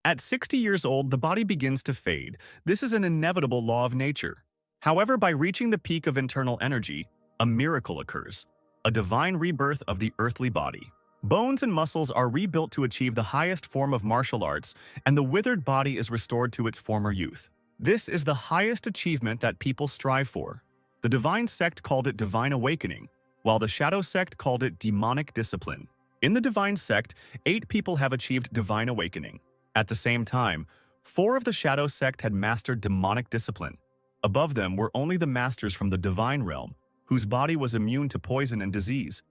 At 60 years old, the body begins to fade. This is an inevitable law of nature. However, by reaching the peak of internal energy, a miracle occurs, a divine rebirth of the earthly body. Bones and muscles are rebuilt to achieve the highest form of martial arts, and the withered body is restored to its former youth. This is the highest achievement that people strive for. The divine sect called it divine awakening, while the shadow sect called it demonic discipline. In the divine sect, 8 people have achieved divine awakening. At the same time, 4 of the shadow sect had mastered demonic discipline. Above them were only the masters from the divine realm, whose body was immune to poison and disease.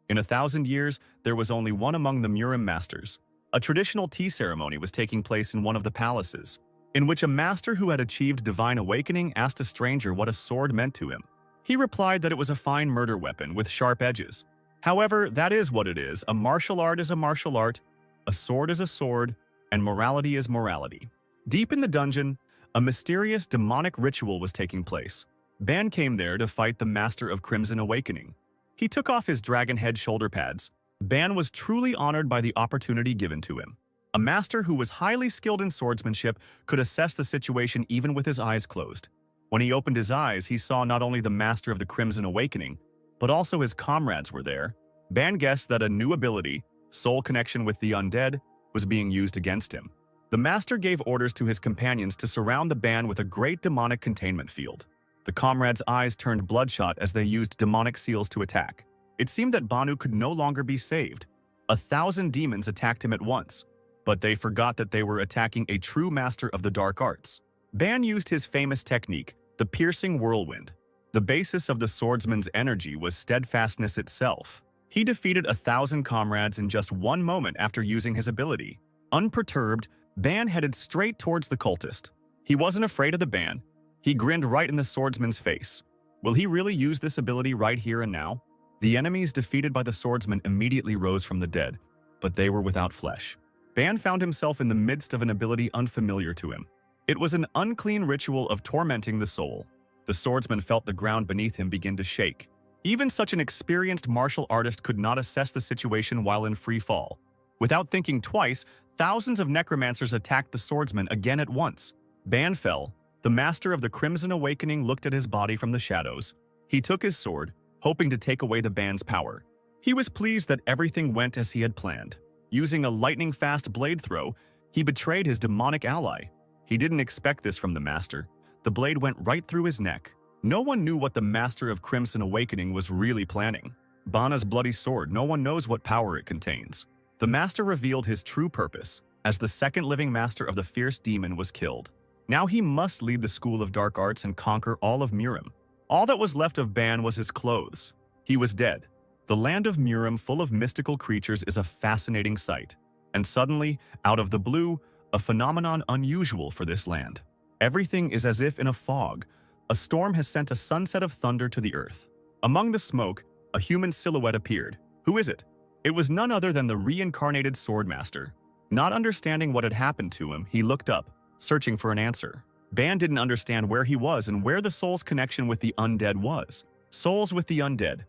In 1,000 years, there was only one among the Murim masters. A traditional tea ceremony was taking place in one of the palaces, in which a master who had achieved divine awakening asked a stranger what a sword meant to him. He replied that it was a fine murder weapon with sharp edges. However, that is what it is. A martial art is a martial art, a sword is a sword, and morality is morality. Deep in the dungeon, a mysterious demonic ritual was taking place. Ban came there to fight the master of Crimson Awakening. He took off his dragon head shoulder pads. Ban was truly honored by the opportunity given to him. A master who was highly skilled in swordsmanship could assess the situation even with his eyes closed. When he opened his eyes, he saw not only the master of the Crimson Awakening, but also his comrades were there. Ban guessed that a new ability, soul connection with the undead, was being used against him. The master gave orders to his companions to surround the Ban with a great demonic containment field. The comrades' eyes turned bloodshot as they used demonic seals to attack. It seemed that Banu could no longer be saved. 1,000 demons attacked him at once, but they forgot that they were attacking a true master of the dark arts. Ban used his famous technique, the piercing whirlwind. The basis of the swordsman's energy was steadfastness itself. He defeated 1,000 comrades in just one moment after using his ability. Unperturbed, Ban headed straight towards the cultist. He wasn't afraid of the Ban. He grinned right in the swordsman's face. Will he really use this ability right here and now? The enemies defeated by the swordsman immediately rose from the dead, but they were without flesh. Ban found himself in the midst of an ability unfamiliar to him. It was an unclean ritual of tormenting the soul. The swordsman felt the ground beneath him begin to shake. Even such an experienced martial artist could not assess the situation while in free fall. Without thinking twice, thousands of necromancers attacked the swordsman again at once. Ban fell. The master of the Crimson Awakening looked at his body from the shadows. He took his sword, hoping to take away the Ban's power. He was pleased that everything went as he had planned. Using a lightning-fast blade throw, he betrayed his demonic ally. He didn't expect this from the master. The blade went right through his neck. No one knew what the master of Crimson Awakening was really planning. Bana's bloody sword, no one knows what power it contains. The master revealed his true purpose, as the second living master of the fierce demon was killed. Now he must lead the School of Dark Arts and conquer all of Murim. All that was left of Ban was his clothes. He was dead. The land of Murim, full of mystical creatures, is a fascinating sight. And suddenly, out of the blue, a phenomenon unusual for this land. Everything is as if in a fog. A storm has sent a sunset of thunder to the earth. Among the smoke, a human silhouette appeared. Who is it? It was none other than the reincarnated swordmaster. Not understanding what had happened to him, he looked up, searching for an answer. Ban didn't understand where he was and where the soul's connection with the undead was. Souls with the undead.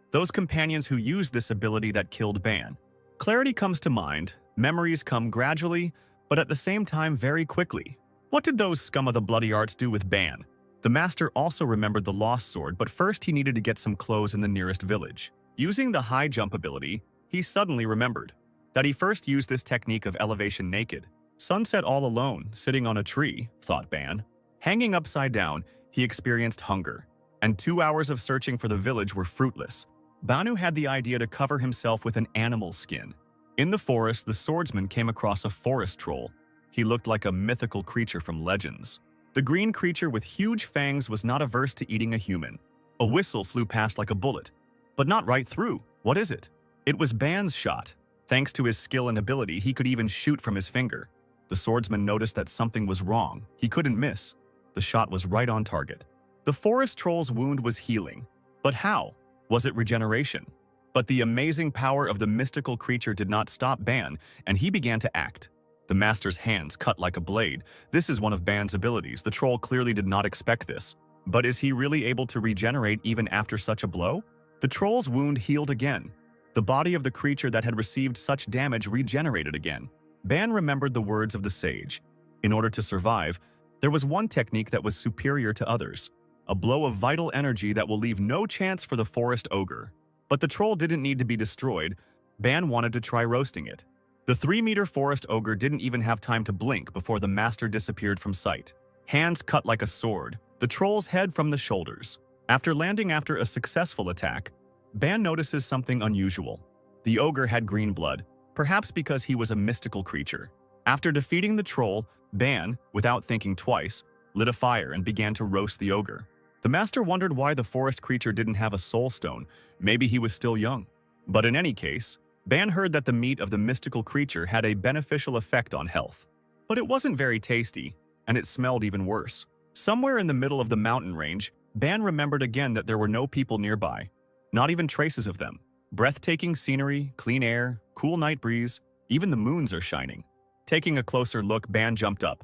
Those companions who used this ability that killed Ban. Clarity comes to mind, memories come gradually, but at the same time very quickly. What did those scum of the bloody arts do with Ban? The master also remembered the lost sword, but first he needed to get some clothes in the nearest village. Using the high jump ability, he suddenly remembered that he first used this technique of elevation naked. Sunset all alone, sitting on a tree, thought Ban. Hanging upside down, he experienced hunger, and 2 hours of searching for the village were fruitless. Banu had the idea to cover himself with an animal skin. In the forest, the swordsman came across a forest troll. He looked like a mythical creature from legends. The green creature with huge fangs was not averse to eating a human. A whistle flew past like a bullet, but not right through. What is it? It was Ban's shot. Thanks to his skill and ability, he could even shoot from his finger. The swordsman noticed that something was wrong. He couldn't miss. The shot was right on target. The forest troll's wound was healing. But how? Was it regeneration? But the amazing power of the mystical creature did not stop Ban, and he began to act. The master's hands cut like a blade. This is one of Ban's abilities. The troll clearly did not expect this. But is he really able to regenerate even after such a blow? The troll's wound healed again. The body of the creature that had received such damage regenerated again. Ban remembered the words of the sage. In order to survive, there was one technique that was superior to others, a blow of vital energy that will leave no chance for the forest ogre. But the troll didn't need to be destroyed. Ban wanted to try roasting it. The 3-meter forest ogre didn't even have time to blink before the master disappeared from sight. Hands cut like a sword, the troll's head from the shoulders. After landing after a successful attack, Ban notices something unusual. The ogre had green blood, perhaps because he was a mystical creature. After defeating the troll, Ban, without thinking twice, lit a fire and began to roast the ogre. The master wondered why the forest creature didn't have a soul stone. Maybe he was still young. But in any case, Ban heard that the meat of the mystical creature had a beneficial effect on health. But it wasn't very tasty, and it smelled even worse. Somewhere in the middle of the mountain range, Ban remembered again that there were no people nearby. Not even traces of them. Breathtaking scenery, clean air, cool night breeze, even the moons are shining. Taking a closer look, Ban jumped up.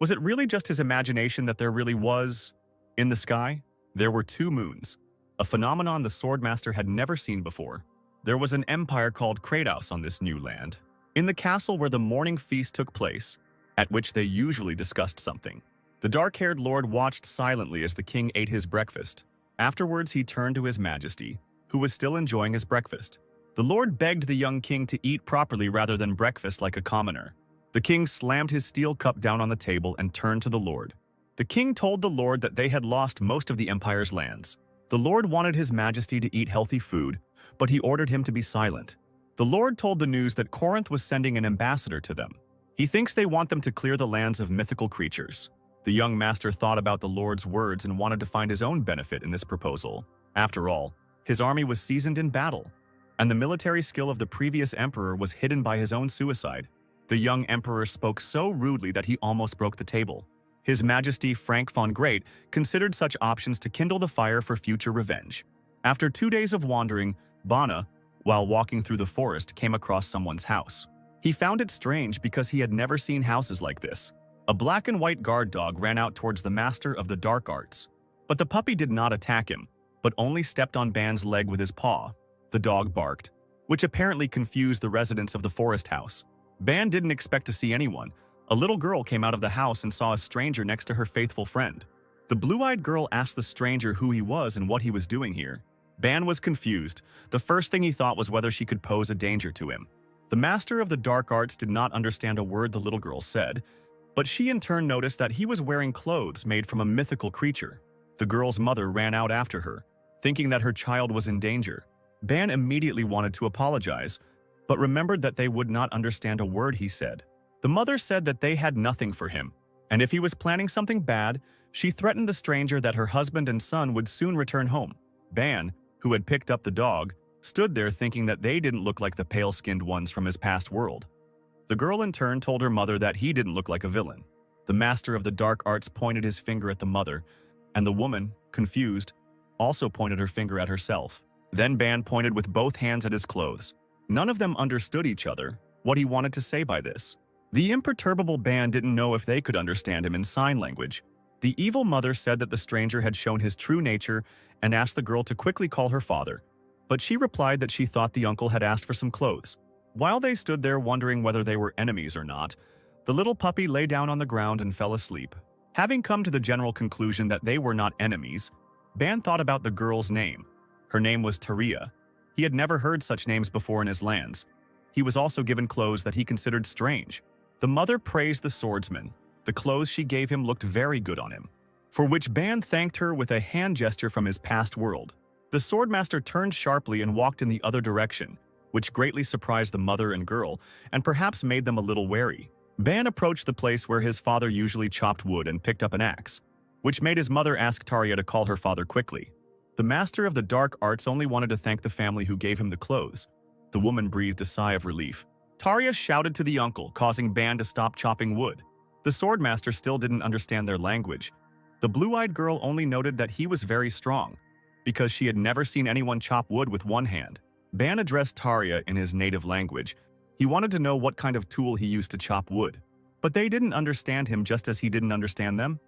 Was it really just his imagination that there really was? In the sky, there were 2 moons, a phenomenon the Swordmaster had never seen before. There was an empire called Kratos on this new land, in the castle where the morning feast took place, at which they usually discussed something. The dark-haired lord watched silently as the king ate his breakfast. Afterwards, he turned to his majesty, who was still enjoying his breakfast. The lord begged the young king to eat properly rather than breakfast like a commoner. The king slammed his steel cup down on the table and turned to the lord. The king told the lord that they had lost most of the empire's lands. The lord wanted his majesty to eat healthy food, but he ordered him to be silent. The lord told the news that Corinth was sending an ambassador to them. He thinks they want them to clear the lands of mythical creatures. The young master thought about the lord's words and wanted to find his own benefit in this proposal. After all, his army was seasoned in battle, and the military skill of the previous emperor was hidden by his own suicide. The young emperor spoke so rudely that he almost broke the table. His Majesty Frank von Great considered such options to kindle the fire for future revenge. After 2 days of wandering, Bana, while walking through the forest, came across someone's house. He found it strange because he had never seen houses like this. A black and white guard dog ran out towards the master of the dark arts. But the puppy did not attack him, but only stepped on Ban's leg with his paw. The dog barked, which apparently confused the residents of the forest house. Ban didn't expect to see anyone. A little girl came out of the house and saw a stranger next to her faithful friend. The blue-eyed girl asked the stranger who he was and what he was doing here. Ban was confused. The first thing he thought was whether she could pose a danger to him. The master of the dark arts did not understand a word the little girl said, but she in turn noticed that he was wearing clothes made from a mythical creature. The girl's mother ran out after her, thinking that her child was in danger. Ban immediately wanted to apologize, but remembered that they would not understand a word he said. The mother said that they had nothing for him, and if he was planning something bad, she threatened the stranger that her husband and son would soon return home. Ban, who had picked up the dog, stood there thinking that they didn't look like the pale-skinned ones from his past world. The girl in turn told her mother that he didn't look like a villain. The master of the dark arts pointed his finger at the mother, and the woman, confused, also pointed her finger at herself. Then Ban pointed with both hands at his clothes. None of them understood each other, what he wanted to say by this. The imperturbable Ban didn't know if they could understand him in sign language. The evil mother said that the stranger had shown his true nature and asked the girl to quickly call her father, but she replied that she thought the uncle had asked for some clothes. While they stood there wondering whether they were enemies or not, the little puppy lay down on the ground and fell asleep. Having come to the general conclusion that they were not enemies, Ban thought about the girl's name. Her name was Taria. He had never heard such names before in his lands. He was also given clothes that he considered strange. The mother praised the swordsman. The clothes she gave him looked very good on him, for which Ban thanked her with a hand gesture from his past world. The swordmaster turned sharply and walked in the other direction, which greatly surprised the mother and girl and perhaps made them a little wary. Ban approached the place where his father usually chopped wood and picked up an axe, which made his mother ask Taria to call her father quickly. The master of the dark arts only wanted to thank the family who gave him the clothes. The woman breathed a sigh of relief. Taria shouted to the uncle, causing Ban to stop chopping wood. The swordmaster still didn't understand their language. The blue-eyed girl only noted that he was very strong, because she had never seen anyone chop wood with one hand. Ban addressed Taria in his native language. He wanted to know what kind of tool he used to chop wood. But they didn't understand him just as he didn't understand them.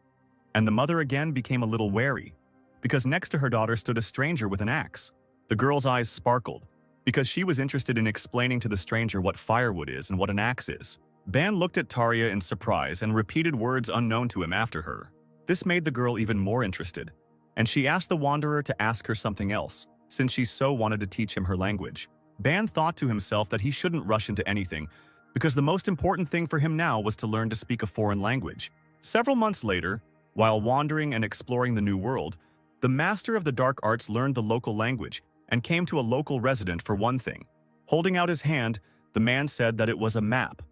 And the mother again became a little wary, because next to her daughter stood a stranger with an axe. The girl's eyes sparkled, because she was interested in explaining to the stranger what firewood is and what an axe is. Ban looked at Tarja in surprise and repeated words unknown to him after her. This made the girl even more interested, and she asked the wanderer to ask her something else, since she so wanted to teach him her language. Ban thought to himself that he shouldn't rush into anything, because the most important thing for him now was to learn to speak a foreign language. Several months later, while wandering and exploring the new world, the master of the dark arts learned the local language and came to a local resident for one thing. Holding out his hand, the man said that it was a map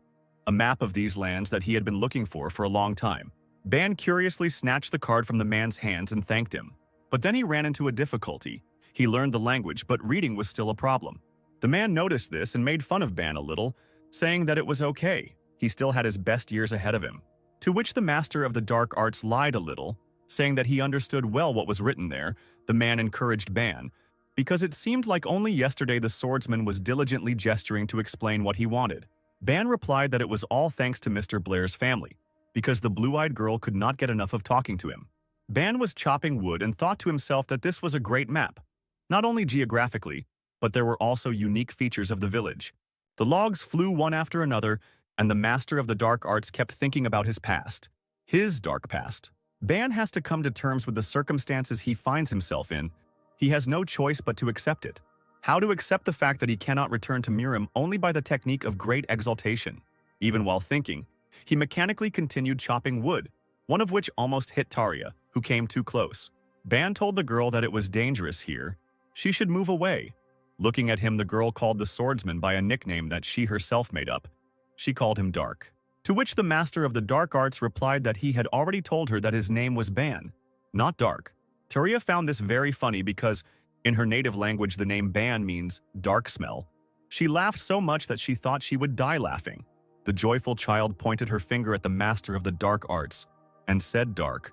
of these lands that he had been looking for a long time. Ban curiously snatched the card from the man's hands and thanked him. But then he ran into a difficulty. He learned the language, but reading was still a problem. The man noticed this and made fun of Ban a little, saying that it was okay. He still had his best years ahead of him. To which the master of the dark arts lied a little, saying that he understood well what was written there. The man encouraged Ban, because it seemed like only yesterday the swordsman was diligently gesturing to explain what he wanted. Ban replied that it was all thanks to Mr. Blair's family, because the blue-eyed girl could not get enough of talking to him. Ban was chopping wood and thought to himself that this was a great map, not only geographically, but there were also unique features of the village. The logs flew one after another, and the master of the dark arts kept thinking about his past. His dark past. Ban has to come to terms with the circumstances he finds himself in. He has no choice but to accept it. How to accept the fact that he cannot return to Mirim only by the technique of great exaltation. Even while thinking, he mechanically continued chopping wood, one of which almost hit Tarja, who came too close. Ban told the girl that it was dangerous here. She should move away. Looking at him, the girl called the swordsman by a nickname that she herself made up. She called him Dark. To which the master of the dark arts replied that he had already told her that his name was Ban, not Dark. Tarja found this very funny because, in her native language, the name Ban means dark smell. She laughed so much that she thought she would die laughing. The joyful child pointed her finger at the master of the dark arts and said Dark,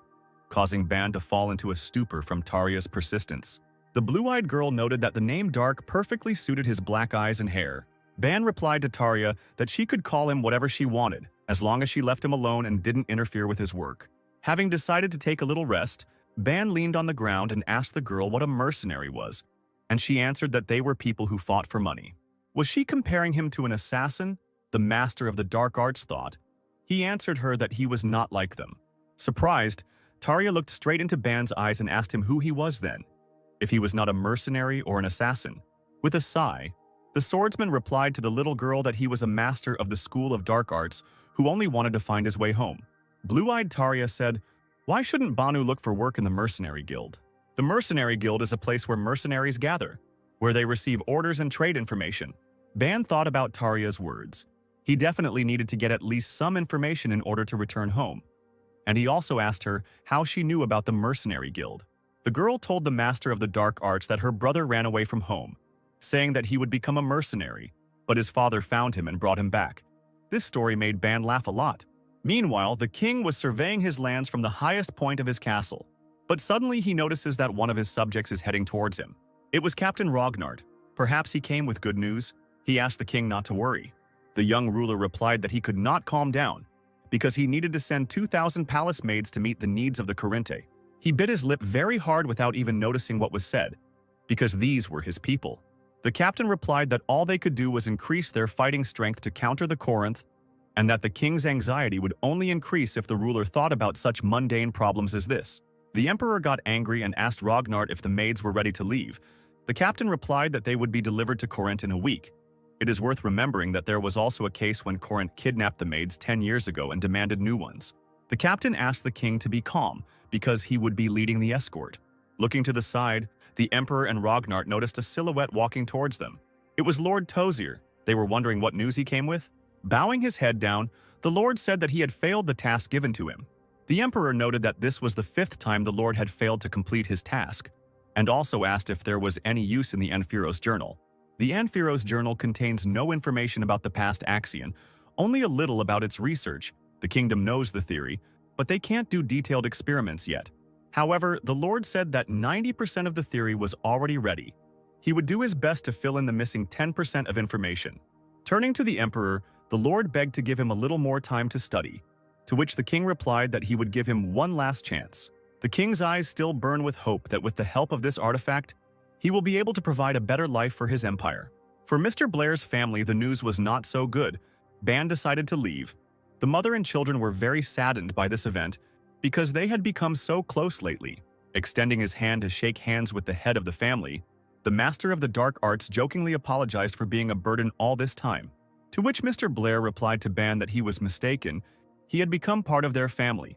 causing Ban to fall into a stupor from Tarja's persistence. The blue-eyed girl noted that the name Dark perfectly suited his black eyes and hair. Ban replied to Tarja that she could call him whatever she wanted, as long as she left him alone and didn't interfere with his work. Having decided to take a little rest, Ban leaned on the ground and asked the girl what a mercenary was, and she answered that they were people who fought for money. Was she comparing him to an assassin? The master of the dark arts thought. He answered her that he was not like them. Surprised, Tarja looked straight into Ban's eyes and asked him who he was then, if he was not a mercenary or an assassin. With a sigh, the swordsman replied to the little girl that he was a master of the school of dark arts who only wanted to find his way home. Blue-eyed Tarja said, "Why shouldn't Banu look for work in the mercenary guild? The mercenary guild is a place where mercenaries gather, where they receive orders and trade information." Ban thought about Tarja's words. He definitely needed to get at least some information in order to return home. And he also asked her how she knew about the mercenary guild. The girl told the master of the dark arts that her brother ran away from home, saying that he would become a mercenary, but his father found him and brought him back. This story made Ban laugh a lot. Meanwhile, the king was surveying his lands from the highest point of his castle, but suddenly he notices that one of his subjects is heading towards him. It was Captain Rognard. Perhaps he came with good news. He asked the king not to worry. The young ruler replied that he could not calm down, because he needed to send 2,000 palace maids to meet the needs of the Corinte. He bit his lip very hard without even noticing what was said, because these were his people. The captain replied that all they could do was increase their fighting strength to counter the Corinth, and that the king's anxiety would only increase if the ruler thought about such mundane problems as this. The emperor got angry and asked Rognard if the maids were ready to leave. The captain replied that they would be delivered to Corinth in a week. It is worth remembering that there was also a case when Corinth kidnapped the maids 10 years ago and demanded new ones. The captain asked the king to be calm, because he would be leading the escort. Looking to the side, the emperor and Rognard noticed a silhouette walking towards them. It was Lord Tozier. They were wondering what news he came with. Bowing his head down, the lord said that he had failed the task given to him. The emperor noted that this was the 5th time the lord had failed to complete his task, and also asked if there was any use in the Anfiros journal. The Anfiros journal contains no information about the past Axion, only a little about its research. The kingdom knows the theory, but they can't do detailed experiments yet. However, the lord said that 90% of the theory was already ready. He would do his best to fill in the missing 10% of information. Turning to the emperor, the lord begged to give him a little more time to study, to which the king replied that he would give him one last chance. The king's eyes still burn with hope that with the help of this artifact, he will be able to provide a better life for his empire. For Mr. Blair's family, the news was not so good, Ban decided to leave. The mother and children were very saddened by this event because they had become so close lately. Extending his hand to shake hands with the head of the family, the master of the dark arts jokingly apologized for being a burden all this time, to which Mr. Blair replied to Ban that he was mistaken. He had become part of their family,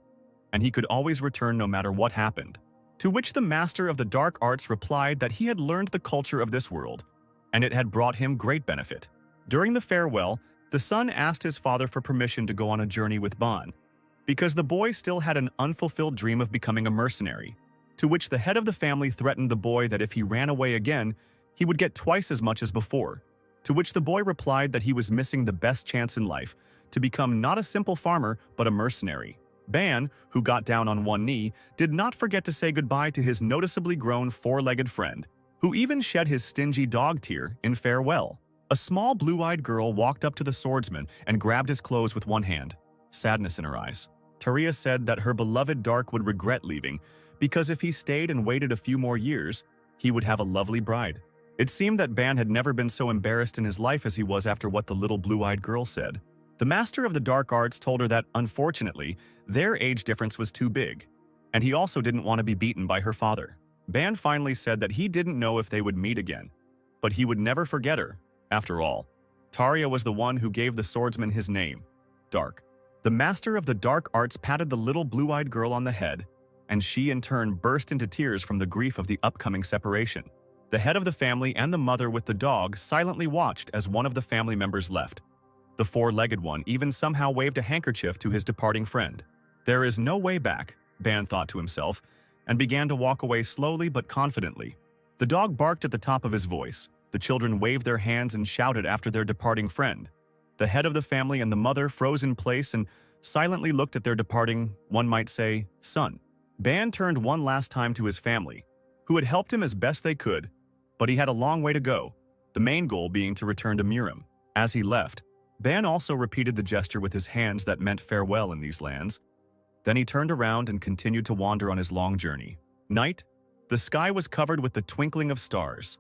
and he could always return no matter what happened. To which the master of the dark arts replied that he had learned the culture of this world, and it had brought him great benefit. During the farewell, the son asked his father for permission to go on a journey with Ban, because the boy still had an unfulfilled dream of becoming a mercenary, to which the head of the family threatened the boy that if he ran away again, he would get twice as much as before, to which the boy replied that he was missing the best chance in life to become not a simple farmer but a mercenary. Ban, who got down on one knee, did not forget to say goodbye to his noticeably grown four-legged friend, who even shed his stingy dog tear in farewell. A small blue-eyed girl walked up to the swordsman and grabbed his clothes with one hand, sadness in her eyes. Taria said that her beloved Dark would regret leaving because if he stayed and waited a few more years, he would have a lovely bride. It seemed that Ban had never been so embarrassed in his life as he was after what the little blue-eyed girl said. The master of the dark arts told her that, unfortunately, their age difference was too big, and he also didn't want to be beaten by her father. Ban finally said that he didn't know if they would meet again, but he would never forget her. After all, Taria was the one who gave the swordsman his name, Dark. The master of the dark arts patted the little blue-eyed girl on the head, and she in turn burst into tears from the grief of the upcoming separation. The head of the family and the mother with the dog silently watched as one of the family members left. The four-legged one even somehow waved a handkerchief to his departing friend. There is no way back, Ban thought to himself, and began to walk away slowly but confidently. The dog barked at the top of his voice. The children waved their hands and shouted after their departing friend. The head of the family and the mother froze in place and silently looked at their departing, one might say, son. Ban turned one last time to his family, who had helped him as best they could, but he had a long way to go, the main goal being to return to Murim. As he left, Ban also repeated the gesture with his hands that meant farewell in these lands. Then he turned around and continued to wander on his long journey. Night, the sky was covered with the twinkling of stars.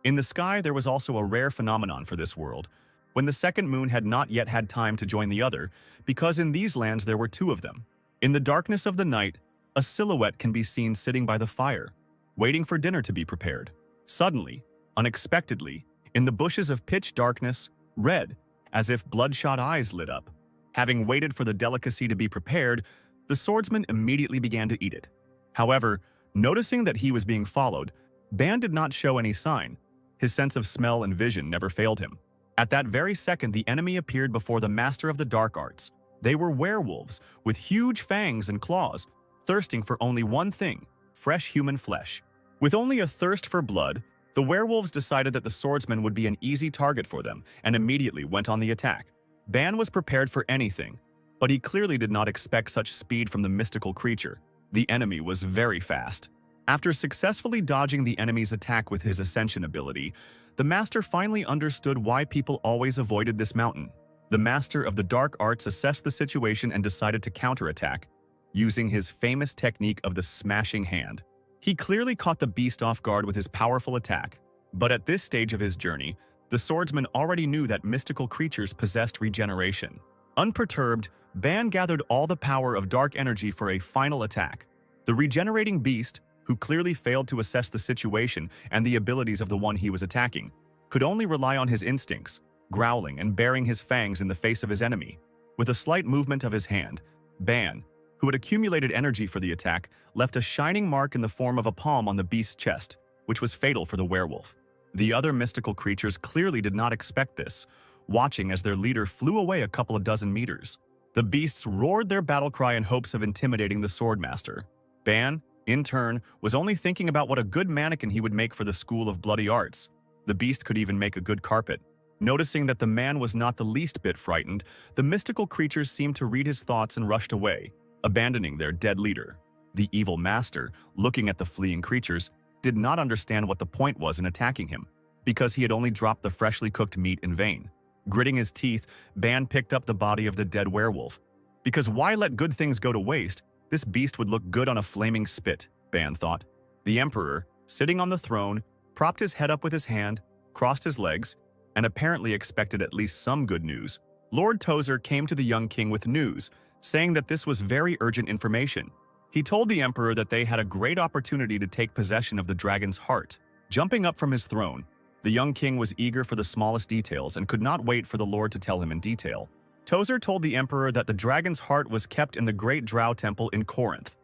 In the sky, there was also a rare phenomenon for this world, when the second moon had not yet had time to join the other, because in these lands there were two of them. In the darkness of the night, a silhouette can be seen sitting by the fire, waiting for dinner to be prepared. Suddenly, unexpectedly, in the bushes of pitch darkness, red, as if bloodshot eyes lit up. Having waited for the delicacy to be prepared, the swordsman immediately began to eat it. However, noticing that he was being followed, Ban did not show any sign. His sense of smell and vision never failed him. At that very second, the enemy appeared before the master of the dark arts. They were werewolves with huge fangs and claws, thirsting for only one thing: fresh human flesh. With only a thirst for blood, the werewolves decided that the swordsman would be an easy target for them and immediately went on the attack. Ban was prepared for anything, but he clearly did not expect such speed from the mystical creature. The enemy was very fast. After successfully dodging the enemy's attack with his ascension ability, the master finally understood why people always avoided this mountain. The master of the dark arts assessed the situation and decided to counterattack, using his famous technique of the smashing hand. He clearly caught the beast off guard with his powerful attack, but at this stage of his journey, the swordsman already knew that mystical creatures possessed regeneration. Unperturbed, Ban gathered all the power of dark energy for a final attack. The regenerating beast, who clearly failed to assess the situation and the abilities of the one he was attacking, could only rely on his instincts, growling and baring his fangs in the face of his enemy. With a slight movement of his hand, Ban, who had accumulated energy for the attack, left a shining mark in the form of a palm on the beast's chest, which was fatal for the werewolf. The other mystical creatures clearly did not expect this, watching as their leader flew away a couple of dozen meters. The beasts roared their battle cry in hopes of intimidating the swordmaster. Ban, in turn, was only thinking about what a good mannequin he would make for the School of Bloody Arts. The beast could even make a good carpet. Noticing that the man was not the least bit frightened, the mystical creatures seemed to read his thoughts and rushed away, abandoning their dead leader. The evil master, looking at the fleeing creatures, did not understand what the point was in attacking him, because he had only dropped the freshly cooked meat in vain. Gritting his teeth, Ban picked up the body of the dead werewolf. Because why let good things go to waste? This beast would look good on a flaming spit, Ban thought. The emperor, sitting on the throne, propped his head up with his hand, crossed his legs, and apparently expected at least some good news. Lord Tozer came to the young king with news, saying that this was very urgent information. He told the emperor that they had a great opportunity to take possession of the dragon's heart. Jumping up from his throne, the young king was eager for the smallest details and could not wait for the lord to tell him in detail. Tozer told the emperor that the dragon's heart was kept in the great Drow temple in Corinth,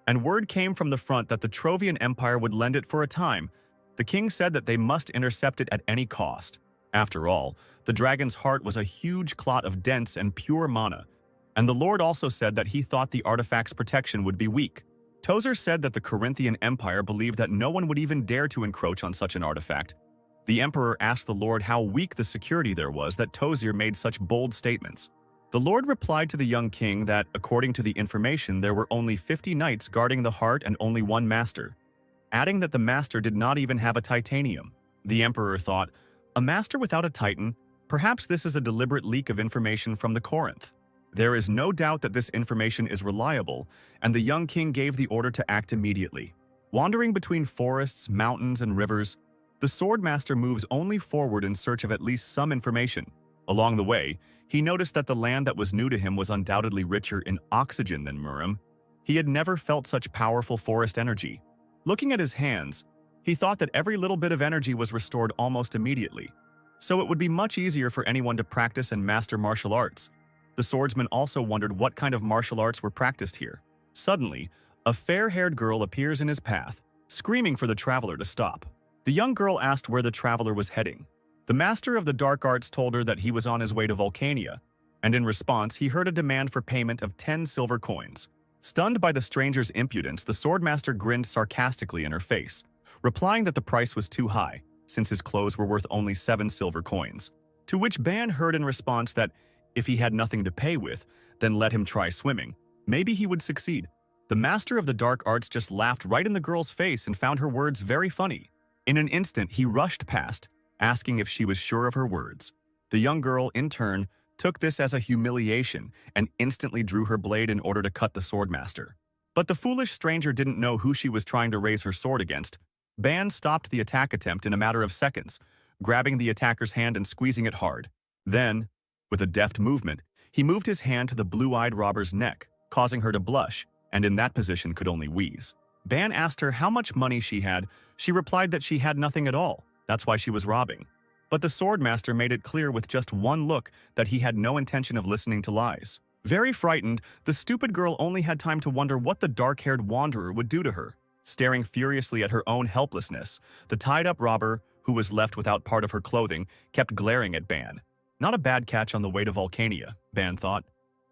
and word came from the front that the Trovian Empire would lend it for a time. The king said that they must intercept it at any cost. After all, the dragon's heart was a huge clot of dense and pure mana, and the lord also said that he thought the artifact's protection would be weak. Tozer said that the Corinthian Empire believed that no one would even dare to encroach on such an artifact. The emperor asked the lord how weak the security there was that Tozer made such bold statements. The lord replied to the young king that, according to the information, there were only 50 knights guarding the heart and only one master, adding that the master did not even have a titanium. The emperor thought, a master without a titan? Perhaps this is a deliberate leak of information from the Corinth. There is no doubt that this information is reliable, and the young king gave the order to act immediately. Wandering between forests, mountains, and rivers, the swordmaster moves only forward in search of at least some information. Along the way, he noticed that the land that was new to him was undoubtedly richer in oxygen than Murim. He had never felt such powerful forest energy. Looking at his hands, he thought that every little bit of energy was restored almost immediately, so it would be much easier for anyone to practice and master martial arts. The swordsman also wondered what kind of martial arts were practiced here. Suddenly, a fair-haired girl appears in his path, screaming for the traveler to stop. The young girl asked where the traveler was heading. The master of the dark arts told her that he was on his way to Vulcania, and in response, he heard a demand for payment of 10 silver coins. Stunned by the stranger's impudence, the swordmaster grinned sarcastically in her face, replying that the price was too high, since his clothes were worth only 7 silver coins. To which Ban heard in response that if he had nothing to pay with, then let him try swimming. Maybe he would succeed. The master of the dark arts just laughed right in the girl's face and found her words very funny. In an instant, he rushed past, asking if she was sure of her words. The young girl, in turn, took this as a humiliation and instantly drew her blade in order to cut the swordmaster. But the foolish stranger didn't know who she was trying to raise her sword against. Ban stopped the attack attempt in a matter of seconds, grabbing the attacker's hand and squeezing it hard. Then, with a deft movement, he moved his hand to the blue-eyed robber's neck, causing her to blush, and in that position could only wheeze. Ban asked her how much money she had. She replied that she had nothing at all. That's why she was robbing. But the swordmaster made it clear with just one look that he had no intention of listening to lies. Very frightened, the stupid girl only had time to wonder what the dark-haired wanderer would do to her. Staring furiously at her own helplessness, the tied-up robber, who was left without part of her clothing, kept glaring at Ban. Not a bad catch on the way to Vulcania, Ban thought.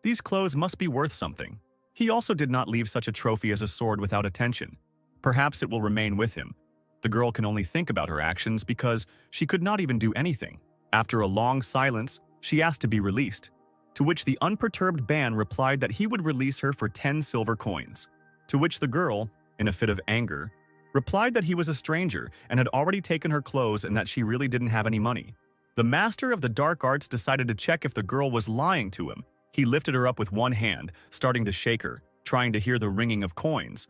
These clothes must be worth something. He also did not leave such a trophy as a sword without attention. Perhaps it will remain with him. The girl can only think about her actions because she could not even do anything. After a long silence, she asked to be released, to which the unperturbed Ban replied that he would release her for 10 silver coins. To which the girl, in a fit of anger, replied that he was a stranger and had already taken her clothes and that she really didn't have any money. The master of the dark arts decided to check if the girl was lying to him. He lifted her up with one hand, starting to shake her, trying to hear the ringing of coins.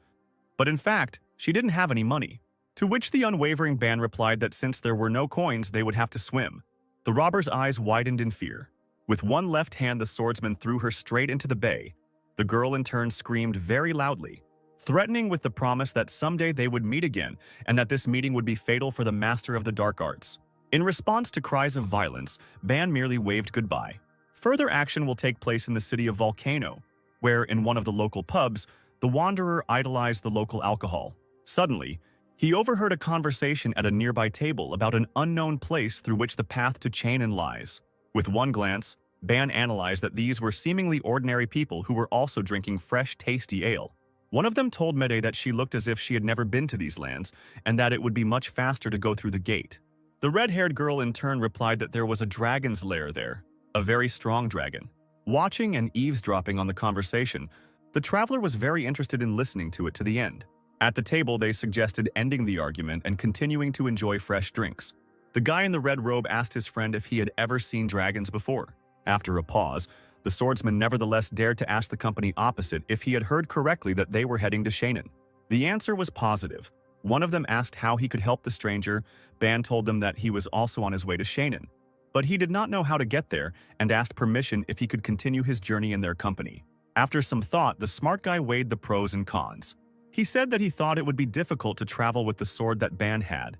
But in fact, she didn't have any money. To which the unwavering Ban replied that since there were no coins, they would have to swim. The robber's eyes widened in fear. With one left hand, the swordsman threw her straight into the bay. The girl in turn screamed very loudly, threatening with the promise that someday they would meet again and that this meeting would be fatal for the master of the dark arts. In response to cries of violence, Ban merely waved goodbye. Further action will take place in the city of Volcano, where, in one of the local pubs, the wanderer idolized the local alcohol. Suddenly, he overheard a conversation at a nearby table about an unknown place through which the path to Chanin lies. With one glance, Ban analyzed that these were seemingly ordinary people who were also drinking fresh, tasty ale. One of them told Mede that she looked as if she had never been to these lands, and that it would be much faster to go through the gate. The red-haired girl in turn replied that there was a dragon's lair there, a very strong dragon. Watching and eavesdropping on the conversation, the traveler was very interested in listening to it to the end. At the table, they suggested ending the argument and continuing to enjoy fresh drinks. The guy in the red robe asked his friend if he had ever seen dragons before. After a pause, the swordsman nevertheless dared to ask the company opposite if he had heard correctly that they were heading to Chanin. The answer was positive. One of them asked how he could help the stranger. Ban told them that he was also on his way to Chanin. but he did not know how to get there and asked permission if he could continue his journey in their company. After some thought, the smart guy weighed the pros and cons. He said that he thought it would be difficult to travel with the sword that Ban had,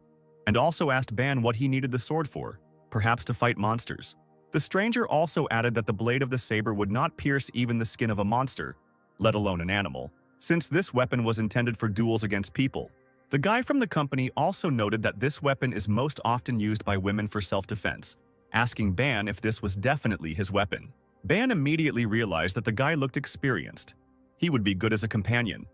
and also asked Ban what he needed the sword for, perhaps to fight monsters. The stranger also added that the blade of the saber would not pierce even the skin of a monster, let alone an animal, since this weapon was intended for duels against people. The guy from the company also noted that this weapon is most often used by women for self-defense, asking Ban if this was definitely his weapon. Ban immediately realized that the guy looked experienced. He would be good as a companion.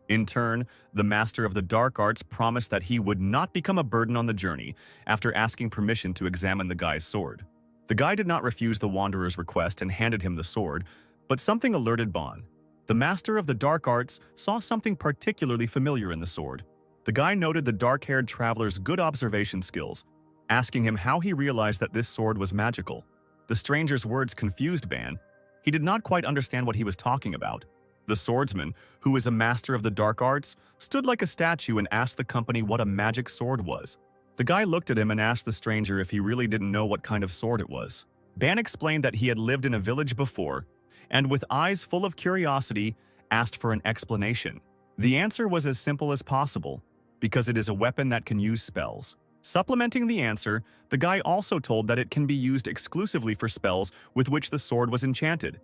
In turn, the master of the dark arts promised that he would not become a burden on the journey after asking permission to examine the guy's sword. The guy did not refuse the wanderer's request and handed him the sword, but something alerted Ban. The master of the dark arts saw something particularly familiar in the sword. The guy noted the dark-haired traveler's good observation skills, asking him how he realized that this sword was magical. The stranger's words confused Ban. He did not quite understand what he was talking about. The swordsman, who is a master of the dark arts, stood like a statue and asked the company what a magic sword was. The guy looked at him and asked the stranger if he really didn't know what kind of sword it was. Ban explained that he had lived in a village before, and with eyes full of curiosity, asked for an explanation. The answer was as simple as possible, because it is a weapon that can use spells. Supplementing the answer, the guy also told that it can be used exclusively for spells with which the sword was enchanted,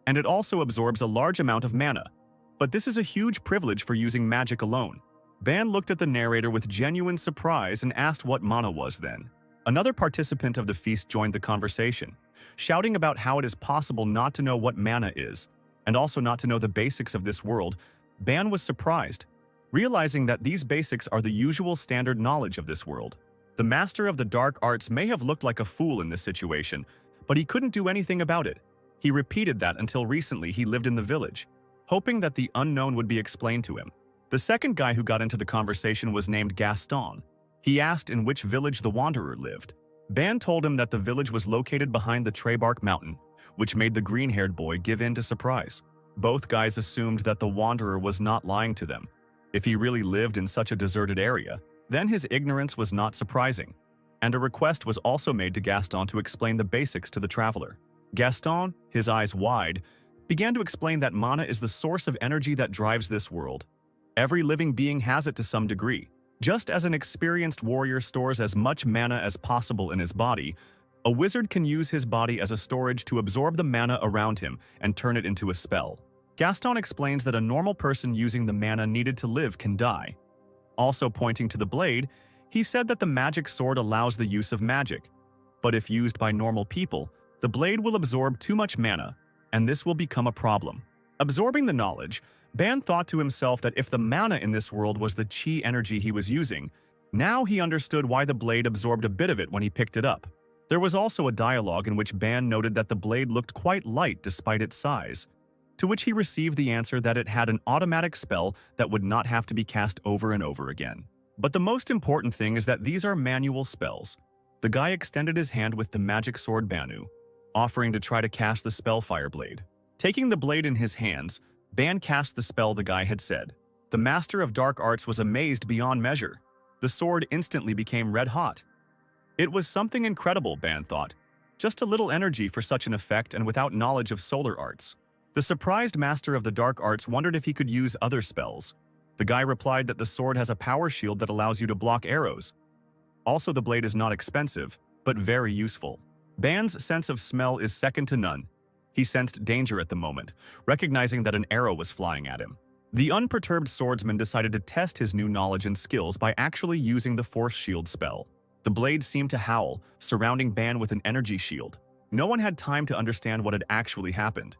and it also absorbs a large amount of mana. But this is a huge privilege for using magic alone. Ban looked at the narrator with genuine surprise and asked what mana was then. Another participant of the feast joined the conversation, shouting about how it is possible not to know what mana is, and also not to know the basics of this world. Ban was surprised, realizing that these basics are the usual standard knowledge of this world. The master of the dark arts may have looked like a fool in this situation, but he couldn't do anything about it. He repeated that until recently he lived in the village, hoping that the unknown would be explained to him. The second guy who got into the conversation was named Gaston. He asked in which village the wanderer lived. Ban told him that the village was located behind the Trebark Mountain, which made the green-haired boy give in to surprise. Both guys assumed that the wanderer was not lying to them. If he really lived in such a deserted area, then his ignorance was not surprising, and a request was also made to Gaston to explain the basics to the traveler. Gaston, his eyes wide, began to explain that mana is the source of energy that drives this world. Every living being has it to some degree. Just as an experienced warrior stores as much mana as possible in his body, a wizard can use his body as a storage to absorb the mana around him and turn it into a spell. Gaston explains that a normal person using the mana needed to live can die. Also pointing to the blade, he said that the magic sword allows the use of magic, but if used by normal people, the blade will absorb too much mana, and this will become a problem. Absorbing the knowledge, Ban thought to himself that if the mana in this world was the chi energy he was using, now he understood why the blade absorbed a bit of it when he picked it up. There was also a dialogue in which Ban noted that the blade looked quite light despite its size, to which he received the answer that it had an automatic spell that would not have to be cast over and over again. But the most important thing is that these are manual spells. The guy extended his hand with the magic sword Banu, offering to try to cast the spell Fire Blade. Taking the blade in his hands, Ban cast the spell the guy had said. The master of dark arts was amazed beyond measure. The sword instantly became red-hot. It was something incredible, Ban thought. Just a little energy for such an effect and without knowledge of solar arts. The surprised master of the dark arts wondered if he could use other spells. The guy replied that the sword has a power shield that allows you to block arrows. Also, the blade is not expensive, but very useful. Ban's sense of smell is second to none. He sensed danger at the moment, recognizing that an arrow was flying at him. The unperturbed swordsman decided to test his new knowledge and skills by actually using the force shield spell. The blade seemed to howl, surrounding Ban with an energy shield. No one had time to understand what had actually happened.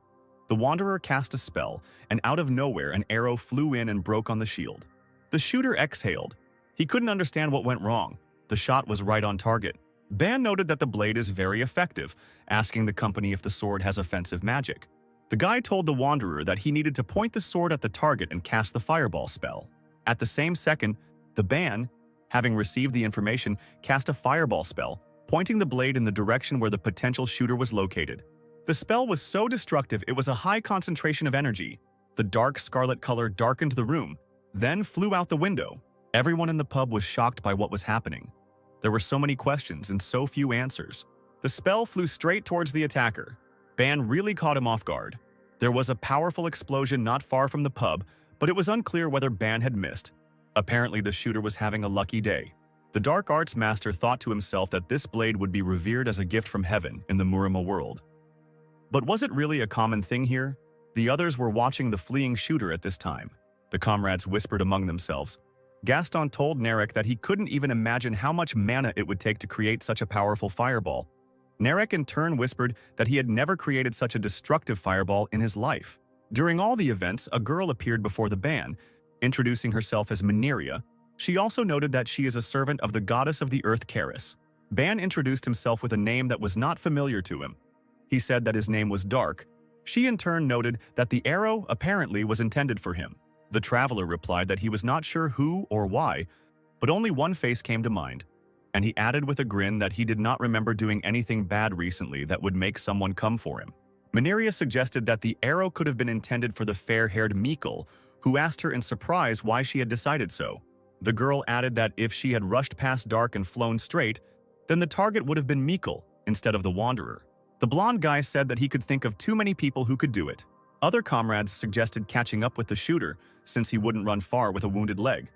The wanderer cast a spell, and out of nowhere an arrow flew in and broke on the shield. The shooter exhaled. He couldn't understand what went wrong. The shot was right on target. Ban noted that the blade is very effective, asking the company if the sword has offensive magic. The guy told the wanderer that he needed to point the sword at the target and cast the fireball spell. At the same second, the Ban, having received the information, cast a fireball spell, pointing the blade in the direction where the potential shooter was located. The spell was so destructive it was a high concentration of energy. The dark scarlet color darkened the room, then flew out the window. Everyone in the pub was shocked by what was happening. There were so many questions and so few answers. The spell flew straight towards the attacker. Ban really caught him off guard. There was a powerful explosion not far from the pub, but it was unclear whether Ban had missed. Apparently, the shooter was having a lucky day. The dark arts master thought to himself that this blade would be revered as a gift from heaven in the Murama world. But was it really a common thing here? The others were watching the fleeing shooter at this time. The comrades whispered among themselves. Gaston told Narek that he couldn't even imagine how much mana it would take to create such a powerful fireball. Narek in turn whispered that he had never created such a destructive fireball in his life. During all the events, a girl appeared before the ban, introducing herself as Mineria. She also noted that she is a servant of the goddess of the earth Karis. Ban introduced himself with a name that was not familiar to him. He said that his name was Dark. She in turn noted that the arrow apparently was intended for him. The traveler replied that he was not sure who or why, but only one face came to mind, and he added with a grin that he did not remember doing anything bad recently that would make someone come for him. Mineria suggested that the arrow could have been intended for the fair-haired Mikkel, who asked her in surprise why she had decided so. The girl added that if she had rushed past Dark and flown straight, then the target would have been Mikkel instead of the Wanderer. The blonde guy said that he could think of too many people who could do it. Other comrades suggested catching up with the shooter, since he wouldn't run far with a wounded leg.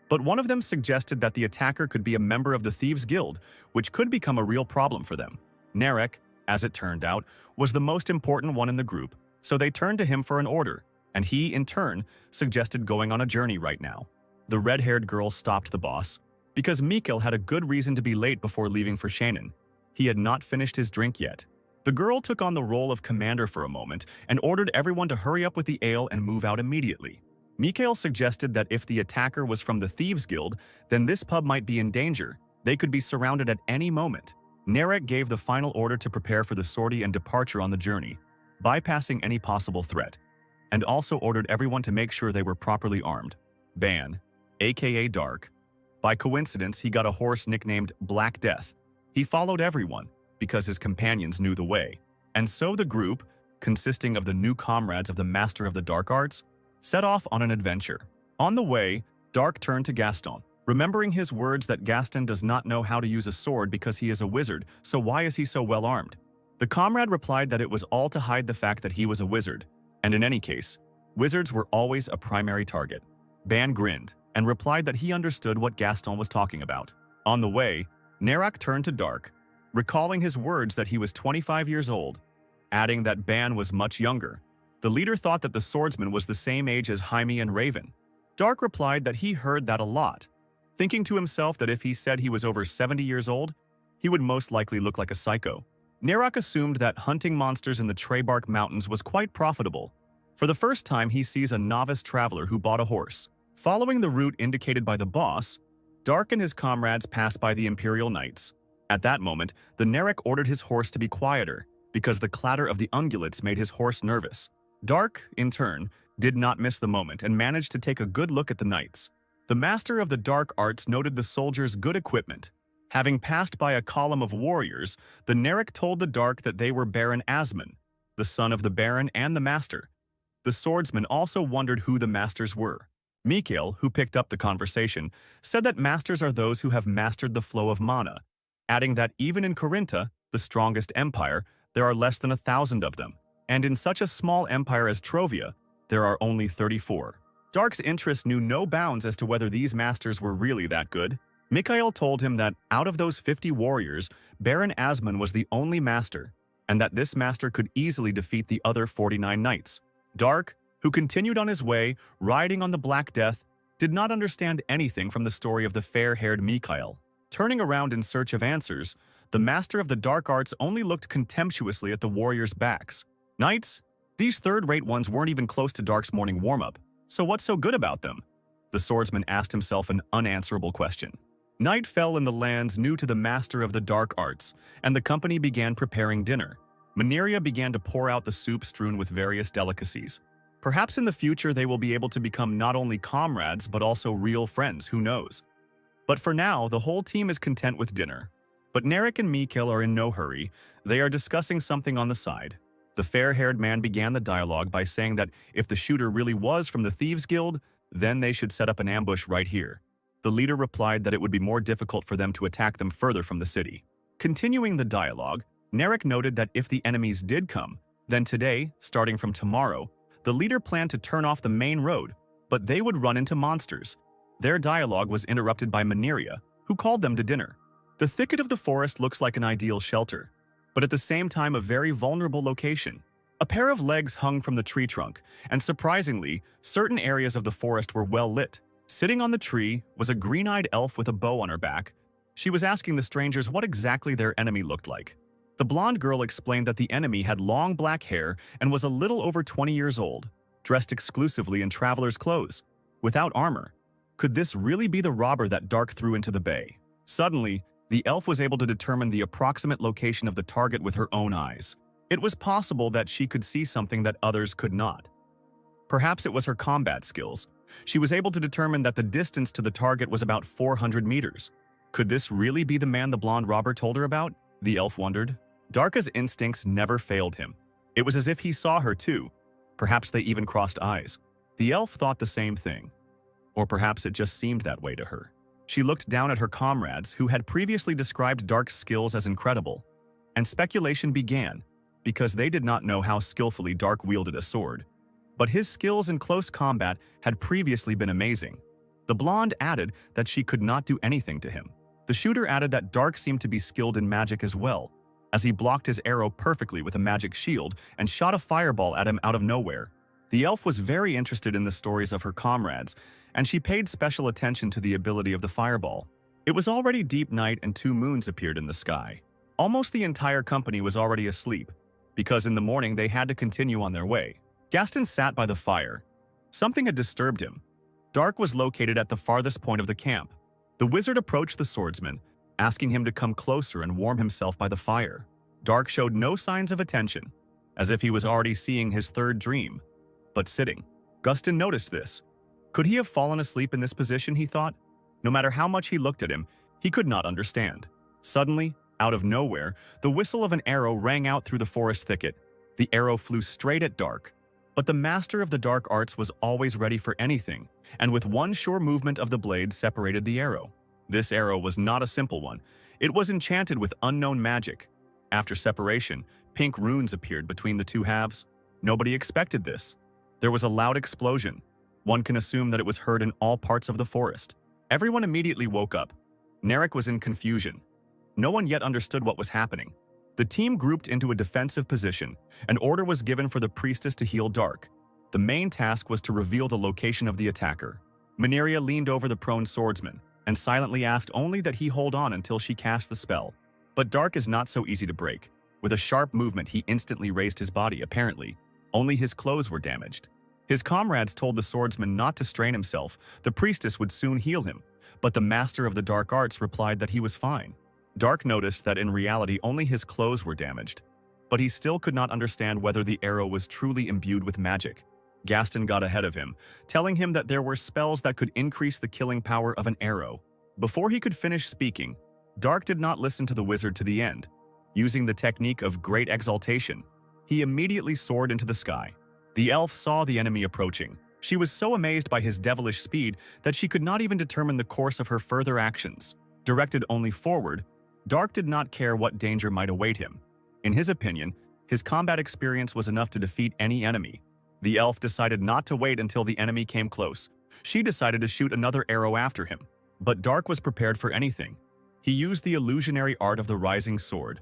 But one of them suggested that the attacker could be a member of the Thieves' Guild, which could become a real problem for them. Narek, as it turned out, was the most important one in the group, so they turned to him for an order, and he, in turn, suggested going on a journey right now. The red-haired girl stopped the boss, because Mikkel had a good reason to be late before leaving for Shannon. He had not finished his drink yet. The girl took on the role of commander for a moment and ordered everyone to hurry up with the ale and move out immediately. Mikkel suggested that if the attacker was from the Thieves' Guild, then this pub might be in danger. They could be surrounded at any moment. Narek gave the final order to prepare for the sortie and departure on the journey, bypassing any possible threat, and also ordered everyone to make sure they were properly armed. Ban, aka Dark. By coincidence, he got a horse nicknamed Black Death. He followed everyone, because his companions knew the way. And so the group, consisting of the new comrades of the Master of the Dark Arts, set off on an adventure. On the way, Dark turned to Gaston, remembering his words that Gaston does not know how to use a sword because he is a wizard, so why is he so well armed? The comrade replied that it was all to hide the fact that he was a wizard, and in any case, wizards were always a primary target. Ban grinned and replied that he understood what Gaston was talking about. On the way, Narek turned to Dark, recalling his words that he was 25 years old, adding that Ban was much younger. The leader thought that the swordsman was the same age as Jaime and Raven. Dark replied that he heard that a lot, thinking to himself that if he said he was over 70 years old, he would most likely look like a psycho. Narek assumed that hunting monsters in the Treybark Mountains was quite profitable. For the first time, he sees a novice traveler who bought a horse. Following the route indicated by the boss, Dark and his comrades pass by the Imperial Knights. At that moment, the Narek ordered his horse to be quieter, because the clatter of the ungulates made his horse nervous. Dark, in turn, did not miss the moment and managed to take a good look at the knights. The Master of the Dark Arts noted the soldiers' good equipment. Having passed by a column of warriors, the Narek told the Dark that they were Baron Asmon, the son of the Baron and the Master. The swordsman also wondered who the Masters were. Mikkel, who picked up the conversation, said that Masters are those who have mastered the flow of mana, adding that even in Corinta, the strongest empire, there are less than 1,000 of them. And in such a small empire as Trovia, there are only 34. Dark's interest knew no bounds as to whether these masters were really that good. Mikhail told him that out of those 50 warriors, Baron Asmon was the only master, and that this master could easily defeat the other 49 knights. Dark, who continued on his way, riding on the Black Death, did not understand anything from the story of the fair-haired Mikhail. Turning around in search of answers, the Master of the Dark Arts only looked contemptuously at the warriors' backs. Knights? These third-rate ones weren't even close to Dark's morning warm-up, so what's so good about them? The swordsman asked himself an unanswerable question. Night fell in the lands new to the Master of the Dark Arts, and the company began preparing dinner. Mineria began to pour out the soup strewn with various delicacies. Perhaps in the future they will be able to become not only comrades but also real friends, who knows? But for now, the whole team is content with dinner. But Narek and Mikkel are in no hurry. They are discussing something on the side. The fair-haired man began the dialogue by saying that if the shooter really was from the Thieves' Guild, then they should set up an ambush right here. The leader replied that it would be more difficult for them to attack them further from the city. Continuing the dialogue, Narek noted that if the enemies did come, then today, starting from tomorrow, the leader planned to turn off the main road, but they would run into monsters. Their dialogue was interrupted by Manhwa, who called them to dinner. The thicket of the forest looks like an ideal shelter, but at the same time a very vulnerable location. A pair of legs hung from the tree trunk, and surprisingly, certain areas of the forest were well lit. Sitting on the tree was a green-eyed elf with a bow on her back. She was asking the strangers what exactly their enemy looked like. The blonde girl explained that the enemy had long black hair and was a little over 20 years old, dressed exclusively in traveler's clothes, without armor. Could this really be the robber that Dark threw into the bay? Suddenly, the elf was able to determine the approximate location of the target with her own eyes. It was possible that she could see something that others could not. Perhaps it was her combat skills. She was able to determine that the distance to the target was about 400 meters. Could this really be the man the blonde robber told her about? The elf wondered. Darka's instincts never failed him. It was as if he saw her too. Perhaps they even crossed eyes. The elf thought the same thing. Or perhaps it just seemed that way to her. She looked down at her comrades, who had previously described Dark's skills as incredible. And speculation began, because they did not know how skillfully Dark wielded a sword. But his skills in close combat had previously been amazing. The blonde added that she could not do anything to him. The shooter added that Dark seemed to be skilled in magic as well, as he blocked his arrow perfectly with a magic shield and shot a fireball at him out of nowhere. The elf was very interested in the stories of her comrades, and she paid special attention to the ability of the fireball. It was already deep night and 2 moons appeared in the sky. Almost the entire company was already asleep, because in the morning they had to continue on their way. Gaston sat by the fire. Something had disturbed him. Dark was located at the farthest point of the camp. The wizard approached the swordsman, asking him to come closer and warm himself by the fire. Dark showed no signs of attention, as if he was already seeing his third dream, but sitting. Gaston noticed this. Could he have fallen asleep in this position, he thought? No matter how much he looked at him, he could not understand. Suddenly, out of nowhere, the whistle of an arrow rang out through the forest thicket. The arrow flew straight at Dark. But the master of the dark arts was always ready for anything, and with one sure movement of the blade separated the arrow. This arrow was not a simple one. It was enchanted with unknown magic. After separation, pink runes appeared between the 2 halves. Nobody expected this. There was a loud explosion. One can assume that it was heard in all parts of the forest. Everyone immediately woke up. Narek was in confusion. No one yet understood what was happening. The team grouped into a defensive position. An order was given for the priestess to heal Dark. The main task was to reveal the location of the attacker. Manhwa leaned over the prone swordsman and silently asked only that he hold on until she cast the spell. But Dark is not so easy to break. With a sharp movement, he instantly raised his body, apparently. Only his clothes were damaged. His comrades told the swordsman not to strain himself. The priestess would soon heal him. But the master of the dark arts replied that he was fine. Dark noticed that in reality only his clothes were damaged. But he still could not understand whether the arrow was truly imbued with magic. Gaston got ahead of him, telling him that there were spells that could increase the killing power of an arrow. Before he could finish speaking, Dark did not listen to the wizard to the end. Using the technique of great exaltation, he immediately soared into the sky. The elf saw the enemy approaching. She was so amazed by his devilish speed that she could not even determine the course of her further actions. Directed only forward, Dark did not care what danger might await him. In his opinion, his combat experience was enough to defeat any enemy. The elf decided not to wait until the enemy came close. She decided to shoot another arrow after him. But Dark was prepared for anything. He used the illusionary art of the rising sword.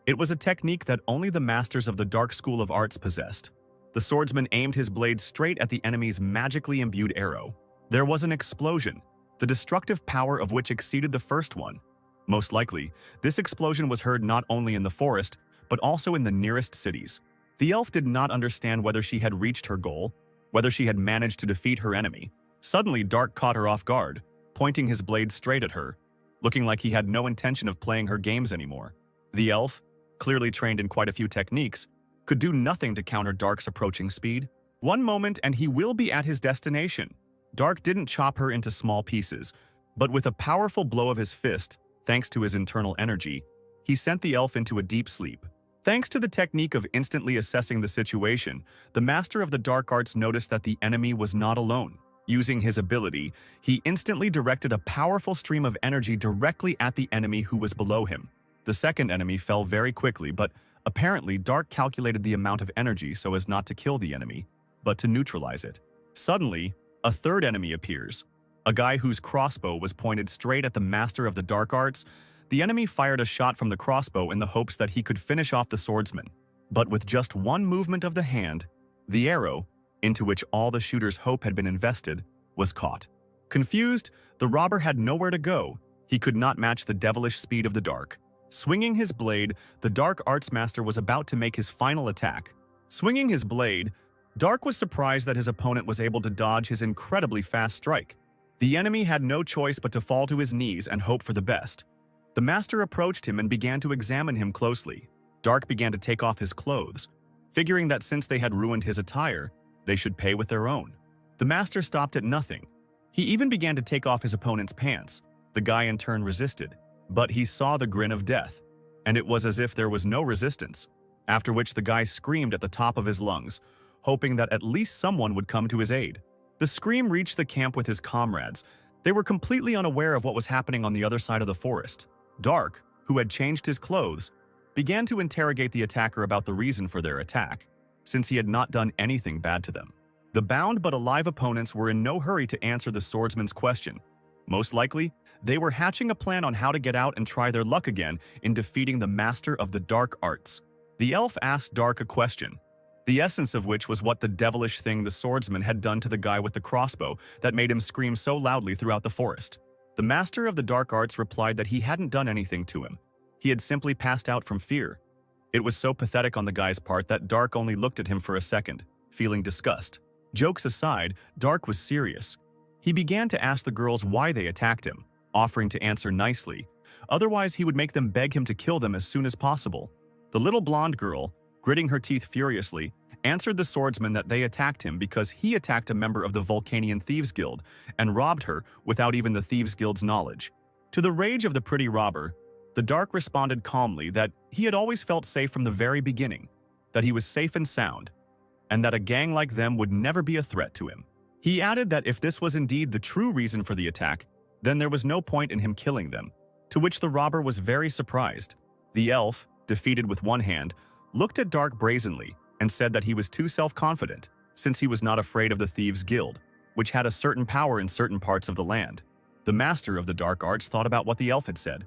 It was a technique that only the masters of the dark school of arts possessed. The swordsman aimed his blade straight at the enemy's magically imbued arrow. There was an explosion, the destructive power of which exceeded the first one. Most likely, this explosion was heard not only in the forest, but also in the nearest cities. The elf did not understand whether she had reached her goal, whether she had managed to defeat her enemy. Suddenly, Dark caught her off guard, pointing his blade straight at her, looking like he had no intention of playing her games anymore. The elf, clearly trained in quite a few techniques, could do nothing to counter Dark's approaching speed. One moment and he will be at his destination. Dark didn't chop her into small pieces, but with a powerful blow of his fist, thanks to his internal energy, he sent the elf into a deep sleep. Thanks to the technique of instantly assessing the situation, the master of the dark arts noticed that the enemy was not alone. Using his ability, he instantly directed a powerful stream of energy directly at the enemy who was below him. The second enemy fell very quickly, but apparently Dark calculated the amount of energy so as not to kill the enemy, but to neutralize it. Suddenly, a third enemy appears, a guy whose crossbow was pointed straight at the master of the dark arts. The enemy fired a shot from the crossbow in the hopes that he could finish off the swordsman. But with just one movement of the hand, the arrow, into which all the shooter's hope had been invested, was caught. Confused, the robber had nowhere to go. He could not match the devilish speed of the Dark. Swinging his blade, the Dark Arts Master was about to make his final attack. Swinging his blade, Dark was surprised that his opponent was able to dodge his incredibly fast strike. The enemy had no choice but to fall to his knees and hope for the best. The master approached him and began to examine him closely. Dark began to take off his clothes, figuring that since they had ruined his attire, they should pay with their own. The master stopped at nothing. He even began to take off his opponent's pants. The guy in turn resisted, but he saw the grin of death, and it was as if there was no resistance, after which the guy screamed at the top of his lungs, hoping that at least someone would come to his aid. The scream reached the camp with his comrades. They were completely unaware of what was happening on the other side of the forest. Dark, who had changed his clothes, began to interrogate the attacker about the reason for their attack, since he had not done anything bad to them. The bound but alive opponents were in no hurry to answer the swordsman's question. Most likely, they were hatching a plan on how to get out and try their luck again in defeating the master of the dark arts. The elf asked Dark a question, the essence of which was what the devilish thing the swordsman had done to the guy with the crossbow that made him scream so loudly throughout the forest. The master of the dark arts replied that he hadn't done anything to him. He had simply passed out from fear. It was so pathetic on the guy's part that Dark only looked at him for a second, feeling disgust. Jokes aside, Dark was serious. He began to ask the girls why they attacked him, offering to answer nicely. Otherwise, he would make them beg him to kill them as soon as possible. The little blonde girl, gritting her teeth furiously, answered the swordsman that they attacked him because he attacked a member of the Vulcanian Thieves Guild and robbed her without even the Thieves Guild's knowledge. To the rage of the pretty robber, the Dark responded calmly that he had always felt safe from the very beginning, that he was safe and sound, and that a gang like them would never be a threat to him. He added that if this was indeed the true reason for the attack, then there was no point in him killing them, to which the robber was very surprised. The elf, defeated with one hand, looked at Dark brazenly and said that he was too self-confident, since he was not afraid of the Thieves Guild, which had a certain power in certain parts of the land. The master of the dark arts thought about what the elf had said.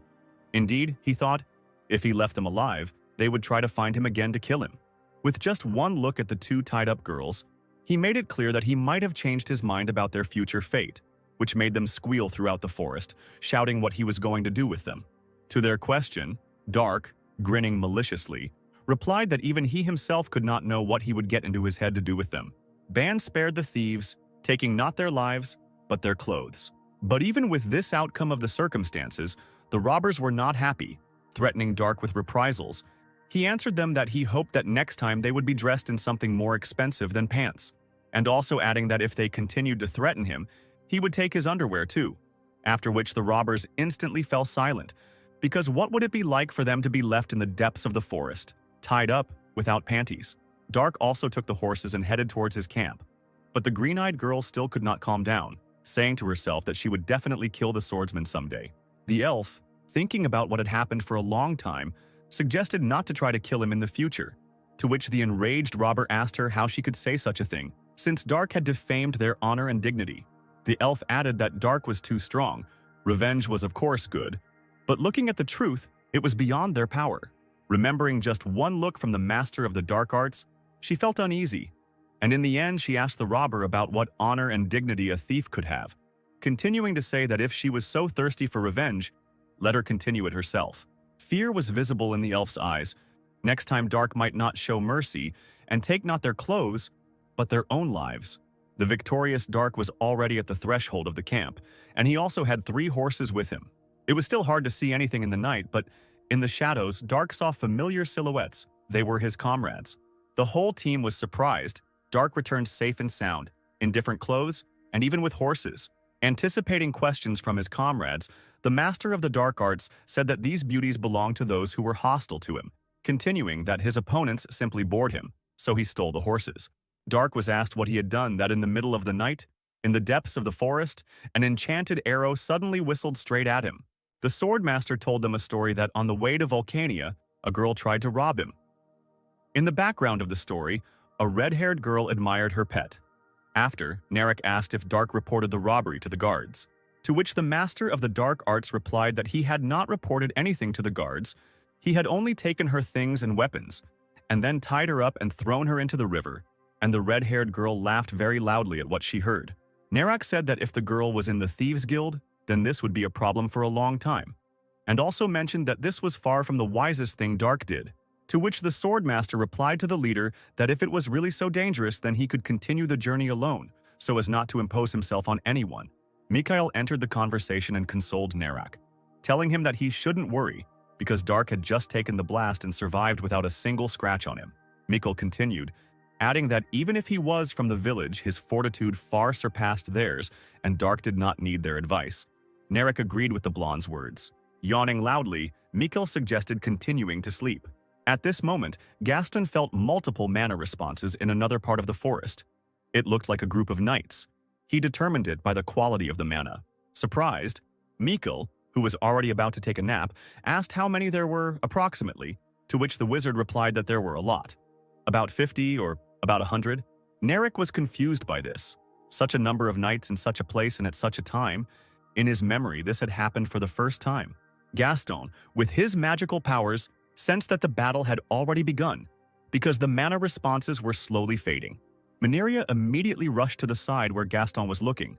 Indeed, he thought, if he left them alive, they would try to find him again to kill him. With just one look at the two tied-up girls, he made it clear that he might have changed his mind about their future fate, which made them squeal throughout the forest, shouting what he was going to do with them. To their question, Dark, grinning maliciously, replied that even he himself could not know what he would get into his head to do with them. Ban spared the thieves, taking not their lives, but their clothes. But even with this outcome of the circumstances, the robbers were not happy, threatening Dark with reprisals. He answered them that he hoped that next time they would be dressed in something more expensive than pants, and also adding that if they continued to threaten him, he would take his underwear too, after which the robbers instantly fell silent, because what would it be like for them to be left in the depths of the forest, tied up, without panties? Dark also took the horses and headed towards his camp, but the green-eyed girl still could not calm down, saying to herself that she would definitely kill the swordsman someday. The elf, thinking about what had happened for a long time, suggested not to try to kill him in the future, to which the enraged robber asked her how she could say such a thing, since Dark had defamed their honor and dignity. The elf added that Dark was too strong. Revenge was of course good, but looking at the truth, it was beyond their power. Remembering just one look from the master of the dark arts, she felt uneasy, and in the end she asked the robber about what honor and dignity a thief could have, continuing to say that if she was so thirsty for revenge, let her continue it herself. Fear was visible in the elf's eyes. Next time Dark might not show mercy and take not their clothes, but their own lives. The victorious Dark was already at the threshold of the camp, and he also had 3 horses with him. It was still hard to see anything in the night, but in the shadows, Dark saw familiar silhouettes. They were his comrades. The whole team was surprised. Dark returned safe and sound, in different clothes, and even with horses. Anticipating questions from his comrades, the master of the dark arts said that these beauties belonged to those who were hostile to him, continuing that his opponents simply bored him, so he stole the horses. Dark was asked what he had done that in the middle of the night, in the depths of the forest, an enchanted arrow suddenly whistled straight at him. The sword master told them a story that on the way to Vulcania, a girl tried to rob him. In the background of the story, a red-haired girl admired her pet. After, Narek asked if Dark reported the robbery to the guards, to which the master of the dark arts replied that he had not reported anything to the guards, he had only taken her things and weapons, and then tied her up and thrown her into the river, and the red-haired girl laughed very loudly at what she heard. Narek said that if the girl was in the Thieves' Guild, then this would be a problem for a long time, and also mentioned that this was far from the wisest thing Dark did, to which the Swordmaster replied to the leader that if it was really so dangerous then he could continue the journey alone, so as not to impose himself on anyone. Mikhail entered the conversation and consoled Narek, telling him that he shouldn't worry, because Dark had just taken the blast and survived without a single scratch on him. Mikhail continued, adding that even if he was from the village, his fortitude far surpassed theirs, and Dark did not need their advice. Narek agreed with the blonde's words. Yawning loudly, Mikhail suggested continuing to sleep. At this moment, Gaston felt multiple mana responses in another part of the forest. It looked like a group of knights. He determined it by the quality of the mana. Surprised, Mikhail, who was already about to take a nap, asked how many there were approximately, to which the wizard replied that there were a lot. About 50 or about 100? Narek was confused by this. Such a number of knights in such a place and at such a time. In his memory, this had happened for the first time. Gaston, with his magical powers, sensed that the battle had already begun, because the mana responses were slowly fading. Mineria immediately rushed to the side where Gaston was looking.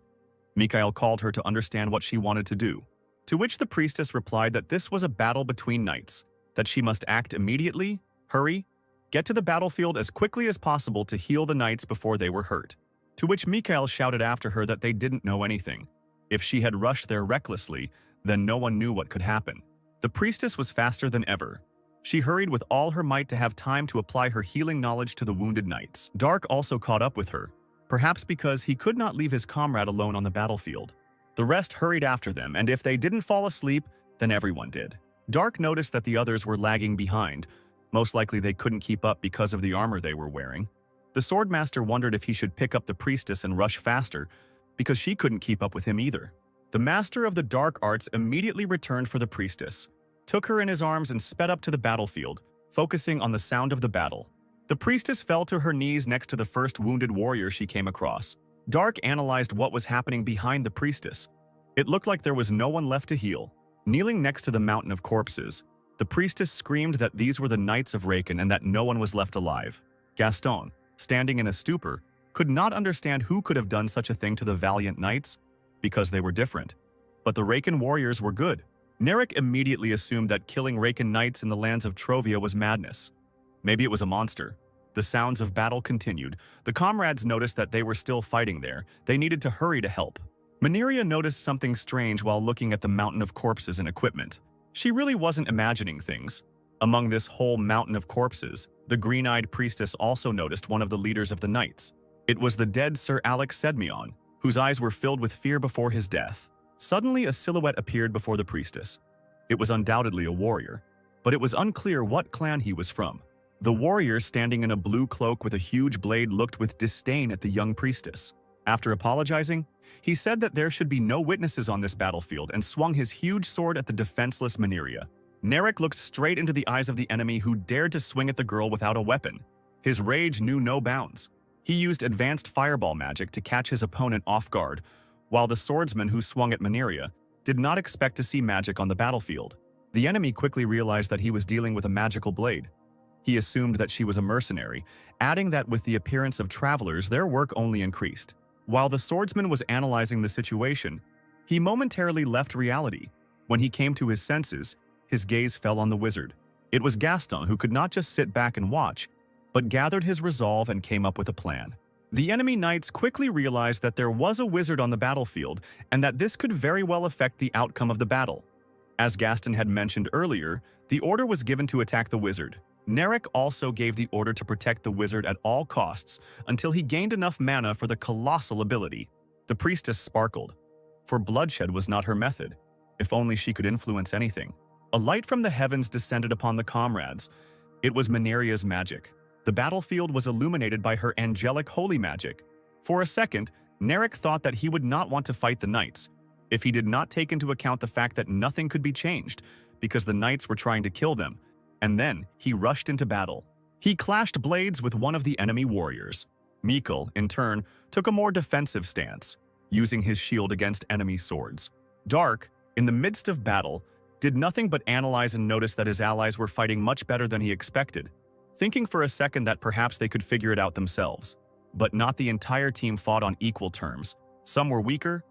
Mikhail called her to understand what she wanted to do, to which the priestess replied that this was a battle between knights, that she must act immediately, hurry, get to the battlefield as quickly as possible to heal the knights before they were hurt, to which Mikhail shouted after her that they didn't know anything. If she had rushed there recklessly, then no one knew what could happen. The priestess was faster than ever. She hurried with all her might to have time to apply her healing knowledge to the wounded knights. Dark also caught up with her, perhaps because he could not leave his comrade alone on the battlefield. The rest hurried after them, and if they didn't fall asleep, then everyone did. Dark noticed that the others were lagging behind. Most likely they couldn't keep up because of the armor they were wearing. The Swordmaster wondered if he should pick up the priestess and rush faster, because she couldn't keep up with him either. The master of the dark arts immediately returned for the priestess, took her in his arms and sped up to the battlefield, focusing on the sound of the battle. The priestess fell to her knees next to the first wounded warrior she came across. Dark analyzed what was happening behind the priestess. It looked like there was no one left to heal. Kneeling next to the mountain of corpses, the priestess screamed that these were the knights of Raken and that no one was left alive. Gaston, standing in a stupor, could not understand who could have done such a thing to the valiant knights, because they were different. But the Raken warriors were good. Narek immediately assumed that killing Raken knights in the lands of Trovia was madness. Maybe it was a monster. The sounds of battle continued. The comrades noticed that they were still fighting there. They needed to hurry to help. Mineria noticed something strange while looking at the mountain of corpses and equipment. She really wasn't imagining things. Among this whole mountain of corpses, the green-eyed priestess also noticed one of the leaders of the knights. It was the dead Sir Alex Sedmion, whose eyes were filled with fear before his death. Suddenly, a silhouette appeared before the priestess. It was undoubtedly a warrior, but it was unclear what clan he was from. The warrior, standing in a blue cloak with a huge blade, looked with disdain at the young priestess. After apologizing, he said that there should be no witnesses on this battlefield and swung his huge sword at the defenseless Mineria. Narek looked straight into the eyes of the enemy who dared to swing at the girl without a weapon. His rage knew no bounds. He used advanced fireball magic to catch his opponent off guard, while the swordsman who swung at Mineria did not expect to see magic on the battlefield. The enemy quickly realized that he was dealing with a magical blade. He assumed that she was a mercenary, adding that with the appearance of travelers, their work only increased. While the swordsman was analyzing the situation, he momentarily left reality. When he came to his senses, his gaze fell on the wizard. It was Gaston who could not just sit back and watch, but gathered his resolve and came up with a plan. The enemy knights quickly realized that there was a wizard on the battlefield and that this could very well affect the outcome of the battle. As Gaston had mentioned earlier, the order was given to attack the wizard. Narek also gave the order to protect the wizard at all costs until he gained enough mana for the colossal ability. The priestess sparkled, for bloodshed was not her method. If only she could influence anything. A light from the heavens descended upon the comrades. It was Mineria's magic. The battlefield was illuminated by her angelic holy magic. For a second, Narek thought that he would not want to fight the knights. if he did not take into account the fact that nothing could be changed because the knights were trying to kill them, and then he rushed into battle. He clashed blades with one of the enemy warriors. Mikkel, in turn, took a more defensive stance, using his shield against enemy swords. Dark, in the midst of battle, did nothing but analyze and notice that his allies were fighting much better than he expected, thinking for a second that perhaps they could figure it out themselves. But not the entire team fought on equal terms. Some were weaker.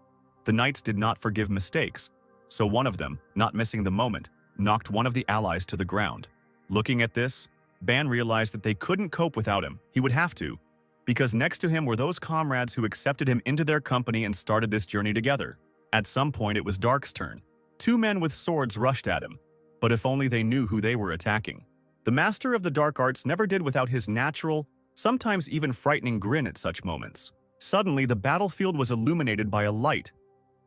The knights did not forgive mistakes, so one of them, not missing the moment, knocked one of the allies to the ground. Looking at this, Ban realized that they couldn't cope without him. He would have to, because next to him were those comrades who accepted him into their company and started this journey together. At some point, it was Dark's turn. Two men with swords rushed at him, but if only they knew who they were attacking. The master of the dark arts never did without his natural, sometimes even frightening grin at such moments. Suddenly, the battlefield was illuminated by a light.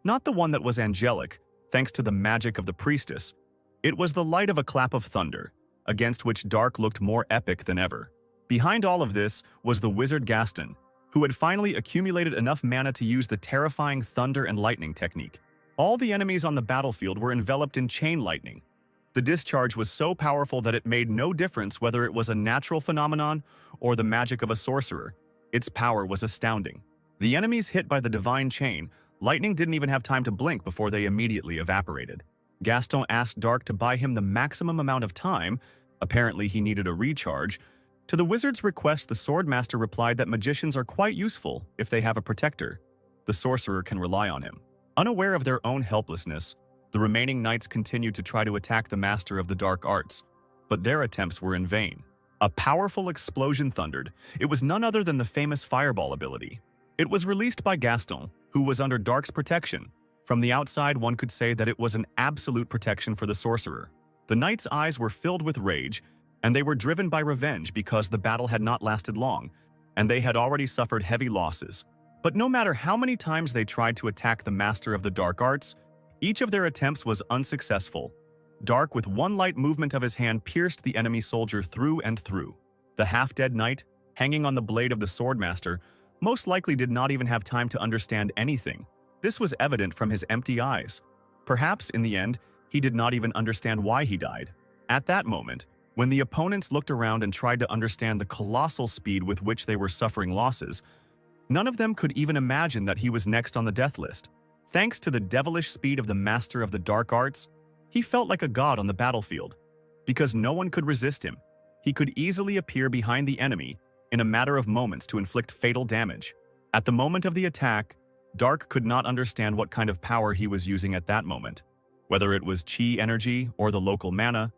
Not the one that was angelic, thanks to the magic of the priestess. It was the light of a clap of thunder, against which Dark looked more epic than ever. Behind all of this was the wizard Gaston, who had finally accumulated enough mana to use the terrifying thunder and lightning technique. All the enemies on the battlefield were enveloped in chain lightning. The discharge was so powerful that it made no difference whether it was a natural phenomenon or the magic of a sorcerer. Its power was astounding. The enemies hit by the divine chain, lightning didn't even have time to blink before they immediately evaporated. Gaston asked Dark to buy him the maximum amount of time, apparently he needed a recharge. To the wizard's request, the swordmaster replied that magicians are quite useful if they have a protector. The sorcerer can rely on him. Unaware of their own helplessness, the remaining knights continued to try to attack the master of the dark arts, but their attempts were in vain. A powerful explosion thundered. It was none other than the famous fireball ability. It was released by Gaston, who was under Dark's protection. From the outside, one could say that it was an absolute protection for the sorcerer. The knights' eyes were filled with rage, and they were driven by revenge because the battle had not lasted long, and they had already suffered heavy losses. But no matter how many times they tried to attack the master of the dark arts, each of their attempts was unsuccessful. Dark, with one light movement of his hand, pierced the enemy soldier through and through. The half-dead knight, hanging on the blade of the swordmaster, most likely did not even have time to understand anything. This was evident from his empty eyes. Perhaps, in the end, he did not even understand why he died. At that moment, when the opponents looked around and tried to understand the colossal speed with which they were suffering losses, none of them could even imagine that he was next on the death list. Thanks to the devilish speed of the master of the dark arts, he felt like a god on the battlefield. Because no one could resist him, he could easily appear behind the enemy in a matter of moments to inflict fatal damage. At the moment of the attack, Dark could not understand what kind of power he was using at that moment, whether it was chi energy or the local mana,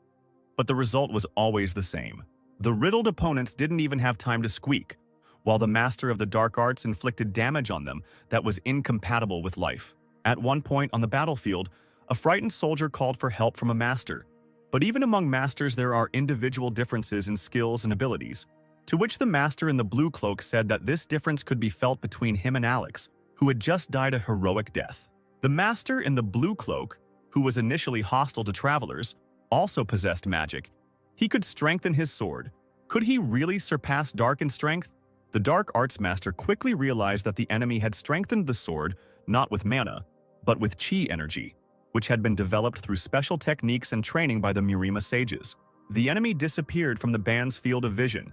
but the result was always the same. The riddled opponents didn't even have time to squeak, while the master of the dark arts inflicted damage on them that was incompatible with life. At one point on the battlefield, a frightened soldier called for help from a master. But even among masters there are individual differences in skills and abilities, to which the master in the blue cloak said that this difference could be felt between him and Alex, who had just died a heroic death. The master in the blue cloak, who was initially hostile to travelers, also possessed magic. He could strengthen his sword. Could he really surpass Dark in strength? The Dark Arts Master quickly realized that the enemy had strengthened the sword not with mana, but with chi energy, which had been developed through special techniques and training by the Murima sages. The enemy disappeared from the band's field of vision.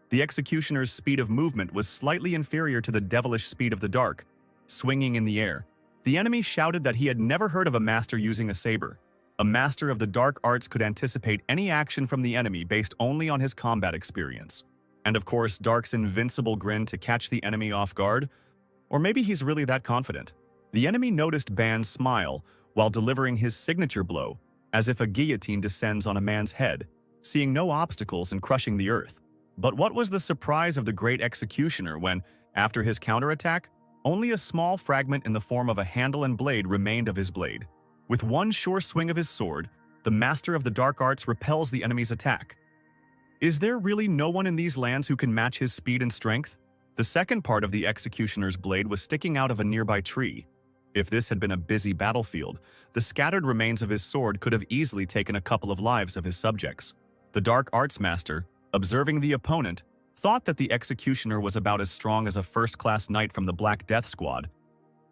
The executioner's speed of movement was slightly inferior to the devilish speed of the dark. Swinging in the air, the enemy shouted that he had never heard of a master using a saber. A master of the dark arts could anticipate any action from the enemy based only on his combat experience. And of course, Dark's invincible grin to catch the enemy off guard. Or maybe he's really that confident. The enemy noticed Ban's smile while delivering his signature blow, as if a guillotine descends on a man's head, seeing no obstacles and crushing the earth. But what was the surprise of the great executioner when, after his counterattack, only a small fragment in the form of a handle and blade remained of his blade. With one sure swing of his sword, the master of the dark arts repels the enemy's attack. Is there really no one in these lands who can match his speed and strength? The second part of the executioner's blade was sticking out of a nearby tree. If this had been a busy battlefield, the scattered remains of his sword could have easily taken a couple of lives of his subjects. The dark arts master, observing the opponent, thought that the executioner was about as strong as a first-class knight from the Black Death Squad.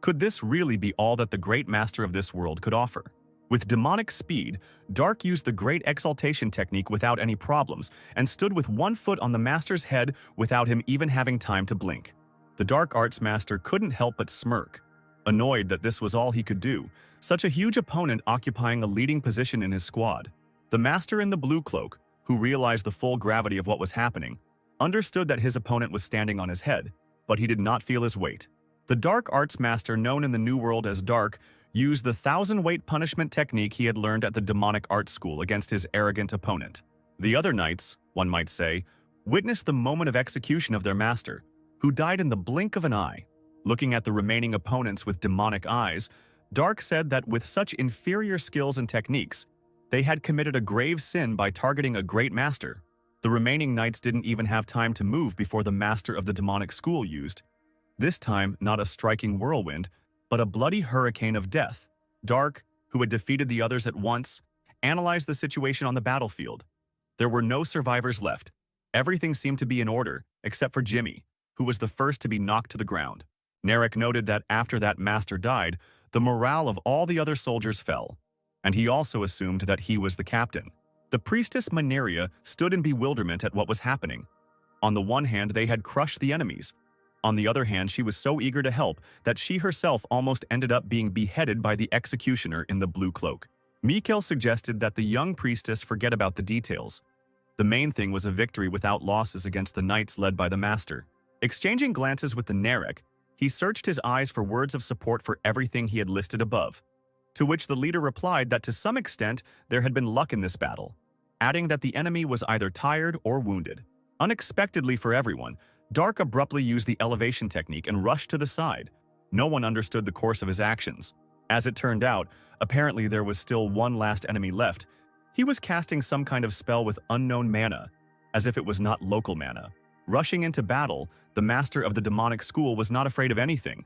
Could this really be all that the great master of this world could offer? With demonic speed, Dark used the Great Exaltation technique without any problems and stood with one foot on the master's head without him even having time to blink. The Dark Arts master couldn't help but smirk, annoyed that this was all he could do, such a huge opponent occupying a leading position in his squad. The master in the blue cloak, who realized the full gravity of what was happening, understood that his opponent was standing on his head, but he did not feel his weight. The Dark Arts master, known in the New World as Dark, used the 1,000-weight punishment technique he had learned at the demonic art school against his arrogant opponent. The other knights, one might say, witnessed the moment of execution of their master, who died in the blink of an eye. Looking at the remaining opponents with demonic eyes, Dark said that with such inferior skills and techniques, they had committed a grave sin by targeting a great master. The remaining knights didn't even have time to move before the master of the demonic school used, this time not a striking whirlwind, but a bloody hurricane of death. Dark, who had defeated the others at once, analyzed the situation on the battlefield. There were no survivors left. Everything seemed to be in order, except for Jimmy, who was the first to be knocked to the ground. Narek noted that after that master died, the morale of all the other soldiers fell, and he also assumed that he was the captain. The priestess Maneria stood in bewilderment at what was happening. On the one hand, they had crushed the enemies. On the other hand, she was so eager to help that she herself almost ended up being beheaded by the executioner in the blue cloak. Mikhail suggested that the young priestess forget about the details. The main thing was a victory without losses against the knights led by the master. Exchanging glances with the Narek, he searched his eyes for words of support for everything he had listed above, to which the leader replied that to some extent there had been luck in this battle, adding that the enemy was either tired or wounded. Unexpectedly for everyone, Dark abruptly used the elevation technique and rushed to the side. No one understood the course of his actions. As it turned out, apparently there was still one last enemy left. He was casting some kind of spell with unknown mana, as if it was not local mana. Rushing into battle, the master of the demonic school was not afraid of anything.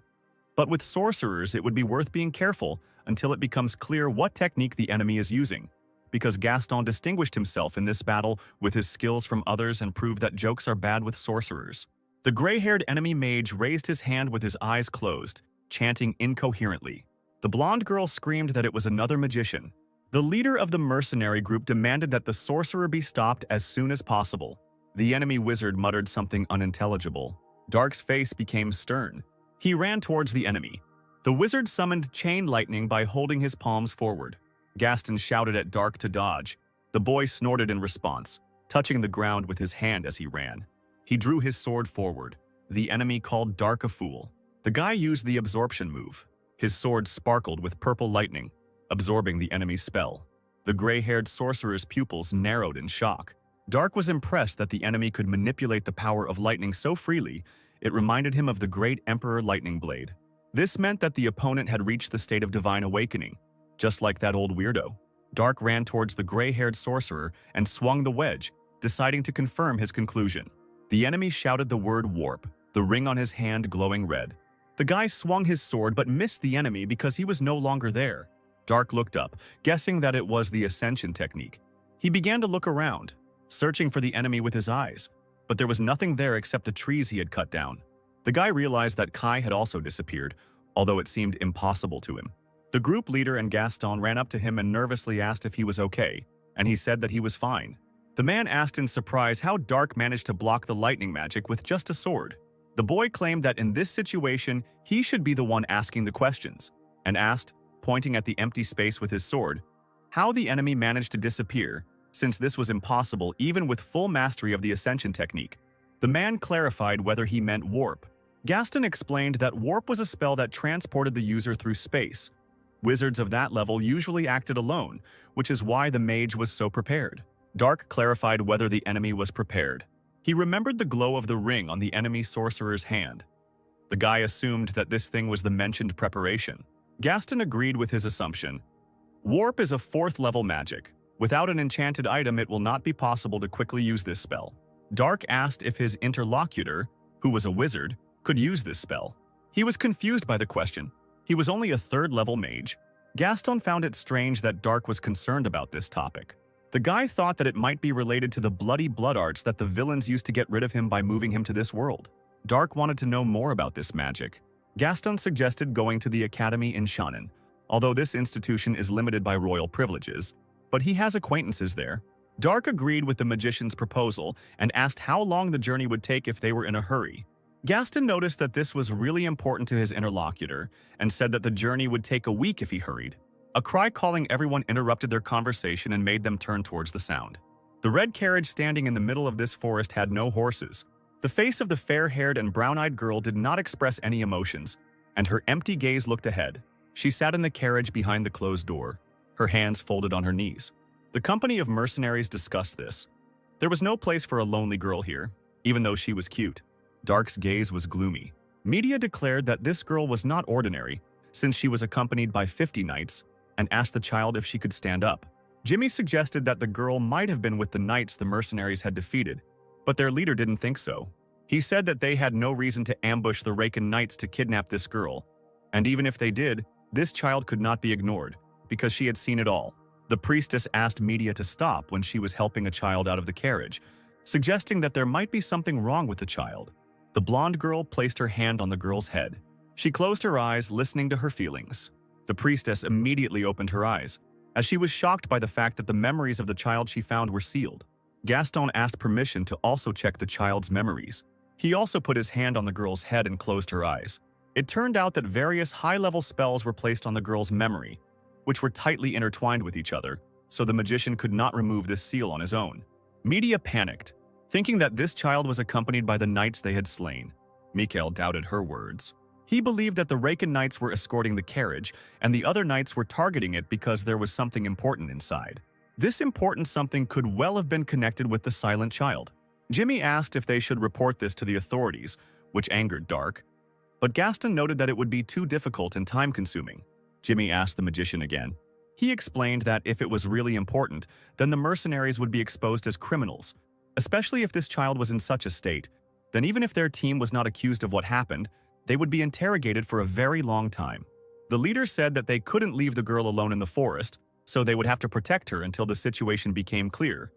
But with sorcerers, it would be worth being careful until it becomes clear what technique the enemy is using, because Gaston distinguished himself in this battle with his skills from others and proved that jokes are bad with sorcerers. The gray-haired enemy mage raised his hand with his eyes closed, chanting incoherently. The blonde girl screamed that it was another magician. The leader of the mercenary group demanded that the sorcerer be stopped as soon as possible. The enemy wizard muttered something unintelligible. Dark's face became stern. He ran towards the enemy. The wizard summoned chain lightning by holding his palms forward. Gaston shouted at Dark to dodge. The boy snorted in response, touching the ground with his hand as he ran. He drew his sword forward. The enemy called Dark a fool. The guy used the absorption move. His sword sparkled with purple lightning, absorbing the enemy's spell. The gray-haired sorcerer's pupils narrowed in shock. Dark was impressed that the enemy could manipulate the power of lightning so freely, it reminded him of the great Emperor Lightning Blade. This meant that the opponent had reached the state of divine awakening, just like that old weirdo. Dark ran towards the gray-haired sorcerer and swung the wedge, deciding to confirm his conclusion. The enemy shouted the word warp, the ring on his hand glowing red. The guy swung his sword but missed the enemy because he was no longer there. Dark looked up, guessing that it was the ascension technique. He began to look around, searching for the enemy with his eyes, but there was nothing there except the trees he had cut down. The guy realized that Kai had also disappeared, although it seemed impossible to him. The group leader and Gaston ran up to him and nervously asked if he was okay, and he said that he was fine. The man asked in surprise how Dark managed to block the lightning magic with just a sword. The boy claimed that in this situation, he should be the one asking the questions, and asked, pointing at the empty space with his sword, how the enemy managed to disappear, since this was impossible even with full mastery of the ascension technique. The man clarified whether he meant warp. Gaston explained that warp was a spell that transported the user through space. Wizards of that level usually acted alone, which is why the mage was so prepared. Dark clarified whether the enemy was prepared. He remembered the glow of the ring on the enemy sorcerer's hand. The guy assumed that this thing was the mentioned preparation. Gaston agreed with his assumption. Warp is a 4th-level magic. Without an enchanted item, it will not be possible to quickly use this spell. Dark asked if his interlocutor, who was a wizard, could use this spell. He was confused by the question. He was only a 3rd-level mage. Gaston found it strange that Dark was concerned about this topic. The guy thought that it might be related to the bloody blood arts that the villains used to get rid of him by moving him to this world. Dark wanted to know more about this magic. Gaston suggested going to the academy in Shannon, although this institution is limited by royal privileges, but he has acquaintances there. Dark agreed with the magician's proposal and asked how long the journey would take if they were in a hurry. Gaston noticed that this was really important to his interlocutor and said that the journey would take a week if he hurried. A cry calling everyone interrupted their conversation and made them turn towards the sound. The red carriage standing in the middle of this forest had no horses. The face of the fair-haired and brown-eyed girl did not express any emotions, and her empty gaze looked ahead. She sat in the carriage behind the closed door, her hands folded on her knees. The company of mercenaries discussed this. There was no place for a lonely girl here, even though she was cute. Dark's gaze was gloomy. Media declared that this girl was not ordinary, since she was accompanied by 50 knights, and asked the child if she could stand up. Jimmy suggested that the girl might have been with the knights the mercenaries had defeated, but their leader didn't think so. He said that they had no reason to ambush the Raken knights to kidnap this girl, and even if they did, this child could not be ignored, because she had seen it all. The priestess asked Media to stop when she was helping a child out of the carriage, suggesting that there might be something wrong with the child. The blonde girl placed her hand on the girl's head. She closed her eyes, listening to her feelings. The priestess immediately opened her eyes, as she was shocked by the fact that the memories of the child she found were sealed. Gaston asked permission to also check the child's memories. He also put his hand on the girl's head and closed her eyes. It turned out that various high-level spells were placed on the girl's memory, which were tightly intertwined with each other, so the magician could not remove this seal on his own. Media panicked, thinking that this child was accompanied by the knights they had slain. Mikhail doubted her words. He believed that the Raken knights were escorting the carriage, and the other knights were targeting it because there was something important inside. This important something could well have been connected with the silent child. Jimmy asked if they should report this to the authorities, which angered Dark, but Gaston noted that it would be too difficult and time-consuming. Jimmy asked the magician again. He explained that if it was really important, then the mercenaries would be exposed as criminals, especially if this child was in such a state. Then even if their team was not accused of what happened, they would be interrogated for a very long time. The leader said that they couldn't leave the girl alone in the forest, so they would have to protect her until the situation became clear.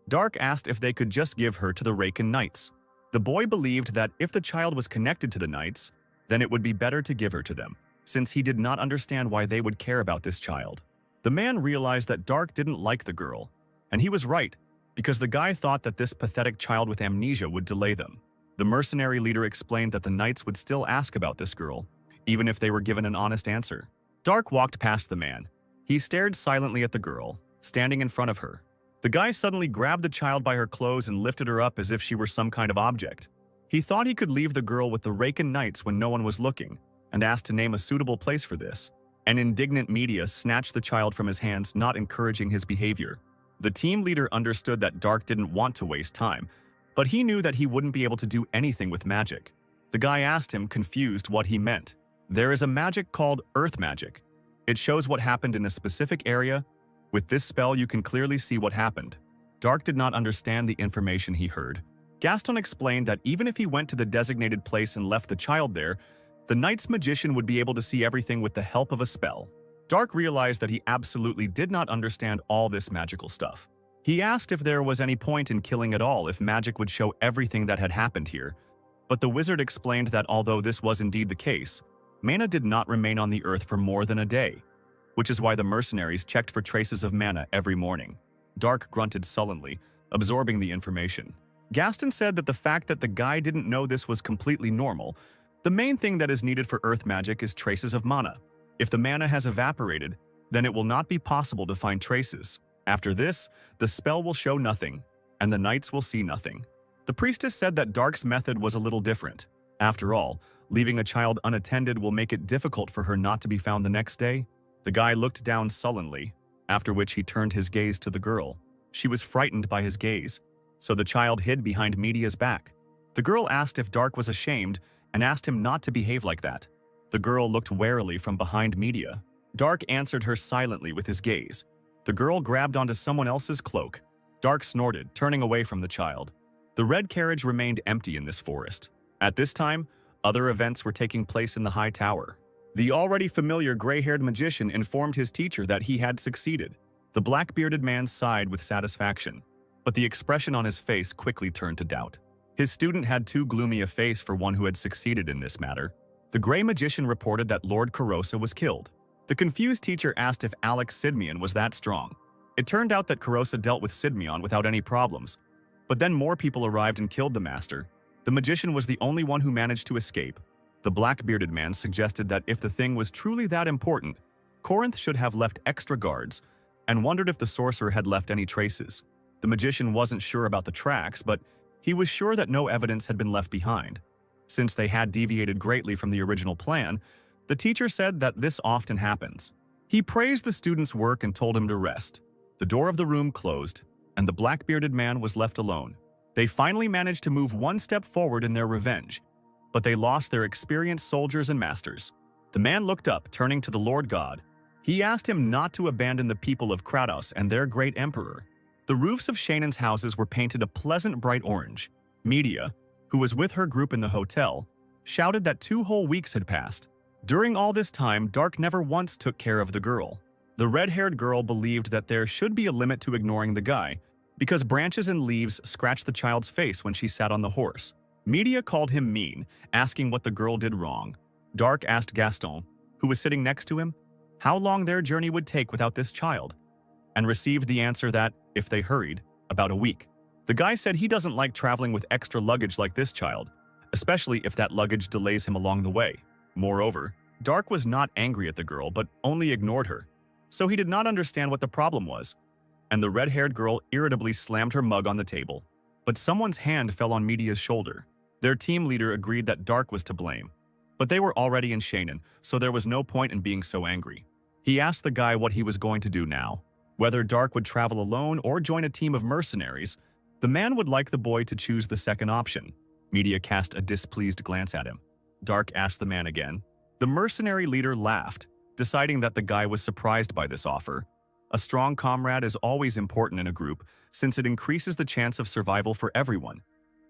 Dark asked if they could just give her to the Raken knights. The boy believed that if the child was connected to the knights, then it would be better to give her to them, since he did not understand why they would care about this child. The man realized that Dark didn't like the girl, and he was right, because the guy thought that this pathetic child with amnesia would delay them. The mercenary leader explained that the knights would still ask about this girl, even if they were given an honest answer. Dark walked past the man. He stared silently at the girl, standing in front of her. The guy suddenly grabbed the child by her clothes and lifted her up as if she were some kind of object. He thought he could leave the girl with the Raken knights when no one was looking, and asked to name a suitable place for this. An indignant Media snatched the child from his hands, not encouraging his behavior. The team leader understood that Dark didn't want to waste time, but he knew that he wouldn't be able to do anything with magic. The guy asked him, confused, what he meant. There is a magic called Earth Magic. It shows what happened in a specific area. With this spell, you can clearly see what happened. Dark did not understand the information he heard. Gaston explained that even if he went to the designated place and left the child there, the knight's magician would be able to see everything with the help of a spell. Dark realized that he absolutely did not understand all this magical stuff. He asked if there was any point in killing at all if magic would show everything that had happened here, but the wizard explained that although this was indeed the case, mana did not remain on the earth for more than a day, which is why the mercenaries checked for traces of mana every morning. Dark grunted sullenly, absorbing the information. Gaston said that the fact that the guy didn't know this was completely normal. The main thing that is needed for earth magic is traces of mana. If the mana has evaporated, then it will not be possible to find traces. After this, the spell will show nothing, and the knights will see nothing. The priestess said that Dark's method was a little different. After all, leaving a child unattended will make it difficult for her not to be found the next day. The guy looked down sullenly, after which he turned his gaze to the girl. She was frightened by his gaze, so the child hid behind Media's back. The girl asked if Dark was ashamed and asked him not to behave like that. The girl looked warily from behind Media. Dark answered her silently with his gaze. The girl grabbed onto someone else's cloak. Dark snorted, turning away from the child. The red carriage remained empty in this forest. At this time, other events were taking place in the high tower. The already familiar gray-haired magician informed his teacher that he had succeeded. The black-bearded man sighed with satisfaction, but the expression on his face quickly turned to doubt. His student had too gloomy a face for one who had succeeded in this matter. The Grey Magician reported that Lord Kurosa was killed. The confused teacher asked if Alex Sidmion was that strong. It turned out that Kurosa dealt with Sidmion without any problems. But then more people arrived and killed the master. The magician was the only one who managed to escape. The black-bearded man suggested that if the thing was truly that important, Corinth should have left extra guards, and wondered if the sorcerer had left any traces. The magician wasn't sure about the tracks, but he was sure that no evidence had been left behind. Since they had deviated greatly from the original plan, the teacher said that this often happens. He praised the student's work and told him to rest. The door of the room closed, and the black-bearded man was left alone. They finally managed to move one step forward in their revenge, but they lost their experienced soldiers and masters. The man looked up, turning to the Lord God. He asked him not to abandon the people of Kratos and their great emperor. The roofs of Shannon's houses were painted a pleasant bright orange. Media, who was with her group in the hotel, shouted that 2 whole weeks had passed. During all this time, Dark never once took care of the girl. The red-haired girl believed that there should be a limit to ignoring the guy, because branches and leaves scratched the child's face when she sat on the horse. Media called him mean, asking what the girl did wrong. Dark asked Gaston, who was sitting next to him, how long their journey would take without this child, and received the answer that, if they hurried, about a week. The guy said he doesn't like traveling with extra luggage like this child, especially if that luggage delays him along the way. Moreover, Dark was not angry at the girl but only ignored her, so he did not understand what the problem was, and the red-haired girl irritably slammed her mug on the table. But someone's hand fell on Media's shoulder. Their team leader agreed that Dark was to blame, but they were already in Shannon, so there was no point in being so angry. He asked the guy what he was going to do now. Whether Dark would travel alone or join a team of mercenaries, the man would like the boy to choose the second option. Media cast a displeased glance at him. Dark asked the man again. The mercenary leader laughed, deciding that the guy was surprised by this offer. A strong comrade is always important in a group, since it increases the chance of survival for everyone.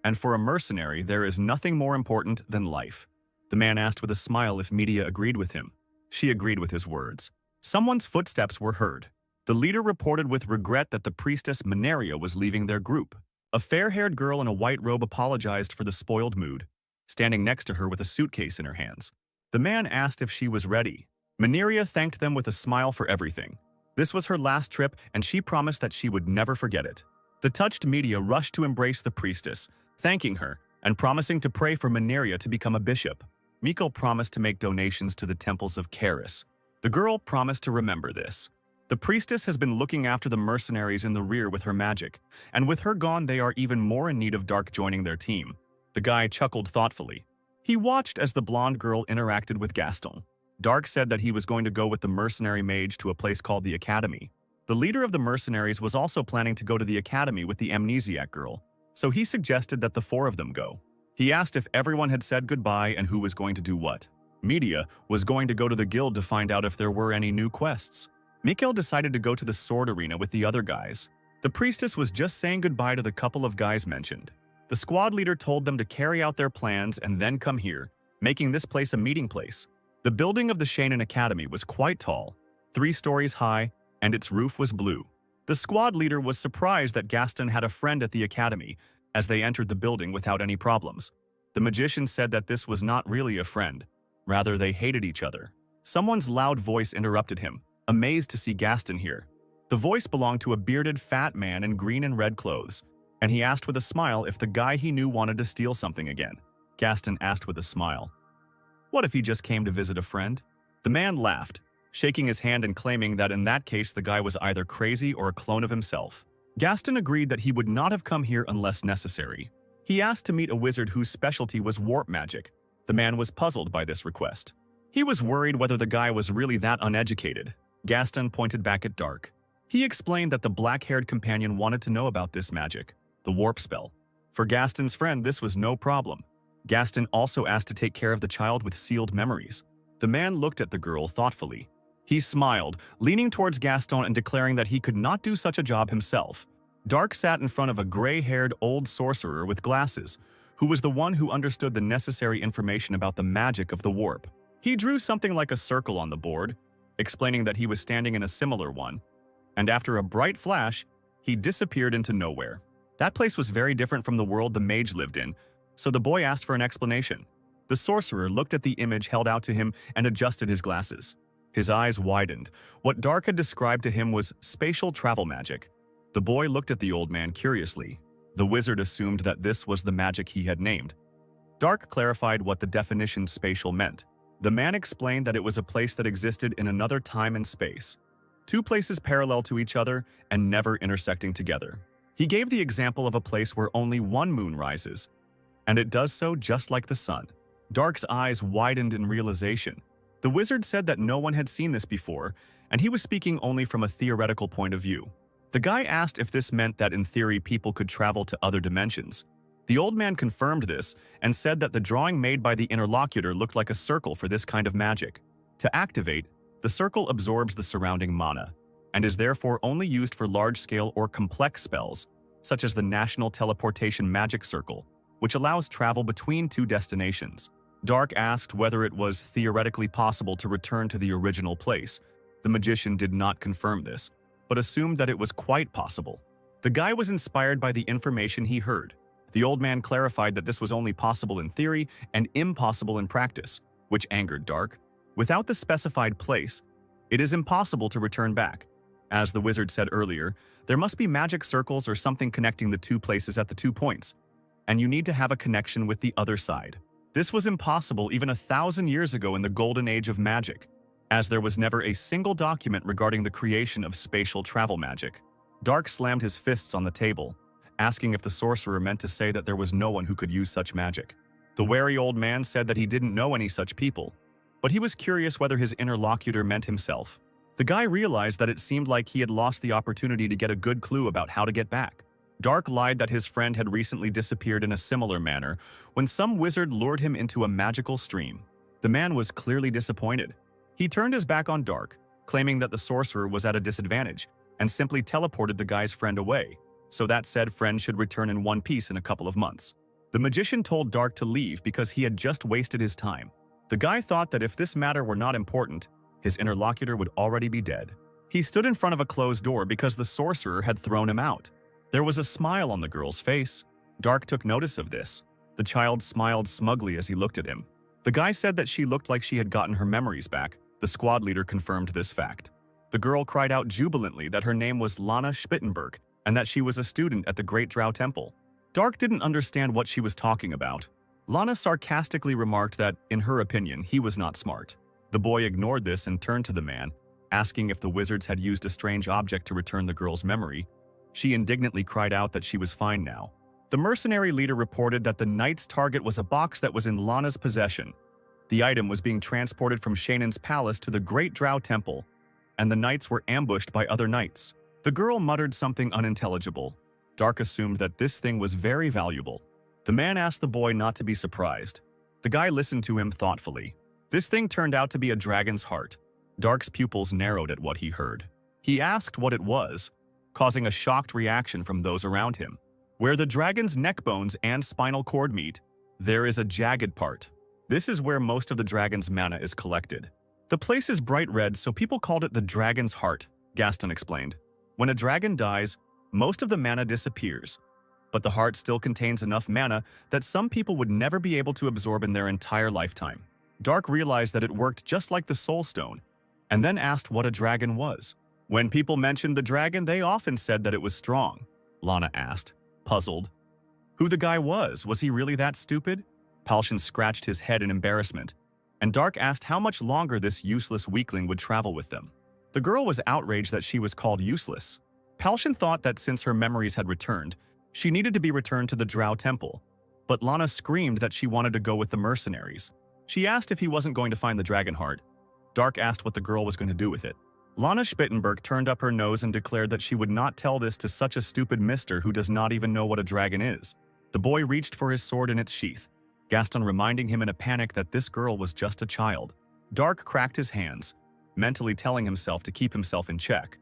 And for a mercenary, there is nothing more important than life. The man asked with a smile if Media agreed with him. She agreed with his words. Someone's footsteps were heard. The leader reported with regret that the priestess Manaria was leaving their group. A fair-haired girl in a white robe apologized for the spoiled mood, standing next to her with a suitcase in her hands. The man asked if she was ready. Manaria thanked them with a smile for everything. This was her last trip, and she promised that she would never forget it. The touched Media rushed to embrace the priestess, thanking her and promising to pray for Manaria to become a bishop. Mikkel promised to make donations to the temples of Karis. The girl promised to remember this. The priestess has been looking after the mercenaries in the rear with her magic, and with her gone they are even more in need of Dark joining their team. The guy chuckled thoughtfully. He watched as the blonde girl interacted with Gaston. Dark said that he was going to go with the mercenary mage to a place called the Academy. The leader of the mercenaries was also planning to go to the Academy with the amnesiac girl, so he suggested that the 4 of them go. He asked if everyone had said goodbye and who was going to do what. Media was going to go to the guild to find out if there were any new quests. Mikkel decided to go to the sword arena with the other guys. The priestess was just saying goodbye to the couple of guys mentioned. The squad leader told them to carry out their plans and then come here, making this place a meeting place. The building of the Shannon Academy was quite tall, 3 stories high, and its roof was blue. The squad leader was surprised that Gaston had a friend at the academy as they entered the building without any problems. The magician said that this was not really a friend. Rather, they hated each other. Someone's loud voice interrupted him, amazed to see Gaston here. The voice belonged to a bearded fat man in green and red clothes, and he asked with a smile if the guy he knew wanted to steal something again. Gaston asked with a smile, "What if he just came to visit a friend?" The man laughed, shaking his hand and claiming that in that case the guy was either crazy or a clone of himself. Gaston agreed that he would not have come here unless necessary. He asked to meet a wizard whose specialty was warp magic. The man was puzzled by this request. He was worried whether the guy was really that uneducated. Gaston pointed back at Dark. He explained that the black-haired companion wanted to know about this magic, the warp spell. For Gaston's friend, this was no problem. Gaston also asked to take care of the child with sealed memories. The man looked at the girl thoughtfully. He smiled, leaning towards Gaston and declaring that he could not do such a job himself. Dark sat in front of a gray-haired old sorcerer with glasses, who was the one who understood the necessary information about the magic of the warp. He drew something like a circle on the board, explaining that he was standing in a similar one, and after a bright flash, he disappeared into nowhere. That place was very different from the world the mage lived in, so the boy asked for an explanation. The sorcerer looked at the image held out to him and adjusted his glasses. His eyes widened. What Dark had described to him was spatial travel magic. The boy looked at the old man curiously. The wizard assumed that this was the magic he had named. Dark clarified what the definition spatial meant. The man explained that it was a place that existed in another time and space. Two places parallel to each other and never intersecting together. He gave the example of a place where only one moon rises, and it does so just like the sun. Dark's eyes widened in realization. The wizard said that no one had seen this before, and he was speaking only from a theoretical point of view. The guy asked if this meant that in theory people could travel to other dimensions. The old man confirmed this and said that the drawing made by the interlocutor looked like a circle for this kind of magic. To activate, the circle absorbs the surrounding mana, and is therefore only used for large-scale or complex spells, such as the National Teleportation Magic Circle, which allows travel between two destinations. Dark asked whether it was theoretically possible to return to the original place. The magician did not confirm this, but assumed that it was quite possible. The guy was inspired by the information he heard. The old man clarified that this was only possible in theory and impossible in practice, which angered Dark. Without the specified place, it is impossible to return back. As the wizard said earlier, there must be magic circles or something connecting the two places at the 2 points, and you need to have a connection with the other side. This was impossible even 1,000 years ago in the golden age of magic, as there was never a single document regarding the creation of spatial travel magic. Dark slammed his fists on the table, asking if the sorcerer meant to say that there was no one who could use such magic. The wary old man said that he didn't know any such people, but he was curious whether his interlocutor meant himself. The guy realized that it seemed like he had lost the opportunity to get a good clue about how to get back. Dark lied that his friend had recently disappeared in a similar manner when some wizard lured him into a magical stream. The man was clearly disappointed. He turned his back on Dark, claiming that the sorcerer was at a disadvantage, and simply teleported the guy's friend away, so that said friend should return in one piece in a couple of months. The magician told Dark to leave because he had just wasted his time. The guy thought that if this matter were not important, his interlocutor would already be dead. He stood in front of a closed door because the sorcerer had thrown him out. There was a smile on the girl's face. Dark took notice of this. The child smiled smugly as he looked at him. The guy said that she looked like she had gotten her memories back. The squad leader confirmed this fact. The girl cried out jubilantly that her name was Lana Spittenberg and that she was a student at the Great Drow Temple. Dark didn't understand what she was talking about. Lana sarcastically remarked that, in her opinion, he was not smart. The boy ignored this and turned to the man, asking if the wizards had used a strange object to return the girl's memory. She indignantly cried out that she was fine now. The mercenary leader reported that the knight's target was a box that was in Lana's possession. The item was being transported from Shannon's palace to the Great Drow Temple, and the knights were ambushed by other knights. The girl muttered something unintelligible. Dark assumed that this thing was very valuable. The man asked the boy not to be surprised. The guy listened to him thoughtfully. This thing turned out to be a dragon's heart. Dark's pupils narrowed at what he heard. He asked what it was, causing a shocked reaction from those around him. Where the dragon's neck bones and spinal cord meet, there is a jagged part. This is where most of the dragon's mana is collected. The place is bright red, so people called it the dragon's heart, Gaston explained. When a dragon dies, most of the mana disappears, but the heart still contains enough mana that some people would never be able to absorb in their entire lifetime. Dark realized that it worked just like the soul stone, and then asked what a dragon was. When people mentioned the dragon, they often said that it was strong. Lana asked, puzzled. Who the guy was he really that stupid? Palshan scratched his head in embarrassment, and Dark asked how much longer this useless weakling would travel with them. The girl was outraged that she was called useless. Palshan thought that since her memories had returned, she needed to be returned to the Drow Temple, but Lana screamed that she wanted to go with the mercenaries. She asked if he wasn't going to find the dragon heart. Dark asked what the girl was going to do with it. Lana Spittenberg turned up her nose and declared that she would not tell this to such a stupid mister who does not even know what a dragon is. The boy reached for his sword in its sheath, Gaston reminding him in a panic that this girl was just a child. Dark cracked his hands, mentally telling himself to keep himself in check.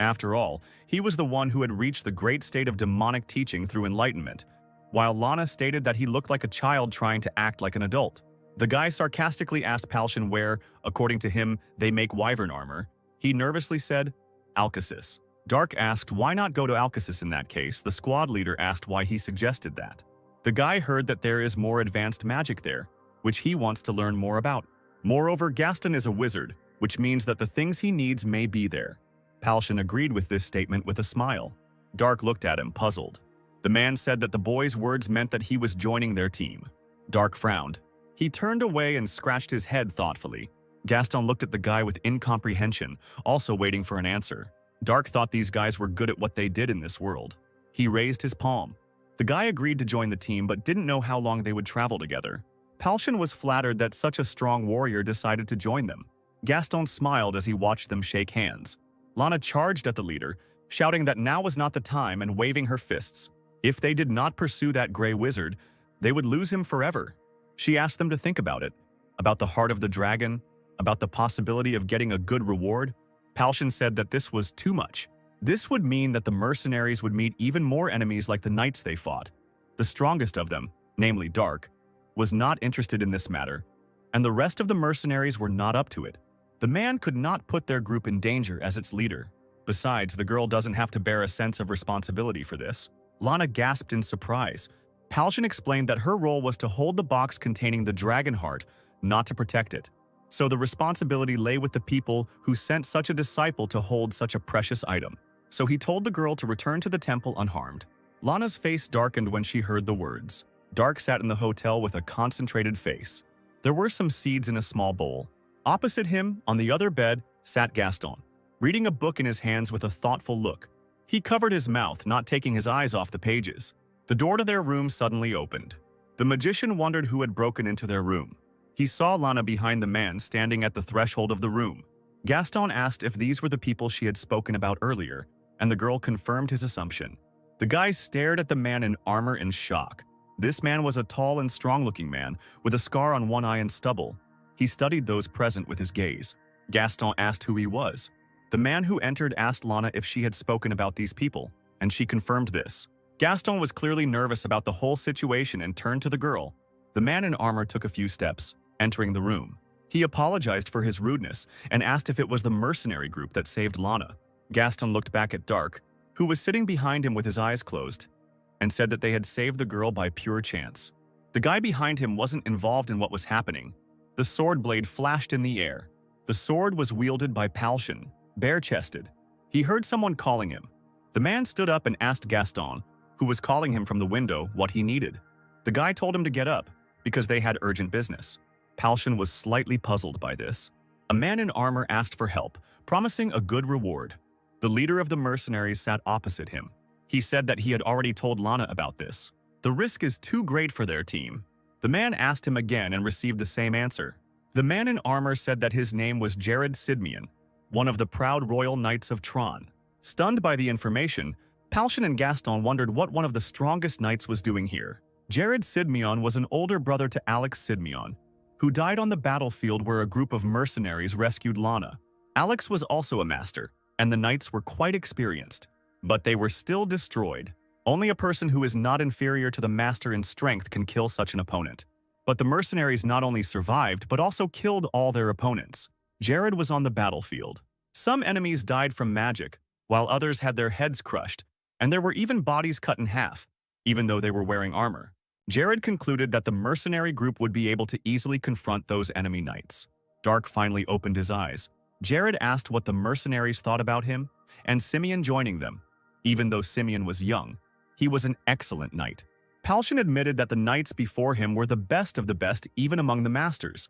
After all, he was the one who had reached the great state of demonic teaching through enlightenment, while Lana stated that he looked like a child trying to act like an adult. The guy sarcastically asked Palshan where, according to him, they make wyvern armor. He nervously said, Alcasis. Dark asked why not go to Alcasis in that case. The squad leader asked why he suggested that. The guy heard that there is more advanced magic there, which he wants to learn more about. Moreover, Gaston is a wizard, which means that the things he needs may be there. Palshan agreed with this statement with a smile. Dark looked at him, puzzled. The man said that the boy's words meant that he was joining their team. Dark frowned. He turned away and scratched his head thoughtfully. Gaston looked at the guy with incomprehension, also waiting for an answer. Dark thought these guys were good at what they did in this world. He raised his palm. The guy agreed to join the team but didn't know how long they would travel together. Palshan was flattered that such a strong warrior decided to join them. Gaston smiled as he watched them shake hands. Lana charged at the leader, shouting that now was not the time and waving her fists. If they did not pursue that gray wizard, they would lose him forever. She asked them to think about it, about the heart of the dragon, about the possibility of getting a good reward. Palshan said that this was too much. This would mean that the mercenaries would meet even more enemies like the knights they fought. The strongest of them, namely Dark, was not interested in this matter, and the rest of the mercenaries were not up to it. The man could not put their group in danger as its leader. Besides, the girl doesn't have to bear a sense of responsibility for this. Lana gasped in surprise. Palshan explained that her role was to hold the box containing the dragon heart, not to protect it. So the responsibility lay with the people who sent such a disciple to hold such a precious item. So he told the girl to return to the temple unharmed. Lana's face darkened when she heard the words. Dark sat in the hotel with a concentrated face. There were some seeds in a small bowl. Opposite him, on the other bed, sat Gaston, reading a book in his hands with a thoughtful look. He covered his mouth, not taking his eyes off the pages. The door to their room suddenly opened. The magician wondered who had broken into their room. He saw Lana behind the man standing at the threshold of the room. Gaston asked if these were the people she had spoken about earlier, and the girl confirmed his assumption. The guy stared at the man in armor in shock. This man was a tall and strong-looking man, with a scar on one eye and stubble. He studied those present with his gaze. Gaston asked who he was. The man who entered asked Lana if she had spoken about these people, and she confirmed this. Gaston was clearly nervous about the whole situation and turned to the girl. The man in armor took a few steps, entering the room. He apologized for his rudeness and asked if it was the mercenary group that saved Lana. Gaston looked back at Dark, who was sitting behind him with his eyes closed, and said that they had saved the girl by pure chance. The guy behind him wasn't involved in what was happening. The sword blade flashed in the air. The sword was wielded by Palshan, bare-chested. He heard someone calling him. The man stood up and asked Gaston, who was calling him from the window, what he needed. The guy told him to get up, because they had urgent business. Palshan was slightly puzzled by this. A man in armor asked for help, promising a good reward. The leader of the mercenaries sat opposite him. He said that he had already told Lana about this. The risk is too great for their team. The man asked him again and received the same answer. The man in armor said that his name was Jared Sidmian, one of the proud royal knights of Tron. Stunned by the information, Palshan and Gaston wondered what one of the strongest knights was doing here. Jared Sidmian was an older brother to Alex Sidmian, who died on the battlefield where a group of mercenaries rescued Lana. Alex was also a master, and the knights were quite experienced. But they were still destroyed. Only a person who is not inferior to the master in strength can kill such an opponent. But the mercenaries not only survived, but also killed all their opponents. Jared was on the battlefield. Some enemies died from magic, while others had their heads crushed, and there were even bodies cut in half, even though they were wearing armor. Jared concluded that the mercenary group would be able to easily confront those enemy knights. Dark finally opened his eyes. Jared asked what the mercenaries thought about him, and Simeon joining them. Even though Simeon was young, he was an excellent knight. Palshan admitted that the knights before him were the best of the best even among the masters,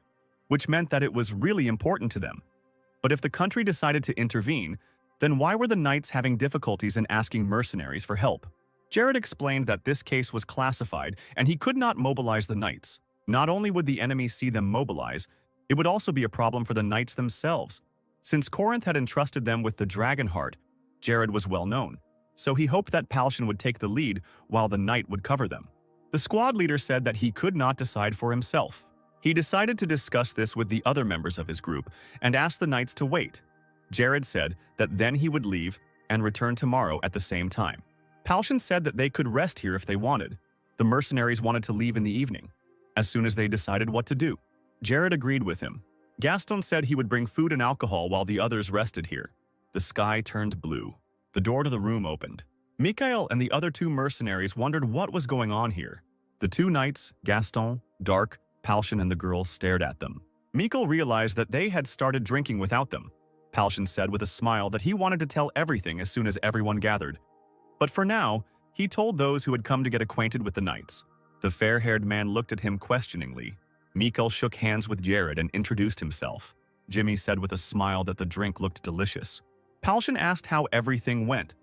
which meant that it was really important to them. But if the country decided to intervene, then why were the knights having difficulties in asking mercenaries for help? Jared explained that this case was classified and he could not mobilize the knights. Not only would the enemy see them mobilize, it would also be a problem for the knights themselves. Since Corinth had entrusted them with the dragon heart, Jared was well known, so he hoped that Palshan would take the lead while the knight would cover them. The squad leader said that he could not decide for himself. He decided to discuss this with the other members of his group and asked the knights to wait. Jared said that then he would leave and return tomorrow at the same time. Palshan said that they could rest here if they wanted. The mercenaries wanted to leave in the evening, as soon as they decided what to do. Jared agreed with him. Gaston said he would bring food and alcohol while the others rested here. The sky turned blue. The door to the room opened. Mikhail and the other two mercenaries wondered what was going on here. The two knights, Gaston, Dark, Palshan and the girl stared at them. Mikkel realized that they had started drinking without them. Palshan said with a smile that he wanted to tell everything as soon as everyone gathered. But for now, he told those who had come to get acquainted with the knights. The fair-haired man looked at him questioningly. Mikkel shook hands with Jared and introduced himself. Jimmy said with a smile that the drink looked delicious. Palshan asked how everything went.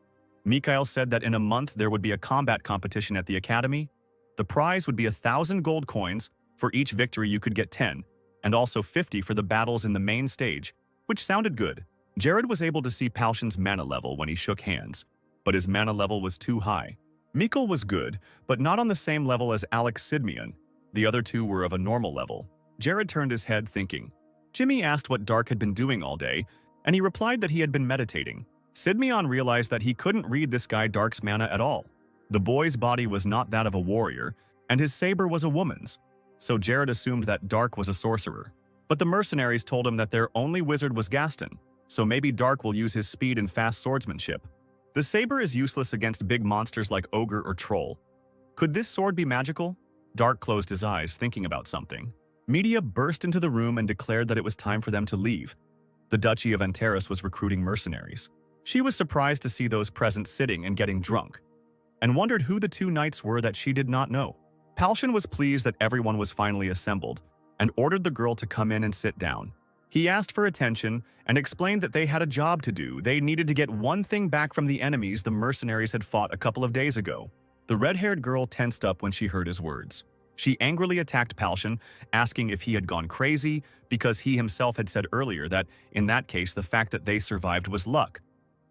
Mikhail said that in a month there would be a combat competition at the academy. The prize would be 1,000 gold coins. For each victory you could get 10, and also 50 for the battles in the main stage, which sounded good. Jared was able to see Palshan's mana level when he shook hands, but his mana level was too high. Mikkel was good, but not on the same level as Alex Sidmian. The other two were of a normal level. Jared turned his head thinking. Jimmy asked what Dark had been doing all day, and he replied that he had been meditating. Sidmian realized that he couldn't read this guy Dark's mana at all. The boy's body was not that of a warrior, and his saber was a woman's. So Jared assumed that Dark was a sorcerer. But the mercenaries told him that their only wizard was Gaston, so maybe Dark will use his speed and fast swordsmanship. The saber is useless against big monsters like ogre or troll. Could this sword be magical? Dark closed his eyes, thinking about something. Media burst into the room and declared that it was time for them to leave. The Duchy of Antares was recruiting mercenaries. She was surprised to see those present sitting and getting drunk, and wondered who the two knights were that she did not know. Palshan was pleased that everyone was finally assembled and ordered the girl to come in and sit down. He asked for attention and explained that they had a job to do. They needed to get one thing back from the enemies the mercenaries had fought a couple of days ago. The red-haired girl tensed up when she heard his words. She angrily attacked Palshan, asking if he had gone crazy because he himself had said earlier that, in that case, the fact that they survived was luck.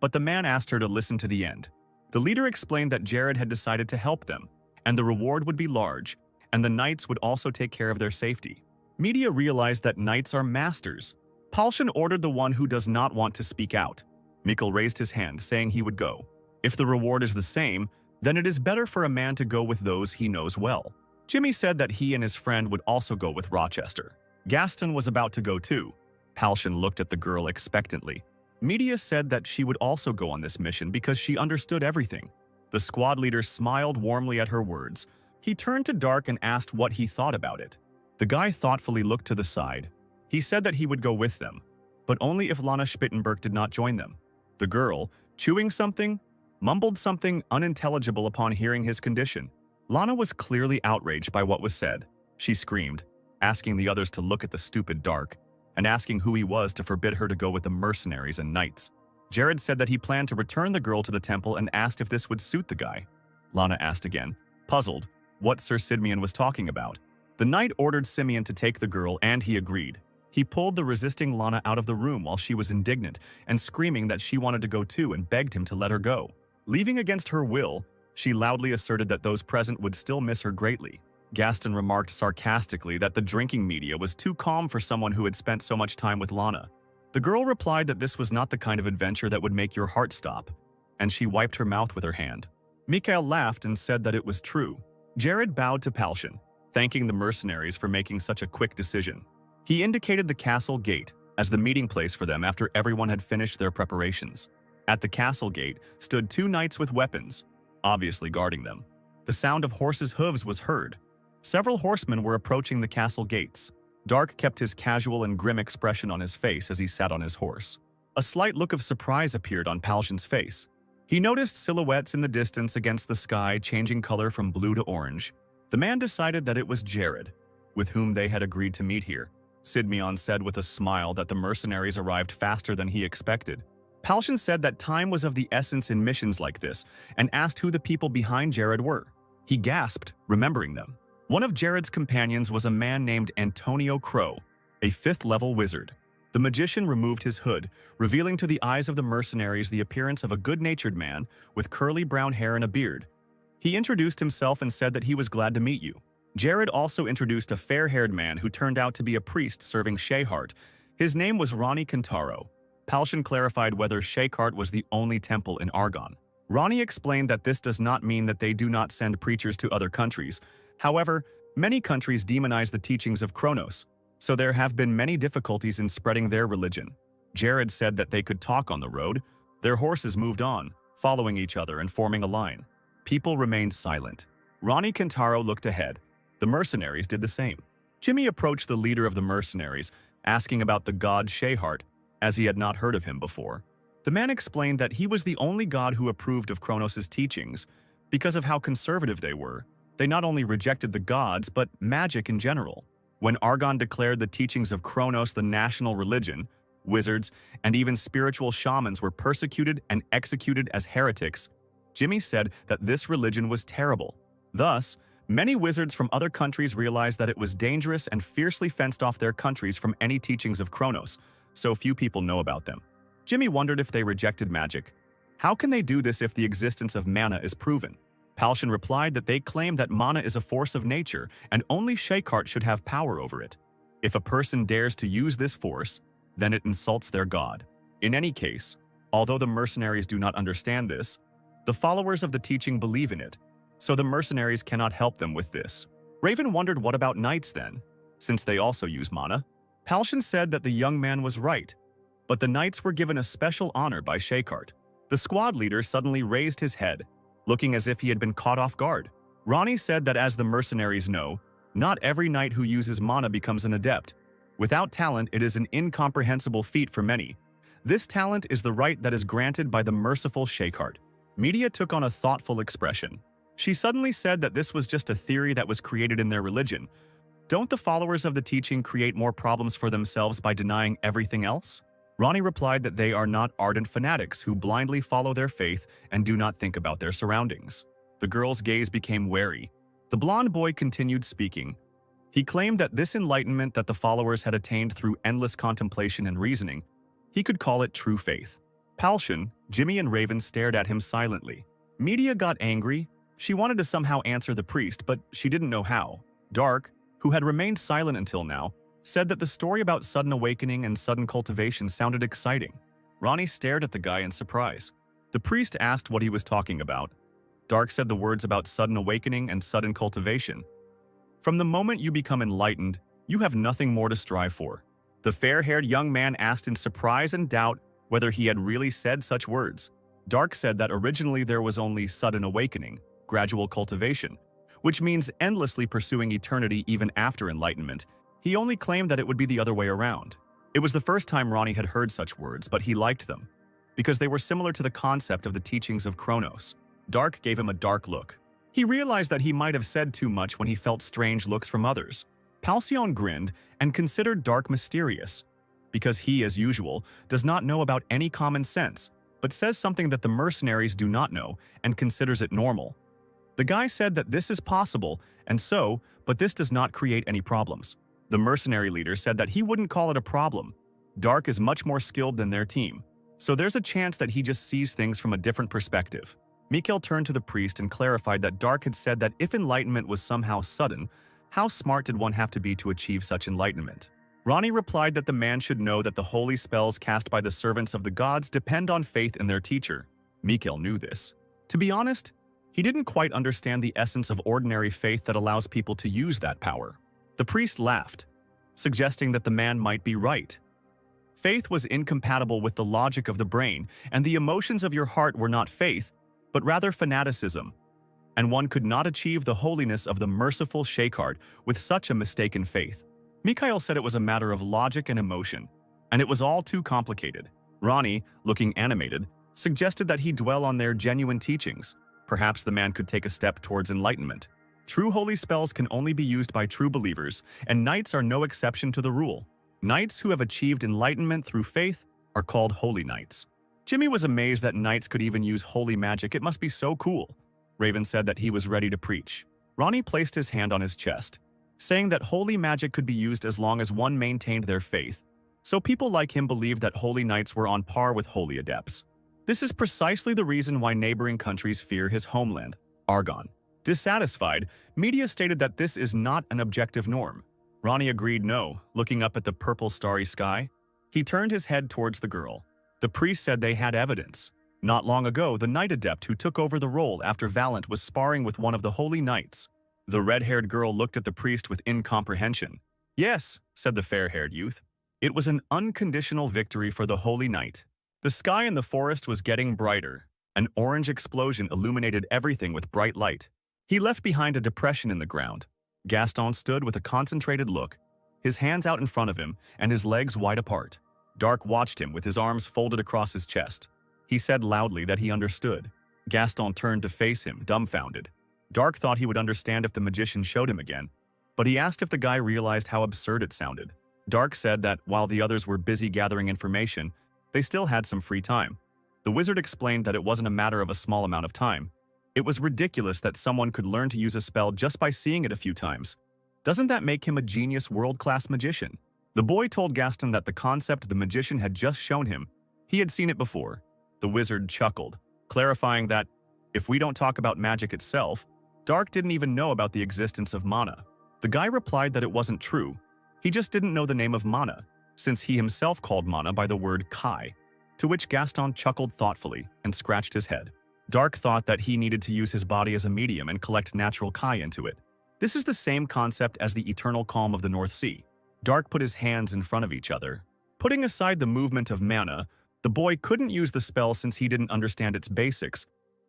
But the man asked her to listen to the end. The leader explained that Jared had decided to help them, and the reward would be large, and the knights would also take care of their safety. Media realized that knights are masters. Palshan ordered the one who does not want to speak out. Mikkel raised his hand, saying he would go. If the reward is the same, then it is better for a man to go with those he knows well. Jimmy said that he and his friend would also go with Rochester. Gaston was about to go too. Palshan looked at the girl expectantly. Media said that she would also go on this mission because she understood everything. The squad leader smiled warmly at her words. He turned to Dark and asked what he thought about it. The guy thoughtfully looked to the side. He said that he would go with them, but only if Lana Spittenberg did not join them. The girl, chewing something, mumbled something unintelligible upon hearing his condition. Lana was clearly outraged by what was said. She screamed, asking the others to look at the stupid Dark, and asking who he was to forbid her to go with the mercenaries and knights. Jared said that he planned to return the girl to the temple and asked if this would suit the guy. Lana asked again, puzzled, what Sir Sidmian was talking about. The knight ordered Simeon to take the girl, and he agreed. He pulled the resisting Lana out of the room while she was indignant and screaming that she wanted to go too and begged him to let her go. Leaving against her will, she loudly asserted that those present would still miss her greatly. Gaston remarked sarcastically that the drinking media was too calm for someone who had spent so much time with Lana. The girl replied that this was not the kind of adventure that would make your heart stop, and she wiped her mouth with her hand. Mikhail laughed and said that it was true. Jared bowed to Palshan, thanking the mercenaries for making such a quick decision. He indicated the castle gate as the meeting place for them after everyone had finished their preparations. At the castle gate stood two knights with weapons, obviously guarding them. The sound of horses' hooves was heard. Several horsemen were approaching the castle gates. Dark kept his casual and grim expression on his face as he sat on his horse. A slight look of surprise appeared on Palshan's face. He noticed silhouettes in the distance against the sky changing color from blue to orange. The man decided that it was Jared, with whom they had agreed to meet here. Sidmian said with a smile that the mercenaries arrived faster than he expected. Palshan said that time was of the essence in missions like this and asked who the people behind Jared were. He gasped, remembering them. One of Jared's companions was a man named Antonio Crow, a 5th-level wizard. The magician removed his hood, revealing to the eyes of the mercenaries the appearance of a good-natured man with curly brown hair and a beard. He introduced himself and said that he was glad to meet you. Jared also introduced a fair-haired man who turned out to be a priest serving Shayhart. His name was Ronnie Kintaro. Palshan clarified whether Shayhart was the only temple in Argon. Ronnie explained that this does not mean that they do not send preachers to other countries. However, many countries demonize the teachings of Kronos, so there have been many difficulties in spreading their religion. Jared said that they could talk on the road. Their horses moved on, following each other and forming a line. People remained silent. Ronnie Kintaro looked ahead. The mercenaries did the same. Jimmy approached the leader of the mercenaries, asking about the god Shayhart, as he had not heard of him before. The man explained that he was the only god who approved of Kronos' teachings. Because of how conservative they were, they not only rejected the gods, but magic in general. When Argon declared the teachings of Kronos the national religion, wizards, and even spiritual shamans were persecuted and executed as heretics, Jimmy said that this religion was terrible. Thus, many wizards from other countries realized that it was dangerous and fiercely fenced off their countries from any teachings of Kronos, so few people know about them. Jimmy wondered if they rejected magic. How can they do this if the existence of mana is proven? Palshan replied that they claim that mana is a force of nature and only Shayhart should have power over it. If a person dares to use this force, then it insults their god. In any case, although the mercenaries do not understand this, the followers of the teaching believe in it, so the mercenaries cannot help them with this. Raven wondered what about knights then, since they also use mana. Palshan said that the young man was right, but the knights were given a special honor by Shayhart. The squad leader suddenly raised his head, looking as if he had been caught off guard. Ronnie said that as the mercenaries know, not every knight who uses mana becomes an adept. Without talent, it is an incomprehensible feat for many. This talent is the right that is granted by the merciful Shayhart. Media took on a thoughtful expression. She suddenly said that this was just a theory that was created in their religion. Don't the followers of the teaching create more problems for themselves by denying everything else? Ronnie replied that they are not ardent fanatics who blindly follow their faith and do not think about their surroundings. The girl's gaze became wary. The blonde boy continued speaking. He claimed that this enlightenment that the followers had attained through endless contemplation and reasoning, he could call it true faith. Palshan, Jimmy and Raven stared at him silently. Media got angry. She wanted to somehow answer the priest, but she didn't know how. Dark, who had remained silent until now, said that the story about sudden awakening and sudden cultivation sounded exciting. Ronnie stared at the guy in surprise. The priest asked what he was talking about. Dark said the words about sudden awakening and sudden cultivation. From the moment you become enlightened, you have nothing more to strive for. The fair-haired young man asked in surprise and doubt whether he had really said such words. Dark said that originally there was only sudden awakening, gradual cultivation, which means endlessly pursuing eternity even after enlightenment. He only claimed that it would be the other way around. It was the first time Ronnie had heard such words, but he liked them, because they were similar to the concept of the teachings of Kronos. Dark gave him a dark look. He realized that he might have said too much when he felt strange looks from others. Palshan grinned and considered Dark mysterious, because he, as usual, does not know about any common sense, but says something that the mercenaries do not know and considers it normal. The guy said that this is possible, and so, but this does not create any problems. The mercenary leader said that he wouldn't call it a problem. Dark is much more skilled than their team, so there's a chance that he just sees things from a different perspective. Mikhail turned to the priest and clarified that Dark had said that if enlightenment was somehow sudden, how smart did one have to be to achieve such enlightenment? Ronnie replied that the man should know that the holy spells cast by the servants of the gods depend on faith in their teacher. Mikhail knew this. To be honest, he didn't quite understand the essence of ordinary faith that allows people to use that power. The priest laughed, suggesting that the man might be right. Faith was incompatible with the logic of the brain, and the emotions of your heart were not faith, but rather fanaticism. And one could not achieve the holiness of the merciful Shayhart with such a mistaken faith. Mikhail said it was a matter of logic and emotion, and it was all too complicated. Ronnie, looking animated, suggested that he dwell on their genuine teachings. Perhaps the man could take a step towards enlightenment. True holy spells can only be used by true believers, and knights are no exception to the rule. Knights who have achieved enlightenment through faith are called holy knights. Jimmy was amazed that knights could even use holy magic. It must be so cool. Raven said that he was ready to preach. Ronnie placed his hand on his chest, saying that holy magic could be used as long as one maintained their faith. So people like him believed that holy knights were on par with holy adepts. This is precisely the reason why neighboring countries fear his homeland, Argon. Dissatisfied, media stated that this is not an objective norm. Ronnie agreed no, looking up at the purple starry sky. He turned his head towards the girl. The priest said they had evidence. Not long ago, the knight adept who took over the role after Valent was sparring with one of the holy knights. The red-haired girl looked at the priest with incomprehension. Yes, said the fair-haired youth. It was an unconditional victory for the holy knight. The sky in the forest was getting brighter. An orange explosion illuminated everything with bright light. He left behind a depression in the ground. Gaston stood with a concentrated look, his hands out in front of him and his legs wide apart. Dark watched him with his arms folded across his chest. He said loudly that he understood. Gaston turned to face him, dumbfounded. Dark thought he would understand if the magician showed him again, but he asked if the guy realized how absurd it sounded. Dark said that while the others were busy gathering information, they still had some free time. The wizard explained that it wasn't a matter of a small amount of time. It was ridiculous that someone could learn to use a spell just by seeing it a few times. Doesn't that make him a genius world-class magician? The boy told Gaston that the concept the magician had just shown him, he had seen it before. The wizard chuckled, clarifying that, if we don't talk about magic itself, Dark didn't even know about the existence of mana. The guy replied that it wasn't true. He just didn't know the name of mana, since he himself called mana by the word kai, to which Gaston chuckled thoughtfully and scratched his head. Dark thought that he needed to use his body as a medium and collect natural kai into it. This is the same concept as the eternal calm of the North Sea. Dark put his hands in front of each other. Putting aside the movement of mana, the boy couldn't use the spell since he didn't understand its basics.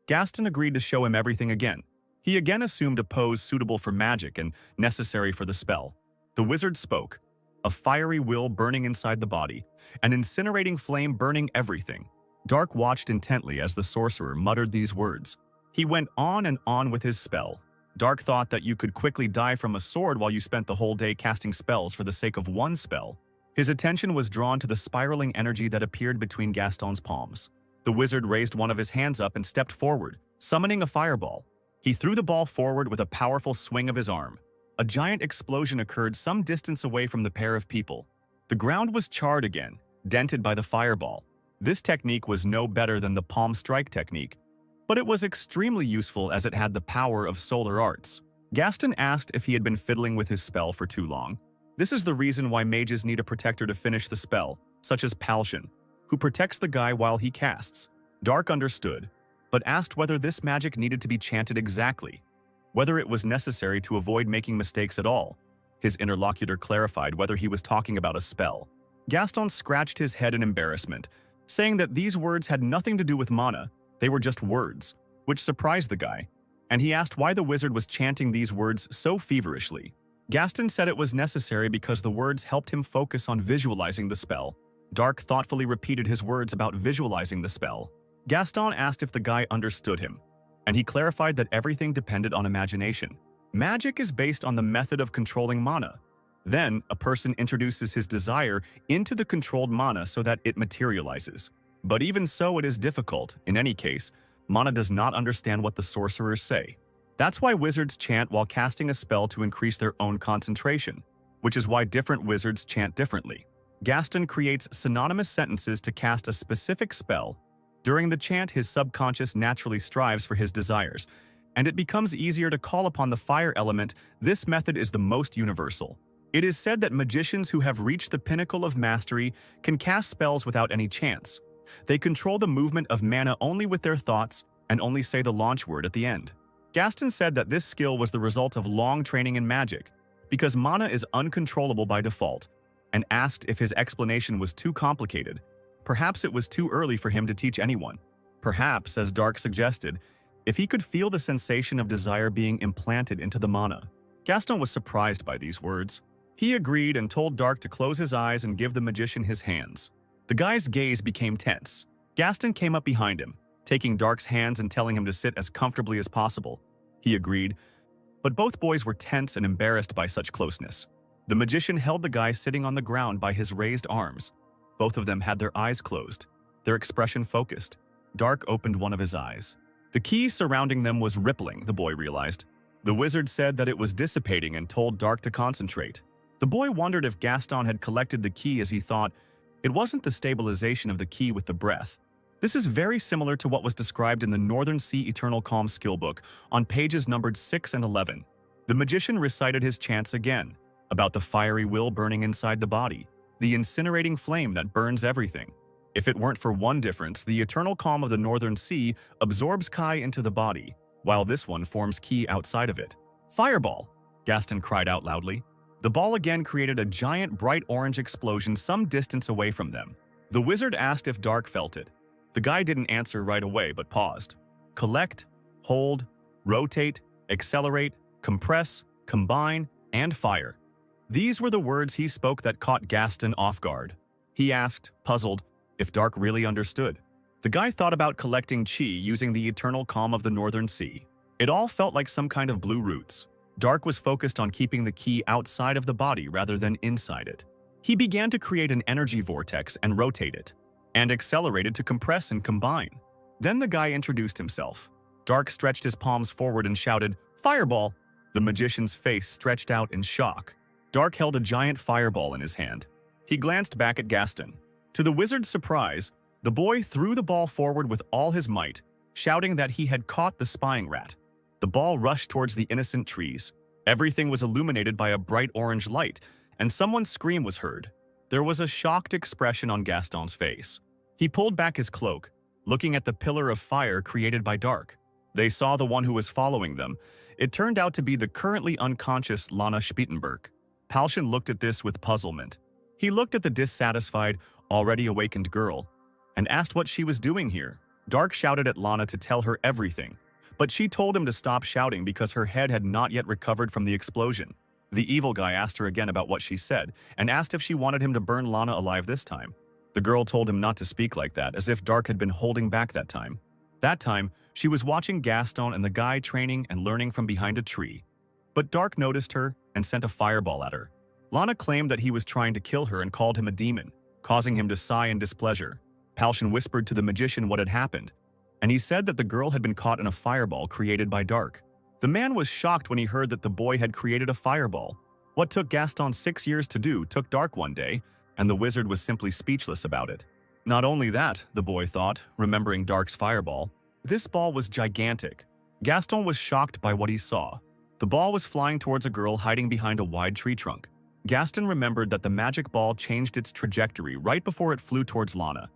Gaston agreed to show him everything again. He again assumed a pose suitable for magic and necessary for the spell. The wizard spoke, a fiery will burning inside the body, an incinerating flame burning everything. Dark watched intently as the sorcerer muttered these words. He went on and on with his spell. Dark thought that you could quickly die from a sword while you spent the whole day casting spells for the sake of one spell. His attention was drawn to the spiraling energy that appeared between Gaston's palms. The wizard raised one of his hands up and stepped forward, summoning a fireball. He threw the ball forward with a powerful swing of his arm. A giant explosion occurred some distance away from the pair of people. The ground was charred again, dented by the fireball. This technique was no better than the palm strike technique, but it was extremely useful as it had the power of solar arts. Gaston asked if he had been fiddling with his spell for too long. This is the reason why mages need a protector to finish the spell, such as Palshan, who protects the guy while he casts. Dark understood, but asked whether this magic needed to be chanted exactly, whether it was necessary to avoid making mistakes at all. His interlocutor clarified whether he was talking about a spell. Gaston scratched his head in embarrassment, saying that these words had nothing to do with mana, they were just words, which surprised the guy, and he asked why the wizard was chanting these words so feverishly. Gaston said it was necessary because the words helped him focus on visualizing the spell. Dark thoughtfully repeated his words about visualizing the spell. Gaston asked if the guy understood him, and he clarified that everything depended on imagination. Magic is based on the method of controlling mana. Then, a person introduces his desire into the controlled mana so that it materializes. But even so, it is difficult. In any case, mana does not understand what the sorcerers say. That's why wizards chant while casting a spell to increase their own concentration, which is why different wizards chant differently. Gaston creates synonymous sentences to cast a specific spell. During the chant, his subconscious naturally strives for his desires, and it becomes easier to call upon the fire element. This method is the most universal. It is said that magicians who have reached the pinnacle of mastery can cast spells without any chance. They control the movement of mana only with their thoughts and only say the launch word at the end. Gaston said that this skill was the result of long training in magic, because mana is uncontrollable by default, and asked if his explanation was too complicated. Perhaps it was too early for him to teach anyone. Perhaps, as Dark suggested, if he could feel the sensation of desire being implanted into the mana. Gaston was surprised by these words. He agreed and told Dark to close his eyes and give the magician his hands. The guy's gaze became tense. Gaston came up behind him, taking Dark's hands and telling him to sit as comfortably as possible. He agreed, but both boys were tense and embarrassed by such closeness. The magician held the guy sitting on the ground by his raised arms. Both of them had their eyes closed, their expression focused. Dark opened one of his eyes. The ki surrounding them was rippling, the boy realized. The wizard said that it was dissipating and told Dark to concentrate. The boy wondered if Gaston had collected the ki as he thought. It wasn't the stabilization of the ki with the breath. This is very similar to what was described in the Northern Sea Eternal Calm skill book on pages numbered 6 and 11. The magician recited his chants again, about the fiery will burning inside the body, the incinerating flame that burns everything. If it weren't for one difference, the eternal calm of the Northern Sea absorbs kai into the body, while this one forms ki outside of it. Fireball! Gaston cried out loudly. The ball again created a giant bright orange explosion some distance away from them. The wizard asked if Dark felt it. The guy didn't answer right away but paused. Collect, hold, rotate, accelerate, compress, combine, and fire. These were the words he spoke that caught Gaston off guard. He asked, puzzled, if Dark really understood. The guy thought about collecting chi using the eternal calm of the northern sea. It all felt like some kind of blue roots. Dark was focused on keeping the ki outside of the body rather than inside it. He began to create an energy vortex and rotate it, and accelerated to compress and combine. Then the guy introduced himself. Dark stretched his palms forward and shouted, "Fireball!" The magician's face stretched out in shock. Dark held a giant fireball in his hand. He glanced back at Gaston. To the wizard's surprise, the boy threw the ball forward with all his might, shouting that he had caught the spying rat. The ball rushed towards the innocent trees. Everything was illuminated by a bright orange light, and someone's scream was heard. There was a shocked expression on Gaston's face. He pulled back his cloak, looking at the pillar of fire created by Dark. They saw the one who was following them. It turned out to be the currently unconscious Lana Spittenberg. Palshan looked at this with puzzlement. He looked at the dissatisfied, already awakened girl, and asked what she was doing here. Dark shouted at Lana to tell her everything, but she told him to stop shouting because her head had not yet recovered from the explosion. The evil guy asked her again about what she said, and asked if she wanted him to burn Lana alive this time. The girl told him not to speak like that, as if Dark had been holding back that time. That time, she was watching Gaston and the guy training and learning from behind a tree. But Dark noticed her and sent a fireball at her. Lana claimed that he was trying to kill her and called him a demon, causing him to sigh in displeasure. Palshan whispered to the magician what had happened, and he said that the girl had been caught in a fireball created by Dark. The man was shocked when he heard that the boy had created a fireball. What took Gaston 6 years to do took Dark one day, and the wizard was simply speechless about it. Not only that, the boy thought, remembering Dark's fireball, this ball was gigantic. Gaston was shocked by what he saw. The ball was flying towards a girl hiding behind a wide tree trunk. Gaston remembered that the magic ball changed its trajectory right before it flew towards Lana.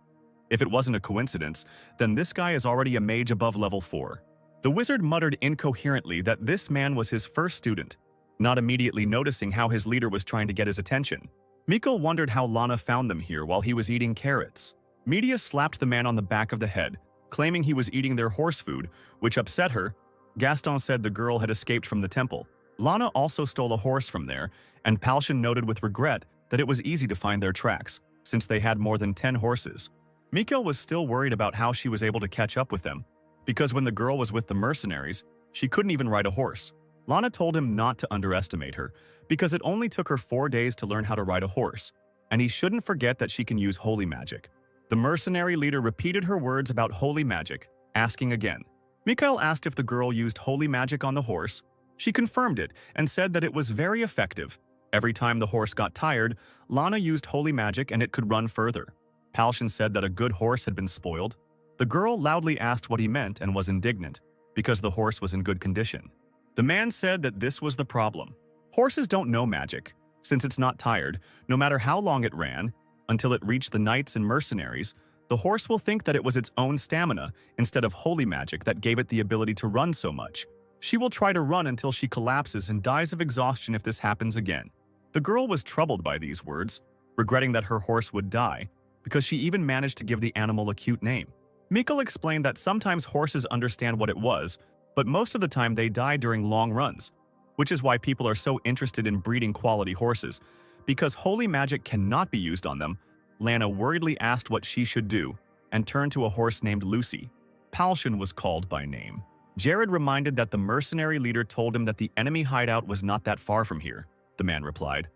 If it wasn't a coincidence, then this guy is already a mage above level 4. The wizard muttered incoherently that this man was his first student, not immediately noticing how his leader was trying to get his attention. Miko wondered how Lana found them here while he was eating carrots. Media slapped the man on the back of the head, claiming he was eating their horse food, which upset her. Gaston said the girl had escaped from the temple. Lana also stole a horse from there, and Palshan noted with regret that it was easy to find their tracks, since they had more than 10 horses. Miko was still worried about how she was able to catch up with them, because when the girl was with the mercenaries, she couldn't even ride a horse. Lana told him not to underestimate her, because it only took her 4 days to learn how to ride a horse, and he shouldn't forget that she can use holy magic. The mercenary leader repeated her words about holy magic, asking again. Mikhail asked if the girl used holy magic on the horse. She confirmed it and said that it was very effective. Every time the horse got tired, Lana used holy magic and it could run further. Palshan said that a good horse had been spoiled. The girl loudly asked what he meant and was indignant, because the horse was in good condition. The man said that this was the problem. Horses don't know magic, since it's not tired, no matter how long it ran, until it reached the knights and mercenaries. The horse will think that it was its own stamina instead of holy magic that gave it the ability to run so much. She will try to run until she collapses and dies of exhaustion if this happens again. The girl was troubled by these words, regretting that her horse would die, because she even managed to give the animal a cute name. Mikkel explained that sometimes horses understand what it was, but most of the time they die during long runs, which is why people are so interested in breeding quality horses. Because holy magic cannot be used on them, Lana worriedly asked what she should do and turned to a horse named Lucy. Palshan was called by name. Jared reminded that the mercenary leader told him that the enemy hideout was not that far from here, the man replied,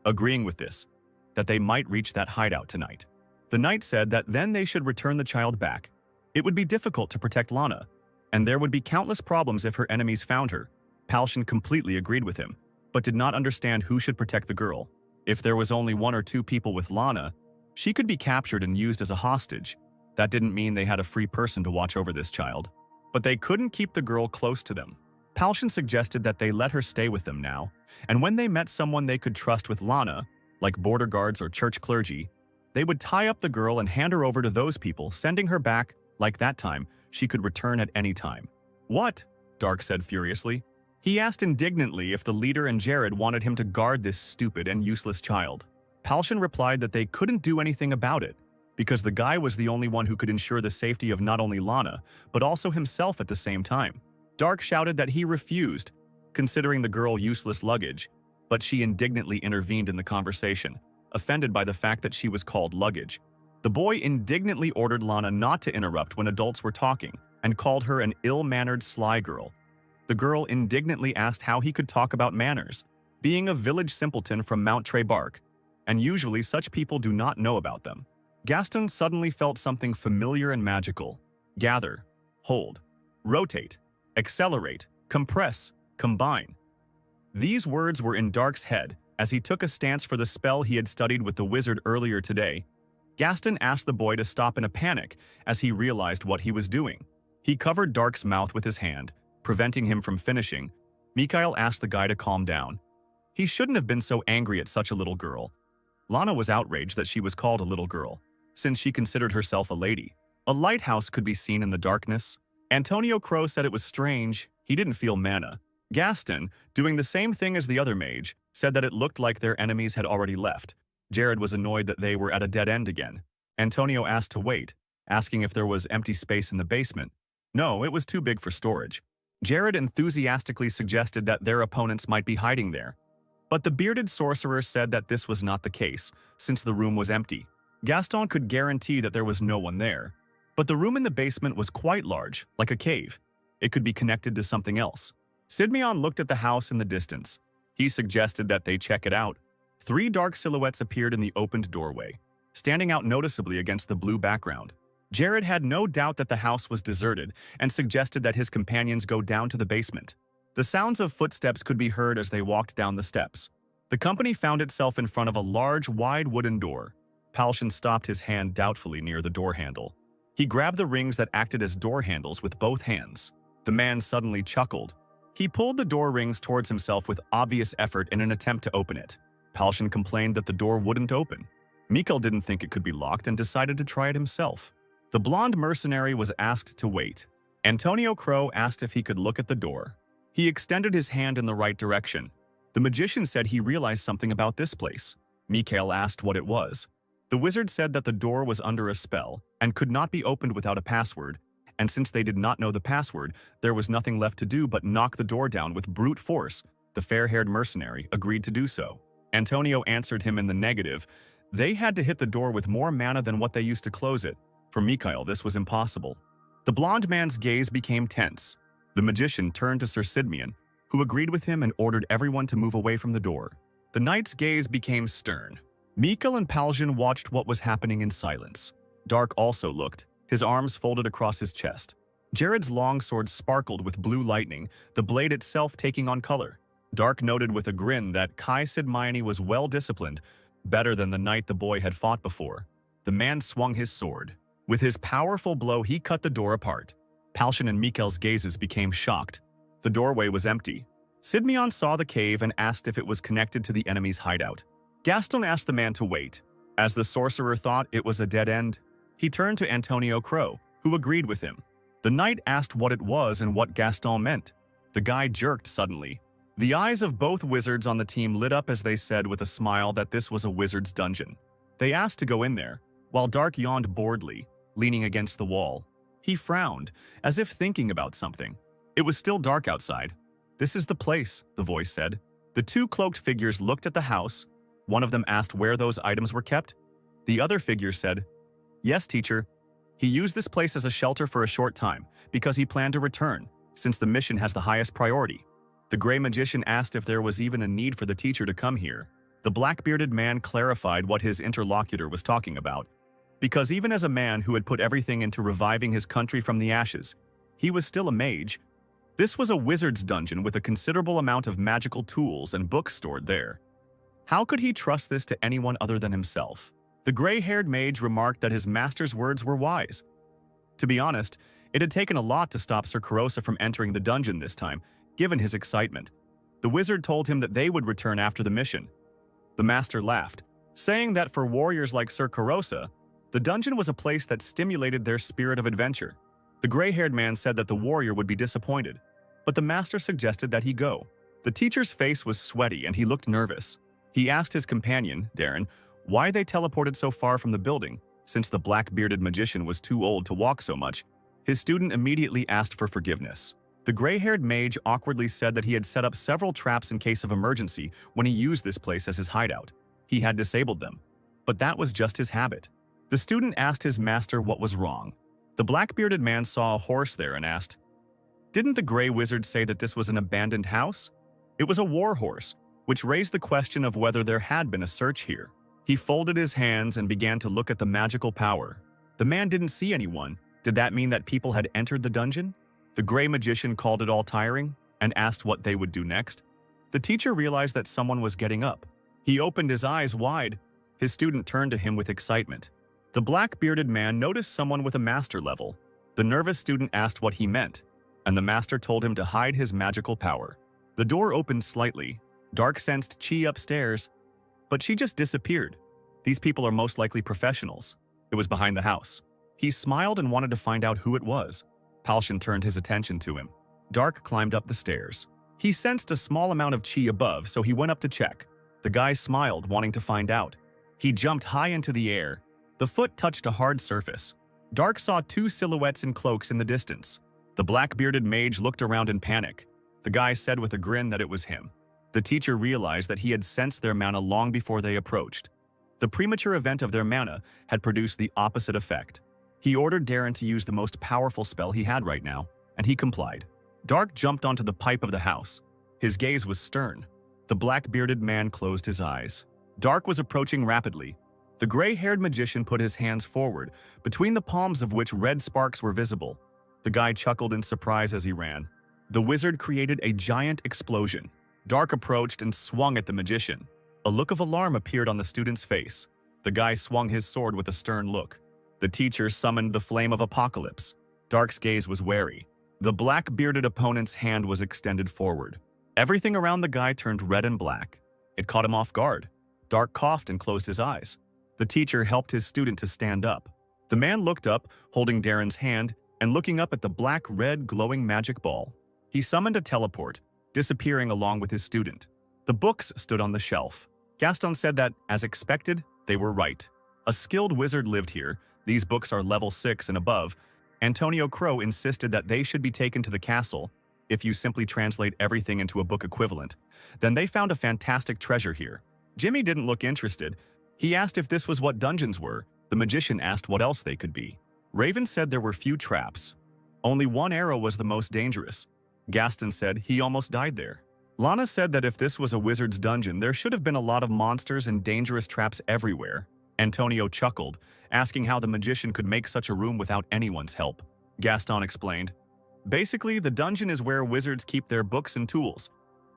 agreeing with this, that they might reach that hideout tonight. The knight said that then they should return the child back. It would be difficult to protect Lana, and there would be countless problems if her enemies found her. Palshan completely agreed with him, but did not understand who should protect the girl. If there was only 1 or 2 people with Lana, she could be captured and used as a hostage. That didn't mean they had a free person to watch over this child. But they couldn't keep the girl close to them. Palshan suggested that they let her stay with them now, and when they met someone they could trust with Lana, like border guards or church clergy, they would tie up the girl and hand her over to those people, sending her back. Like that time, she could return at any time. What? Dark said furiously. He asked indignantly if the leader and Jared wanted him to guard this stupid and useless child. Palshan replied that they couldn't do anything about it, because the guy was the only one who could ensure the safety of not only Lana, but also himself at the same time. Dark shouted that he refused, considering the girl useless luggage, but she indignantly intervened in the conversation, offended by the fact that she was called luggage. The boy indignantly ordered Lana not to interrupt when adults were talking and called her an ill-mannered sly girl. The girl indignantly asked how he could talk about manners, being a village simpleton from Mount Trebark, and usually such people do not know about them. Gaston suddenly felt something familiar and magical. Gather, hold, rotate, accelerate, compress, combine. These words were in Dark's head as he took a stance for the spell he had studied with the wizard earlier today. Gaston asked the boy to stop in a panic as he realized what he was doing. He covered Dark's mouth with his hand, preventing him from finishing. Mikhail asked the guy to calm down. He shouldn't have been so angry at such a little girl. Lana was outraged that she was called a little girl, since she considered herself a lady. A lighthouse could be seen in the darkness. Antonio Crow said it was strange. He didn't feel mana. Gaston, doing the same thing as the other mage, said that it looked like their enemies had already left. Jared was annoyed that they were at a dead end again. Antonio asked to wait, asking if there was empty space in the basement. No, it was too big for storage. Jared enthusiastically suggested that their opponents might be hiding there. But the bearded sorcerer said that this was not the case, since the room was empty. Gaston could guarantee that there was no one there. But the room in the basement was quite large, like a cave. It could be connected to something else. Sidmion looked at the house in the distance. He suggested that they check it out. 3 dark silhouettes appeared in the opened doorway, standing out noticeably against the blue background. Jared had no doubt that the house was deserted and suggested that his companions go down to the basement. The sounds of footsteps could be heard as they walked down the steps. The company found itself in front of a large, wide wooden door. Palshan stopped his hand doubtfully near the door handle. He grabbed the rings that acted as door handles with both hands. The man suddenly chuckled. He pulled the door rings towards himself with obvious effort in an attempt to open it. Palshan complained that the door wouldn't open. Mikhail didn't think it could be locked and decided to try it himself. The blonde mercenary was asked to wait. Antonio Crow asked if he could look at the door. He extended his hand in the right direction. The magician said he realized something about this place. Mikhail asked what it was. The wizard said that the door was under a spell and could not be opened without a password, and since they did not know the password, there was nothing left to do but knock the door down with brute force. The fair-haired mercenary agreed to do so. Antonio answered him in the negative. They had to hit the door with more mana than what they used to close it. For Mikhail, this was impossible. The blonde man's gaze became tense. The magician turned to Sir Sidmion, who agreed with him and ordered everyone to move away from the door. The knight's gaze became stern. Mikhail and Palshan watched what was happening in silence. Dark also looked, his arms folded across his chest. Jared's longsword sparkled with blue lightning, the blade itself taking on color. Dark noted with a grin that Kai Sidmione was well-disciplined, better than the knight the boy had fought before. The man swung his sword. With his powerful blow, he cut the door apart. Palshan and Mikhail's gazes became shocked. The doorway was empty. Sidmion saw the cave and asked if it was connected to the enemy's hideout. Gaston asked the man to wait. As the sorcerer thought it was a dead end, he turned to Antonio Crow, who agreed with him. The knight asked what it was and what Gaston meant. The guy jerked suddenly. The eyes of both wizards on the team lit up as they said with a smile that this was a wizard's dungeon. They asked to go in there, while Dark yawned boredly, leaning against the wall. He frowned, as if thinking about something. It was still dark outside. "This is the place," the voice said. The 2 cloaked figures looked at the house. One of them asked where those items were kept. The other figure said, "Yes, teacher. He used this place as a shelter for a short time, because he planned to return, since the mission has the highest priority." The gray magician asked if there was even a need for the teacher to come here. The black-bearded man clarified what his interlocutor was talking about. Because even as a man who had put everything into reviving his country from the ashes, he was still a mage. This was a wizard's dungeon with a considerable amount of magical tools and books stored there. How could he trust this to anyone other than himself? The gray-haired mage remarked that his master's words were wise. To be honest, it had taken a lot to stop Sir Carosa from entering the dungeon this time, given his excitement. The wizard told him that they would return after the mission. The master laughed, saying that for warriors like Sir Carosa, the dungeon was a place that stimulated their spirit of adventure. The gray-haired man said that the warrior would be disappointed, but the master suggested that he go. The teacher's face was sweaty and he looked nervous. He asked his companion, Darren, why they teleported so far from the building, since the black-bearded magician was too old to walk so much. His student immediately asked for forgiveness. The gray-haired mage awkwardly said that he had set up several traps in case of emergency when he used this place as his hideout. He had disabled them, but that was just his habit. The student asked his master what was wrong. The black-bearded man saw a horse there and asked, "Didn't the gray wizard say that this was an abandoned house?" It was a war horse, which raised the question of whether there had been a search here. He folded his hands and began to look at the magical power. The man didn't see anyone. Did that mean that people had entered the dungeon? The gray magician called it all tiring and asked what they would do next. The teacher realized that someone was getting up. He opened his eyes wide. His student turned to him with excitement. The black-bearded man noticed someone with a master level. The nervous student asked what he meant, and the master told him to hide his magical power. The door opened slightly. Dark sensed Chi upstairs, but she just disappeared. These people are most likely professionals. It was behind the house. He smiled and wanted to find out who it was. Palshan turned his attention to him. Dark climbed up the stairs. He sensed a small amount of Chi above, so he went up to check. The guy smiled, wanting to find out. He jumped high into the air. The foot touched a hard surface. Dark saw two silhouettes in cloaks in the distance. The black-bearded mage looked around in panic. The guy said with a grin that it was him. The teacher realized that he had sensed their mana long before they approached. The premature event of their mana had produced the opposite effect. He ordered Darren to use the most powerful spell he had right now, and he complied. Dark jumped onto the pipe of the house. His gaze was stern. The black-bearded man closed his eyes. Dark was approaching rapidly. The gray-haired magician put his hands forward, between the palms of which red sparks were visible. The guy chuckled in surprise as he ran. The wizard created a giant explosion. Dark approached and swung at the magician. A look of alarm appeared on the student's face. The guy swung his sword with a stern look. The teacher summoned the flame of apocalypse. Dark's gaze was wary. The black-bearded opponent's hand was extended forward. Everything around the guy turned red and black. It caught him off guard. Dark coughed and closed his eyes. The teacher helped his student to stand up. The man looked up, holding Darren's hand, and looking up at the black-red glowing magic ball. He summoned a teleport, disappearing along with his student. The books stood on the shelf. Gaston said that, as expected, they were right. A skilled wizard lived here. These books are level 6 and above. Antonio Crow insisted that they should be taken to the castle. If you simply translate everything into a book equivalent, then they found a fantastic treasure here. Jimmy didn't look interested. He asked if this was what dungeons were. The magician asked what else they could be. Raven said there were few traps. Only one arrow was the most dangerous. Gaston said he almost died there. Lana said that if this was a wizard's dungeon, there should have been a lot of monsters and dangerous traps everywhere. Antonio chuckled, asking how the magician could make such a room without anyone's help. Gaston explained, "Basically, the dungeon is where wizards keep their books and tools.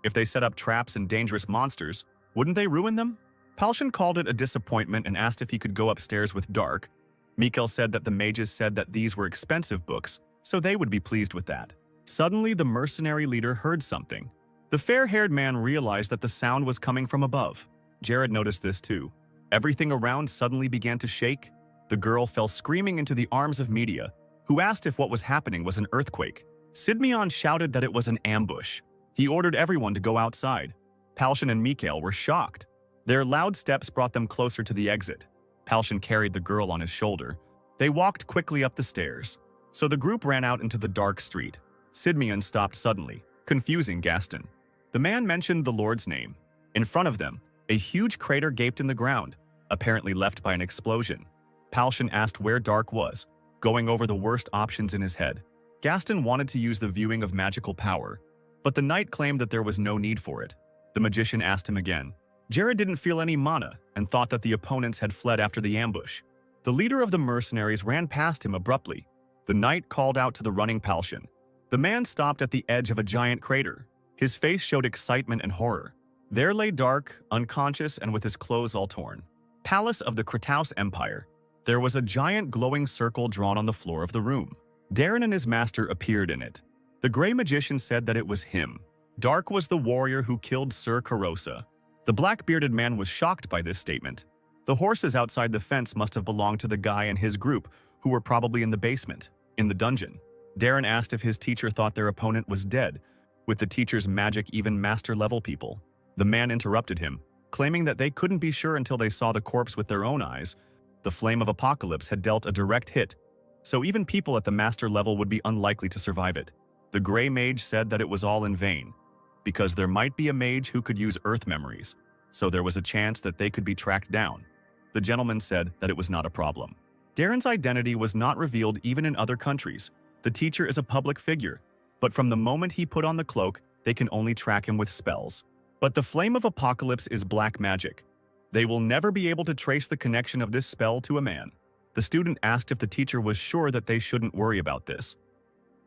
If they set up traps and dangerous monsters, wouldn't they ruin them?" Palshan called it a disappointment and asked if he could go upstairs with Dark. Mikkel said that the mages said that these were expensive books, so they would be pleased with that. Suddenly, the mercenary leader heard something. The fair-haired man realized that the sound was coming from above. Jared noticed this too. Everything around suddenly began to shake. The girl fell screaming into the arms of Media, who asked if what was happening was an earthquake. Sidmion shouted that it was an ambush. He ordered everyone to go outside. Palshan and Mikhail were shocked. Their loud steps brought them closer to the exit. Palshan carried the girl on his shoulder. They walked quickly up the stairs. So the group ran out into the dark street. Sidmion stopped suddenly, confusing Gaston. The man mentioned the Lord's name. In front of them, a huge crater gaped in the ground, apparently left by an explosion. Palshan asked where Dark was, going over the worst options in his head. Gaston wanted to use the viewing of magical power, but the knight claimed that there was no need for it. The magician asked him again. Jared didn't feel any mana and thought that the opponents had fled after the ambush. The leader of the mercenaries ran past him abruptly. The knight called out to the running Palshan. The man stopped at the edge of a giant crater. His face showed excitement and horror. There lay Dark, unconscious and with his clothes all torn. Palace of the Krataus Empire. There was a giant glowing circle drawn on the floor of the room. Darren and his master appeared in it. The gray magician said that it was him. Dark was the warrior who killed Sir Carosa. The black-bearded man was shocked by this statement. The horses outside the fence must have belonged to the guy and his group, who were probably in the basement, in the dungeon. Darren asked if his teacher thought their opponent was dead. With the teacher's magic, even master-level people. The man interrupted him, claiming that they couldn't be sure until they saw the corpse with their own eyes. The flame of apocalypse had dealt a direct hit, so even people at the master level would be unlikely to survive it. The gray mage said that it was all in vain, because there might be a mage who could use earth memories, so there was a chance that they could be tracked down. The gentleman said that it was not a problem. Darren's identity was not revealed even in other countries. The teacher is a public figure, but from the moment he put on the cloak, they can only track him with spells. But the Flame of Apocalypse is black magic. They will never be able to trace the connection of this spell to a man. The student asked if the teacher was sure that they shouldn't worry about this.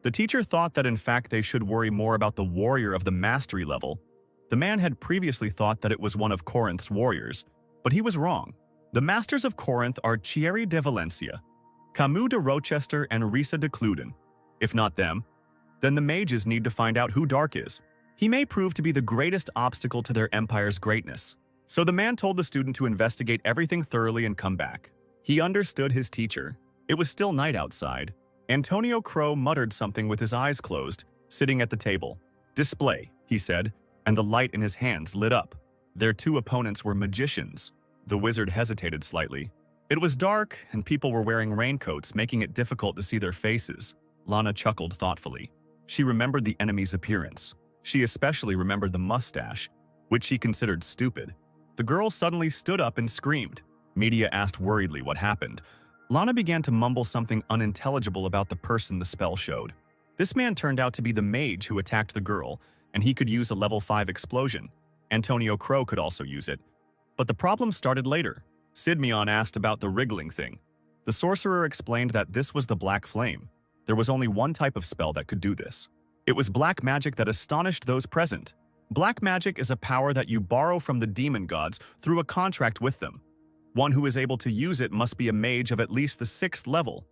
The teacher thought that in fact they should worry more about the warrior of the mastery level. The man had previously thought that it was one of Corinth's warriors, but he was wrong. The masters of Corinth are Thierry de Valencia, Camus de Rochester, and Risa de Cluden. If not them, then the mages need to find out who Dark is. He may prove to be the greatest obstacle to their empire's greatness. So the man told the student to investigate everything thoroughly and come back. He understood his teacher. It was still night outside. Antonio Crow muttered something with his eyes closed, sitting at the table. "Display," he said, and the light in his hands lit up. Their two opponents were magicians. The wizard hesitated slightly. It was dark, and people were wearing raincoats, making it difficult to see their faces. Lana chuckled thoughtfully. She remembered the enemy's appearance. She especially remembered the mustache, which she considered stupid. The girl suddenly stood up and screamed. Media asked worriedly what happened. Lana began to mumble something unintelligible about the person the spell showed. This man turned out to be the mage who attacked the girl, and he could use a level 5 explosion. Antonio Crow could also use it. But the problem started later. Sidmeon asked about the wriggling thing. The sorcerer explained that this was the Black Flame. There was only one type of spell that could do this. It was black magic that astonished those present. Black magic is a power that you borrow from the demon gods through a contract with them. One who is able to use it must be a mage of at least the 6th level.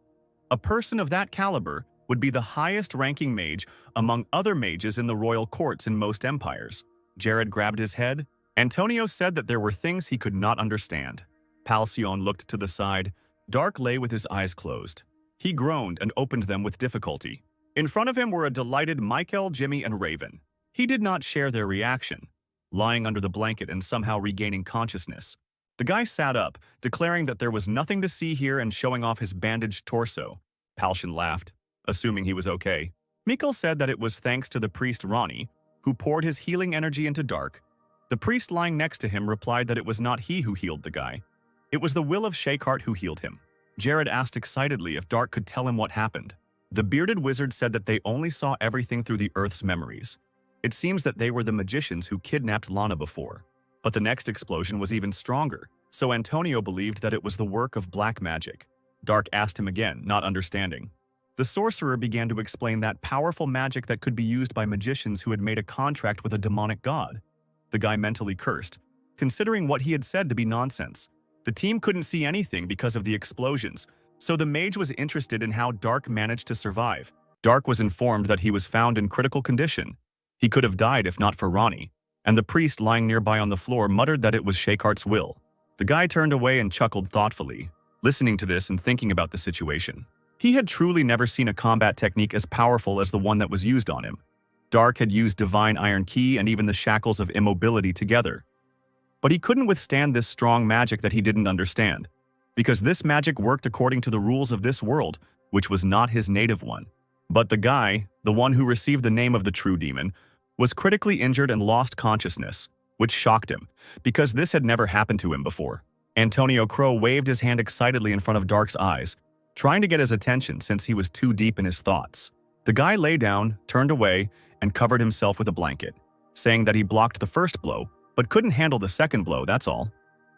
A person of that caliber would be the highest-ranking mage among other mages in the royal courts in most empires. Jared grabbed his head. Antonio said that there were things he could not understand. Palcion looked to the side. Dark lay with his eyes closed. He groaned and opened them with difficulty. In front of him were a delighted Michael, Jimmy, and Raven. He did not share their reaction, lying under the blanket and somehow regaining consciousness. The guy sat up, declaring that there was nothing to see here and showing off his bandaged torso. Palcion laughed, assuming he was okay. Mikkel said that it was thanks to the priest Ronnie, who poured his healing energy into Dark. The priest lying next to him replied that it was not he who healed the guy. It was the will of Shakehart who healed him. Jared asked excitedly if Dark could tell him what happened. The bearded wizard said that they only saw everything through the Earth's memories. It seems that they were the magicians who kidnapped Lana before. But the next explosion was even stronger, so Antonio believed that it was the work of black magic. Dark asked him again, not understanding. The sorcerer began to explain that powerful magic that could be used by magicians who had made a contract with a demonic god. The guy mentally cursed, considering what he had said to be nonsense. The team couldn't see anything because of the explosions, so the mage was interested in how Dark managed to survive. Dark was informed that he was found in critical condition. He could have died if not for Ronnie, and the priest lying nearby on the floor muttered that it was Shakehart's will. The guy turned away and chuckled thoughtfully, listening to this and thinking about the situation. He had truly never seen a combat technique as powerful as the one that was used on him. Dark had used Divine Iron Key and even the Shackles of Immobility together. But he couldn't withstand this strong magic that he didn't understand, because this magic worked according to the rules of this world, which was not his native one. But the guy, the one who received the name of the True Demon, was critically injured and lost consciousness, which shocked him, because this had never happened to him before. Antonio Crow waved his hand excitedly in front of Dark's eyes, trying to get his attention since he was too deep in his thoughts. The guy lay down, turned away, and covered himself with a blanket, saying that he blocked the first blow, but couldn't handle the second blow, that's all.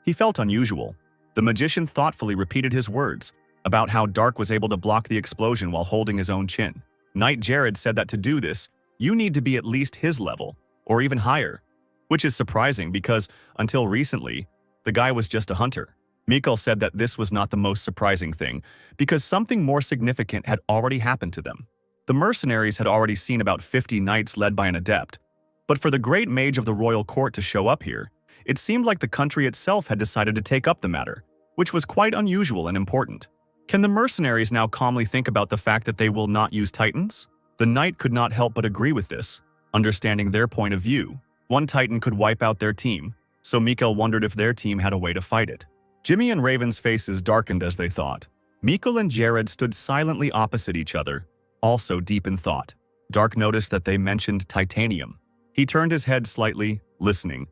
He felt unusual. The magician thoughtfully repeated his words about how Dark was able to block the explosion while holding his own chin. Knight Jared said that to do this, you need to be at least his level, or even higher, which is surprising because, until recently, the guy was just a hunter. Mikkel said that this was not the most surprising thing, because something more significant had already happened to them. The mercenaries had already seen about 50 knights led by an adept, but for the great mage of the royal court to show up here, it seemed like the country itself had decided to take up the matter, which was quite unusual and important. Can the mercenaries now calmly think about the fact that they will not use titans? The knight could not help but agree with this, understanding their point of view. One titan could wipe out their team, so Mikkel wondered if their team had a way to fight it. Jimmy and Raven's faces darkened as they thought. Mikkel and Jared stood silently opposite each other, also deep in thought. Dark noticed that they mentioned titanium. He turned his head slightly, listening,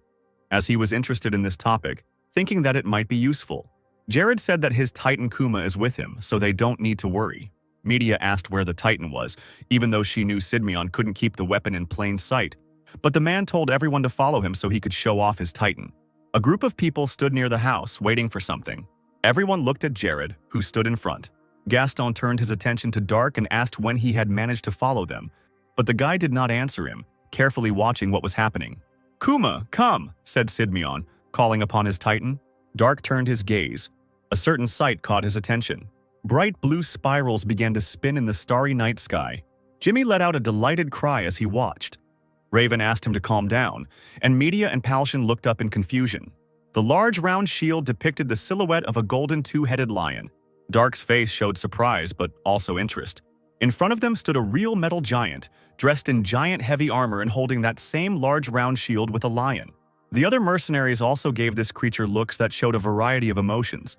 as he was interested in this topic, thinking that it might be useful. Jared said that his Titan Kuma is with him, so they don't need to worry. Media asked where the Titan was, even though she knew Sidmion couldn't keep the weapon in plain sight. But the man told everyone to follow him so he could show off his Titan. A group of people stood near the house, waiting for something. Everyone looked at Jared, who stood in front. Gaston turned his attention to Dark and asked when he had managed to follow them. But the guy did not answer him, carefully watching what was happening. "Kuma, come," said Sidmion, calling upon his Titan. Dark turned his gaze. A certain sight caught his attention. Bright blue spirals began to spin in the starry night sky. Jimmy let out a delighted cry as he watched. Raven asked him to calm down, and Media and Palshan looked up in confusion. The large round shield depicted the silhouette of a golden two-headed lion. Dark's face showed surprise, but also interest. In front of them stood a real metal giant, dressed in giant heavy armor and holding that same large round shield with a lion. The other mercenaries also gave this creature looks that showed a variety of emotions,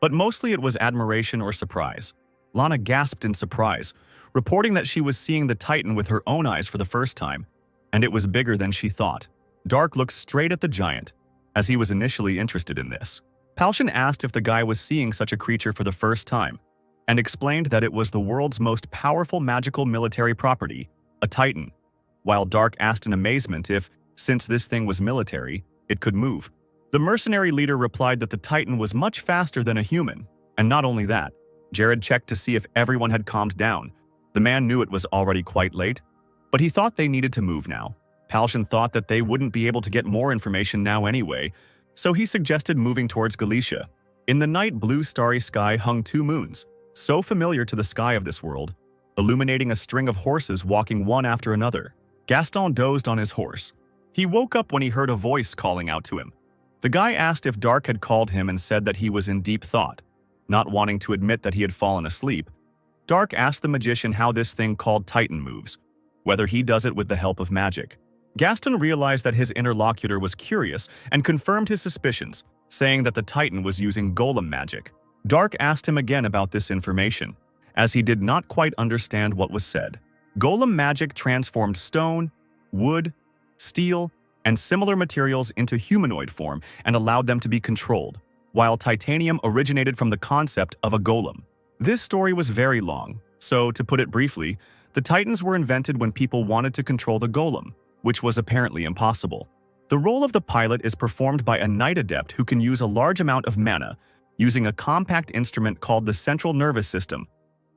but mostly it was admiration or surprise. Lana gasped in surprise, reporting that she was seeing the Titan with her own eyes for the first time, and it was bigger than she thought. Dark looked straight at the giant, as he was initially interested in this. Palshan asked if the guy was seeing such a creature for the first time, and explained that it was the world's most powerful magical military property, a Titan, while Dark asked in amazement if, since this thing was military, it could move. The mercenary leader replied that the Titan was much faster than a human, and not only that, Jared checked to see if everyone had calmed down. The man knew it was already quite late, but he thought they needed to move now. Palshan thought that they wouldn't be able to get more information now anyway, so he suggested moving towards Galicia. In the night blue starry sky hung two moons, so familiar to the sky of this world, illuminating a string of horses walking one after another. Gaston dozed on his horse. He woke up when he heard a voice calling out to him. The guy asked if Dark had called him and said that he was in deep thought. Not wanting to admit that he had fallen asleep, Dark asked the magician how this thing called Titan moves, whether he does it with the help of magic. Gaston realized that his interlocutor was curious and confirmed his suspicions, saying that the Titan was using golem magic. Dark asked him again about this information, as he did not quite understand what was said. Golem magic transformed stone, wood, steel, and similar materials into humanoid form and allowed them to be controlled, while titanium originated from the concept of a golem. This story was very long, so to put it briefly, the Titans were invented when people wanted to control the golem, which was apparently impossible. The role of the pilot is performed by a knight adept who can use a large amount of mana, using a compact instrument called the central nervous system.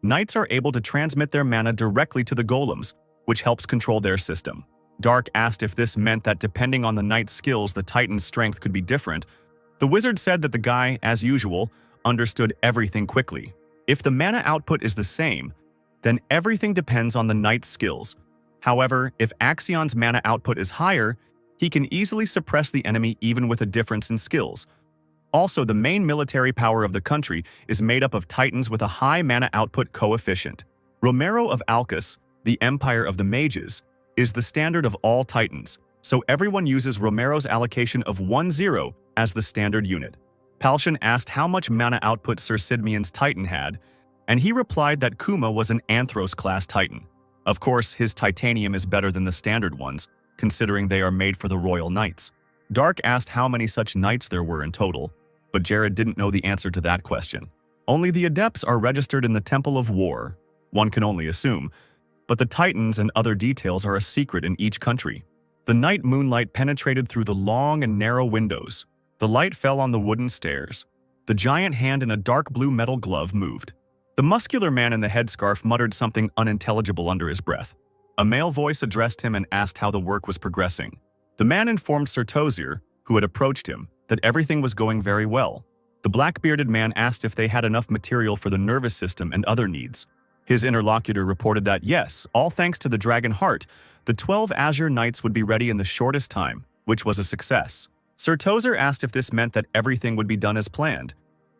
Knights are able to transmit their mana directly to the golems, which helps control their system. Dark asked if this meant that depending on the knight's skills, the Titan's strength could be different. The wizard said that the guy, as usual, understood everything quickly. If the mana output is the same, then everything depends on the knight's skills. However, if Axion's mana output is higher, he can easily suppress the enemy even with a difference in skills. Also, the main military power of the country is made up of Titans with a high mana output coefficient. Romero of Alcus, the Empire of the Mages, is the standard of all Titans, so everyone uses Romero's allocation of 1-0 as the standard unit. Palshan asked how much mana output Sir Sidmion's Titan had, and he replied that Kuma was an Anthros-class Titan. Of course, his titanium is better than the standard ones, considering they are made for the Royal Knights. Dark asked how many such knights there were in total, but Jared didn't know the answer to that question. Only the adepts are registered in the Temple of War, one can only assume, but the Titans and other details are a secret in each country. The night moonlight penetrated through the long and narrow windows. The light fell on the wooden stairs. The giant hand in a dark blue metal glove moved. The muscular man in the headscarf muttered something unintelligible under his breath. A male voice addressed him and asked how the work was progressing. The man informed Sir Tozier, who had approached him, that everything was going very well. The black-bearded man asked if they had enough material for the nervous system and other needs. His interlocutor reported that yes, all thanks to the Dragon Heart, the 12 Azure Knights would be ready in the shortest time, which was a success. Sir Tozer asked if this meant that everything would be done as planned,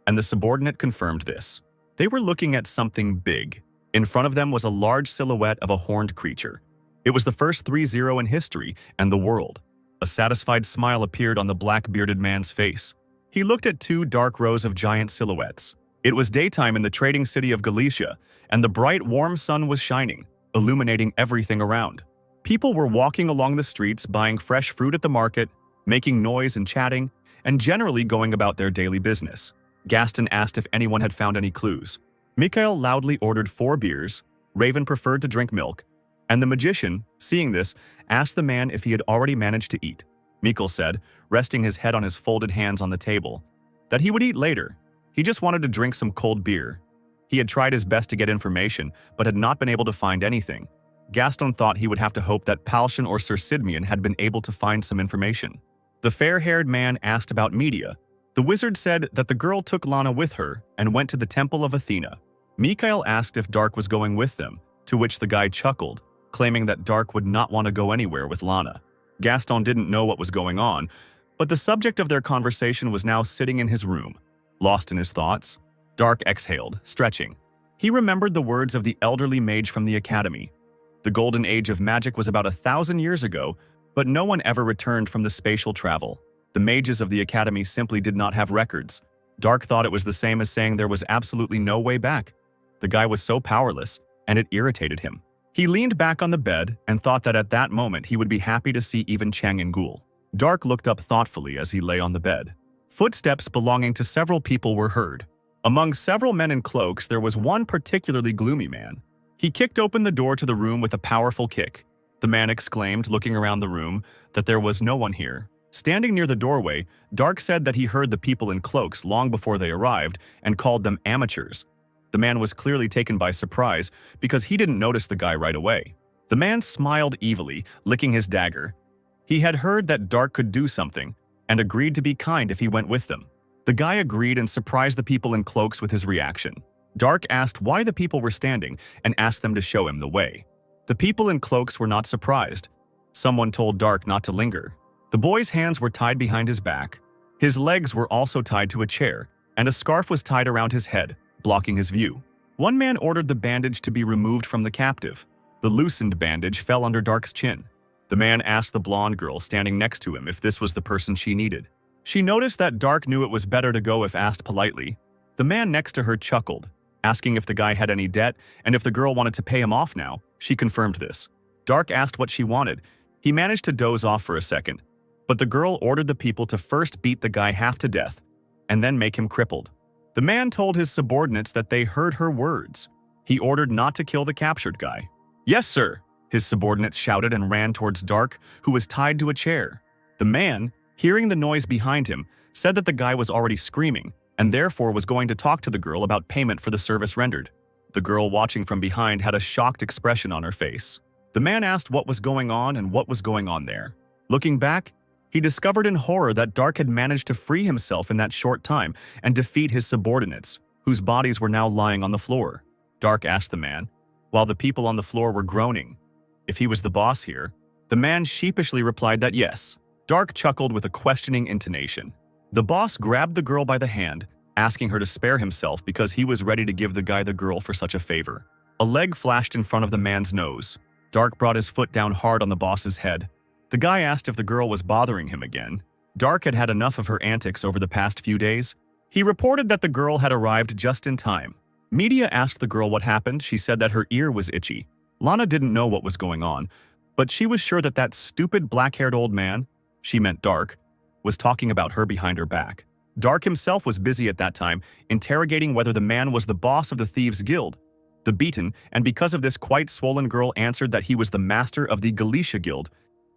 and the subordinate confirmed this. They were looking at something big. In front of them was a large silhouette of a horned creature. It was the first 3-0 in history and the world. A satisfied smile appeared on the black-bearded man's face. He looked at two dark rows of giant silhouettes. It was daytime in the trading city of Galicia, and the bright, warm sun was shining. illuminating everything around. People were walking along the streets, buying fresh fruit at the market, making noise and chatting, and generally going about their daily business. Gaston asked if anyone had found any clues. Mikhail loudly ordered 4 beers, Raven preferred to drink milk, and the magician, seeing this, asked the man if he had already managed to eat. Mikhail said, resting his head on his folded hands on the table, that he would eat later. He just wanted to drink some cold beer. He had tried his best to get information, but had not been able to find anything. Gaston thought he would have to hope that Palshan or Sir Sidmian had been able to find some information. The fair-haired man asked about Media. The wizard said that the girl took Lana with her and went to the Temple of Athena. Mikhail asked if Dark was going with them, to which the guy chuckled, claiming that Dark would not want to go anywhere with Lana. Gaston didn't know what was going on, but the subject of their conversation was now sitting in his room. Lost in his thoughts, Dark exhaled, stretching. He remembered the words of the elderly mage from the academy. The golden age of magic was about 1,000 years ago, but no one ever returned from the spatial travel. The mages of the academy simply did not have records. Dark thought it was the same as saying there was absolutely no way back. The guy was so powerless, and it irritated him. He leaned back on the bed and thought that at that moment he would be happy to see even Chang and Ghoul. Dark looked up thoughtfully as he lay on the bed. Footsteps belonging to several people were heard. Among several men in cloaks, there was one particularly gloomy man. He kicked open the door to the room with a powerful kick. The man exclaimed, looking around the room, that there was no one here. Standing near the doorway, Dark said that he heard the people in cloaks long before they arrived and called them amateurs. The man was clearly taken by surprise because he didn't notice the guy right away. The man smiled evilly, licking his dagger. He had heard that Dark could do something and agreed to be kind if he went with them. The guy agreed and surprised the people in cloaks with his reaction. Dark asked why the people were standing and asked them to show him the way. The people in cloaks were not surprised. Someone told Dark not to linger. The boy's hands were tied behind his back. His legs were also tied to a chair, and a scarf was tied around his head, blocking his view. One man ordered the bandage to be removed from the captive. The loosened bandage fell under Dark's chin. The man asked the blonde girl standing next to him if this was the person she needed. She noticed that Dark knew it was better to go if asked politely. The man next to her chuckled, asking if the guy had any debt and if the girl wanted to pay him off now. She confirmed this. Dark asked what she wanted. He managed to doze off for a second, but the girl ordered the people to first beat the guy half to death and then make him crippled. The man told his subordinates that they heard her words. He ordered not to kill the captured guy. "Yes, sir," his subordinates shouted and ran towards Dark, who was tied to a chair. The man, hearing the noise behind him, said that the guy was already screaming and therefore was going to talk to the girl about payment for the service rendered. The girl watching from behind had a shocked expression on her face. The man asked what was going on and what was going on there. Looking back, he discovered in horror that Dark had managed to free himself in that short time and defeat his subordinates, whose bodies were now lying on the floor. Dark asked the man, while the people on the floor were groaning, if he was the boss here. The man sheepishly replied that yes. Dark chuckled with a questioning intonation. The boss grabbed the girl by the hand, asking her to spare himself because he was ready to give the guy the girl for such a favor. A leg flashed in front of the man's nose. Dark brought his foot down hard on the boss's head. The guy asked if the girl was bothering him again. Dark had had enough of her antics over the past few days. He reported that the girl had arrived just in time. Media asked the girl what happened. She said that her ear was itchy. Lana didn't know what was going on, but she was sure that that stupid black-haired old man, she meant Dark, was talking about her behind her back. Dark himself was busy at that time, interrogating whether the man was the boss of the Thieves' Guild. The beaten, and because of this quite swollen girl answered that he was the master of the Galicia Guild.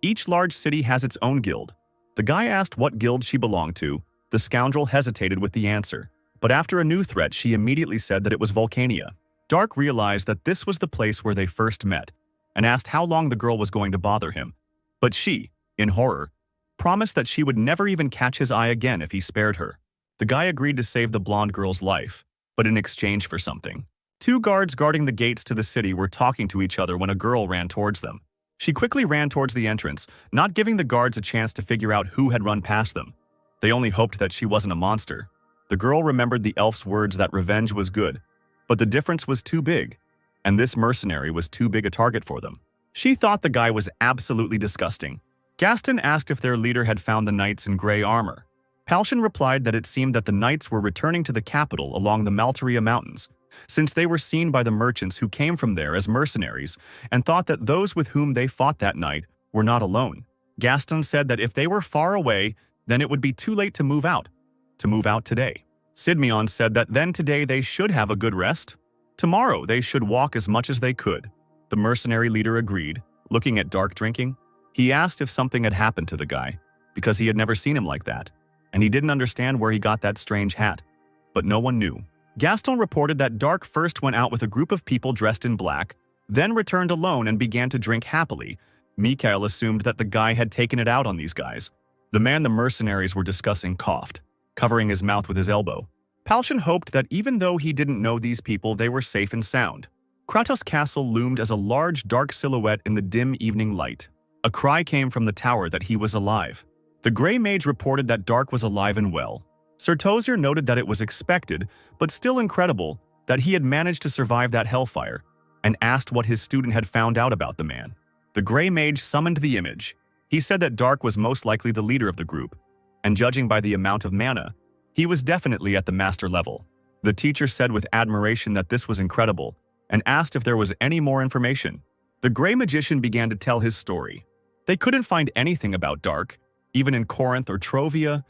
Each large city has its own guild. The guy asked what guild she belonged to. The scoundrel hesitated with the answer, but after a new threat, she immediately said that it was Volcania. Dark realized that this was the place where they first met, and asked how long the girl was going to bother him. But she, in horror, promised that she would never even catch his eye again if he spared her. The guy agreed to save the blonde girl's life, but in exchange for something. 2 guards guarding the gates to the city were talking to each other when a girl ran towards them. She quickly ran towards the entrance, not giving the guards a chance to figure out who had run past them. They only hoped that she wasn't a monster. The girl remembered the elf's words that revenge was good, but the difference was too big, and this mercenary was too big a target for them. She thought the guy was absolutely disgusting. Gaston asked if their leader had found the knights in gray armor. Palshan replied that it seemed that the knights were returning to the capital along the Maltaria Mountains, since they were seen by the merchants who came from there as mercenaries and thought that those with whom they fought that night were not alone. Gaston said that if they were far away, then it would be too late to move out today. Sidmion said that then today they should have a good rest. Tomorrow they should walk as much as they could. The mercenary leader agreed, looking at Dark drinking. He asked if something had happened to the guy, because he had never seen him like that, and he didn't understand where he got that strange hat. But no one knew. Gaston reported that Dark first went out with a group of people dressed in black, then returned alone and began to drink happily. Mikael assumed that the guy had taken it out on these guys. The man the mercenaries were discussing coughed, covering his mouth with his elbow. Palshan hoped that even though he didn't know these people, they were safe and sound. Kratos' castle loomed as a large dark silhouette in the dim evening light. A cry came from the tower that he was alive. The Grey Mage reported that Dark was alive and well. Sir Tozier noted that it was expected, but still incredible, that he had managed to survive that hellfire, and asked what his student had found out about the man. The Grey Mage summoned the image. He said that Dark was most likely the leader of the group, and judging by the amount of mana, he was definitely at the master level. The teacher said with admiration that this was incredible, and asked if there was any more information. The Grey Magician began to tell his story. They couldn't find anything about Dark, even in Corinth or Trovia.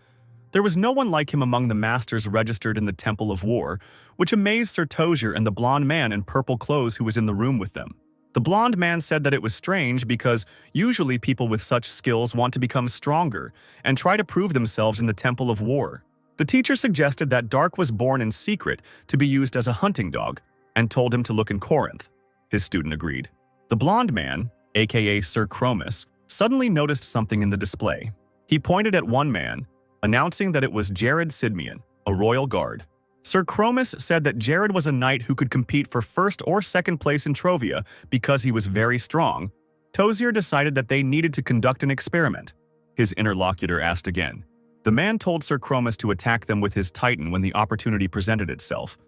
There was no one like him among the masters registered in the Temple of War, which amazed Sir Tozier and the blonde man in purple clothes who was in the room with them. The blonde man said that it was strange because usually people with such skills want to become stronger and try to prove themselves in the Temple of War. The teacher suggested that Dark was born in secret to be used as a hunting dog and told him to look in Corinth. His student agreed. The blonde man, aka Sir Chromis, suddenly noticed something in the display. He pointed at one man, announcing that it was Jared Sidmion, a royal guard. Sir Chromis said that Jared was a knight who could compete for first or second place in Trovia because he was very strong. Tozier decided that they needed to conduct an experiment. His interlocutor asked again. The man told Sir Chromis to attack them with his Titan when the opportunity presented itself.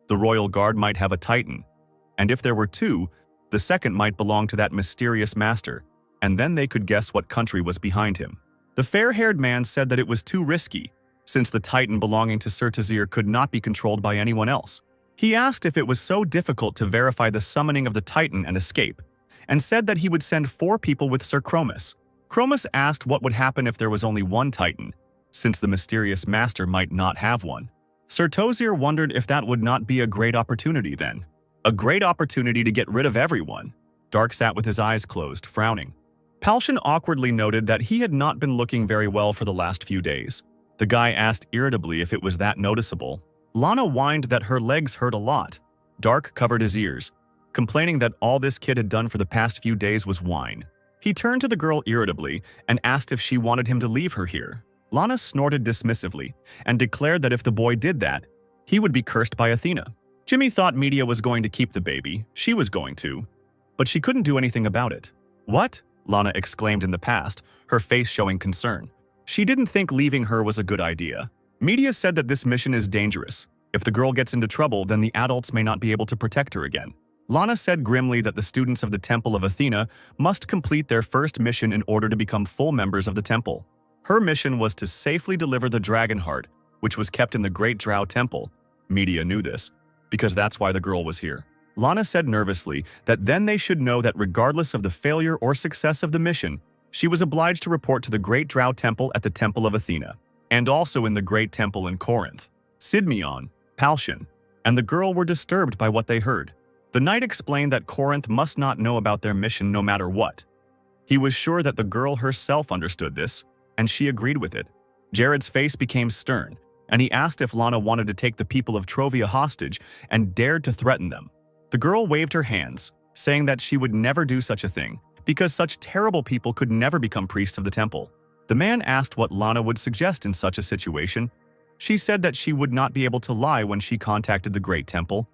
The royal guard might have a Titan, and if there were two, the second might belong to that mysterious master, and then they could guess what country was behind him. The fair-haired man said that it was too risky, since the Titan belonging to Sir Tozier could not be controlled by anyone else. He asked if it was so difficult to verify the summoning of the Titan and escape, and said that he would send 4 people with Sir Chromis. Chromis asked what would happen if there was only one Titan, since the mysterious master might not have one. Sir Tozier wondered if that would not be a great opportunity then. A great opportunity to get rid of everyone. Dark sat with his eyes closed, frowning. Palshan awkwardly noted that he had not been looking very well for the last few days. The guy asked irritably if it was that noticeable. Lana whined that her legs hurt a lot. Dark covered his ears, complaining that all this kid had done for the past few days was whine. He turned to the girl irritably and asked if she wanted him to leave her here. Lana snorted dismissively and declared that if the boy did that, he would be cursed by Athena. Jimmy thought Media was going to keep the baby. She was going to, but she couldn't do anything about it. What? Lana exclaimed in the past, her face showing concern. She didn't think leaving her was a good idea. Media said that this mission is dangerous. If the girl gets into trouble, then the adults may not be able to protect her again. Lana said grimly that the students of the Temple of Athena must complete their first mission in order to become full members of the temple. Her mission was to safely deliver the dragon heart, which was kept in the Great Drow Temple. Media knew this, because that's why the girl was here. Lana said nervously that then they should know that regardless of the failure or success of the mission, she was obliged to report to the Great Drow Temple at the Temple of Athena, and also in the Great Temple in Corinth. Sidmion, Palshan, and the girl were disturbed by what they heard. The knight explained that Corinth must not know about their mission no matter what. He was sure that the girl herself understood this, and she agreed with it. Jared's face became stern, and he asked if Lana wanted to take the people of Trovia hostage and dared to threaten them. The girl waved her hands, saying that she would never do such a thing, because such terrible people could never become priests of the temple. The man asked what Lana would suggest in such a situation. She said that she would not be able to lie when she contacted the Great Temple.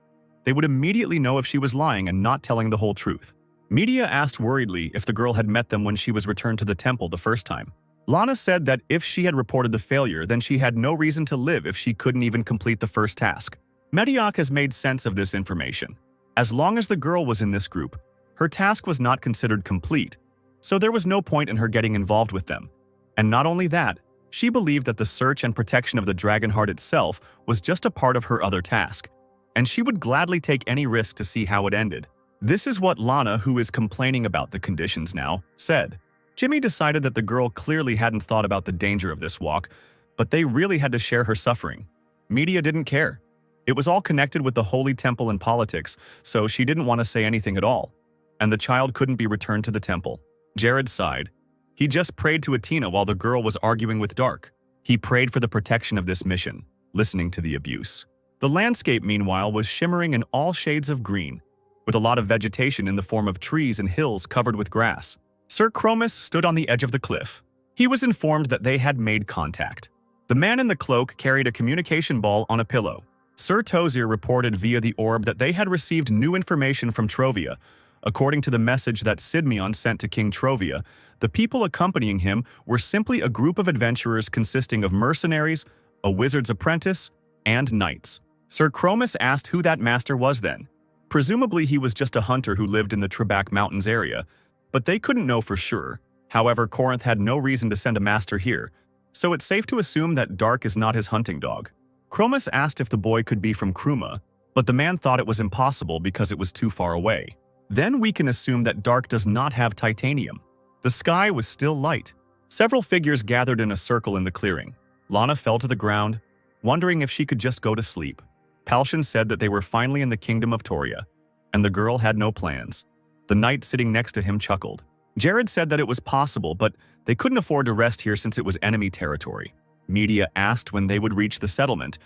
They would immediately know if she was lying and not telling the whole truth. Media asked worriedly if the girl had met them when she was returned to the temple the first time. Lana said that if she had reported the failure, then she had no reason to live if she couldn't even complete the first task. Mediac has made sense of this information. As long as the girl was in this group, her task was not considered complete, so there was no point in her getting involved with them. And not only that, she believed that the search and protection of the dragon heart itself was just a part of her other task. and she would gladly take any risk to see how it ended. This is what Lana, who is complaining about the conditions now, said. Jimmy decided that the girl clearly hadn't thought about the danger of this walk, but they really had to share her suffering. Media didn't care. It was all connected with the holy temple and politics, so she didn't want to say anything at all. And the child couldn't be returned to the temple. Jared sighed. He just prayed to Athena while the girl was arguing with Dark. He prayed for the protection of this mission, listening to the abuse. The landscape, meanwhile, was shimmering in all shades of green, with a lot of vegetation in the form of trees and hills covered with grass. Sir Chromis stood on the edge of the cliff. He was informed that they had made contact. The man in the cloak carried a communication ball on a pillow. Sir Tozier reported via the orb that they had received new information from Trovia. According to the message that Sidmeon sent to King Trovia, the people accompanying him were simply a group of adventurers consisting of mercenaries, a wizard's apprentice, and knights. Sir Chromis asked who that master was then. Presumably he was just a hunter who lived in the Trebak Mountains area, but they couldn't know for sure. However, Corinth had no reason to send a master here, so it's safe to assume that Dark is not his hunting dog. Chromis asked if the boy could be from Kruma, but the man thought it was impossible because it was too far away. Then we can assume that Dark does not have titanium. The sky was still light. Several figures gathered in a circle in the clearing. Lana fell to the ground, wondering if she could just go to sleep. Palshan said that they were finally in the kingdom of Toria, and the girl had no plans. The knight sitting next to him chuckled. Jared said that it was possible, but they couldn't afford to rest here since it was enemy territory. Media asked when they would reach the settlement.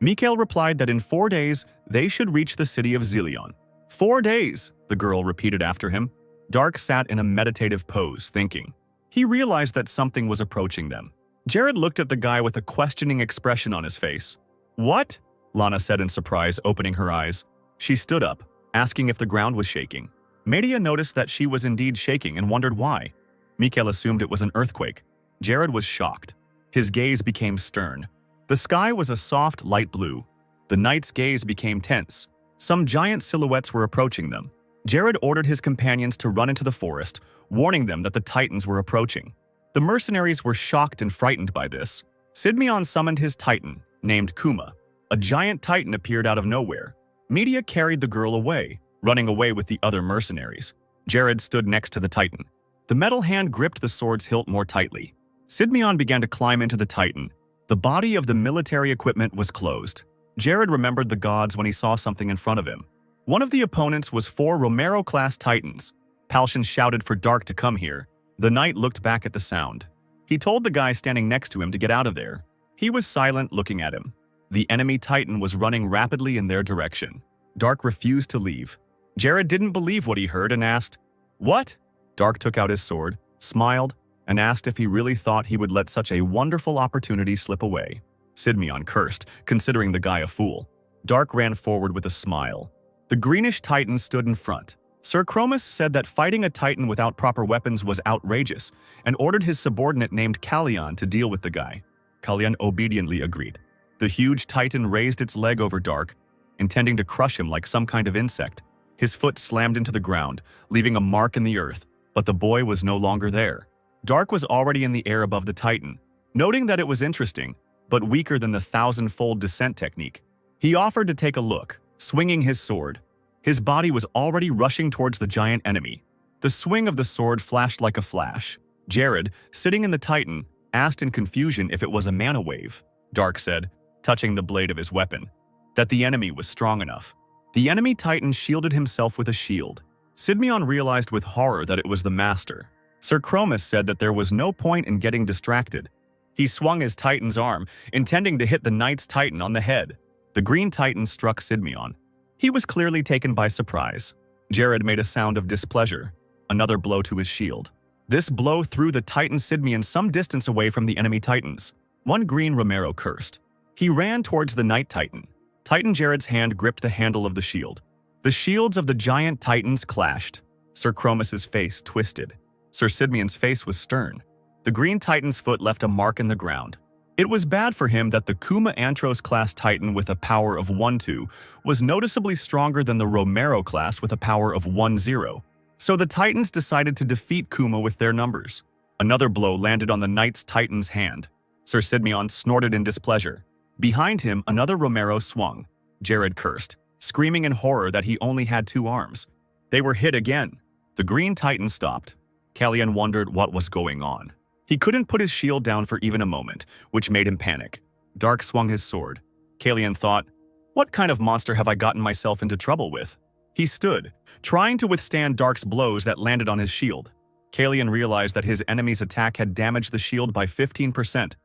Mikhail replied that in 4 days, they should reach the city of Zelion. 4 days, the girl repeated after him. Dark sat in a meditative pose, thinking. He realized that something was approaching them. Jared looked at the guy with a questioning expression on his face. What? Lana said in surprise, opening her eyes. She stood up, asking if the ground was shaking. Media noticed that she was indeed shaking and wondered why. Mikhail assumed it was an earthquake. Jared was shocked. His gaze became stern. The sky was a soft light blue. The knight's gaze became tense. Some giant silhouettes were approaching them. Jared ordered his companions to run into the forest, warning them that the Titans were approaching. The mercenaries were shocked and frightened by this. Sidmeon summoned his Titan, named Kuma. A giant Titan appeared out of nowhere. Media carried the girl away, running away with the other mercenaries. Jared stood next to the Titan. The metal hand gripped the sword's hilt more tightly. Sidmeon began to climb into the Titan. The body of the military equipment was closed. Jared remembered the gods when he saw something in front of him. One of the opponents was 4 Romero-class Titans. Palshan shouted for Dark to come here. The knight looked back at the sound. He told the guy standing next to him to get out of there. He was silent, looking at him. The enemy Titan was running rapidly in their direction. Dark refused to leave. Jared didn't believe what he heard and asked, "What?" Dark took out his sword, smiled, and asked if he really thought he would let such a wonderful opportunity slip away. Sidmeon cursed, considering the guy a fool. Dark ran forward with a smile. The greenish Titan stood in front. Sir Chromis said that fighting a Titan without proper weapons was outrageous and ordered his subordinate named Kalyan to deal with the guy. Kalyan obediently agreed. The huge Titan raised its leg over Dark, intending to crush him like some kind of insect. His foot slammed into the ground, leaving a mark in the earth, but the boy was no longer there. Dark was already in the air above the Titan, noting that it was interesting, but weaker than the 1,000-fold descent technique. He offered to take a look, swinging his sword. His body was already rushing towards the giant enemy. The swing of the sword flashed like a flash. Jared, sitting in the Titan, asked in confusion if it was a mana wave. Dark said, touching the blade of his weapon, that the enemy was strong enough. The enemy Titan shielded himself with a shield. Sidmeon realized with horror that it was the master. Sir Chromis said that there was no point in getting distracted. He swung his Titan's arm, intending to hit the knight's Titan on the head. The green Titan struck Sidmeon. He was clearly taken by surprise. Jared made a sound of displeasure, another blow to his shield. This blow threw the Titan Sidmeon some distance away from the enemy Titans. One green Romero cursed. He ran towards the Knight Titan. Titan Jared's hand gripped the handle of the shield. The shields of the giant Titans clashed. Sir Chromis's face twisted. Sir Sidmeon's face was stern. The green Titan's foot left a mark in the ground. It was bad for him that the Kuma Antros class Titan with a power of 1-2 was noticeably stronger than the Romero class with a power of 1-0. So the Titans decided to defeat Kuma with their numbers. Another blow landed on the Knight's Titan's hand. Sir Sidmeon snorted in displeasure. Behind him, another Romero swung. Jared cursed. screaming in horror that he only had 2 arms. They were hit again. The Green Titan stopped. Kalyan wondered what was going on. He couldn't put his shield down for even a moment, which made him panic. Dark swung his sword. Kalyan thought, "What kind of monster have I gotten myself into trouble with?" He stood, trying to withstand Dark's blows that landed on his shield. Kalyan realized that his enemy's attack had damaged the shield by 15%.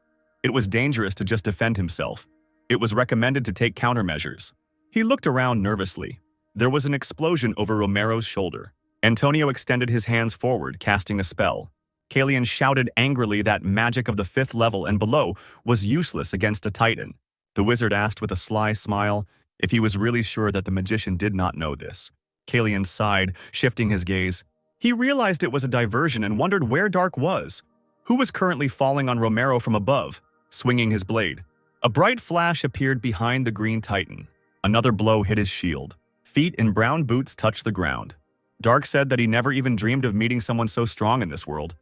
It was dangerous to just defend himself. It was recommended to take countermeasures. He looked around nervously. There was an explosion over Romero's shoulder. Antonio extended his hands forward, casting a spell. Kalyan shouted angrily that magic of the 5th level and below was useless against a Titan. The wizard asked with a sly smile if he was really sure that the magician did not know this. Kalyan sighed, shifting his gaze. He realized it was a diversion and wondered where Dark was. Who was currently falling on Romero from above, swinging his blade? A bright flash appeared behind the Green Titan. Another blow hit his shield. Feet in brown boots touched the ground. Dark said that he never even dreamed of meeting someone so strong in this world.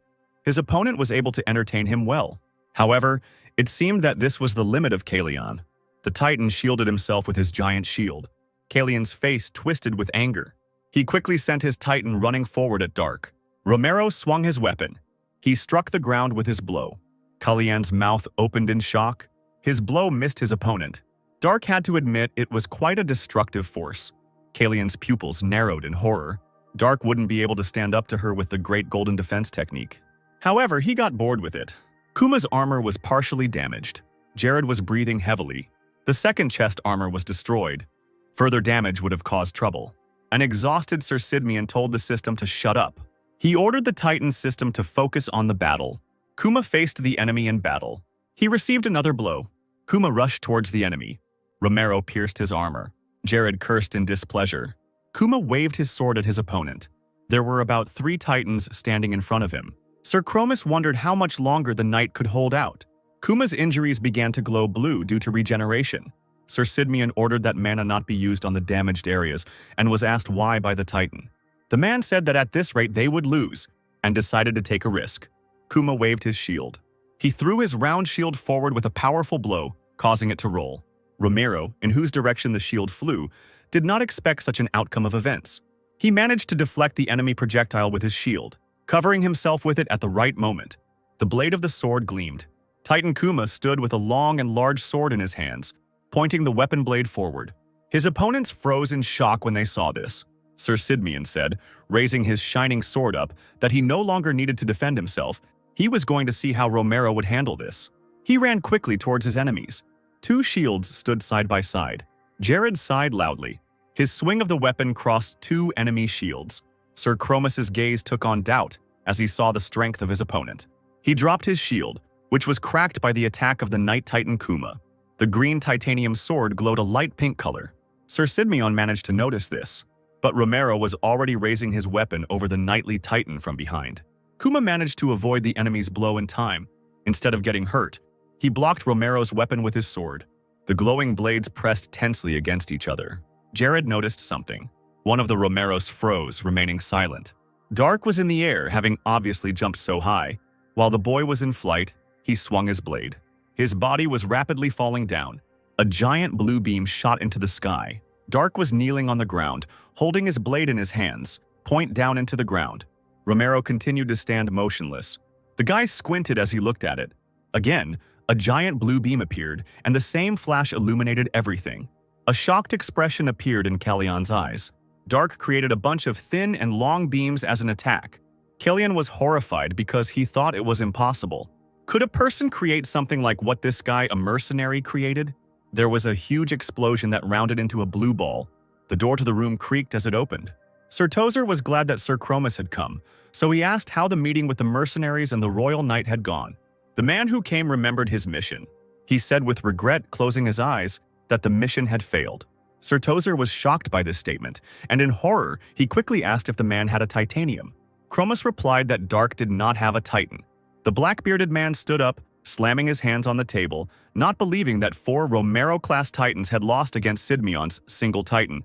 His opponent was able to entertain him well. However, it seemed that this was the limit of Kalyan. The Titan shielded himself with his giant shield. Kalyan's face twisted with anger. He quickly sent his Titan running forward at Dark. Romero swung his weapon. He struck the ground with his blow. Kalyan's mouth opened in shock. His blow missed his opponent. Dark had to admit it was quite a destructive force. Kalyan's pupils narrowed in horror. Dark wouldn't be able to stand up to her with the Great Golden Defense technique. However, he got bored with it. Kuma's armor was partially damaged. Jared was breathing heavily. The second chest armor was destroyed. Further damage would have caused trouble. An exhausted Sir Sidmian told the system to shut up. He ordered the Titan system to focus on the battle. Kuma faced the enemy in battle. He received another blow. Kuma rushed towards the enemy. Romero pierced his armor. Jared cursed in displeasure. Kuma waved his sword at his opponent. There were about 3 Titans standing in front of him. Sir Chromis wondered how much longer the knight could hold out. Kuma's injuries began to glow blue due to regeneration. Sir Sidmian ordered that mana not be used on the damaged areas and was asked why by the Titan. The man said that at this rate they would lose and decided to take a risk. Kuma waved his shield. He threw his round shield forward with a powerful blow, causing it to roll. Romero, in whose direction the shield flew, did not expect such an outcome of events. He managed to deflect the enemy projectile with his shield, covering himself with it at the right moment. The blade of the sword gleamed. Titan Kuma stood with a long and large sword in his hands, pointing the weapon blade forward. His opponents froze in shock when they saw this. Sir Sidmian said, raising his shining sword up, that he no longer needed to defend himself. He was going to see how Romero would handle this. He ran quickly towards his enemies. 2 shields stood side by side. Jared sighed loudly. His swing of the weapon crossed 2 enemy shields. Sir Chromis's gaze took on doubt as he saw the strength of his opponent. He dropped his shield, which was cracked by the attack of the Night Titan Kuma. The green titanium sword glowed a light pink color. Sir Sidmion managed to notice this, but Romero was already raising his weapon over the Knightly Titan from behind. Kuma managed to avoid the enemy's blow in time. Instead of getting hurt, he blocked Romero's weapon with his sword. The glowing blades pressed tensely against each other. Jared noticed something. One of the Romeros froze, remaining silent. Dark was in the air, having obviously jumped so high. While the boy was in flight, he swung his blade. His body was rapidly falling down. A giant blue beam shot into the sky. Dark was kneeling on the ground, holding his blade in his hands, point down into the ground. Romero continued to stand motionless. The guy squinted as he looked at it. Again, a giant blue beam appeared, and the same flash illuminated everything. A shocked expression appeared in Kalyan's eyes. Dark created a bunch of thin and long beams as an attack. Kalyan was horrified because he thought it was impossible. Could a person create something like what this guy, a mercenary, created? There was a huge explosion that rounded into a blue ball. The door to the room creaked as it opened. Sir Tozer was glad that Sir Chromis had come, so he asked how the meeting with the mercenaries and the royal knight had gone. The man who came remembered his mission. He said with regret, closing his eyes, that the mission had failed. Sir Tozer was shocked by this statement, and in horror, he quickly asked if the man had a titanium. Chromis replied that Dark did not have a titan. The black-bearded man stood up, slamming his hands on the table, not believing that 4 Romero-class titans had lost against Sidmion's single titan.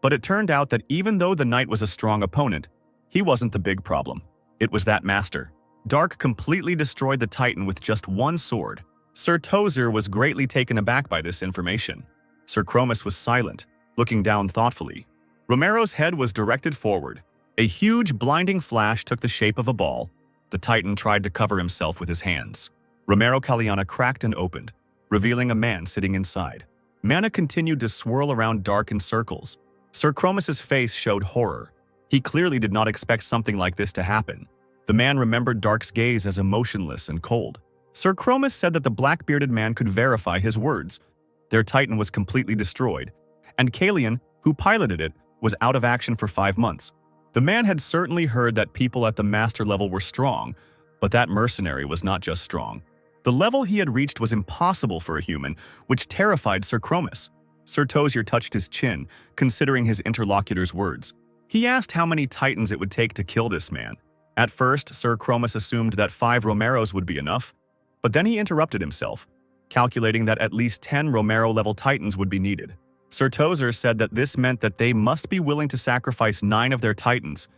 But it turned out that even though the knight was a strong opponent, he wasn't the big problem. It was that master. Dark completely destroyed the titan with just 1 sword. Sir Tozer was greatly taken aback by this information. Sir Chromis was silent. looking down thoughtfully. Romero's head was directed forward. A huge, blinding flash took the shape of a ball. The Titan tried to cover himself with his hands. Romero Caliana cracked and opened, revealing a man sitting inside. Mana continued to swirl around Dark in circles. Sir Chromus's face showed horror. He clearly did not expect something like this to happen. The man remembered Dark's gaze as emotionless and cold. Sir Chromus said that the black-bearded man could verify his words. Their Titan was completely destroyed, and Kalian, who piloted it, was out of action for 5 months. The man had certainly heard that people at the master level were strong, but that mercenary was not just strong. The level he had reached was impossible for a human, which terrified Sir Chromus. Sir Tozier touched his chin, considering his interlocutor's words. He asked how many Titans it would take to kill this man. At first, Sir Chromus assumed that 5 Romeros would be enough, but then he interrupted himself, calculating that at least 10 Romero-level Titans would be needed. Sir Tozer said that this meant that they must be willing to sacrifice 9 of their Titans,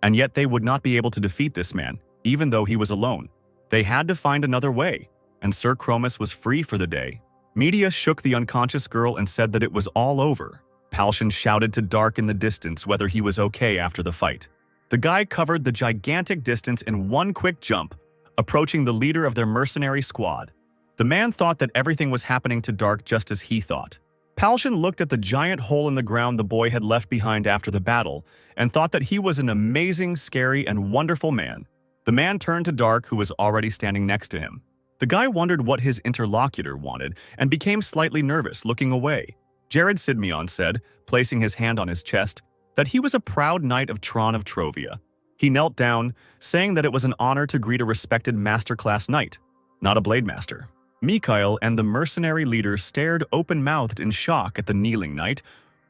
and yet they would not be able to defeat this man, even though he was alone. They had to find another way, and Sir Chromus was free for the day. Media shook the unconscious girl and said that it was all over. Palshan shouted to Dark in the distance whether he was okay after the fight. The guy covered the gigantic distance in one quick jump, approaching the leader of their mercenary squad. The man thought that everything was happening to Dark just as he thought. Palshan looked at the giant hole in the ground the boy had left behind after the battle and thought that he was an amazing, scary, and wonderful man. The man turned to Dark, who was already standing next to him. The guy wondered what his interlocutor wanted and became slightly nervous, looking away. Jared Sidmion said, placing his hand on his chest, that he was a proud knight of Tron of Trovia. He knelt down, saying that it was an honor to greet a respected master-class knight, not a blade master. Mikhail and the mercenary leader stared open-mouthed in shock at the kneeling knight,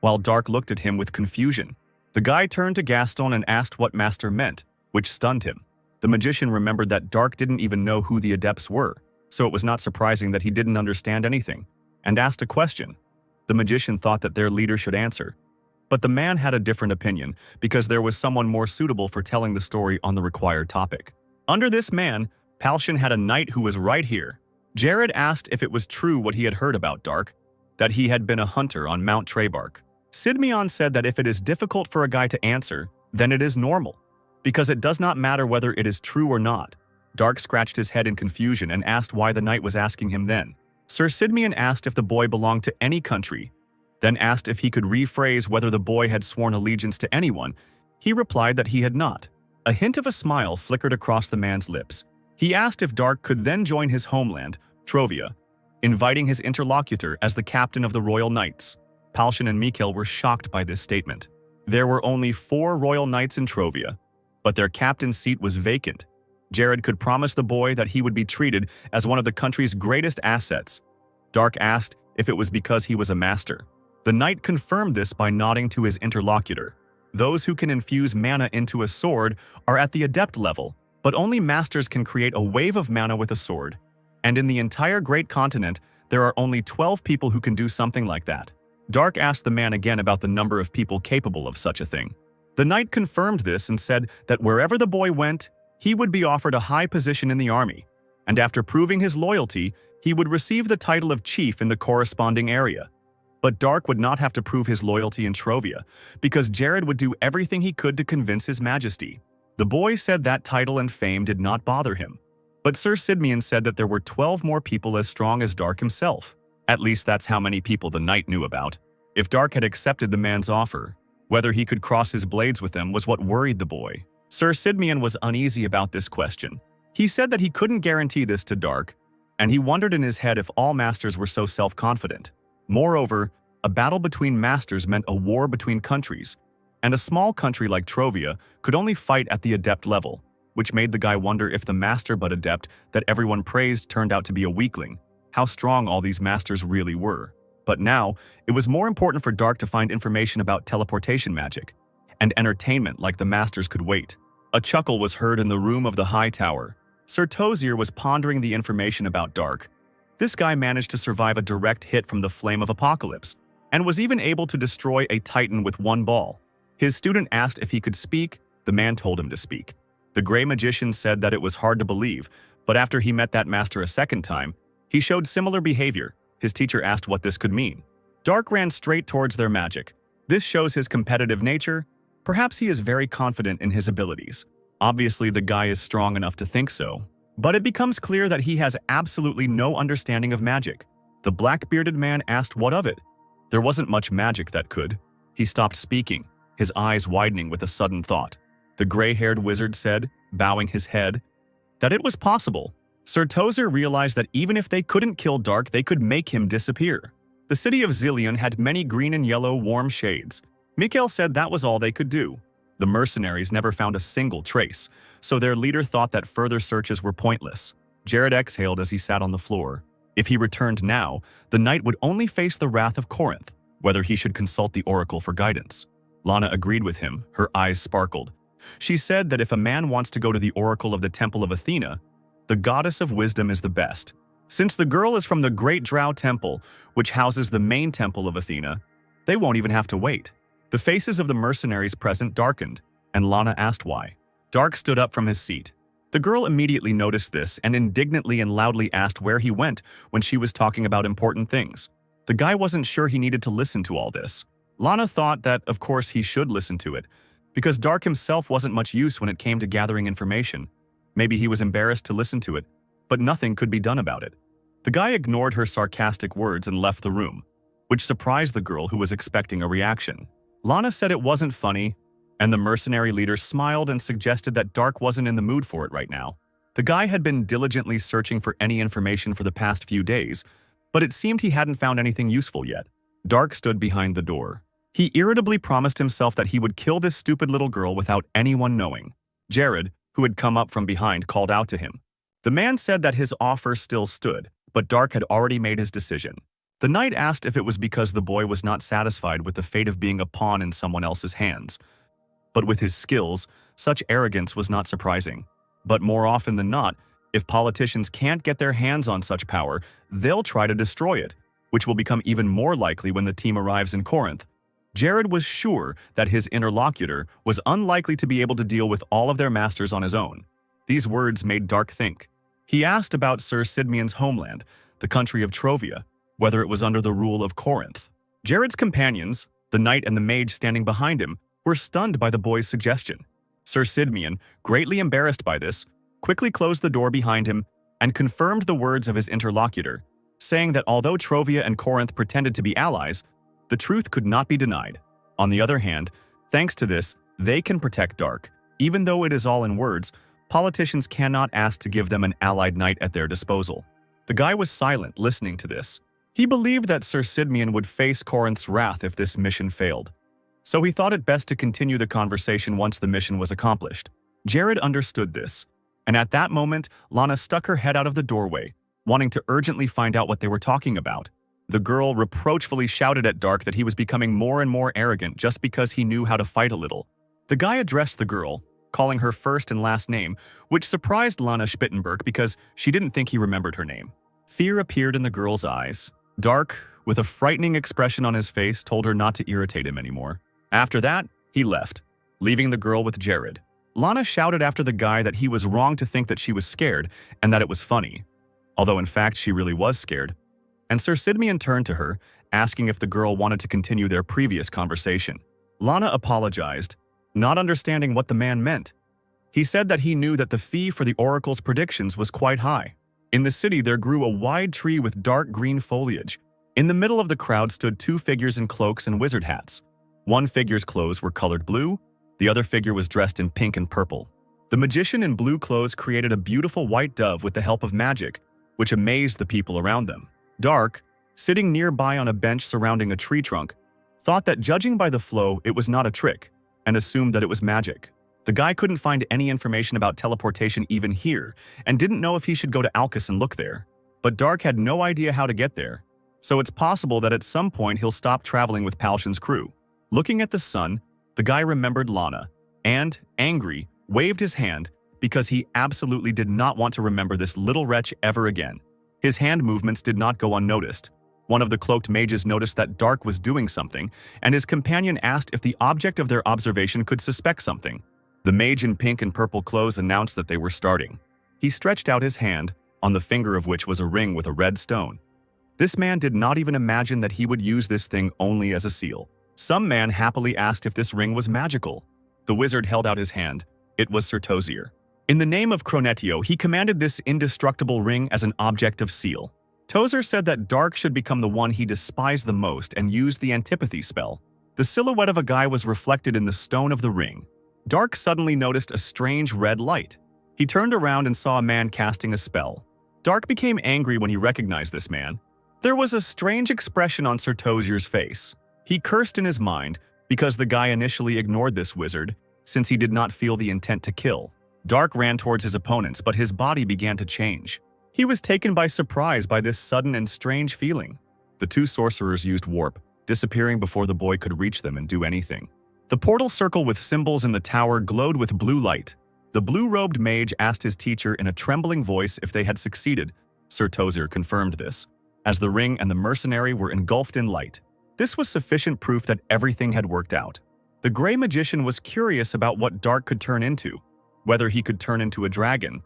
while Dark looked at him with confusion. The guy turned to Gaston and asked what master meant, which stunned him. The magician remembered that Dark didn't even know who the adepts were, so it was not surprising that he didn't understand anything, and asked a question. The magician thought that their leader should answer. But the man had a different opinion, because there was someone more suitable for telling the story on the required topic. Under this man, Palshan had a knight who was right here. Jared asked if it was true what he had heard about Dark, that he had been a hunter on Mount Trebark. Sidmion said that if it is difficult for a guy to answer, then it is normal, because it does not matter whether it is true or not. Dark scratched his head in confusion and asked why the knight was asking him then. Sir Sidmion asked if the boy belonged to any country, then asked if he could rephrase whether the boy had sworn allegiance to anyone. He replied that he had not. A hint of a smile flickered across the man's lips. He asked if Dark could then join his homeland, Trovia, inviting his interlocutor as the captain of the Royal Knights. Palshan and Mikhail were shocked by this statement. There were only 4 Royal Knights in Trovia, but their captain's seat was vacant. Jared could promise the boy that he would be treated as one of the country's greatest assets. Dark asked if it was because he was a master. The knight confirmed this by nodding to his interlocutor. Those who can infuse mana into a sword are at the adept level, but only masters can create a wave of mana with a sword. And in the entire Great Continent, there are only 12 people who can do something like that. Dark asked the man again about the number of people capable of such a thing. The knight confirmed this and said that wherever the boy went, he would be offered a high position in the army, and after proving his loyalty, he would receive the title of chief in the corresponding area. But Dark would not have to prove his loyalty in Trovia, because Jared would do everything he could to convince his majesty. The boy said that title and fame did not bother him. But Sir Sidmion said that there were 12 more people as strong as Dark himself. At least that's how many people the knight knew about. If Dark had accepted the man's offer, whether he could cross his blades with them was what worried the boy. Sir Sidmion was uneasy about this question. He said that he couldn't guarantee this to Dark, and he wondered in his head if all masters were so self-confident. Moreover, a battle between masters meant a war between countries, and a small country like Trovia could only fight at the adept level, which made the guy wonder if the master but adept that everyone praised turned out to be a weakling, how strong all these masters really were. But now, it was more important for Dark to find information about teleportation magic, and entertainment like the masters could wait. A chuckle was heard in the room of the high tower. Sir Tozier was pondering the information about Dark. This guy managed to survive a direct hit from the Flame of Apocalypse, and was even able to destroy a Titan with one ball. His student asked if he could speak. The man told him to speak. The Grey Magician said that it was hard to believe, but after he met that master a second time, he showed similar behavior. His teacher asked what this could mean. Dark ran straight towards their magic, This shows his competitive nature. Perhaps he is very confident in his abilities. Obviously, the guy is strong enough to think so. But it becomes clear that he has absolutely no understanding of magic. The black-bearded man asked what of it. There wasn't much magic that could. He stopped speaking, his eyes widening with a sudden thought. The gray-haired wizard said, bowing his head, that it was possible. Sir Tozer realized that even if they couldn't kill Dark, they could make him disappear. The city of Zillion had many green and yellow warm shades. Mikhail said that was all they could do. The mercenaries never found a single trace, so their leader thought that further searches were pointless. Jared exhaled as he sat on the floor. If he returned now, the knight would only face the wrath of Corinth, whether he should consult the oracle for guidance. Lana agreed with him, her eyes sparkled. She said that if a man wants to go to the oracle of the Temple of Athena, the goddess of wisdom is the best. Since the girl is from the Great Drow Temple, which houses the main temple of Athena, they won't even have to wait. The faces of the mercenaries present darkened, and Lana asked why. Dark stood up from his seat. The girl immediately noticed this and indignantly and loudly asked where he went when she was talking about important things. The guy wasn't sure he needed to listen to all this. Lana thought that, of course, he should listen to it, because Dark himself wasn't much use when it came to gathering information. Maybe he was embarrassed to listen to it, but nothing could be done about it. The guy ignored her sarcastic words and left the room, which surprised the girl who was expecting a reaction. Lana said it wasn't funny, and the mercenary leader smiled and suggested that Dark wasn't in the mood for it right now. The guy had been diligently searching for any information for the past few days, but it seemed he hadn't found anything useful yet. Dark stood behind the door. He irritably promised himself that he would kill this stupid little girl without anyone knowing. Jared, who had come up from behind, called out to him. The man said that his offer still stood, but Dark had already made his decision. The knight asked if it was because the boy was not satisfied with the fate of being a pawn in someone else's hands. But with his skills, such arrogance was not surprising. But more often than not, if politicians can't get their hands on such power, they'll try to destroy it, which will become even more likely when the team arrives in Corinth. Jared was sure that his interlocutor was unlikely to be able to deal with all of their masters on his own. These words made Dark think. He asked about Sir Sidmian's homeland, the country of Trovia, whether it was under the rule of Corinth. Jared's companions, the knight and the mage standing behind him, were stunned by the boy's suggestion. Sir Sidmian, greatly embarrassed by this, quickly closed the door behind him and confirmed the words of his interlocutor, saying that although Trovia and Corinth pretended to be allies, the truth could not be denied. On the other hand, thanks to this, they can protect Dark. Even though it is all in words, politicians cannot ask to give them an allied knight at their disposal. The guy was silent, listening to this. He believed that Sir Sidmian would face Corinth's wrath if this mission failed, so he thought it best to continue the conversation once the mission was accomplished. Jared understood this, and at that moment, Lana stuck her head out of the doorway, wanting to urgently find out what they were talking about. The girl reproachfully shouted at Dark that he was becoming more and more arrogant just because he knew how to fight a little. The guy addressed the girl, calling her first and last name, which surprised Lana Spittenberg because she didn't think he remembered her name. Fear appeared in the girl's eyes. Dark, with a frightening expression on his face, told her not to irritate him anymore. After that, he left, leaving the girl with Jared. Lana shouted after the guy that he was wrong to think that she was scared and that it was funny, although in fact she really was scared. And Sir Sidmian turned to her, asking if the girl wanted to continue their previous conversation. Lana apologized, not understanding what the man meant. He said that he knew that the fee for the oracle's predictions was quite high. In the city, there grew a wide tree with dark green foliage. In the middle of the crowd stood two figures in cloaks and wizard hats. One figure's clothes were colored blue, the other figure was dressed in pink and purple. The magician in blue clothes created a beautiful white dove with the help of magic, which amazed the people around them. Dark, sitting nearby on a bench surrounding a tree trunk, thought that judging by the flow, it was not a trick, and assumed that it was magic. The guy couldn't find any information about teleportation even here, and didn't know if he should go to Alcus and look there. But Dark had no idea how to get there, so it's possible that at some point he'll stop traveling with Palshan's crew. Looking at the sun, the guy remembered Lana, and, angry, waved his hand because he absolutely did not want to remember this little wretch ever again. His hand movements did not go unnoticed. One of the cloaked mages noticed that Dark was doing something, and his companion asked if the object of their observation could suspect something. The mage in pink and purple clothes announced that they were starting. He stretched out his hand, on the finger of which was a ring with a red stone. This man did not even imagine that he would use this thing only as a seal. Some man happily asked if this ring was magical. The wizard held out his hand. It was Sir Tozier. In the name of Cronetio, he commanded this indestructible ring as an object of seal. Tozer said that Dark should become the one he despised the most and used the antipathy spell. The silhouette of a guy was reflected in the stone of the ring. Dark suddenly noticed a strange red light. He turned around and saw a man casting a spell. Dark became angry when he recognized this man. There was a strange expression on Sir Tozier's face. He cursed in his mind because the guy initially ignored this wizard, since he did not feel the intent to kill. Dark ran towards his opponents, but his body began to change. He was taken by surprise by this sudden and strange feeling. The two sorcerers used warp, disappearing before the boy could reach them and do anything. The portal circle with symbols in the tower glowed with blue light. The blue-robed mage asked his teacher in a trembling voice if they had succeeded. Sir Tozier confirmed this, as the ring and the mercenary were engulfed in light. This was sufficient proof that everything had worked out. The gray magician was curious about what Dark could turn into, whether he could turn into a dragon.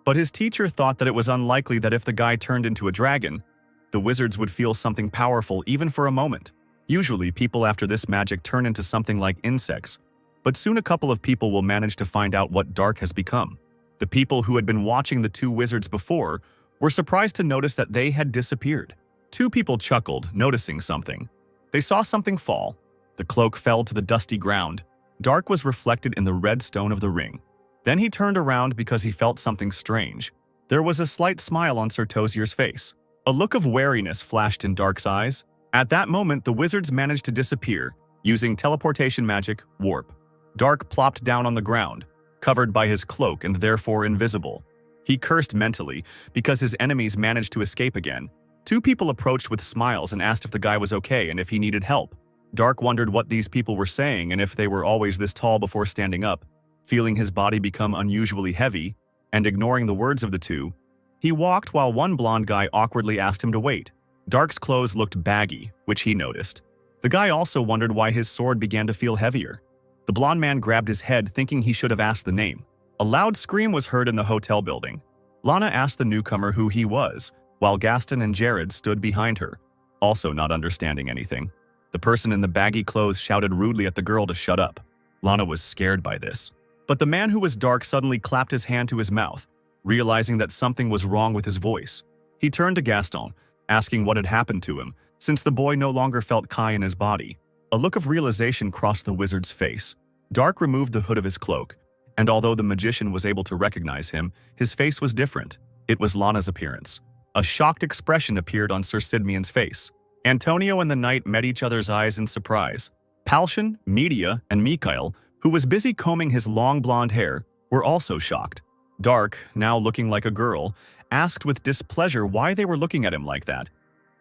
But his teacher thought that it was unlikely that if the guy turned into a dragon, the wizards would feel something powerful even for a moment. Usually, people after this magic turn into something like insects, but soon a couple of people will manage to find out what Dark has become. The people who had been watching the two wizards before were surprised to notice that they had disappeared. Two people chuckled, noticing something. They saw something fall. The cloak fell to the dusty ground. Dark was reflected in the red stone of the ring. Then he turned around because he felt something strange. There was a slight smile on Sir Tozier's face. A look of wariness flashed in Dark's eyes. At that moment, the wizards managed to disappear, using teleportation magic, warp. Dark plopped down on the ground, covered by his cloak and therefore invisible. He cursed mentally because his enemies managed to escape again. Two people approached with smiles and asked if the guy was okay and if he needed help. Dark wondered what these people were saying and if they were always this tall before standing up. Feeling his body become unusually heavy, and ignoring the words of the two, he walked while one blonde guy awkwardly asked him to wait. Dark's clothes looked baggy, which he noticed. The guy also wondered why his sword began to feel heavier. The blonde man grabbed his head, thinking he should have asked the name. A loud scream was heard in the hotel building. Lana asked the newcomer who he was, while Gaston and Jared stood behind her, also not understanding anything. The person in the baggy clothes shouted rudely at the girl to shut up. Lana was scared by this. But the man who was Dark suddenly clapped his hand to his mouth, realizing that something was wrong with his voice. He turned to Gaston, asking what had happened to him, since the boy no longer felt Kai in his body. A look of realization crossed the wizard's face. Dark removed the hood of his cloak, and although the magician was able to recognize him, his face was different. It was Lana's appearance. A shocked expression appeared on Sir Sidmian's face. Antonio and the knight met each other's eyes in surprise. Palshan, Media, and Mikhail, who was busy combing his long blonde hair, were also shocked. Dark, now looking like a girl, asked with displeasure why they were looking at him like that.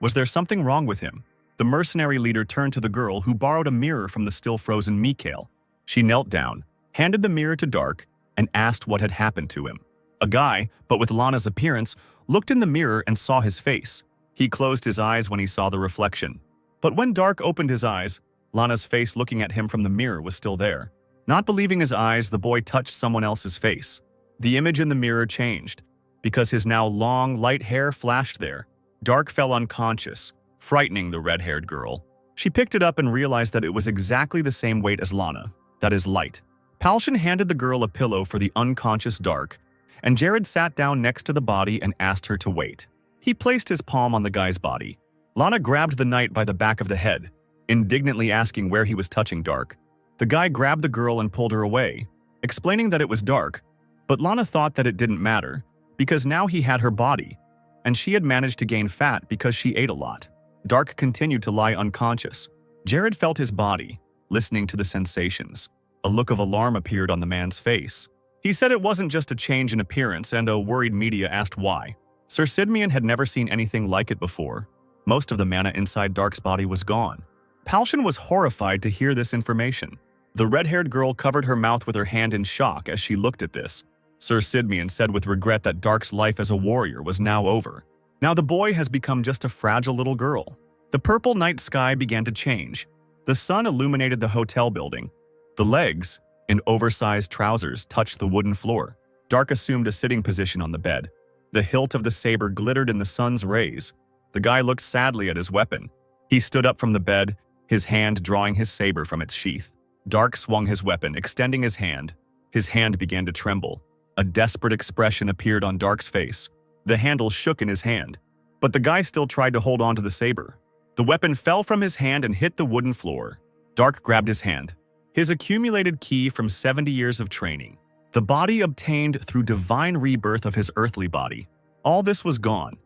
Was there something wrong with him? The mercenary leader turned to the girl who borrowed a mirror from the still-frozen Mikhail. She knelt down, handed the mirror to Dark, and asked what had happened to him. A guy, but with Lana's appearance, looked in the mirror and saw his face. He closed his eyes when he saw the reflection. But when Dark opened his eyes, Lana's face looking at him from the mirror was still there. Not believing his eyes, the boy touched someone else's face. The image in the mirror changed, because his now long, light hair flashed there. Dark fell unconscious, frightening the red-haired girl. She picked it up and realized that it was exactly the same weight as Lana, that is light. Palshan handed the girl a pillow for the unconscious Dark, and Jared sat down next to the body and asked her to wait. He placed his palm on the guy's body. Lana grabbed the knight by the back of the head, indignantly asking where he was touching Dark. The guy grabbed the girl and pulled her away, explaining that it was Dark, but Lana thought that it didn't matter, because now he had her body, and she had managed to gain fat because she ate a lot. Dark continued to lie unconscious. Jared felt his body, listening to the sensations. A look of alarm appeared on the man's face. He said it wasn't just a change in appearance, and a worried Media asked why. Sir Sidmian had never seen anything like it before. Most of the mana inside Dark's body was gone. Palshan was horrified to hear this information. The red-haired girl covered her mouth with her hand in shock as she looked at this. Sir Sidmian said with regret that Dark's life as a warrior was now over. Now the boy has become just a fragile little girl. The purple night sky began to change. The sun illuminated the hotel building. The legs, in oversized trousers, touched the wooden floor. Dark assumed a sitting position on the bed. The hilt of the saber glittered in the sun's rays. The guy looked sadly at his weapon. He stood up from the bed, his hand drawing his saber from its sheath. Dark swung his weapon, extending his hand. His hand began to tremble. A desperate expression appeared on Dark's face. The handle shook in his hand, but the guy still tried to hold on to the saber. The weapon fell from his hand and hit the wooden floor. Dark grabbed his hand. His accumulated ki from 70 years of training. The body obtained through divine rebirth of his earthly body. All this was gone.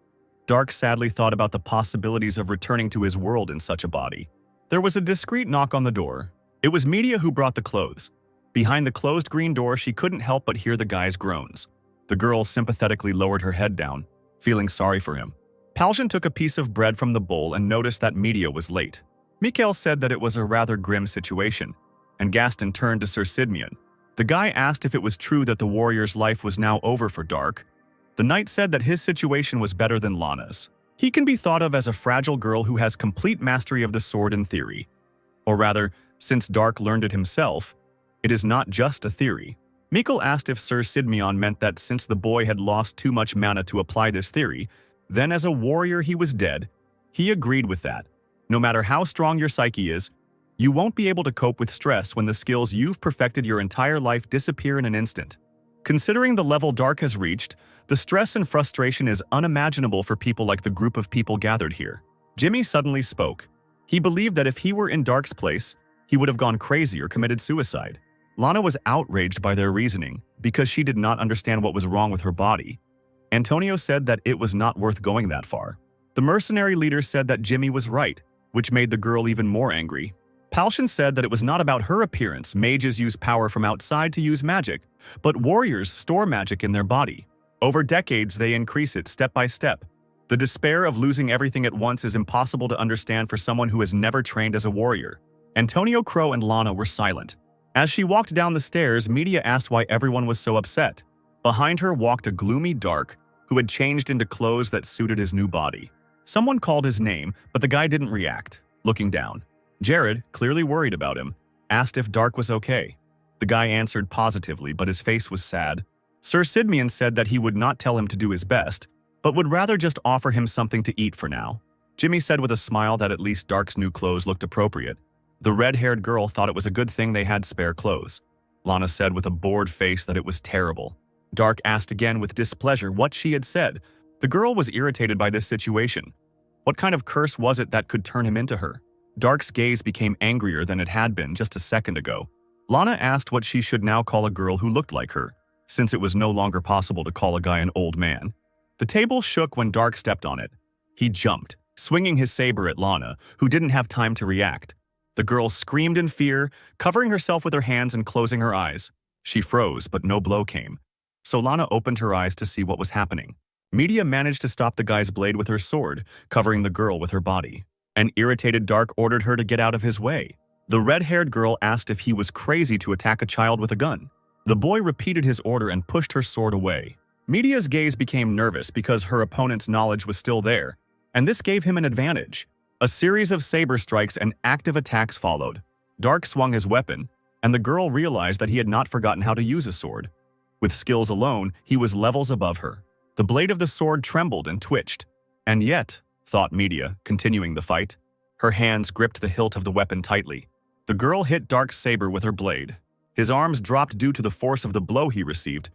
Dark sadly thought about the possibilities of returning to his world in such a body. There was a discreet knock on the door. It was Media who brought the clothes. Behind the closed green door, she couldn't help but hear the guy's groans. The girl sympathetically lowered her head down, feeling sorry for him. Palshan took a piece of bread from the bowl and noticed that Media was late. Mikhail said that it was a rather grim situation, and Gaston turned to Sir Sidmian. The guy asked if it was true that the warrior's life was now over for Dark. The knight said that his situation was better than Lana's. He can be thought of as a fragile girl who has complete mastery of the sword in theory. Or rather, since Dark learned it himself, it is not just a theory. Mikhail asked if Sir Sidmian meant that since the boy had lost too much mana to apply this theory, then as a warrior he was dead. He agreed with that. No matter how strong your psyche is, you won't be able to cope with stress when the skills you've perfected your entire life disappear in an instant. Considering the level Dark has reached, the stress and frustration is unimaginable for people like the group of people gathered here. Jimmy suddenly spoke. He believed that if he were in Dark's place, he would have gone crazy or committed suicide. Lana was outraged by their reasoning because she did not understand what was wrong with her body. Antonio said that it was not worth going that far. The mercenary leader said that Jimmy was right, which made the girl even more angry. Palshan said that it was not about her appearance. Mages use power from outside to use magic, but warriors store magic in their body. Over decades, they increase it step by step. The despair of losing everything at once is impossible to understand for someone who has never trained as a warrior. Antonio, Crow, and Lana were silent. As she walked down the stairs, Media asked why everyone was so upset. Behind her walked a gloomy Dark, who had changed into clothes that suited his new body. Someone called his name, but the guy didn't react, looking down. Jared, clearly worried about him, asked if Dark was okay. The guy answered positively, but his face was sad. Sir Sidmian said that he would not tell him to do his best, but would rather just offer him something to eat for now. Jimmy said with a smile that at least Dark's new clothes looked appropriate. The red-haired girl thought it was a good thing they had spare clothes. Lana said with a bored face that it was terrible. Dark asked again with displeasure what she had said. The girl was irritated by this situation. What kind of curse was it that could turn him into her? Dark's gaze became angrier than it had been just a second ago. Lana asked what she should now call a girl who looked like her, since it was no longer possible to call a guy an old man. The table shook when Dark stepped on it. He jumped, swinging his saber at Lana, who didn't have time to react. The girl screamed in fear, covering herself with her hands and closing her eyes. She froze, but no blow came. So Lana opened her eyes to see what was happening. Media managed to stop the guy's blade with her sword, covering the girl with her body. An irritated Dark ordered her to get out of his way. The red-haired girl asked if he was crazy to attack a child with a gun. The boy repeated his order and pushed her sword away. Media's gaze became nervous because her opponent's knowledge was still there, and this gave him an advantage. A series of saber strikes and active attacks followed. Dark swung his weapon, and the girl realized that he had not forgotten how to use a sword. With skills alone, he was levels above her. The blade of the sword trembled and twitched. And yet, thought Media, continuing the fight, her hands gripped the hilt of the weapon tightly. The girl hit Dark's saber with her blade. His arms dropped due to the force of the blow he received.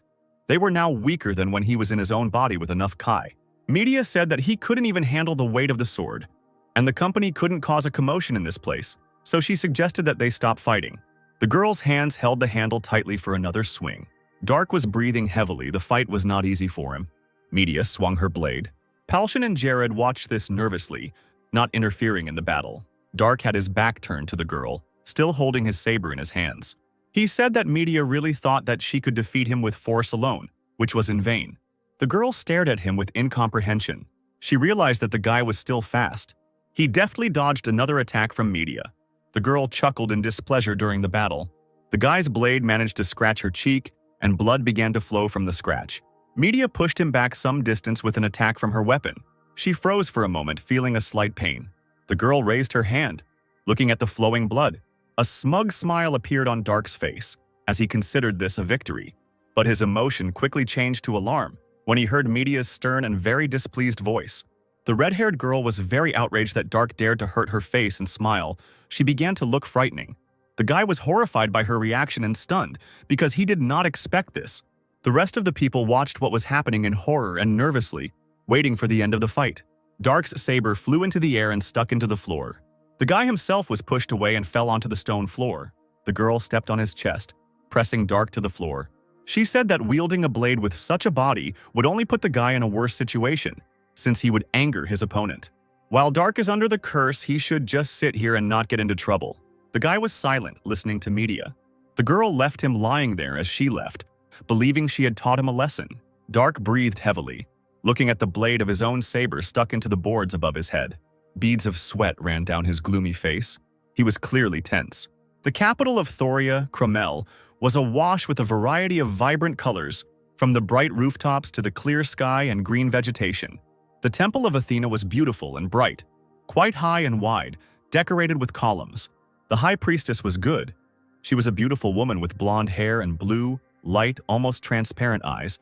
They were now weaker than when he was in his own body with enough Kai. Media said that he couldn't even handle the weight of the sword, and the company couldn't cause a commotion in this place, so she suggested that they stop fighting. The girl's hands held the handle tightly for another swing. Dark was breathing heavily. The fight was not easy for him. Media swung her blade. Palshan and Jared watched this nervously, not interfering in the battle. Dark had his back turned to the girl, still holding his saber in his hands. He said that Media really thought that she could defeat him with force alone, which was in vain. The girl stared at him with incomprehension. She realized that the guy was still fast. He deftly dodged another attack from Media. The girl chuckled in displeasure during the battle. The guy's blade managed to scratch her cheek, and blood began to flow from the scratch. Media pushed him back some distance with an attack from her weapon. She froze for a moment, feeling a slight pain. The girl raised her hand, looking at the flowing blood. A smug smile appeared on Dark's face as he considered this a victory, but his emotion quickly changed to alarm when he heard Media's stern and very displeased voice. The red-haired girl was very outraged that Dark dared to hurt her face and smile. She began to look frightening. The guy was horrified by her reaction and stunned, because he did not expect this. The rest of the people watched what was happening in horror and nervously, waiting for the end of the fight. Dark's saber flew into the air and stuck into the floor. The guy himself was pushed away and fell onto the stone floor. The girl stepped on his chest, pressing Dark to the floor. She said that wielding a blade with such a body would only put the guy in a worse situation, since he would anger his opponent. While Dark is under the curse, he should just sit here and not get into trouble. The guy was silent, listening to media. The girl left him lying there as she left, believing she had taught him a lesson. Dark breathed heavily, looking at the blade of his own saber stuck into the boards above his head. Beads of sweat ran down his gloomy face. He was clearly tense. The capital of Thoria, Cromel, was awash with a variety of vibrant colors, from the bright rooftops to the clear sky and green vegetation. The Temple of Athena was beautiful and bright, quite high and wide, decorated with columns. The High Priestess was good. She was a beautiful woman with blonde hair and blue, light, almost transparent eyes,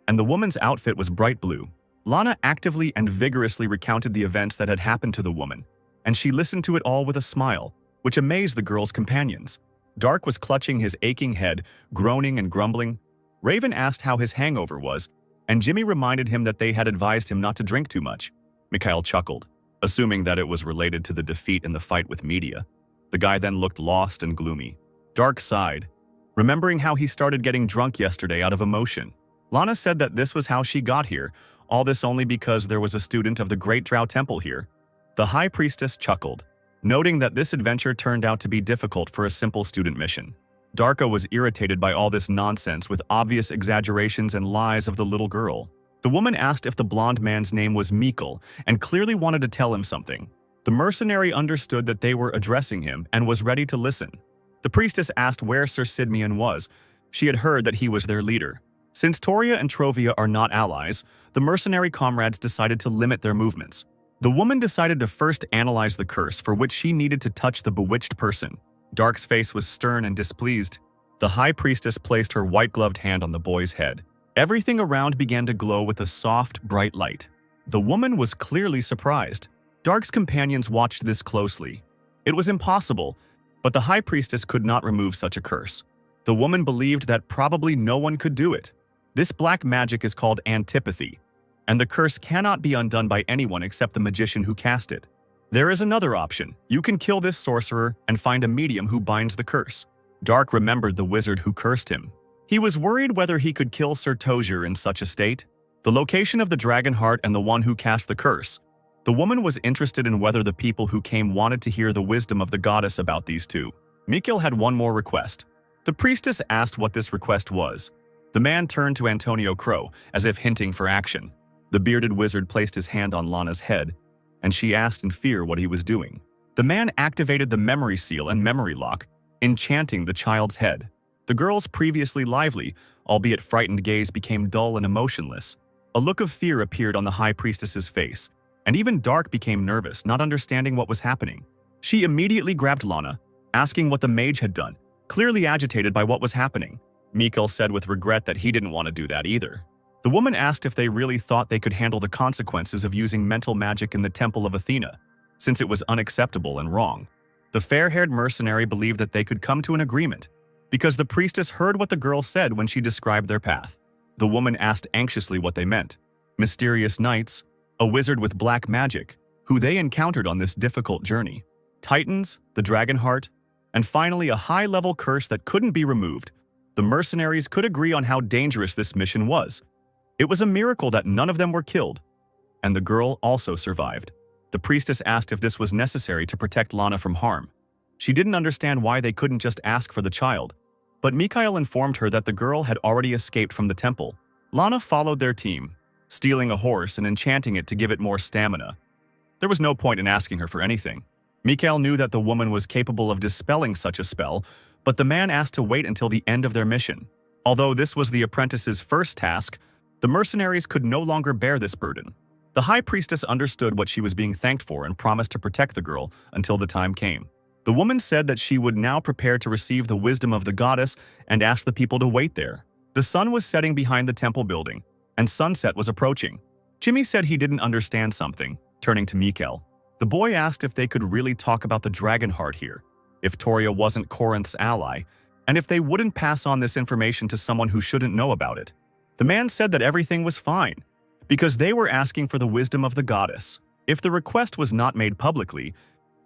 and the woman's outfit was bright blue. Lana actively and vigorously recounted the events that had happened to the woman, and she listened to it all with a smile, which amazed the girl's companions. Dark was clutching his aching head, groaning and grumbling. Raven asked how his hangover was, and Jimmy reminded him that they had advised him not to drink too much. Mikhail chuckled, assuming that it was related to the defeat in the fight with media. The guy then looked lost and gloomy. Dark sighed, remembering how he started getting drunk yesterday out of emotion. Lana said that this was how she got here, all this only because there was a student of the Great Drow Temple here. The High Priestess chuckled, noting that this adventure turned out to be difficult for a simple student mission. Darko was irritated by all this nonsense with obvious exaggerations and lies of the little girl. The woman asked if the blonde man's name was Mikkel and clearly wanted to tell him something. The mercenary understood that they were addressing him and was ready to listen. The priestess asked where Sir Sidmian was. She had heard that he was their leader. Since Toria and Trovia are not allies, the mercenary comrades decided to limit their movements. The woman decided to first analyze the curse for which she needed to touch the bewitched person. Dark's face was stern and displeased. The High Priestess placed her white-gloved hand on the boy's head. Everything around began to glow with a soft, bright light. The woman was clearly surprised. Dark's companions watched this closely. It was impossible, but the High Priestess could not remove such a curse. The woman believed that probably no one could do it. This black magic is called antipathy, and the curse cannot be undone by anyone except the magician who cast it. There is another option. You can kill this sorcerer and find a medium who binds the curse. Dark remembered the wizard who cursed him. He was worried whether he could kill Sir Tozier in such a state. The location of the dragon heart and the one who cast the curse. The woman was interested in whether the people who came wanted to hear the wisdom of the goddess about these two. Mikhail had one more request. The priestess asked what this request was. The man turned to Antonio Crow, as if hinting for action. The bearded wizard placed his hand on Lana's head, and she asked in fear what he was doing. The man activated the memory seal and memory lock, enchanting the child's head. The girl's previously lively, albeit frightened gaze became dull and emotionless. A look of fear appeared on the High Priestess's face, and even Dark became nervous, not understanding what was happening. She immediately grabbed Lana, asking what the mage had done, clearly agitated by what was happening. Mikhail said with regret that he didn't want to do that either. The woman asked if they really thought they could handle the consequences of using mental magic in the Temple of Athena, since it was unacceptable and wrong. The fair-haired mercenary believed that they could come to an agreement, because the priestess heard what the girl said when she described their path. The woman asked anxiously what they meant. Mysterious knights, a wizard with black magic, who they encountered on this difficult journey, titans, the dragon heart, and finally a high-level curse that couldn't be removed. The mercenaries could agree on how dangerous this mission was. It was a miracle that none of them were killed, and the girl also survived. The priestess asked if this was necessary to protect Lana from harm. She didn't understand why they couldn't just ask for the child, but Mikhail informed her that the girl had already escaped from the temple. Lana followed their team, stealing a horse and enchanting it to give it more stamina. There was no point in asking her for anything. Mikhail knew that the woman was capable of dispelling such a spell, but the man asked to wait until the end of their mission. Although this was the apprentice's first task, the mercenaries could no longer bear this burden. The High Priestess understood what she was being thanked for and promised to protect the girl until the time came. The woman said that she would now prepare to receive the wisdom of the goddess and asked the people to wait there. The sun was setting behind the temple building, and sunset was approaching. Jimmy said he didn't understand something, turning to Mikkel. The boy asked if they could really talk about the dragon heart here, if Toria wasn't Corinth's ally, and if they wouldn't pass on this information to someone who shouldn't know about it. The man said that everything was fine, because they were asking for the wisdom of the goddess. If the request was not made publicly,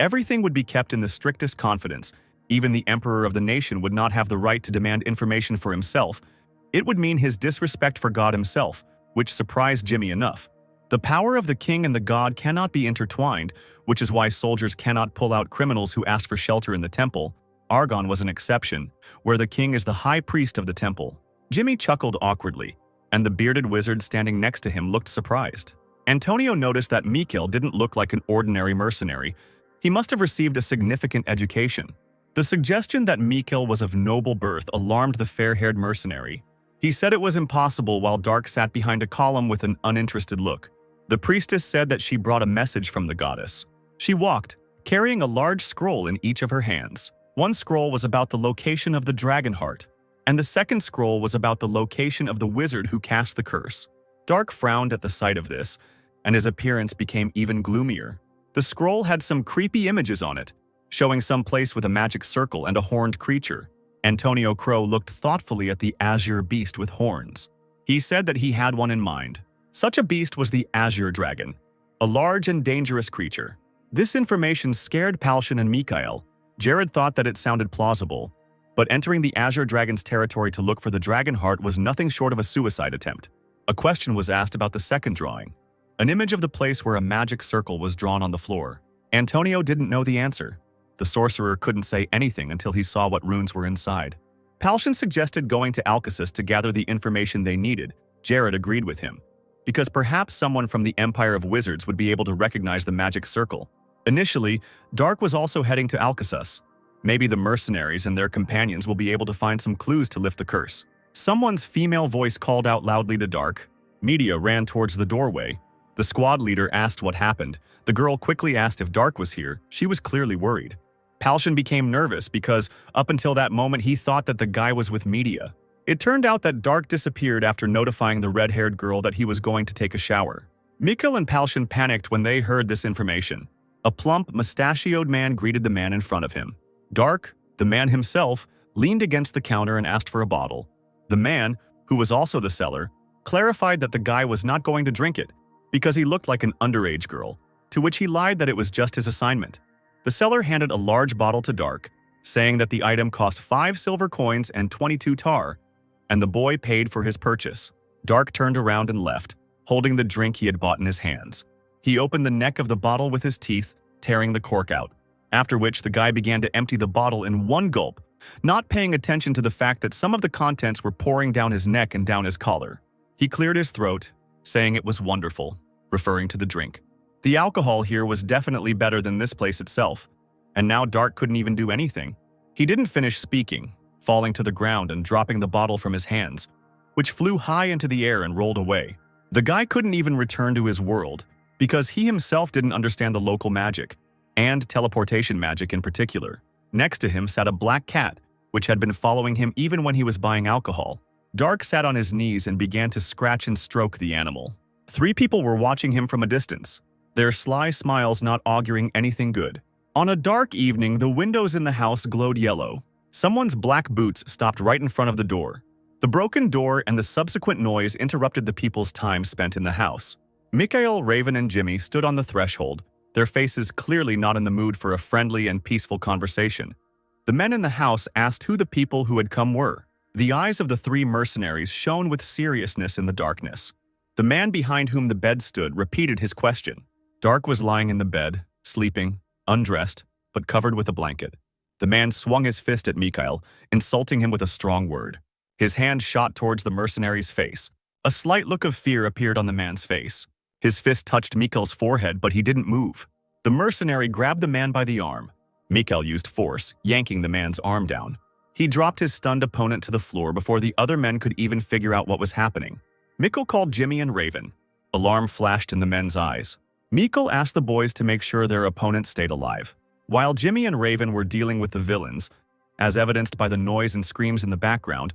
everything would be kept in the strictest confidence. Even the emperor of the nation would not have the right to demand information for himself. It would mean his disrespect for God himself, which surprised Jimmy enough. The power of the king and the god cannot be intertwined, which is why soldiers cannot pull out criminals who asked for shelter in the temple. Argon was an exception, where the king is the high priest of the temple. Jimmy chuckled awkwardly, and the bearded wizard standing next to him looked surprised. Antonio noticed that Mikkel didn't look like an ordinary mercenary. He must have received a significant education. The suggestion that Mikkel was of noble birth alarmed the fair-haired mercenary. He said it was impossible while Dark sat behind a column with an uninterested look. The priestess said that she brought a message from the goddess. She walked, carrying a large scroll in each of her hands. One scroll was about the location of the dragon heart, and the second scroll was about the location of the wizard who cast the curse. Dark frowned at the sight of this, and his appearance became even gloomier. The scroll had some creepy images on it, showing some place with a magic circle and a horned creature. Antonio Crow looked thoughtfully at the azure beast with horns. He said that he had one in mind. Such a beast was the azure dragon, a large and dangerous creature. This information scared Palshan and Mikhail. Jared thought that it sounded plausible, but entering the azure dragon's territory to look for the dragon heart was nothing short of a suicide attempt. A question was asked about the second drawing, an image of the place where a magic circle was drawn on the floor. Antonio didn't know the answer. The sorcerer couldn't say anything until he saw what runes were inside. Palshan suggested going to Alcasis to gather the information they needed. Jared agreed with him, because perhaps someone from the Empire of Wizards would be able to recognize the magic circle. Initially, Dark was also heading to Alcasis. Maybe the mercenaries and their companions will be able to find some clues to lift the curse. Someone's female voice called out loudly to Dark. Media ran towards the doorway. The squad leader asked what happened. The girl quickly asked if Dark was here. She was clearly worried. Palshan became nervous because, up until that moment, he thought that the guy was with Media. It turned out that Dark disappeared after notifying the red-haired girl that he was going to take a shower. Mikkel and Palshan panicked when they heard this information. A plump, mustachioed man greeted the man in front of him. Dark, the man himself, leaned against the counter and asked for a bottle. The man, who was also the seller, clarified that the guy was not going to drink it because he looked like an underage girl, to which he lied that it was just his assignment. The seller handed a large bottle to Dark, saying that the item cost 5 silver coins and 22 tar, and the boy paid for his purchase. Dark turned around and left, holding the drink he had bought in his hands. He opened the neck of the bottle with his teeth, tearing the cork out, after which the guy began to empty the bottle in one gulp, not paying attention to the fact that some of the contents were pouring down his neck and down his collar. He cleared his throat, saying it was wonderful, referring to the drink. The alcohol here was definitely better than this place itself, and now Dark couldn't even do anything. He didn't finish speaking, falling to the ground and dropping the bottle from his hands, which flew high into the air and rolled away. The guy couldn't even return to his world, because he himself didn't understand the local magic, and teleportation magic in particular. Next to him sat a black cat, which had been following him even when he was buying alcohol. Dark sat on his knees and began to scratch and stroke the animal. 3 people were watching him from a distance, their sly smiles not auguring anything good. On a dark evening, the windows in the house glowed yellow. Someone's black boots stopped right in front of the door. The broken door and the subsequent noise interrupted the people's time spent in the house. Mikhail, Raven, and Jimmy stood on the threshold, their faces clearly not in the mood for a friendly and peaceful conversation. The men in the house asked who the people who had come were. The eyes of the 3 mercenaries shone with seriousness in the darkness. The man behind whom the bed stood repeated his question. Dark was lying in the bed, sleeping, undressed, but covered with a blanket. The man swung his fist at Mikhail, insulting him with a strong word. His hand shot towards the mercenary's face. A slight look of fear appeared on the man's face. His fist touched Mikhail's forehead, but he didn't move. The mercenary grabbed the man by the arm. Mikhail used force, yanking the man's arm down. He dropped his stunned opponent to the floor before the other men could even figure out what was happening. Mikhail called Jimmy and Raven. Alarm flashed in the men's eyes. Mikhail asked the boys to make sure their opponents stayed alive. While Jimmy and Raven were dealing with the villains, as evidenced by the noise and screams in the background,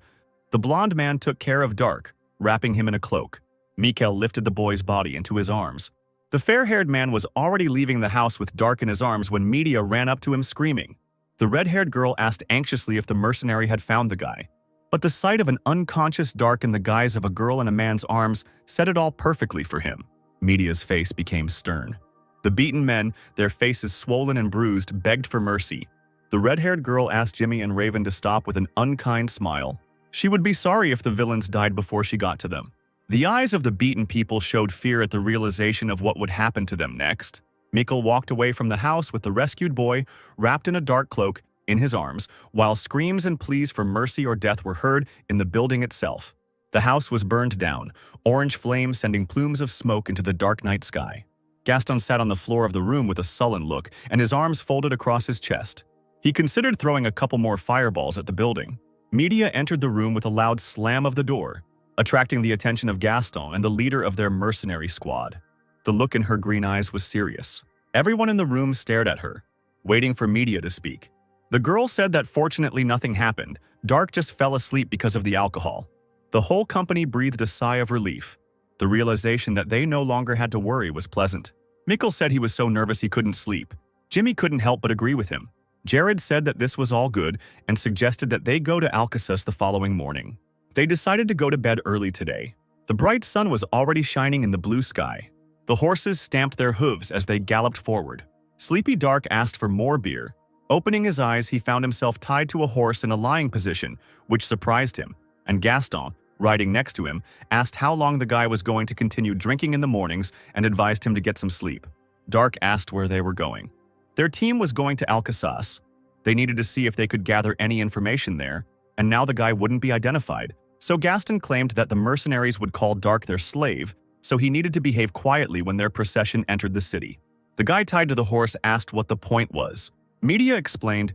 the blonde man took care of Dark, wrapping him in a cloak. Mikhail lifted the boy's body into his arms. The fair-haired man was already leaving the house with Dark in his arms when Media ran up to him screaming. The red-haired girl asked anxiously if the mercenary had found the guy. But the sight of an unconscious Dark in the guise of a girl in a man's arms said it all perfectly for him. Media's face became stern. The beaten men, their faces swollen and bruised, begged for mercy. The red-haired girl asked Jimmy and Raven to stop with an unkind smile. She would be sorry if the villains died before she got to them. The eyes of the beaten people showed fear at the realization of what would happen to them next. Mikhail walked away from the house with the rescued boy, wrapped in a dark cloak, in his arms, while screams and pleas for mercy or death were heard in the building itself. The house was burned down, orange flames sending plumes of smoke into the dark night sky. Gaston sat on the floor of the room with a sullen look and his arms folded across his chest. He considered throwing a couple more fireballs at the building. Media entered the room with a loud slam of the door, attracting the attention of Gaston and the leader of their mercenary squad. The look in her green eyes was serious. Everyone in the room stared at her, waiting for Media to speak. The girl said that fortunately nothing happened. Dark just fell asleep because of the alcohol. The whole company breathed a sigh of relief. The realization that they no longer had to worry was pleasant. Mikhail said he was so nervous he couldn't sleep. Jimmy couldn't help but agree with him. Jared said that this was all good and suggested that they go to Alcasus the following morning. They decided to go to bed early today. The bright sun was already shining in the blue sky. The horses stamped their hooves as they galloped forward. Sleepy Dark asked for more beer. Opening his eyes, he found himself tied to a horse in a lying position, which surprised him, and Gaston, riding next to him, asked how long the guy was going to continue drinking in the mornings and advised him to get some sleep. Dark asked where they were going. Their team was going to Alcaças. They needed to see if they could gather any information there, and now the guy wouldn't be identified. So Gaston claimed that the mercenaries would call Dark their slave, so he needed to behave quietly when their procession entered the city. The guy tied to the horse asked what the point was. Media explained,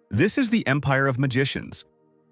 "This is the Empire of Magicians.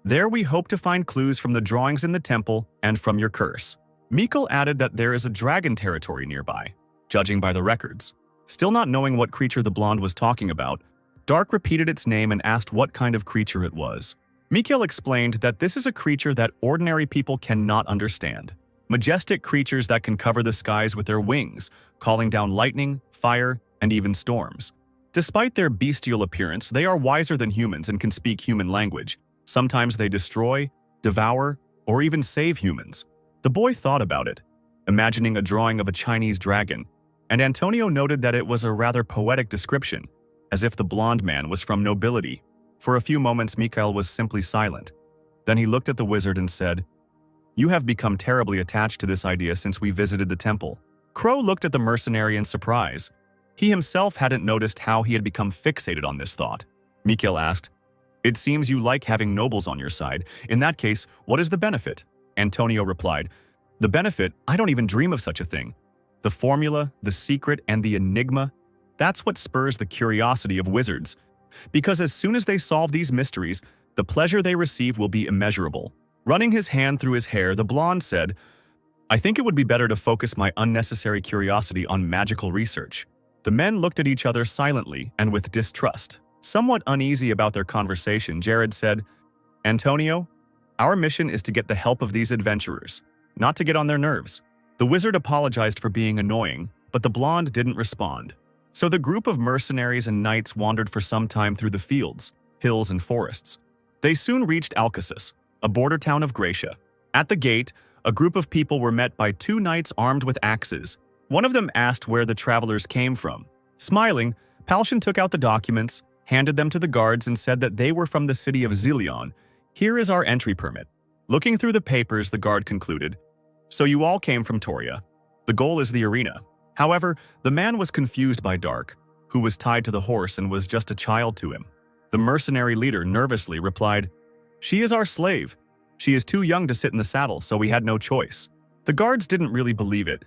There we hope to find clues from the drawings in the temple and from your curse." Mikhail added that there is a dragon territory nearby, judging by the records. Still not knowing what creature the blonde was talking about, Dark repeated its name and asked what kind of creature it was. Mikhail explained that this is a creature that ordinary people cannot understand. Majestic creatures that can cover the skies with their wings, calling down lightning, fire, and even storms. Despite their bestial appearance, they are wiser than humans and can speak human language. Sometimes they destroy, devour, or even save humans. The boy thought about it, imagining a drawing of a Chinese dragon, and Antonio noted that it was a rather poetic description, as if the blonde man was from nobility. For a few moments, Mikhail was simply silent. Then he looked at the wizard and said, "You have become terribly attached to this idea since we visited the temple." Crow looked at the mercenary in surprise. He himself hadn't noticed how he had become fixated on this thought. Mikhail asked, "It seems you like having nobles on your side. In that case, what is the benefit?" Antonio replied, "The benefit? I don't even dream of such a thing. The formula, the secret, and the enigma, that's what spurs the curiosity of wizards. Because as soon as they solve these mysteries, the pleasure they receive will be immeasurable." Running his hand through his hair, the blonde said, "I think it would be better to focus my unnecessary curiosity on magical research." The men looked at each other silently and with distrust. Somewhat uneasy about their conversation, Jared said, "Antonio, our mission is to get the help of these adventurers, not to get on their nerves." The wizard apologized for being annoying, but the blonde didn't respond. So the group of mercenaries and knights wandered for some time through the fields, hills, and forests. They soon reached Alcasus, a border town of Gracia. At the gate, a group of people were met by two knights armed with axes. One of them asked where the travelers came from. Smiling, Palshan took out the documents, handed them to the guards, and said that they were from the city of Zilion. "Here is our entry permit." Looking through the papers, the guard concluded, "So you all came from Toria. The goal is the arena." However, the man was confused by Dark, who was tied to the horse and was just a child to him. The mercenary leader nervously replied, "She is our slave. She is too young to sit in the saddle, so we had no choice." The guards didn't really believe it,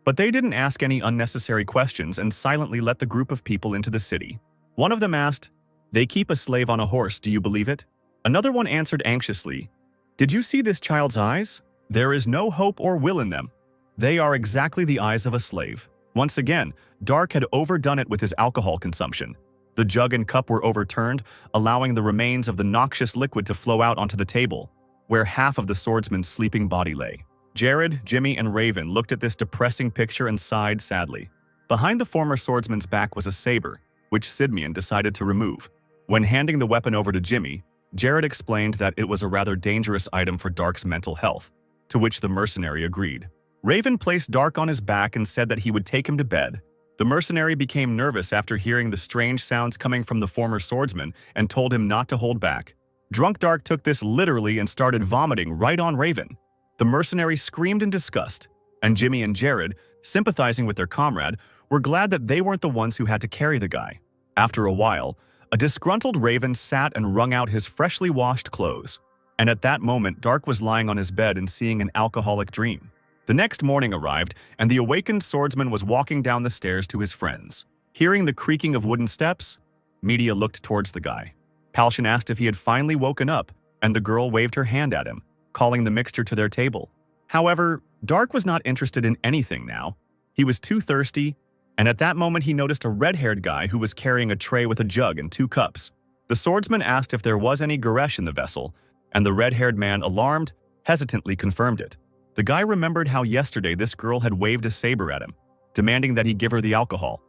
but they didn't ask any unnecessary questions and silently let the group of people into the city. One of them asked, "They keep a slave on a horse, do you believe it?" Another one answered anxiously, "Did you see this child's eyes? There is no hope or will in them. They are exactly the eyes of a slave." Once again, Dark had overdone it with his alcohol consumption. The jug and cup were overturned, allowing the remains of the noxious liquid to flow out onto the table, where half of the swordsman's sleeping body lay. Jared, Jimmy, and Raven looked at this depressing picture and sighed sadly. Behind the former swordsman's back was a saber, which Sidmian decided to remove. When handing the weapon over to Jimmy, Jared explained that it was a rather dangerous item for Dark's mental health, to which the mercenary agreed. Raven placed Dark on his back and said that he would take him to bed. The mercenary became nervous after hearing the strange sounds coming from the former swordsman and told him not to hold back. Drunk Dark took this literally and started vomiting right on Raven. The mercenary screamed in disgust, and Jimmy and Jared, sympathizing with their comrade, were glad that they weren't the ones who had to carry the guy. After a while, a disgruntled Raven sat and wrung out his freshly washed clothes. And at that moment, Dark was lying on his bed and seeing an alcoholic dream. The next morning arrived, and the awakened swordsman was walking down the stairs to his friends. Hearing the creaking of wooden steps, Media looked towards the guy. Palshan asked if he had finally woken up, and the girl waved her hand at him, calling the mixture to their table. However, Dark was not interested in anything now. He was too thirsty, and at that moment he noticed a red-haired guy who was carrying a tray with a jug and 2 cups. The swordsman asked if there was any Goresh in the vessel, and the red-haired man, alarmed, hesitantly confirmed it. The guy remembered how yesterday this girl had waved a saber at him, demanding that he give her the alcohol.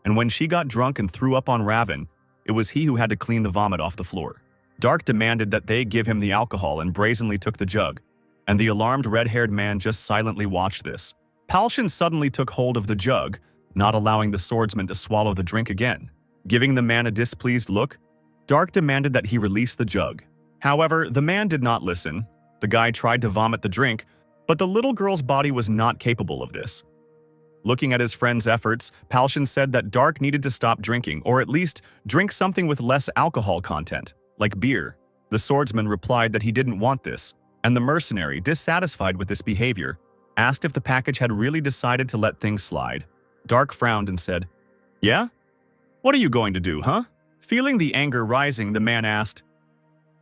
And when she got drunk and threw up on Raven, it was he who had to clean the vomit off the floor. Dark demanded that they give him the alcohol and brazenly took the jug, and the alarmed red-haired man just silently watched this. Palshan suddenly took hold of the jug, not allowing the swordsman to swallow the drink again. Giving the man a displeased look, Dark demanded that he release the jug. However, the man did not listen. The guy tried to vomit the drink, but the little girl's body was not capable of this. Looking at his friend's efforts, Palshan said that Dark needed to stop drinking, or at least drink something with less alcohol content, like beer. The swordsman replied that he didn't want this, and the mercenary, dissatisfied with this behavior, asked if the package had really decided to let things slide. Dark frowned and said, "Yeah? What are you going to do, huh?" Feeling the anger rising, the man asked,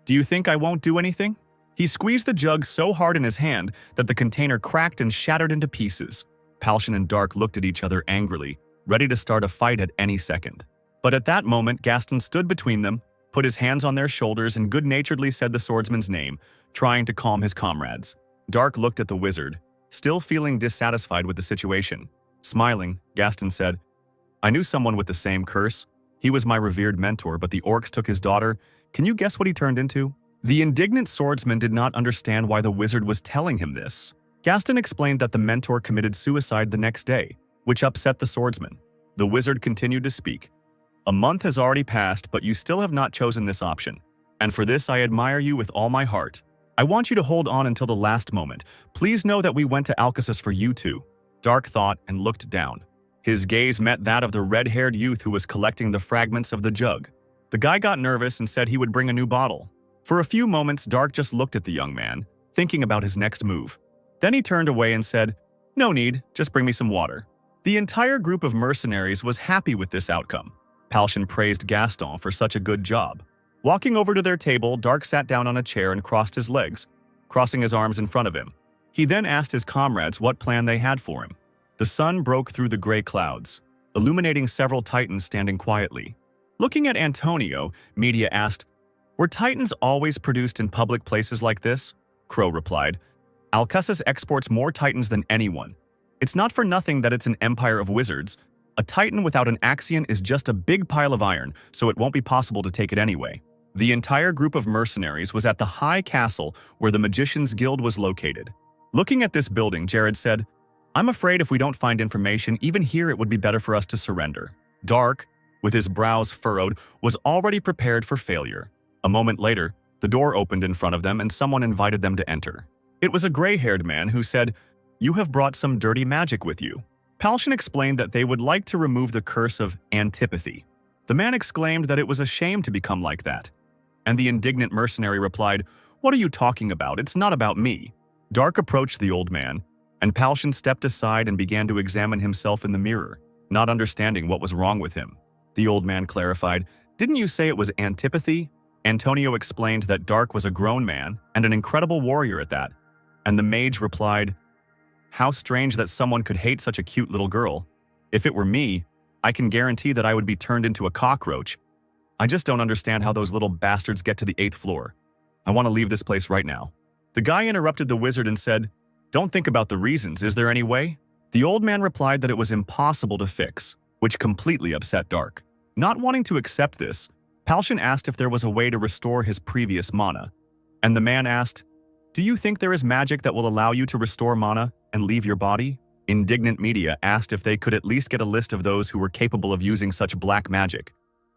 "Do you think I won't do anything?" He squeezed the jug so hard in his hand that the container cracked and shattered into pieces. Palshan and Dark looked at each other angrily, ready to start a fight at any second. But at that moment, Gaston stood between them, put his hands on their shoulders, and good-naturedly said the swordsman's name, trying to calm his comrades. Dark looked at the wizard, still feeling dissatisfied with the situation. Smiling, Gaston said, "I knew someone with the same curse. He was my revered mentor, but the orcs took his daughter. Can you guess what he turned into?" The indignant swordsman did not understand why the wizard was telling him this. Gaston explained that the mentor committed suicide the next day, which upset the swordsman. The wizard continued to speak. "A month has already passed, but you still have not chosen this option. And for this I admire you with all my heart. I want you to hold on until the last moment. Please know that we went to Alcasus for you two." Dark thought and looked down. His gaze met that of the red-haired youth who was collecting the fragments of the jug. The guy got nervous and said he would bring a new bottle. For a few moments, Dark just looked at the young man, thinking about his next move. Then he turned away and said, "No need, just bring me some water." The entire group of mercenaries was happy with this outcome. Palshan praised Gaston for such a good job. Walking over to their table, Dark sat down on a chair and crossed his legs, crossing his arms in front of him. He then asked his comrades what plan they had for him. The sun broke through the gray clouds, illuminating several titans standing quietly. Looking at Antonio, Media asked, "Were titans always produced in public places like this?" Crow replied, "Alcasus exports more titans than anyone. It's not for nothing that it's an empire of wizards. A titan without an axion is just a big pile of iron, so it won't be possible to take it anyway." The entire group of mercenaries was at the high castle where the Magician's Guild was located. Looking at this building, Jared said, "I'm afraid if we don't find information, even here it would be better for us to surrender." Dark, with his brows furrowed, was already prepared for failure. A moment later, the door opened in front of them and someone invited them to enter. It was a gray-haired man who said, "You have brought some dirty magic with you." Palshan explained that they would like to remove the curse of antipathy. The man exclaimed that it was a shame to become like that. And the indignant mercenary replied, "What are you talking about? It's not about me." Dark approached the old man, and Palshan stepped aside and began to examine himself in the mirror, not understanding what was wrong with him. The old man clarified, "Didn't you say it was antipathy?" Antonio explained that Dark was a grown man and an incredible warrior at that, and the mage replied, "How strange that someone could hate such a cute little girl. If it were me, I can guarantee that I would be turned into a cockroach. I just don't understand how those little bastards get to the 8th floor. I want to leave this place right now." The guy interrupted the wizard and said, Don't think about the reasons, is there any way? The old man replied that it was impossible to fix, which completely upset Dark. Not wanting to accept this, Palshan asked if there was a way to restore his previous mana. And the man asked, "Do you think there is magic that will allow you to restore mana and leave your body?" Indignant media asked if they could at least get a list of those who were capable of using such black magic.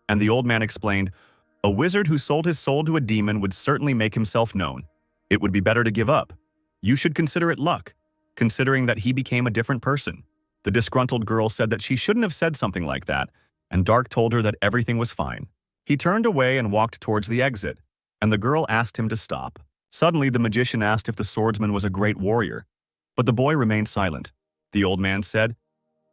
And the old man explained, "A wizard who sold his soul to a demon would certainly make himself known. It would be better to give up. You should consider it luck, considering that he became a different person." The disgruntled girl said that she shouldn't have said something like that, and Dark told her that everything was fine. He turned away and walked towards the exit, and the girl asked him to stop. Suddenly, the magician asked if the swordsman was a great warrior, but the boy remained silent. The old man said,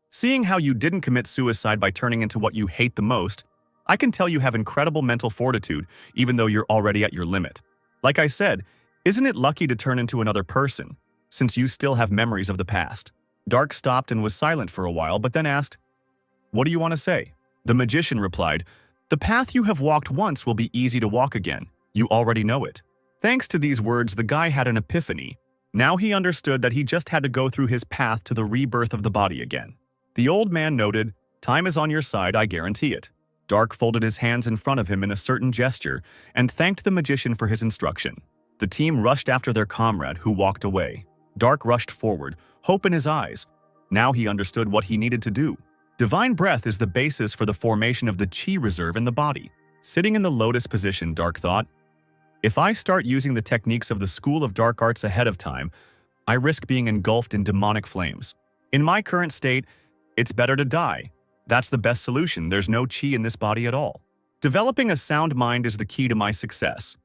"Seeing how you didn't commit suicide by turning into what you hate the most, I can tell you have incredible mental fortitude, even though you're already at your limit. Like I said, isn't it lucky to turn into another person, since you still have memories of the past?" Dark stopped and was silent for a while, but then asked, "What do you want to say?" The magician replied, "The path you have walked once will be easy to walk again. You already know it." Thanks to these words, the guy had an epiphany. Now he understood that he just had to go through his path to the rebirth of the body again. The old man noted, "Time is on your side, I guarantee it." Dark folded his hands in front of him in a certain gesture and thanked the magician for his instruction. The team rushed after their comrade, who walked away. Dark rushed forward, hope in his eyes. Now he understood what he needed to do. Divine breath is the basis for the formation of the chi reserve in the body. Sitting in the lotus position, Dark thought, "If I start using the techniques of the School of Dark Arts ahead of time, I risk being engulfed in demonic flames. In my current state, it's better to die. That's the best solution. There's no chi in this body at all. Developing a sound mind is the key to my success.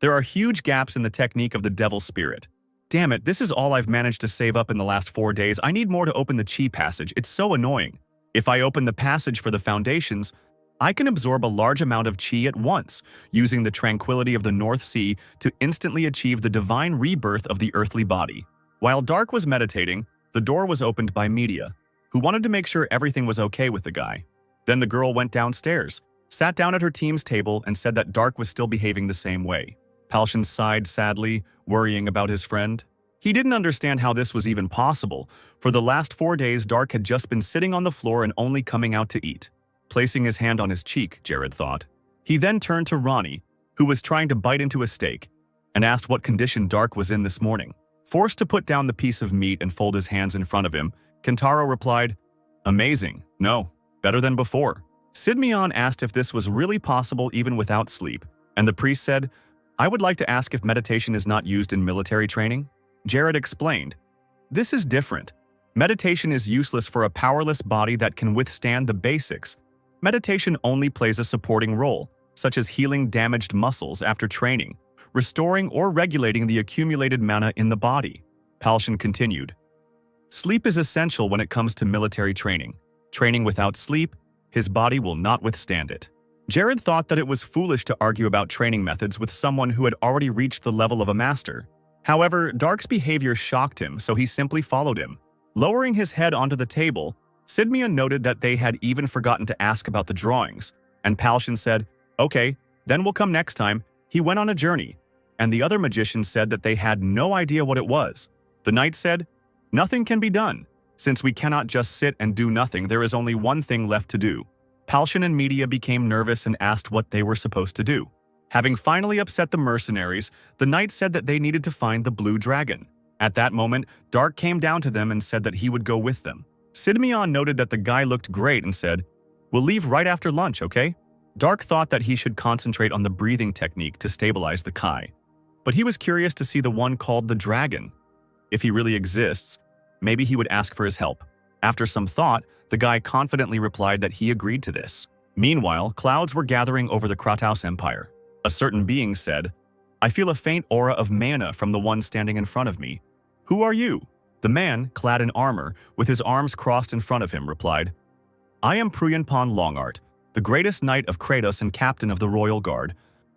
There are huge gaps in the technique of the devil spirit. Damn it, this is all I've managed to save up in the last 4 days. I need more to open the chi passage. It's so annoying. If I open the passage for the foundations, I can absorb a large amount of chi at once, using the tranquility of the North Sea to instantly achieve the divine rebirth of the earthly body." While Dark was meditating, the door was opened by Media, who wanted to make sure everything was okay with the guy. Then the girl went downstairs, sat down at her team's table, and said that Dark was still behaving the same way. Palshan sighed sadly, worrying about his friend. He didn't understand how this was even possible. For the last 4 days, Dark had just been sitting on the floor and only coming out to eat. Placing his hand on his cheek, Jared thought. He then turned to Ronnie, who was trying to bite into a steak, and asked what condition Dark was in this morning. Forced to put down the piece of meat and fold his hands in front of him, Kentaro replied, "Amazing. No, better than before." Sidmion asked if this was really possible even without sleep, and the priest said, "I would like to ask if meditation is not used in military training." Jared explained, "This is different. Meditation is useless for a powerless body that can withstand the basics. Meditation only plays a supporting role, such as healing damaged muscles after training, restoring or regulating the accumulated mana in the body." Palshan continued, "Sleep is essential when it comes to military training. Training without sleep, his body will not withstand it." Jared thought that it was foolish to argue about training methods with someone who had already reached the level of a master. However, Dark's behavior shocked him, so he simply followed him. Lowering his head onto the table, Sidmion noted that they had even forgotten to ask about the drawings, and Palshan said, "Okay, then we'll come next time." He went on a journey, and the other magicians said that they had no idea what it was. The knight said, "Nothing can be done. Since we cannot just sit and do nothing, there is only one thing left to do." Palshan and Media became nervous and asked what they were supposed to do. Having finally upset the mercenaries, the knight said that they needed to find the blue dragon. At that moment, Dark came down to them and said that he would go with them. Sidmion noted that the guy looked great and said, "We'll leave right after lunch, okay?" Dark thought that he should concentrate on the breathing technique to stabilize the Kai. But he was curious to see the one called the dragon. If he really exists, maybe he would ask for his help. After some thought, the guy confidently replied that he agreed to this. Meanwhile, clouds were gathering over the Kratos Empire. A certain being said, "I feel a faint aura of mana from the one standing in front of me. Who are you?" The man, clad in armor, with his arms crossed in front of him, replied, "I am Pruyonpan Longart, the greatest knight of Kratos and captain of the Royal Guard.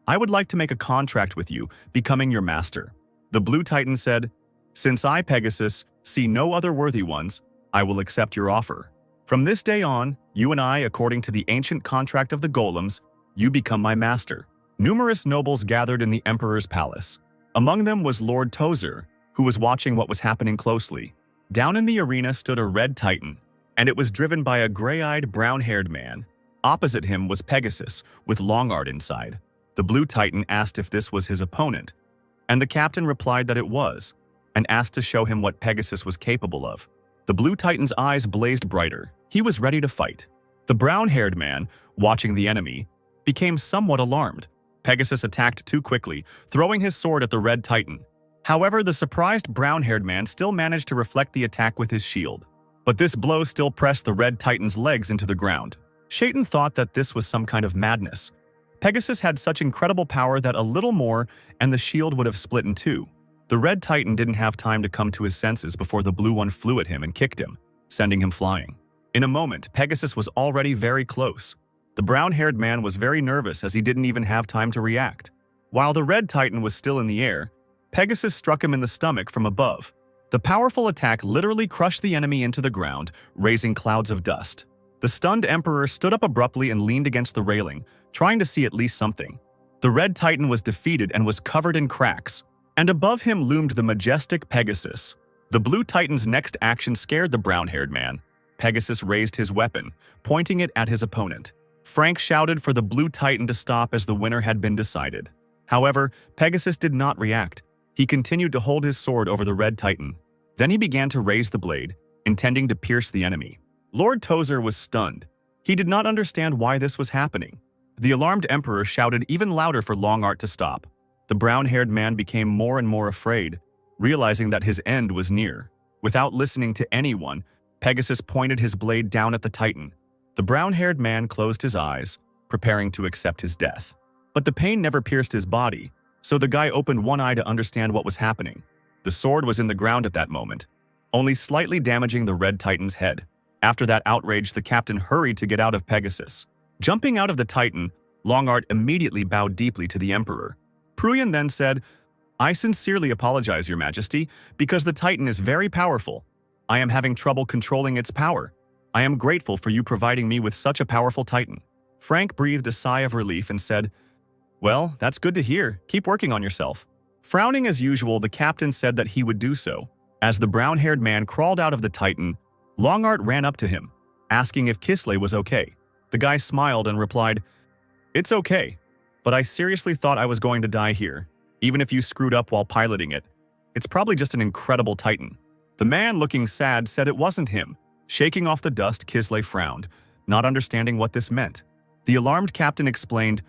I would like to make a contract with you, becoming your master." The Blue Titan said, "Since I, Pegasus, see no other worthy ones, I will accept your offer. From this day on, you and I, according to the ancient contract of the golems, you become my master." Numerous nobles gathered in the Emperor's palace. Among them was Lord Tozer, who was watching what was happening closely. Down in the arena stood a red titan, and it was driven by a gray-eyed, brown-haired man. Opposite him was Pegasus, with Longart inside. The blue titan asked if this was his opponent, and the captain replied that it was, and asked to show him what Pegasus was capable of. The blue titan's eyes blazed brighter. He was ready to fight. The brown-haired man, watching the enemy, became somewhat alarmed. Pegasus attacked too quickly, throwing his sword at the red titan. However, the surprised brown-haired man still managed to reflect the attack with his shield. But this blow still pressed the red titan's legs into the ground. Shaitan thought that this was some kind of madness. Pegasus had such incredible power that a little more and the shield would have split in two. The red titan didn't have time to come to his senses before the blue one flew at him and kicked him, sending him flying. In a moment, Pegasus was already very close. The brown-haired man was very nervous as he didn't even have time to react. While the red titan was still in the air, Pegasus struck him in the stomach from above. The powerful attack literally crushed the enemy into the ground, raising clouds of dust. The stunned emperor stood up abruptly and leaned against the railing, trying to see at least something. The red titan was defeated and was covered in cracks, and above him loomed the majestic Pegasus. The blue titan's next action scared the brown-haired man. Pegasus raised his weapon, pointing it at his opponent. Frank shouted for the blue titan to stop as the winner had been decided. However, Pegasus did not react. He continued to hold his sword over the red titan. Then he began to raise the blade, intending to pierce the enemy. Lord Tozer was stunned. He did not understand why this was happening. The alarmed emperor shouted even louder for Longart to stop. The brown-haired man became more and more afraid, realizing that his end was near. Without listening to anyone, Pegasus pointed his blade down at the titan. The brown-haired man closed his eyes, preparing to accept his death. But the pain never pierced his body, so the guy opened one eye to understand what was happening. The sword was in the ground at that moment, only slightly damaging the red titan's head. After that outrage, the captain hurried to get out of Pegasus. Jumping out of the titan, Longart immediately bowed deeply to the emperor. Pruyan then said, "I sincerely apologize, Your Majesty, because the titan is very powerful. I am having trouble controlling its power. I am grateful for you providing me with such a powerful titan." Frank breathed a sigh of relief and said, "Well, that's good to hear. Keep working on yourself." Frowning as usual, the captain said that he would do so. As the brown-haired man crawled out of the titan, Longart ran up to him, asking if Kisley was okay. The guy smiled and replied, "It's okay, but I seriously thought I was going to die here, even if you screwed up while piloting it. It's probably just an incredible titan." The man, looking sad, said it wasn't him. Shaking off the dust, Kisley frowned, not understanding what this meant. The alarmed captain explained,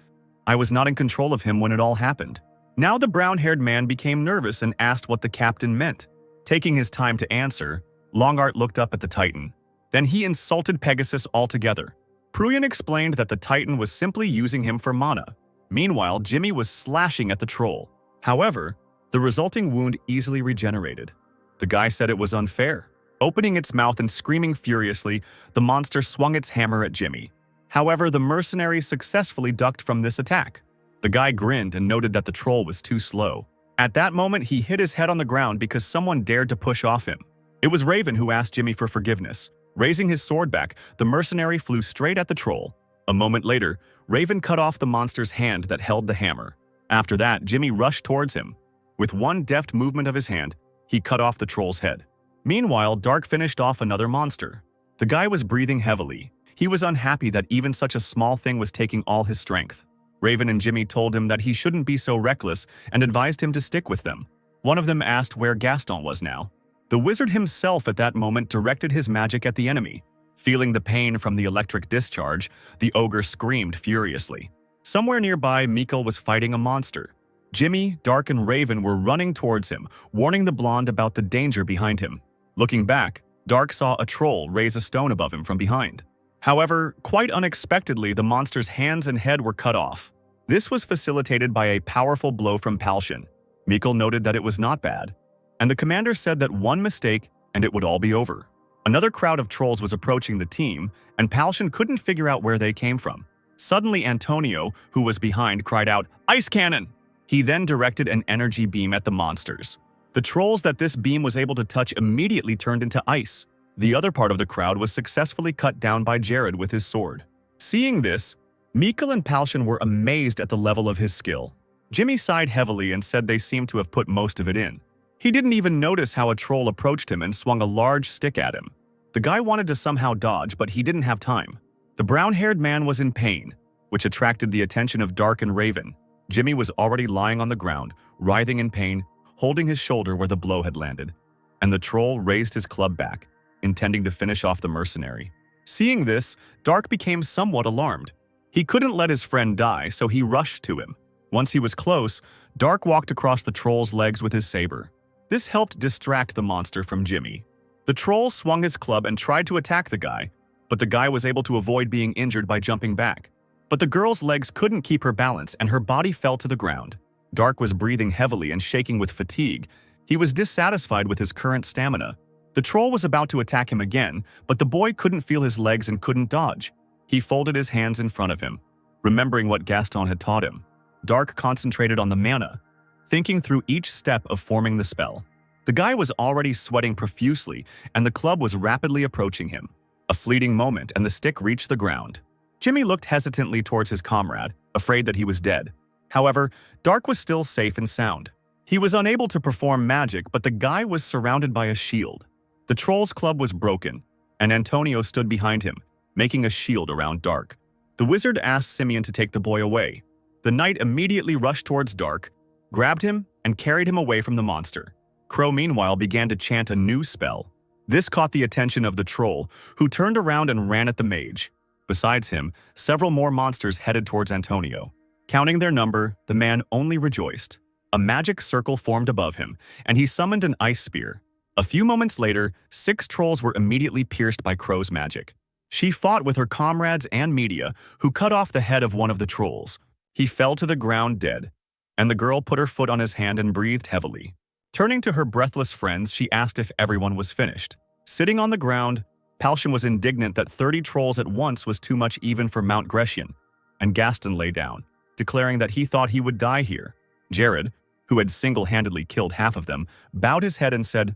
"I was not in control of him when it all happened." Now the brown-haired man became nervous and asked what the captain meant. Taking his time to answer, Longart looked up at the titan. Then he insulted Pegasus altogether. Pruyan explained that the titan was simply using him for mana. Meanwhile, Jimmy was slashing at the troll. However, the resulting wound easily regenerated. The guy said it was unfair. Opening its mouth and screaming furiously, the monster swung its hammer at Jimmy. However, the mercenary successfully ducked from this attack. The guy grinned and noted that the troll was too slow. At that moment, he hit his head on the ground because someone dared to push off him. It was Raven who asked Jimmy for forgiveness. Raising his sword back, the mercenary flew straight at the troll. A moment later, Raven cut off the monster's hand that held the hammer. After that, Jimmy rushed towards him. With one deft movement of his hand, he cut off the troll's head. Meanwhile, Dark finished off another monster. The guy was breathing heavily. He was unhappy that even such a small thing was taking all his strength. Raven and Jimmy told him that he shouldn't be so reckless and advised him to stick with them. One of them asked where Gaston was now. The wizard himself at that moment directed his magic at the enemy. Feeling the pain from the electric discharge, the ogre screamed furiously. Somewhere nearby, Mikkel was fighting a monster. Jimmy, Dark, and Raven were running towards him, warning the blonde about the danger behind him. Looking back, Dark saw a troll raise a stone above him from behind. However, quite unexpectedly, the monster's hands and head were cut off. This was facilitated by a powerful blow from Palshan. Mikkel noted that it was not bad, and the commander said that one mistake and it would all be over. Another crowd of trolls was approaching the team, and Palshan couldn't figure out where they came from. Suddenly, Antonio, who was behind, cried out, "Ice cannon!" He then directed an energy beam at the monsters. The trolls that this beam was able to touch immediately turned into ice. The other part of the crowd was successfully cut down by Jared with his sword. Seeing this, Mikkel and Palshan were amazed at the level of his skill. Jimmy sighed heavily and said they seemed to have put most of it in. He didn't even notice how a troll approached him and swung a large stick at him. The guy wanted to somehow dodge, but he didn't have time. The brown-haired man was in pain, which attracted the attention of Dark and Raven. Jimmy was already lying on the ground, writhing in pain, holding his shoulder where the blow had landed. And the troll raised his club back, intending to finish off the mercenary. Seeing this, Dark became somewhat alarmed. He couldn't let his friend die, so he rushed to him. Once he was close, Dark walked across the troll's legs with his saber. This helped distract the monster from Jimmy. The troll swung his club and tried to attack the guy, but the guy was able to avoid being injured by jumping back. But the girl's legs couldn't keep her balance and her body fell to the ground. Dark was breathing heavily and shaking with fatigue. He was dissatisfied with his current stamina. The troll was about to attack him again, but the boy couldn't feel his legs and couldn't dodge. He folded his hands in front of him, remembering what Gaston had taught him. Dark concentrated on the mana, thinking through each step of forming the spell. The guy was already sweating profusely, and the club was rapidly approaching him. A fleeting moment, and the stick reached the ground. Jimmy looked hesitantly towards his comrade, afraid that he was dead. However, Dark was still safe and sound. He was unable to perform magic, but the guy was surrounded by a shield. The troll's club was broken, and Antonio stood behind him, making a shield around Dark. The wizard asked Simeon to take the boy away. The knight immediately rushed towards Dark, grabbed him, and carried him away from the monster. Crow, meanwhile, began to chant a new spell. This caught the attention of the troll, who turned around and ran at the mage. Besides him, several more monsters headed towards Antonio. Counting their number, the man only rejoiced. A magic circle formed above him, and he summoned an ice spear. A few moments later, 6 trolls were immediately pierced by Crow's magic. She fought with her comrades and Media, who cut off the head of one of the trolls. He fell to the ground dead, and the girl put her foot on his hand and breathed heavily. Turning to her breathless friends, she asked if everyone was finished. Sitting on the ground, Palshan was indignant that 30 trolls at once was too much even for Mount Grecian, and Gaston lay down, declaring that he thought he would die here. Jared, who had single-handedly killed half of them, bowed his head and said,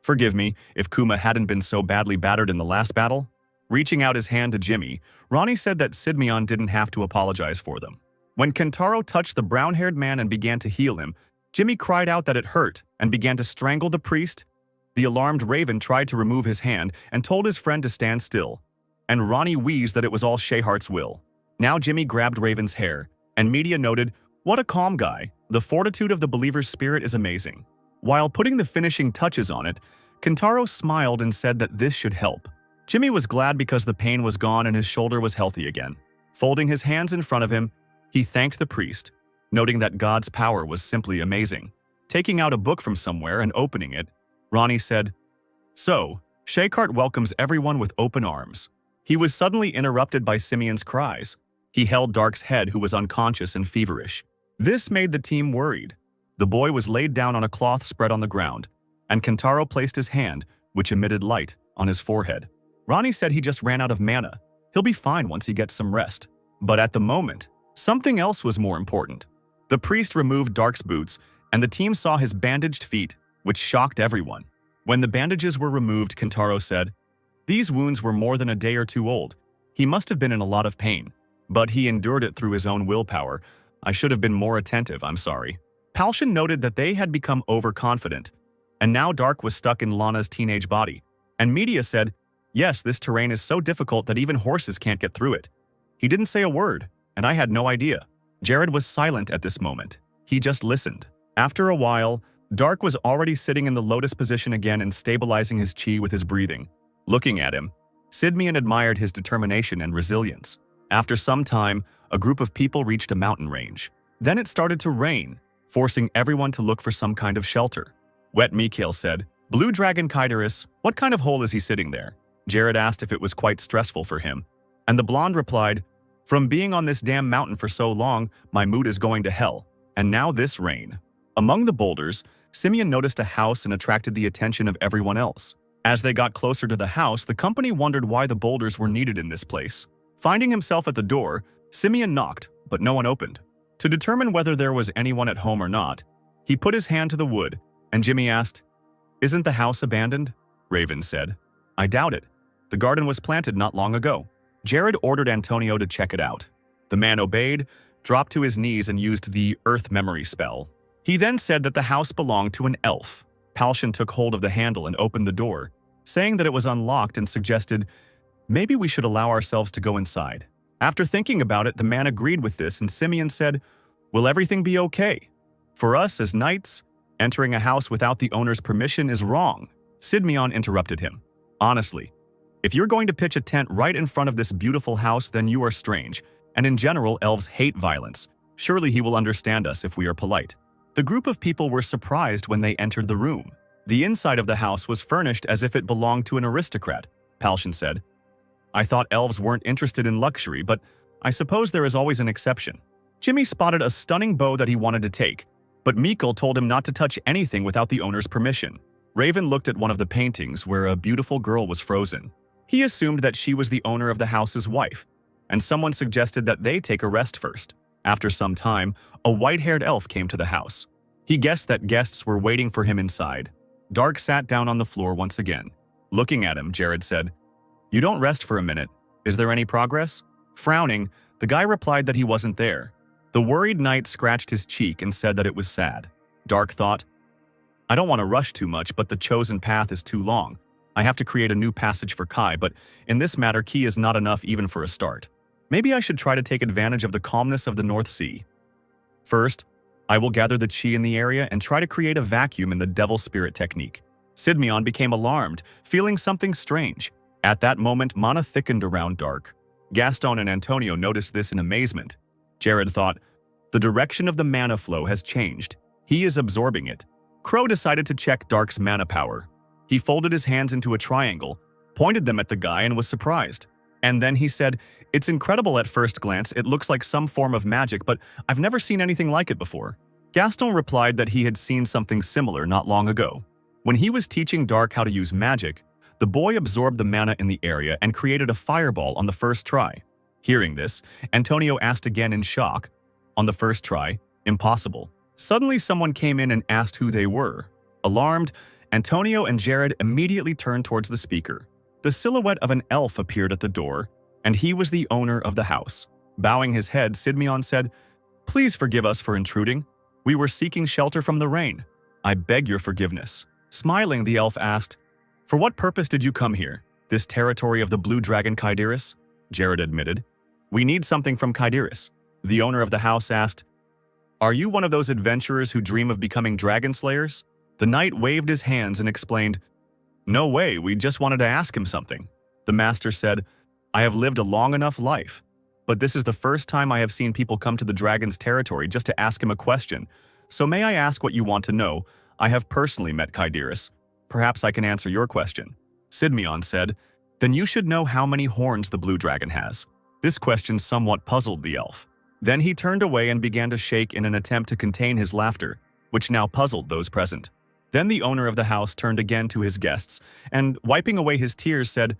"Forgive me if Kuma hadn't been so badly battered in the last battle." Reaching out his hand to Jimmy, Ronnie said that Sidmion didn't have to apologize for them. When Kentaro touched the brown-haired man and began to heal him, Jimmy cried out that it hurt and began to strangle the priest. The alarmed Raven tried to remove his hand and told his friend to stand still, and Ronnie wheezed that it was all Shayhart's will. Now Jimmy grabbed Raven's hair, and Media noted, "What a calm guy. The fortitude of the believer's spirit is amazing." While putting the finishing touches on it, Kentaro smiled and said that this should help. Jimmy was glad because the pain was gone and his shoulder was healthy again. Folding his hands in front of him, he thanked the priest, noting that God's power was simply amazing. Taking out a book from somewhere and opening it, Ronnie said, "So, Shaykhart welcomes everyone with open arms." He was suddenly interrupted by Simeon's cries. He held Dark's head, who was unconscious and feverish. This made the team worried. The boy was laid down on a cloth spread on the ground, and Kentaro placed his hand, which emitted light, on his forehead. Ronnie said he just ran out of mana. He'll be fine once he gets some rest. But at the moment, something else was more important. The priest removed Dark's boots, and the team saw his bandaged feet, which shocked everyone. When the bandages were removed, Kentaro said, "These wounds were more than a day or two old. He must have been in a lot of pain. But he endured it through his own willpower. I should have been more attentive, I'm sorry." Palshan noted that they had become overconfident, and now Dark was stuck in Lana's teenage body. And Media said, "Yes, this terrain is so difficult that even horses can't get through it." He didn't say a word, and I had no idea. Jared was silent at this moment. He just listened. After a while, Dark was already sitting in the lotus position again and stabilizing his chi with his breathing. Looking at him, Sidmian admired his determination and resilience. After some time, a group of people reached a mountain range. Then it started to rain, forcing everyone to look for some kind of shelter. Wet Mikhail said, "Blue Dragon Kaidaris, what kind of hole is he sitting there?" Jared asked if it was quite stressful for him, and the blonde replied, "From being on this damn mountain for so long, my mood is going to hell, and now this rain." Among the boulders, Simeon noticed a house and attracted the attention of everyone else. As they got closer to the house, the company wondered why the boulders were needed in this place. Finding himself at the door, Simeon knocked, but no one opened. To determine whether there was anyone at home or not, he put his hand to the wood, and Jimmy asked, "Isn't the house abandoned?" Raven said, "I doubt it. The garden was planted not long ago." Jared ordered Antonio to check it out. The man obeyed, dropped to his knees and used the Earth Memory spell. He then said that the house belonged to an elf. Palshan took hold of the handle and opened the door, saying that it was unlocked and suggested, maybe we should allow ourselves to go inside. After thinking about it, the man agreed with this and Simeon said, will everything be okay? For us as knights, entering a house without the owner's permission is wrong. Simeon interrupted him. Honestly, if you're going to pitch a tent right in front of this beautiful house, then you are strange, and in general, elves hate violence. Surely he will understand us if we are polite. The group of people were surprised when they entered the room. The inside of the house was furnished as if it belonged to an aristocrat, Palshan said. I thought elves weren't interested in luxury, but I suppose there is always an exception. Jimmy spotted a stunning bow that he wanted to take, but Mikkel told him not to touch anything without the owner's permission. Raven looked at one of the paintings where a beautiful girl was frozen. He assumed that she was the owner of the house's wife, and someone suggested that they take a rest first. After some time, a white-haired elf came to the house. He guessed that guests were waiting for him inside. Dark sat down on the floor once again. Looking at him, Jared said, "You don't rest for a minute. Is there any progress?" Frowning, the guy replied that he wasn't there. The worried knight scratched his cheek and said that it was sad. Dark thought, I don't want to rush too much, but the chosen path is too long. I have to create a new passage for Kai, but in this matter, Ki is not enough even for a start. Maybe I should try to take advantage of the calmness of the North Sea. First, I will gather the chi in the area and try to create a vacuum in the devil spirit technique. Simeon became alarmed, feeling something strange. At that moment, mana thickened around Dark. Gaston and Antonio noticed this in amazement. Jared thought, the direction of the mana flow has changed. He is absorbing it. Crow decided to check Dark's mana power. He folded his hands into a triangle, pointed them at the guy and was surprised. And then he said, it's incredible at first glance, it looks like some form of magic, but I've never seen anything like it before. Gaston replied that he had seen something similar not long ago. When he was teaching Dark how to use magic, the boy absorbed the mana in the area and created a fireball on the first try. Hearing this, Antonio asked again in shock, on the first try, impossible. Suddenly someone came in and asked who they were. Alarmed, Antonio and Jared immediately turned towards the speaker. The silhouette of an elf appeared at the door, and he was the owner of the house. Bowing his head, Simeon said, please forgive us for intruding. We were seeking shelter from the rain. I beg your forgiveness. Smiling, the elf asked, for what purpose did you come here? This territory of the blue dragon Kaidiris? Jared admitted, we need something from Kaidiris. The owner of the house asked, are you one of those adventurers who dream of becoming dragon slayers? The knight waved his hands and explained, no way, we just wanted to ask him something. The master said, I have lived a long enough life, but this is the first time I have seen people come to the dragon's territory just to ask him a question. So may I ask what you want to know? I have personally met Kaidiris. Perhaps I can answer your question. Simeon said, then you should know how many horns the blue dragon has. This question somewhat puzzled the elf. Then he turned away and began to shake in an attempt to contain his laughter, which now puzzled those present. Then the owner of the house turned again to his guests, and wiping away his tears said,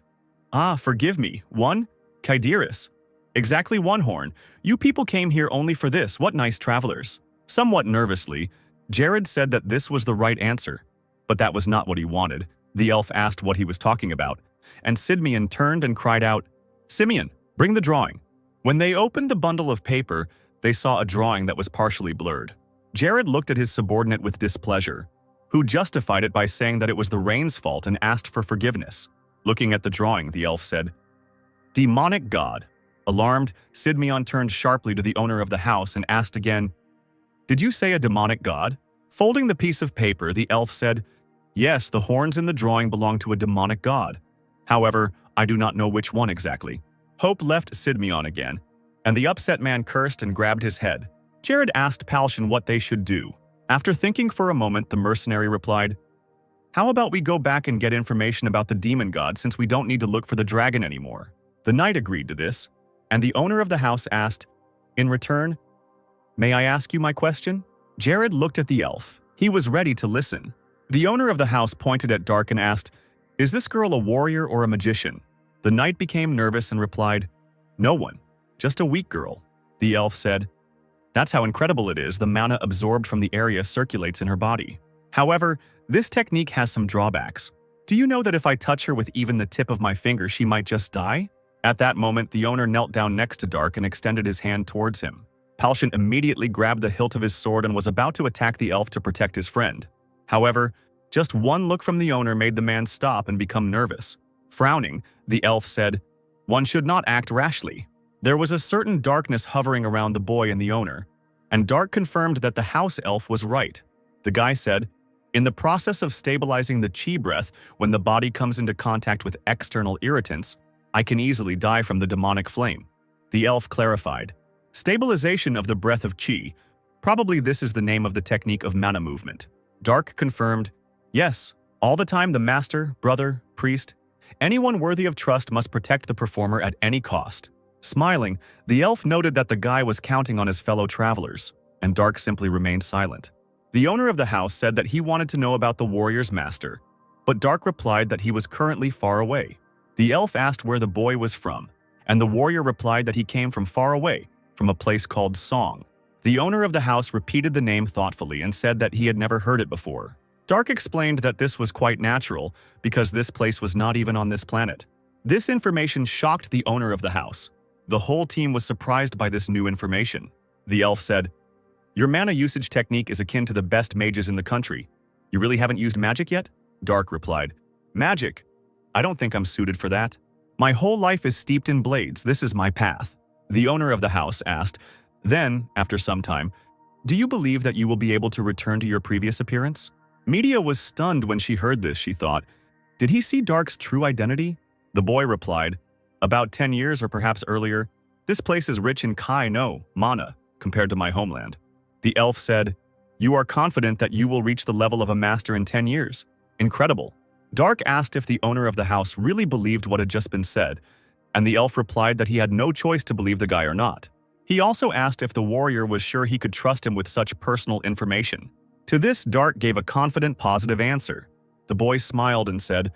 forgive me, one? Kaidiris. Exactly one horn. You people came here only for this, what nice travelers. Somewhat nervously, Jared said that this was the right answer, but that was not what he wanted. The elf asked what he was talking about, and Simeon turned and cried out, Simeon, bring the drawing. When they opened the bundle of paper, they saw a drawing that was partially blurred. Jared looked at his subordinate with displeasure, who justified it by saying that it was the rain's fault and asked for forgiveness. Looking at the drawing, the elf said, demonic god. Alarmed, Simeon turned sharply to the owner of the house and asked again, did you say a demonic god? Folding the piece of paper, the elf said, yes, the horns in the drawing belong to a demonic god. However, I do not know which one exactly. Hope left Simeon again, and the upset man cursed and grabbed his head. Jared asked Palshan what they should do. After thinking for a moment, the mercenary replied, how about we go back and get information about the demon god since we don't need to look for the dragon anymore? The knight agreed to this, and the owner of the house asked, in return, may I ask you my question? Jared looked at the elf. He was ready to listen. The owner of the house pointed at Dark and asked, is this girl a warrior or a magician? The knight became nervous and replied, no one, just a weak girl. The elf said, that's how incredible it is the mana absorbed from the area circulates in her body. However, this technique has some drawbacks. Do you know that if I touch her with even the tip of my finger, she might just die? At that moment, the owner knelt down next to Dark and extended his hand towards him. Palshan immediately grabbed the hilt of his sword and was about to attack the elf to protect his friend. However, Just one look from the owner made the man stop and become nervous. Frowning, the elf said, "One should not act rashly." There was a certain darkness hovering around the boy and the owner, and Dark confirmed that the house elf was right. The guy said, "In the process of stabilizing the chi breath, when the body comes into contact with external irritants, I can easily die from the demonic flame." The elf clarified, "Stabilization of the breath of chi. Probably this is the name of the technique of mana movement." Dark confirmed, "Yes, all the time the master, brother, priest, anyone worthy of trust must protect the performer at any cost." Smiling, the elf noted that the guy was counting on his fellow travelers, and Dark simply remained silent. The owner of the house said that he wanted to know about the warrior's master, but Dark replied that he was currently far away. The elf asked where the boy was from, and the warrior replied that he came from far away, from a place called Song. The owner of the house repeated the name thoughtfully and said that he had never heard it before. Dark explained that this was quite natural because this place was not even on this planet. This information shocked the owner of the house. The whole team was surprised by this new information. The elf said, "Your mana usage technique is akin to the best mages in the country. You really haven't used magic yet?" Dark replied, "Magic? I don't think I'm suited for that. My whole life is steeped in blades. This is my path." The owner of the house asked, then, after some time, "Do you believe that you will be able to return to your previous appearance?" Media was stunned when she heard this. She thought, "Did he see Dark's true identity?" The boy replied, "About 10 years or perhaps earlier. This place is rich in mana, compared to my homeland." The elf said, "You are confident that you will reach the level of a master in 10 years? Incredible." Dark asked if the owner of the house really believed what had just been said, and the elf replied that he had no choice to believe the guy or not. He also asked if the warrior was sure he could trust him with such personal information. To this, Dark gave a confident, positive answer. The boy smiled and said,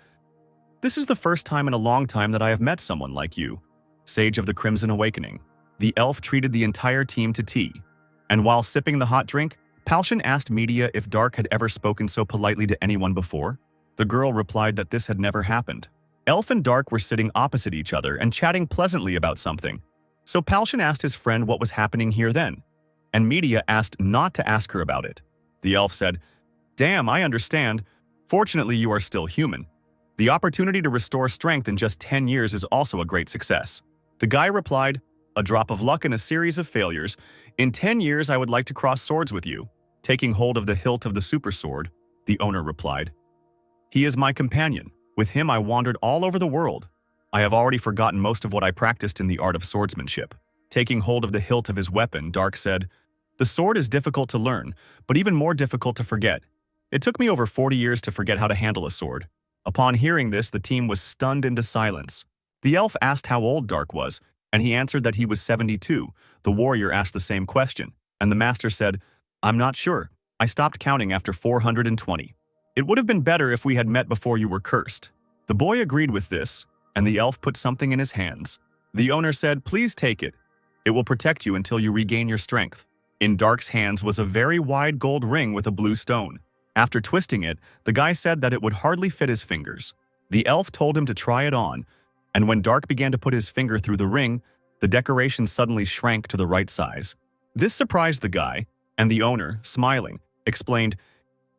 "This is the first time in a long time that I have met someone like you, Sage of the Crimson Awakening." The elf treated the entire team to tea, and while sipping the hot drink, Palshan asked Media if Dark had ever spoken so politely to anyone before. The girl replied that this had never happened. Elf and Dark were sitting opposite each other and chatting pleasantly about something, so Palshan asked his friend what was happening here then, and Media asked not to ask her about it. The elf said, "Damn, I understand. Fortunately, you are still human. The opportunity to restore strength in just 10 years is also a great success." The guy replied, "A drop of luck and a series of failures. In 10 years, I would like to cross swords with you." Taking hold of the hilt of the super sword, the owner replied, "He is my companion. With him, I wandered all over the world. I have already forgotten most of what I practiced in the art of swordsmanship." Taking hold of the hilt of his weapon, Dark said, "The sword is difficult to learn, but even more difficult to forget. It took me over 40 years to forget how to handle a sword." Upon hearing this, the team was stunned into silence. The elf asked how old Dark was, and he answered that he was 72. The warrior asked the same question, and the master said, "I'm not sure. I stopped counting after 420. It would have been better if we had met before you were cursed." The boy agreed with this, and the elf put something in his hands. The owner said, "Please take it. It will protect you until you regain your strength." In Dark's hands was a very wide gold ring with a blue stone. After twisting it, the guy said that it would hardly fit his fingers. The elf told him to try it on, and when Dark began to put his finger through the ring, the decoration suddenly shrank to the right size. This surprised the guy, and the owner, smiling, explained,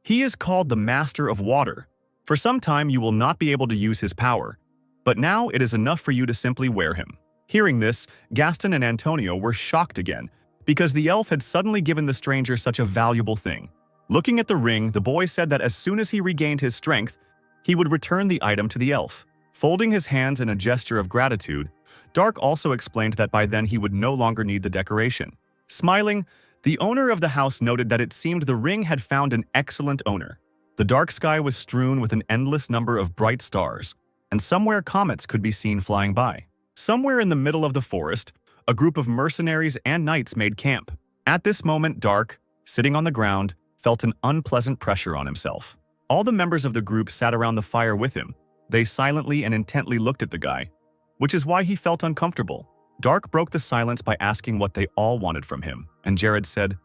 "He is called the Master of Water. For some time you will not be able to use his power, but now it is enough for you to simply wear him." Hearing this, Gaston and Antonio were shocked again, because the elf had suddenly given the stranger such a valuable thing. Looking at the ring, the boy said that as soon as he regained his strength, he would return the item to the elf. Folding his hands in a gesture of gratitude, Dark also explained that by then he would no longer need the decoration. Smiling, the owner of the house noted that it seemed the ring had found an excellent owner. The dark sky was strewn with an endless number of bright stars, and somewhere comets could be seen flying by. Somewhere in the middle of the forest, a group of mercenaries and knights made camp. At this moment, Dark, sitting on the ground, felt an unpleasant pressure on himself. All the members of the group sat around the fire with him. They silently and intently looked at the guy, which is why he felt uncomfortable. Dark broke the silence by asking what they all wanted from him, and Jared said,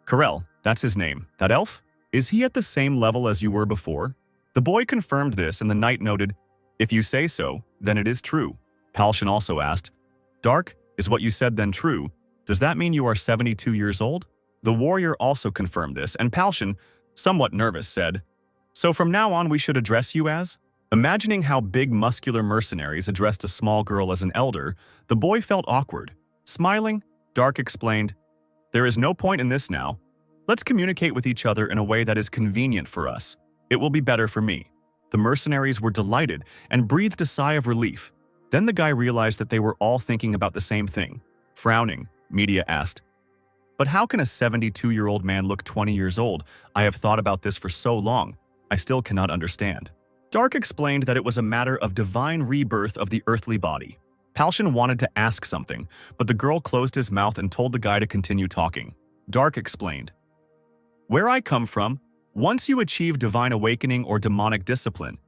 "Karel, that's his name. That elf? Is he at the same level as you were before?" The boy confirmed this, and the knight noted, "If you say so, then it is true." Palshan also asked, "Dark, is what you said then true? Does that mean you are 72 years old?" The warrior also confirmed this, and Palshan, somewhat nervous, said, So from now on we should address you as? Imagining how big muscular mercenaries addressed a small girl as an elder, the boy felt awkward. Smiling, Dark explained, "There is no point in this now. Let's communicate with each other in a way that is convenient for us. It will be better for me." The mercenaries were delighted and breathed a sigh of relief. Then the guy realized that they were all thinking about the same thing. Frowning, Media asked, "But how can a 72-year-old man look 20 years old? I have thought about this for so long. I still cannot understand." Dark explained that it was a matter of divine rebirth of the earthly body. Palshan wanted to ask something, but the girl closed his mouth and told the guy to continue talking. Dark explained, "Where I come from, once you achieve divine awakening or demonic discipline,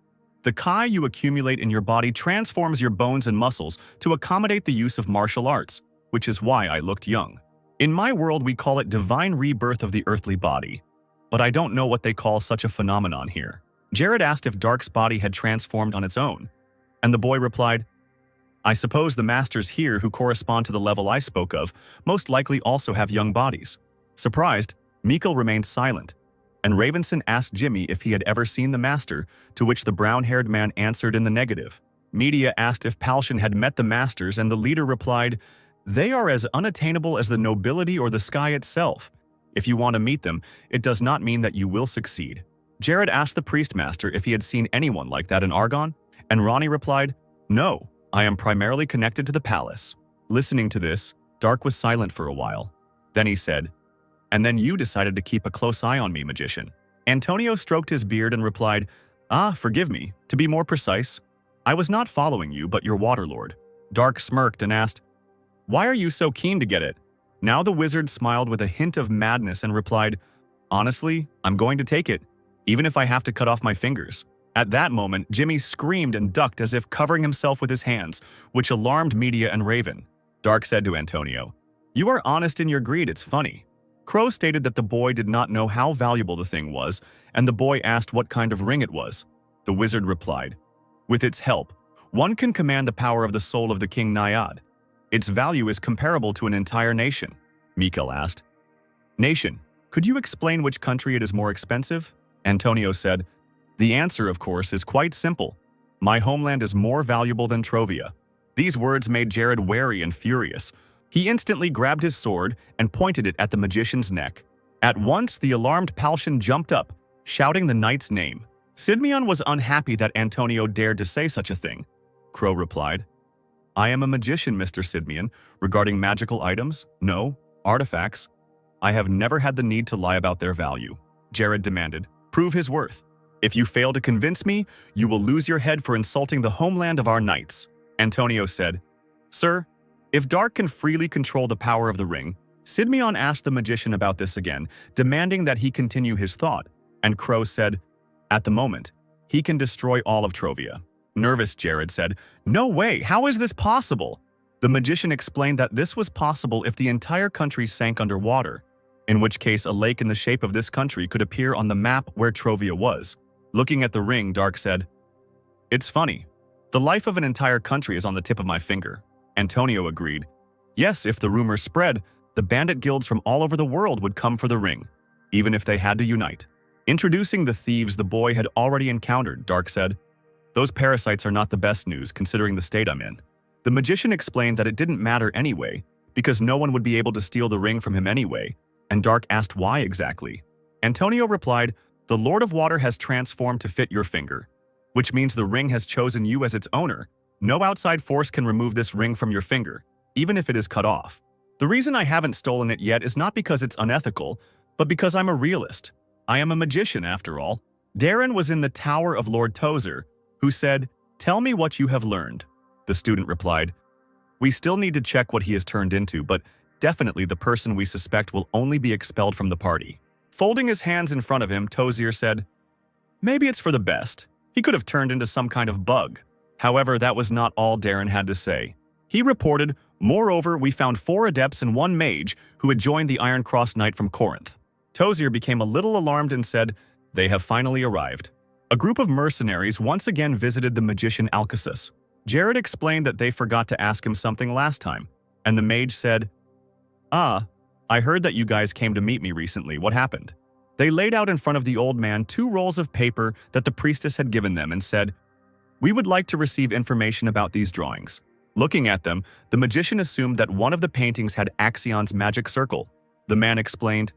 the Kai you accumulate in your body transforms your bones and muscles to accommodate the use of martial arts, which is why I looked young. In my world, we call it divine rebirth of the earthly body, but I don't know what they call such a phenomenon here." Jared asked if Dark's body had transformed on its own, and the boy replied, "I suppose the masters here who correspond to the level I spoke of most likely also have young bodies." Surprised, Mikkel remained silent, and Ravenson asked Jimmy if he had ever seen the master, to which the brown-haired man answered in the negative. Media asked if Palshan had met the masters, and the leader replied, "They are as unattainable as the nobility or the sky itself. If you want to meet them, it does not mean that you will succeed." Jared asked the priestmaster if he had seen anyone like that in Argon, and Ronnie replied, "No, I am primarily connected to the palace." Listening to this, Dark was silent for a while. Then he said, "And then you decided to keep a close eye on me, magician." Antonio stroked his beard and replied, "Forgive me. To be more precise, I was not following you, but your waterlord." Dark smirked and asked, "Why are you so keen to get it?" Now the wizard smiled with a hint of madness and replied, "Honestly, I'm going to take it, even if I have to cut off my fingers." At that moment, Jimmy screamed and ducked as if covering himself with his hands, which alarmed Media and Raven. Dark said to Antonio, "You are honest in your greed, it's funny." Crow stated that the boy did not know how valuable the thing was, and the boy asked what kind of ring it was. The wizard replied, "With its help, one can command the power of the soul of the king Naiad. Its value is comparable to an entire nation." Mikkel asked, "Nation, could you explain which country it is more expensive?" Antonio said, "The answer, of course, is quite simple. My homeland is more valuable than Trovia." These words made Jared wary and furious. He instantly grabbed his sword and pointed it at the magician's neck. At once, the alarmed Palshan jumped up, shouting the knight's name. Sidmion was unhappy that Antonio dared to say such a thing. Crow replied, "I am a magician, Mr. Sidmion. Regarding magical items, no, artifacts, I have never had the need to lie about their value." Jared demanded, "Prove his worth. If you fail to convince me, you will lose your head for insulting the homeland of our knights." Antonio said, "Sir, if Dark can freely control the power of the ring," Sidmion asked the magician about this again, demanding that he continue his thought, and Crow said, "At the moment, he can destroy all of Trovia." Nervous, Jared said, "No way, how is this possible?" The magician explained that this was possible if the entire country sank underwater, in which case a lake in the shape of this country could appear on the map where Trovia was. Looking at the ring, Dark said, "It's funny. The life of an entire country is on the tip of my finger." Antonio agreed. Yes, if the rumor spread, the bandit guilds from all over the world would come for the ring, even if they had to unite. Introducing the thieves the boy had already encountered, Dark said, "Those parasites are not the best news considering the state I'm in." The magician explained that it didn't matter anyway, because no one would be able to steal the ring from him anyway, and Dark asked why exactly. Antonio replied, "The Lord of Water has transformed to fit your finger, which means the ring has chosen you as its owner. No outside force can remove this ring from your finger, even if it is cut off. The reason I haven't stolen it yet is not because it's unethical, but because I'm a realist. I am a magician, after all." Darren was in the tower of Lord Tozer, who said, "Tell me what you have learned." The student replied, "We still need to check what he has turned into, but definitely the person we suspect will only be expelled from the party." Folding his hands in front of him, Tozier said, "Maybe it's for the best. He could have turned into some kind of bug." However, that was not all Darren had to say. He reported, "Moreover, we found 4 adepts and 1 mage who had joined the Iron Cross Knight from Corinth." Tozier became a little alarmed and said, "They have finally arrived." A group of mercenaries once again visited the magician Alcasus. Jared explained that they forgot to ask him something last time, and the mage said, "I heard that you guys came to meet me recently. What happened?" They laid out in front of the old man 2 rolls of paper that the priestess had given them and said, "We would like to receive information about these drawings." Looking at them, the magician assumed that one of the paintings had Axion's magic circle. The man explained,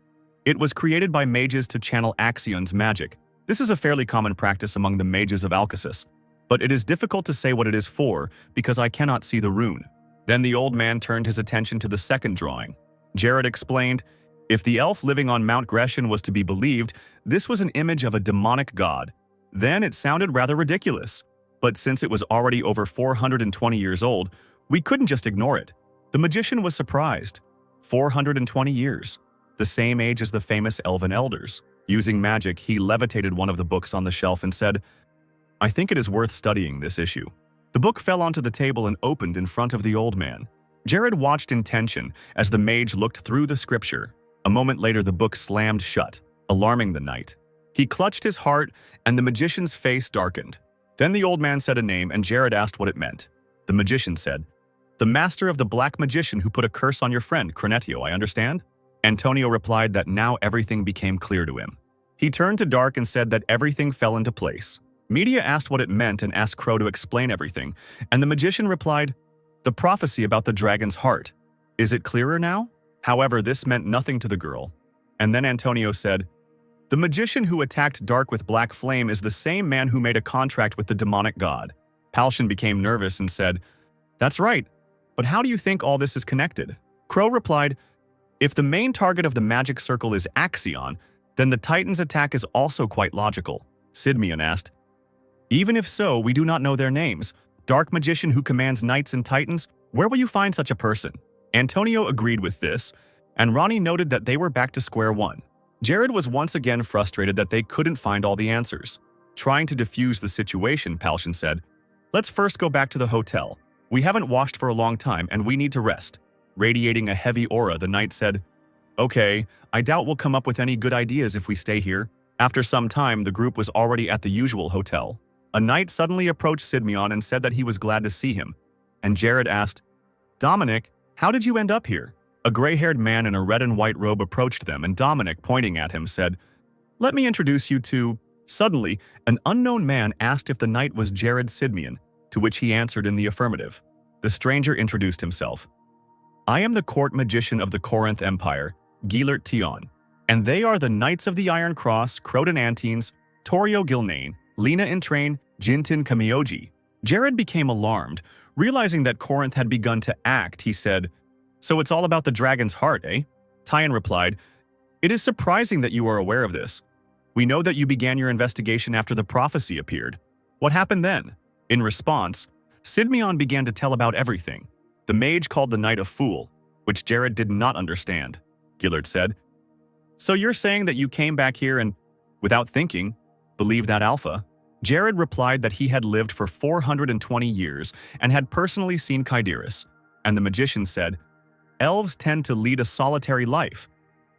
"It was created by mages to channel Axion's magic. This is a fairly common practice among the mages of Alcasis, but it is difficult to say what it is for because I cannot see the rune." Then the old man turned his attention to the second drawing. Jared explained, if the elf living on Mount Grecian was to be believed, this was an image of a demonic god. Then it sounded rather ridiculous. But since it was already over 420 years old, we couldn't just ignore it. The magician was surprised. 420 years, the same age as the famous elven elders. Using magic, he levitated one of the books on the shelf and said, "I think it is worth studying this issue." The book fell onto the table and opened in front of the old man. Jared watched in tension as the mage looked through the scripture. A moment later, the book slammed shut, alarming the knight. He clutched his heart, and the magician's face darkened. Then the old man said a name, and Jared asked what it meant. The magician said, "The master of the black magician who put a curse on your friend, Crenetio, I understand?" Antonio replied that now everything became clear to him. He turned to Dark and said that everything fell into place. Media asked what it meant and asked Crow to explain everything, and the magician replied, "The prophecy about the dragon's heart. Is it clearer now?" However, this meant nothing to the girl. And then Antonio said, "The magician who attacked Dark with black flame is the same man who made a contract with the demonic god." Palshan became nervous and said, "That's right, but how do you think all this is connected?" Crow replied, "If the main target of the magic circle is Axion, then the Titan's attack is also quite logical." Sidmian asked, "Even if so, we do not know their names. Dark magician who commands knights and titans, where will you find such a person?" Antonio agreed with this, and Ronnie noted that they were back to square one. Jared was once again frustrated that they couldn't find all the answers. Trying to defuse the situation, Palshan said, "Let's first go back to the hotel. We haven't washed for a long time and we need to rest." Radiating a heavy aura, the knight said, "Okay, I doubt we'll come up with any good ideas if we stay here." After some time, the group was already at the usual hotel. A knight suddenly approached Sidmion and said that he was glad to see him. And Jared asked, "Dominic, how did you end up here?" A gray-haired man in a red and white robe approached them, and Dominic, pointing at him, said, "Let me introduce you to..." Suddenly, an unknown man asked if the knight was Jared Sidmion, to which he answered in the affirmative. The stranger introduced himself. "I am the court magician of the Corinth Empire, Gilert Tion, and they are the Knights of the Iron Cross, Croton Antines, Torio Gilnane, Lena Intrain, Jintin Kamioji." Jared became alarmed. Realizing that Corinth had begun to act, he said, "So it's all about the dragon's heart, eh?" Tyon replied, "It is surprising that you are aware of this. We know that you began your investigation after the prophecy appeared. What happened then?" In response, Sidmion began to tell about everything. The mage called the knight a fool, which Jared did not understand. Gillard said, "So you're saying that you came back here and, without thinking, believed that alpha?" Jared replied that he had lived for 420 years and had personally seen Kaidiris, and the magician said, "Elves tend to lead a solitary life,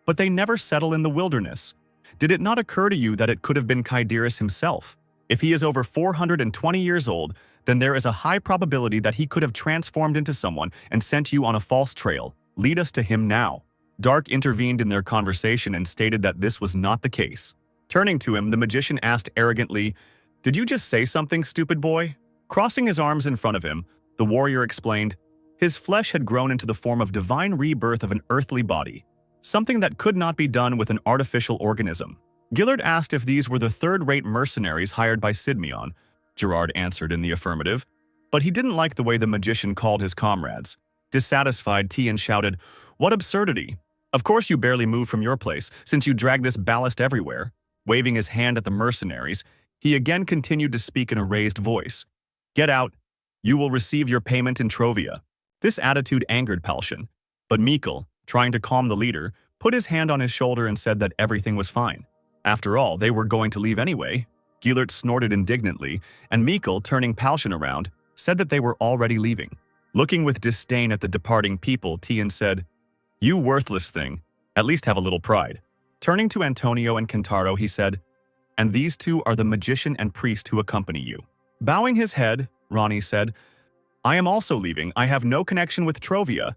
but they never settle in the wilderness. Did it not occur to you that it could have been Kaidiris himself? If he is over 420 years old, then there is a high probability that he could have transformed into someone and sent you on a false trail. Lead us to him now." Dark intervened in their conversation and stated that this was not the case. Turning to him, the magician asked arrogantly, "Did you just say something, stupid boy?" Crossing his arms in front of him, the warrior explained, his flesh had grown into the form of divine rebirth of an earthly body, something that could not be done with an artificial organism. Gillard asked if these were the third-rate mercenaries hired by Sidmion. Gerard answered in the affirmative, but he didn't like the way the magician called his comrades. Dissatisfied, Tian shouted, "What absurdity! Of course you barely moved from your place, since you drag this ballast everywhere." Waving his hand at the mercenaries, he again continued to speak in a raised voice. "Get out. You will receive your payment in Trovia." This attitude angered Palshan, but Mikkel, trying to calm the leader, put his hand on his shoulder and said that everything was fine. After all, they were going to leave anyway. Gillert snorted indignantly, and Mikkel, turning Palshan around, said that they were already leaving. Looking with disdain at the departing people, Tian said, "You worthless thing, at least have a little pride." Turning to Antonio and Kentaro, he said, "And these two are the magician and priest who accompany you." Bowing his head, Ronnie said, "I am also leaving. I have no connection with Trovia.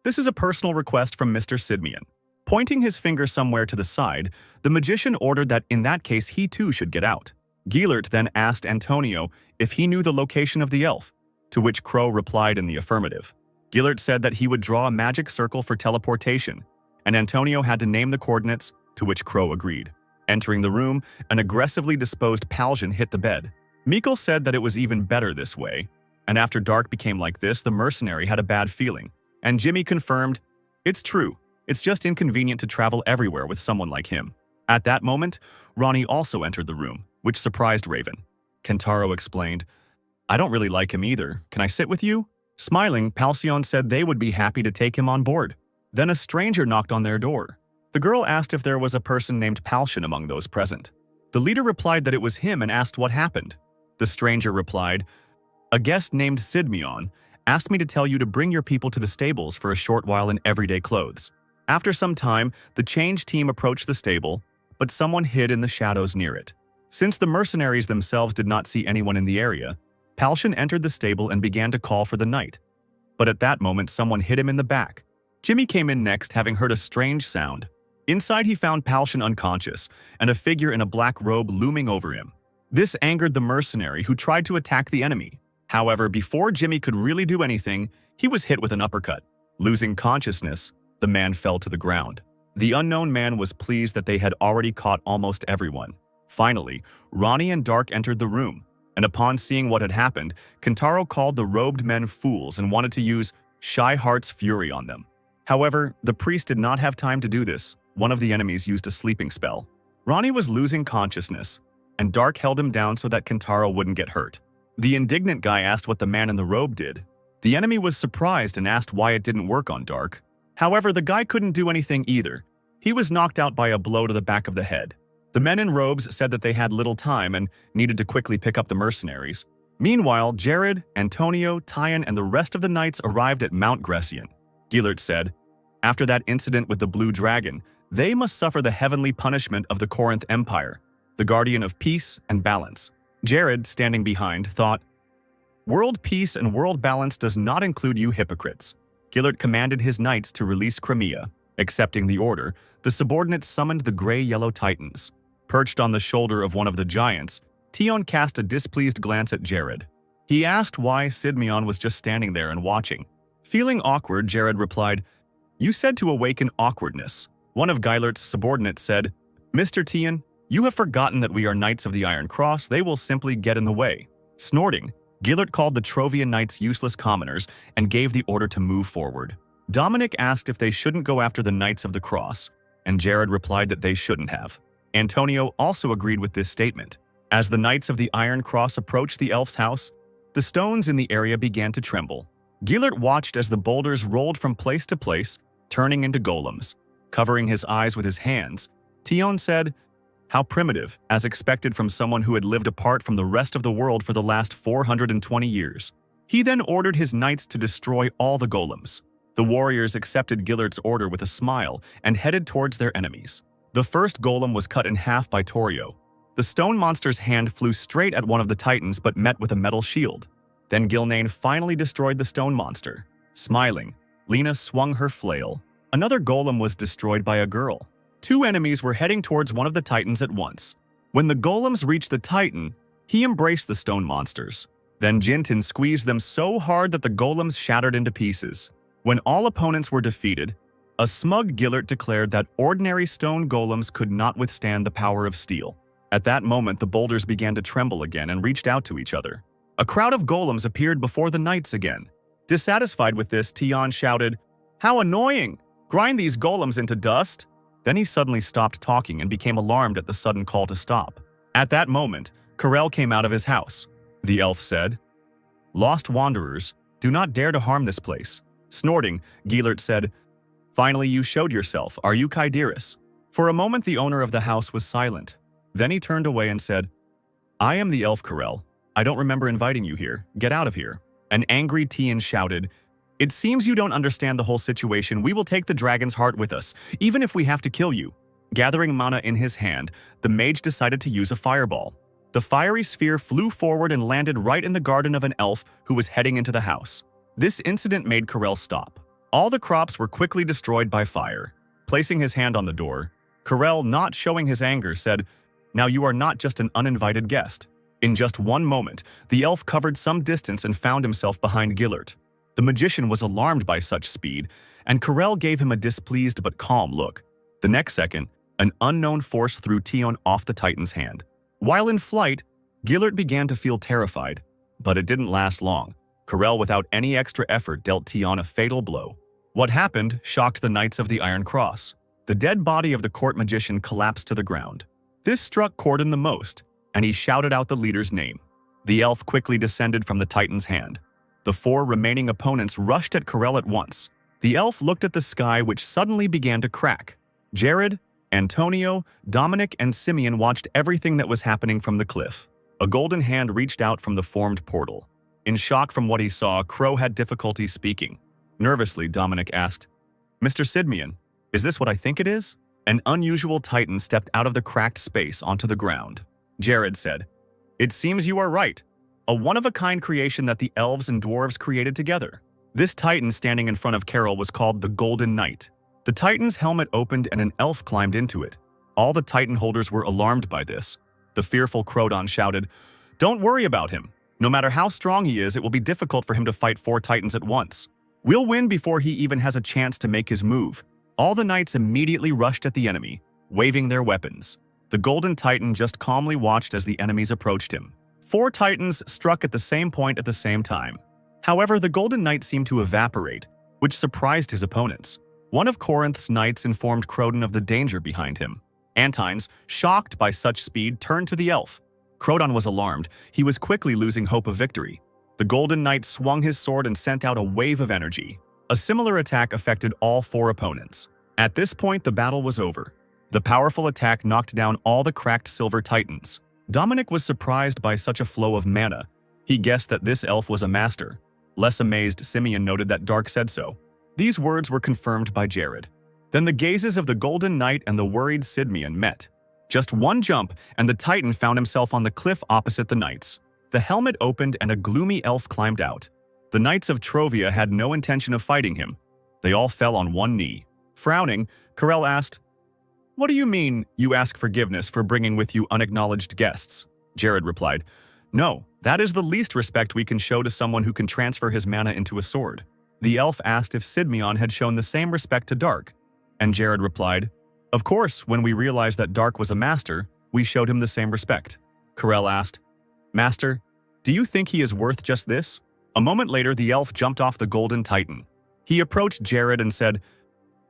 This is a personal request from Mr. Sidmion." Pointing his finger somewhere to the side, the magician ordered that in that case he too should get out. Gilert then asked Antonio if he knew the location of the elf, to which Crow replied in the affirmative. Gilert said that he would draw a magic circle for teleportation, and Antonio had to name the coordinates, to which Crow agreed. Entering the room, an aggressively disposed Palsian hit the bed. Mikkel said that it was even better this way, and after Dark became like this, the mercenary had a bad feeling. And Jimmy confirmed, "It's true, it's just inconvenient to travel everywhere with someone like him." At that moment, Ronnie also entered the room, which surprised Raven. Kentaro explained, "I don't really like him either. Can I sit with you?" Smiling, Palsion said they would be happy to take him on board. Then a stranger knocked on their door. The girl asked if there was a person named Palsion among those present. The leader replied that it was him and asked what happened. The stranger replied, "A guest named Sidmion asked me to tell you to bring your people to the stables for a short while in everyday clothes." After some time, the change team approached the stable, but someone hid in the shadows near it. Since the mercenaries themselves did not see anyone in the area, Palsion entered the stable and began to call for the knight. But at that moment, someone hit him in the back. Jimmy came in next, having heard a strange sound. Inside, he found Palsion unconscious and a figure in a black robe looming over him. This angered the mercenary, who tried to attack the enemy. However, before Jimmy could really do anything, he was hit with an uppercut. Losing consciousness, the man fell to the ground. The unknown man was pleased that they had already caught almost everyone. Finally, Ronnie and Dark entered the room, and upon seeing what had happened, Kentaro called the robed men fools and wanted to use Shy Heart's fury on them. However, the priest did not have time to do this. One of the enemies used a sleeping spell. Ronnie was losing consciousness, and Dark held him down so that Kentaro wouldn't get hurt. The indignant guy asked what the man in the robe did. The enemy was surprised and asked why it didn't work on Dark. However, the guy couldn't do anything either. He was knocked out by a blow to the back of the head. The men in robes said that they had little time and needed to quickly pick up the mercenaries. Meanwhile, Jared, Antonio, Tyan, and the rest of the knights arrived at Mount Grecian. Gilert said, "After that incident with the Blue Dragon, they must suffer the heavenly punishment of the Corinth Empire, the guardian of peace and balance." Jared, standing behind, thought, "World peace and world balance does not include you hypocrites." Gilert commanded his knights to release Crimea. Accepting the order, the subordinates summoned the gray-yellow titans. Perched on the shoulder of one of the giants, Tion cast a displeased glance at Jared. He asked why Sidmion was just standing there and watching. Feeling awkward, Jared replied, "You said to awaken awkwardness." One of Gilert's subordinates said, "Mr. Tion, you have forgotten that we are Knights of the Iron Cross. They will simply get in the way." Snorting, Gilert called the Trovian Knights useless commoners and gave the order to move forward. Dominic asked if they shouldn't go after the Knights of the Cross, and Jared replied that they shouldn't have. Antonio also agreed with this statement. As the Knights of the Iron Cross approached the elf's house, the stones in the area began to tremble. Gilert watched as the boulders rolled from place to place, turning into golems. Covering his eyes with his hands, Tion said, "How primitive, as expected from someone who had lived apart from the rest of the world for the last 420 years. He then ordered his knights to destroy all the golems. The warriors accepted Gilert's order with a smile and headed towards their enemies. The first golem was cut in half by Torio. The stone monster's hand flew straight at one of the titans but met with a metal shield. Then Gilnane finally destroyed the stone monster. Smiling, Lena swung her flail. Another golem was destroyed by a girl. Two enemies were heading towards one of the titans at once. When the golems reached the titan, he embraced the stone monsters. Then Jintin squeezed them so hard that the golems shattered into pieces. When all opponents were defeated, a smug Gilert declared that ordinary stone golems could not withstand the power of steel. At that moment, the boulders began to tremble again and reached out to each other. A crowd of golems appeared before the knights again. Dissatisfied with this, Tion shouted, "How annoying! Grind these golems into dust!" Then he suddenly stopped talking and became alarmed at the sudden call to stop. At that moment, Karel came out of his house. The elf said, "Lost wanderers, do not dare to harm this place." Snorting, Gilert said, "Finally you showed yourself, are you Kaidiris?" For a moment the owner of the house was silent. Then he turned away and said, "I am the elf Karel. I don't remember inviting you here. Get out of here." An angry Tian shouted, "It seems you don't understand the whole situation. We will take the dragon's heart with us, even if we have to kill you." Gathering mana in his hand, the mage decided to use a fireball. The fiery sphere flew forward and landed right in the garden of an elf who was heading into the house. This incident made Karel stop. All the crops were quickly destroyed by fire. Placing his hand on the door, Carell, not showing his anger, said, "Now you are not just an uninvited guest." In just one moment, the elf covered some distance and found himself behind Gillert. The magician was alarmed by such speed, and Carell gave him a displeased but calm look. The next second, an unknown force threw Tion off the Titan's hand. While in flight, Gillert began to feel terrified, but it didn't last long. Carell, without any extra effort, dealt Tion a fatal blow. What happened shocked the Knights of the Iron Cross. The dead body of the court magician collapsed to the ground. This struck Corden the most, and he shouted out the leader's name. The elf quickly descended from the Titan's hand. The 4 remaining opponents rushed at Carell at once. The elf looked at the sky, which suddenly began to crack. Jared, Antonio, Dominic, and Simeon watched everything that was happening from the cliff. A golden hand reached out from the formed portal. In shock from what he saw, Crow had difficulty speaking. Nervously, Dominic asked, "Mr. Simeon, is this what I think it is?" An unusual Titan stepped out of the cracked space onto the ground. Jared said, "It seems you are right. A one-of-a-kind creation that the elves and dwarves created together." This Titan standing in front of Carell was called the Golden Knight. The Titan's helmet opened and an elf climbed into it. All the Titan holders were alarmed by this. The fearful Crodon shouted, "Don't worry about him. No matter how strong he is, it will be difficult for him to fight 4 Titans at once. We'll win before he even has a chance to make his move." All the knights immediately rushed at the enemy, waving their weapons. The Golden Titan just calmly watched as the enemies approached him. 4 Titans struck at the same point at the same time. However, the Golden Knight seemed to evaporate, which surprised his opponents. One of Corinth's knights informed Crodon of the danger behind him. Antines, shocked by such speed, turned to the elf. Crodon was alarmed. He was quickly losing hope of victory. The Golden Knight swung his sword and sent out a wave of energy. A similar attack affected all 4 opponents. At this point, the battle was over. The powerful attack knocked down all the cracked silver Titans. Dominic was surprised by such a flow of mana. He guessed that this elf was a master. Less amazed, Simeon noted that Dark said so. These words were confirmed by Jared. Then the gazes of the Golden Knight and the worried Simeon met. Just one jump, and the Titan found himself on the cliff opposite the knights. The helmet opened and a gloomy elf climbed out. The Knights of Trovia had no intention of fighting him. They all fell on one knee. Frowning, Carell asked, "What do you mean you ask forgiveness for bringing with you unacknowledged guests?" Jared replied, "No, that is the least respect we can show to someone who can transfer his mana into a sword." The elf asked if Simeon had shown the same respect to Dark, and Jared replied, "Of course, when we realized that Dark was a master, we showed him the same respect." Carell asked, "Master, do you think he is worth just this?" A moment later, the elf jumped off the Golden Titan. He approached Jared and said,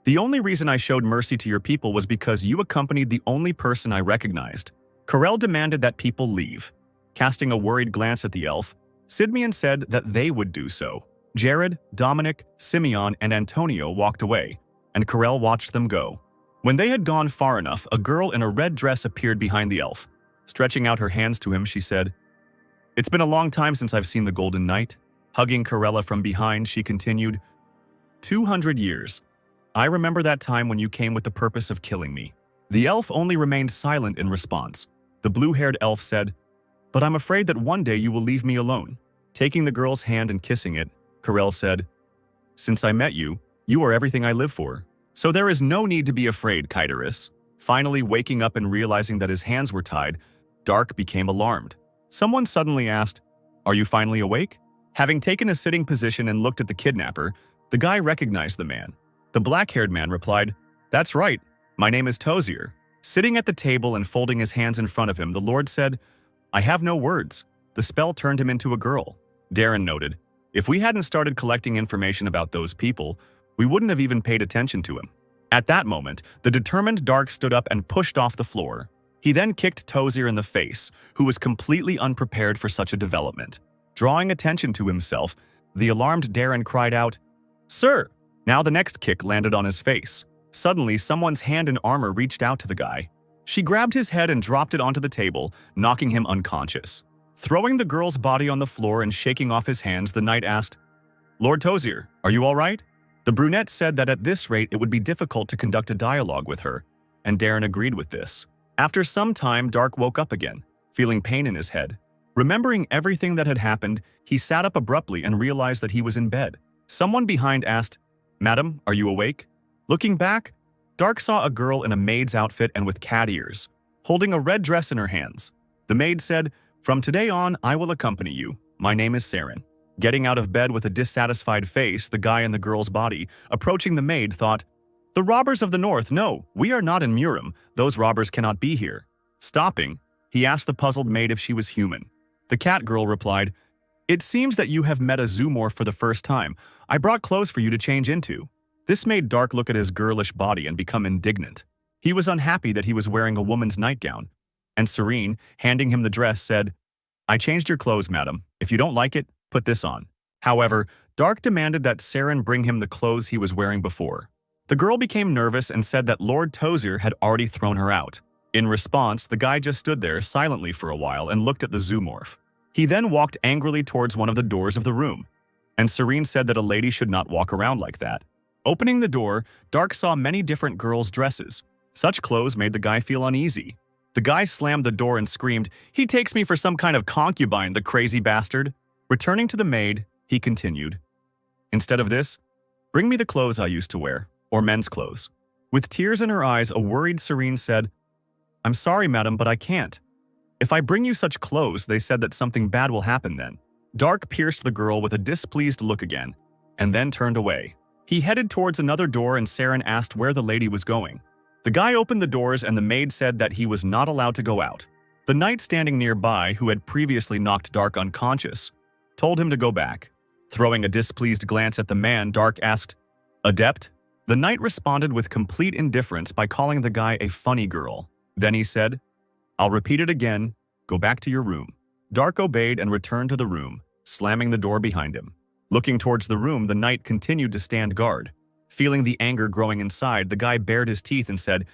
"The only reason I showed mercy to your people was because you accompanied the only person I recognized." Carell demanded that people leave. Casting a worried glance at the elf, Simeon said that they would do so. Jared, Dominic, Simeon, and Antonio walked away, and Carell watched them go. When they had gone far enough, a girl in a red dress appeared behind the elf. Stretching out her hands to him, she said, "It's been a long time since I've seen the Golden Knight." Hugging Carella from behind, she continued, 200 years. I remember that time when you came with the purpose of killing me." The elf only remained silent in response. The blue-haired elf said, "But I'm afraid that one day you will leave me alone." Taking the girl's hand and kissing it, Carell said, "Since I met you, you are everything I live for. So there is no need to be afraid, Kyderis." Finally waking up and realizing that his hands were tied, Dark became alarmed. Someone suddenly asked, "Are you finally awake?" Having taken a sitting position and looked at the kidnapper, the guy recognized the man. The black-haired man replied, "That's right, my name is Tozier." Sitting at the table and folding his hands in front of him, the Lord said, "I have no words." The spell turned him into a girl. Darren noted, "If we hadn't started collecting information about those people, we wouldn't have even paid attention to him." At that moment, the determined Dark stood up and pushed off the floor. He then kicked Tozier in the face, who was completely unprepared for such a development. Drawing attention to himself, the alarmed Darren cried out, "Sir!" Now the next kick landed on his face. Suddenly, someone's hand in armor reached out to the guy. She grabbed his head and dropped it onto the table, knocking him unconscious. Throwing the girl's body on the floor and shaking off his hands, the knight asked, "Lord Tozier, are you all right?" The brunette said that at this rate it would be difficult to conduct a dialogue with her, and Darren agreed with this. After some time, Dark woke up again, feeling pain in his head. Remembering everything that had happened, he sat up abruptly and realized that he was in bed. Someone behind asked, "Madam, are you awake?" Looking back, Dark saw a girl in a maid's outfit and with cat ears, holding a red dress in her hands. The maid said, "From today on, I will accompany you. My name is Saren." Getting out of bed with a dissatisfied face, the guy in the girl's body, approaching the maid, thought, "The robbers of the north, no, we are not in Murim. Those robbers cannot be here." Stopping, he asked the puzzled maid if she was human. The cat girl replied, "It seems that you have met a zoomorph for the first time. I brought clothes for you to change into." This made Dark look at his girlish body and become indignant. He was unhappy that he was wearing a woman's nightgown, and Serene, handing him the dress, said, "I changed your clothes, madam. If you don't like it, put this on." However, Dark demanded that Saren bring him the clothes he was wearing before. The girl became nervous and said that Lord Tozier had already thrown her out. In response, the guy just stood there silently for a while and looked at the zoomorph. He then walked angrily towards one of the doors of the room, and Serene said that a lady should not walk around like that. Opening the door, Dark saw many different girls' dresses. Such clothes made the guy feel uneasy. The guy slammed the door and screamed, "He takes me for some kind of concubine, the crazy bastard." Returning to the maid, he continued, "Instead of this, bring me the clothes I used to wear, or men's clothes." With tears in her eyes, a worried Serene said, "I'm sorry, madam, but I can't. If I bring you such clothes, they said that something bad will happen then." Dark pierced the girl with a displeased look again, and then turned away. He headed towards another door and Saren asked where the lady was going. The guy opened the doors and the maid said that he was not allowed to go out. The knight standing nearby, who had previously knocked Dark unconscious, told him to go back. Throwing a displeased glance at the man, Dark asked, "Adept?" The knight responded with complete indifference by calling the guy a funny girl. Then he said, "I'll repeat it again. Go back to your room." Dark obeyed and returned to the room, slamming the door behind him. Looking towards the room, the knight continued to stand guard. Feeling the anger growing inside, the guy bared his teeth and said,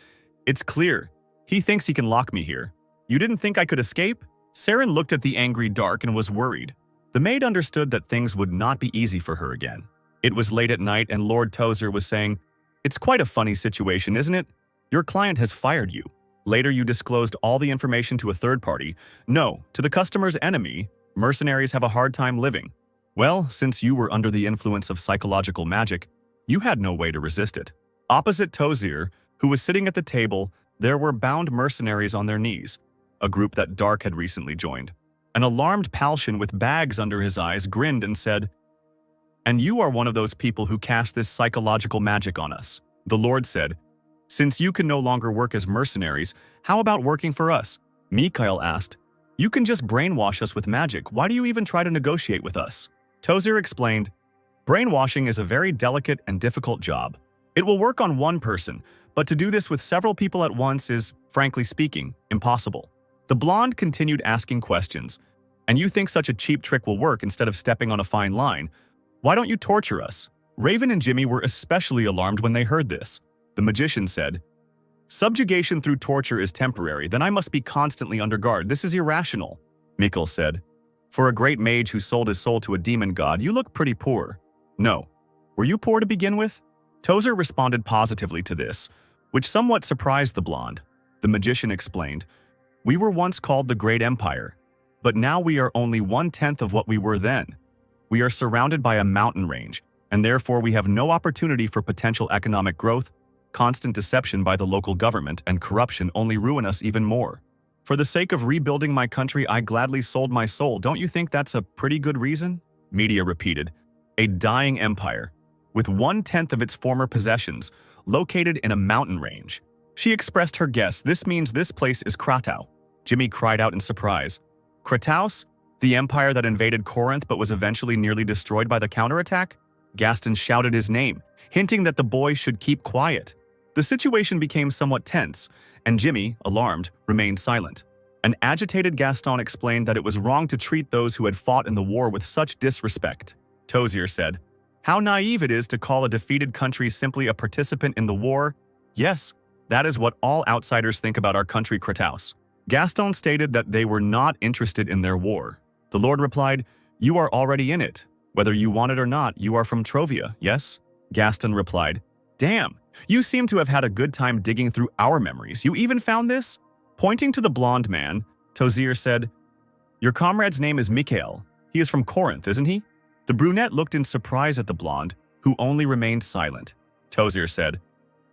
"It's clear. He thinks he can lock me here. You didn't think I could escape?" Saren looked at the angry Dark and was worried. The maid understood that things would not be easy for her again. It was late at night and Lord Tozier was saying, "It's quite a funny situation, isn't it? Your client has fired you. Later you disclosed all the information to a third party. No, to the customer's enemy, mercenaries have a hard time living. Well, since you were under the influence of psychological magic, you had no way to resist it." Opposite Tozier, who was sitting at the table, there were bound mercenaries on their knees, a group that Dark had recently joined. An alarmed Palshan with bags under his eyes grinned and said, "And you are one of those people who cast this psychological magic on us." The Lord said, "Since you can no longer work as mercenaries, how about working for us?" Mikhail asked, "You can just brainwash us with magic. Why do you even try to negotiate with us?" Tozier explained, "Brainwashing is a very delicate and difficult job. It will work on one person, but to do this with several people at once is, frankly speaking, impossible." The blonde continued asking questions. "And you think such a cheap trick will work instead of stepping on a fine line? Why don't you torture us?" Raven and Jimmy were especially alarmed when they heard this. The magician said, "Subjugation through torture is temporary, then I must be constantly under guard. This is irrational." Mikhail said, "For a great mage who sold his soul to a demon god, you look pretty poor." "No. Were you poor to begin with?" Tozier responded positively to this, which somewhat surprised the blonde. The magician explained, "We were once called the Great Empire, but now we are only 1/10 of what we were then. We are surrounded by a mountain range, and therefore we have no opportunity for potential economic growth. Constant deception by the local government and corruption only ruin us even more. For the sake of rebuilding my country, I gladly sold my soul. Don't you think that's a pretty good reason?" Media repeated, "A dying empire, with 1/10 of its former possessions, located in a mountain range." She expressed her guess. "This means this place is Kratau." Jimmy cried out in surprise. "Krataus? The empire that invaded Corinth but was eventually nearly destroyed by the counterattack?" Gaston shouted his name, hinting that the boy should keep quiet. The situation became somewhat tense, and Jimmy, alarmed, remained silent. An agitated Gaston explained that it was wrong to treat those who had fought in the war with such disrespect. Tozier said, "How naive it is to call a defeated country simply a participant in the war. Yes, that is what all outsiders think about our country, Krataus." Gaston stated that they were not interested in their war. The Lord replied, "You are already in it. Whether you want it or not, you are from Trovia, yes?" Gaston replied, "Damn, you seem to have had a good time digging through our memories. You even found this?" Pointing to the blonde man, Tozier said, "Your comrade's name is Mikhail. He is from Corinth, isn't he?" The brunette looked in surprise at the blonde, who only remained silent. Tozier said,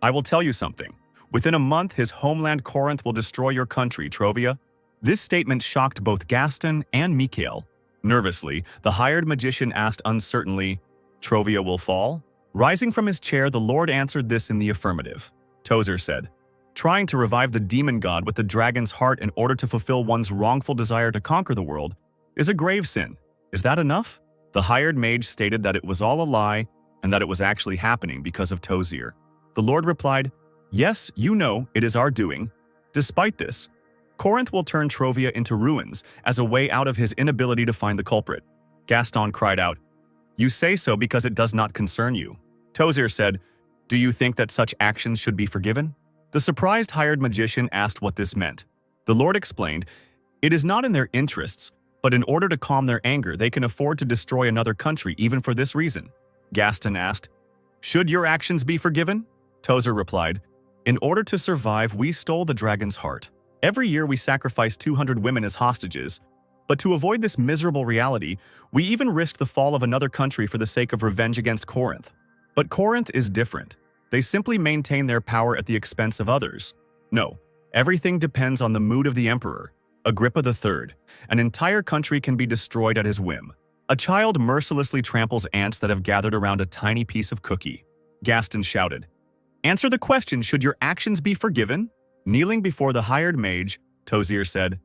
I will tell you something. Within a month, his homeland Corinth will destroy your country, Trovia. This statement shocked both Gaston and Mikhail. Nervously, the hired magician asked uncertainly, Trovia will fall? Rising from his chair, the Lord answered this in the affirmative. Tozer said, trying to revive the demon god with the dragon's heart in order to fulfill one's wrongful desire to conquer the world is a grave sin. Is that enough? The hired mage stated that it was all a lie and that it was actually happening because of Tozer. The Lord replied, yes, you know, it is our doing. Despite this, Corinth will turn Trovia into ruins as a way out of his inability to find the culprit. Gaston cried out, you say so because it does not concern you. Tozer said, do you think that such actions should be forgiven? The surprised hired magician asked what this meant. The Lord explained, it is not in their interests, but in order to calm their anger, they can afford to destroy another country even for this reason. Gaston asked, should your actions be forgiven? Tozer replied, in order to survive, we stole the dragon's heart. Every year we sacrifice 200 women as hostages, but to avoid this miserable reality, we even risked the fall of another country for the sake of revenge against Corinth. But Corinth is different. They simply maintain their power at the expense of others. No, everything depends on the mood of the emperor, Agrippa III. An entire country can be destroyed at his whim. A child mercilessly tramples ants that have gathered around a tiny piece of cookie. Gaston shouted, answer the question, should your actions be forgiven? Kneeling before the hired mage, Tozer said,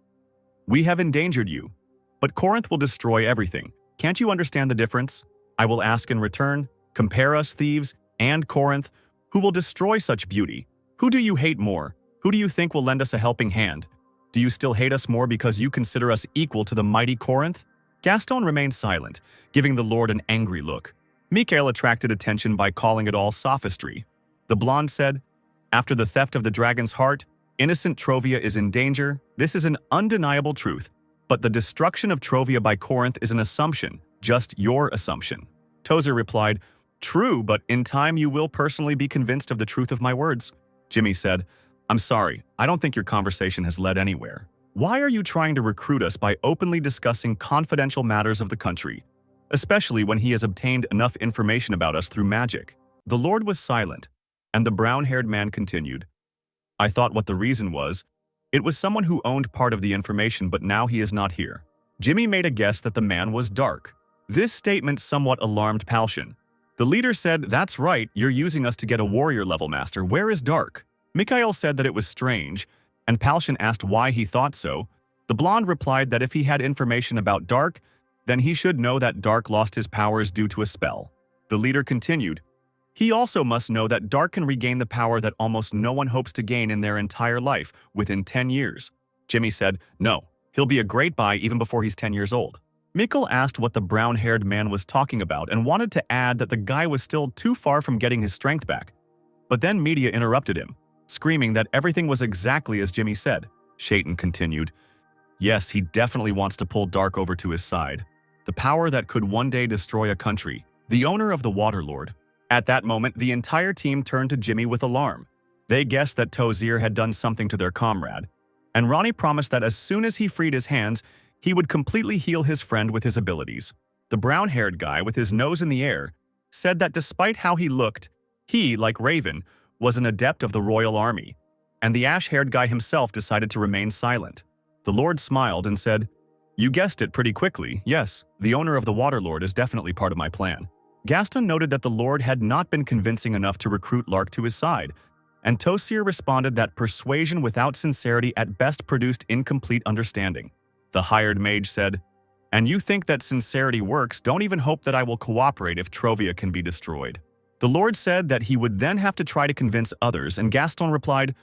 we have endangered you, but Corinth will destroy everything. Can't you understand the difference? I will ask in return, compare us, thieves, and Corinth, who will destroy such beauty? Who do you hate more? Who do you think will lend us a helping hand? Do you still hate us more because you consider us equal to the mighty Corinth? Gaston remained silent, giving the Lord an angry look. Mikhail attracted attention by calling it all sophistry. The blonde said, after the theft of the dragon's heart, innocent Trovia is in danger. This is an undeniable truth. But the destruction of Trovia by Corinth is an assumption, just your assumption. Tozer replied, true, but in time you will personally be convinced of the truth of my words. Jimmy said, I'm sorry, I don't think your conversation has led anywhere. Why are you trying to recruit us by openly discussing confidential matters of the country, especially when he has obtained enough information about us through magic? The Lord was silent, and the brown-haired man continued, I thought what the reason was. It was someone who owned part of the information, but now he is not here. Jimmy made a guess that the man was Dark. This statement somewhat alarmed Palshan. The leader said, that's right, you're using us to get a warrior-level master. Where is Dark? Mikhail said that it was strange, and Palshan asked why he thought so. The blonde replied that if he had information about Dark, then he should know that Dark lost his powers due to a spell. The leader continued, he also must know that Dark can regain the power that almost no one hopes to gain in their entire life within 10 years. Jimmy said, no, he'll be a great buy even before he's 10 years old. Mikhail asked what the brown-haired man was talking about and wanted to add that the guy was still too far from getting his strength back. But then Media interrupted him, screaming that everything was exactly as Jimmy said. Shaitan continued, yes, he definitely wants to pull Dark over to his side. The power that could one day destroy a country, the owner of the Waterlord. At that moment, the entire team turned to Jimmy with alarm. They guessed that Tozer had done something to their comrade, and Ronnie promised that as soon as he freed his hands, he would completely heal his friend with his abilities. The brown-haired guy with his nose in the air said that despite how he looked, he, like Raven, was an adept of the royal army, and the ash-haired guy himself decided to remain silent. The Lord smiled and said, you guessed it pretty quickly. Yes, the owner of the Waterlord is definitely part of my plan. Gaston noted that the Lord had not been convincing enough to recruit Lark to his side, and Tozer responded that persuasion without sincerity at best produced incomplete understanding. The hired mage said, and you think that sincerity works, don't even hope that I will cooperate if Trovia can be destroyed. The Lord said that he would then have to try to convince others, and Gaston replied,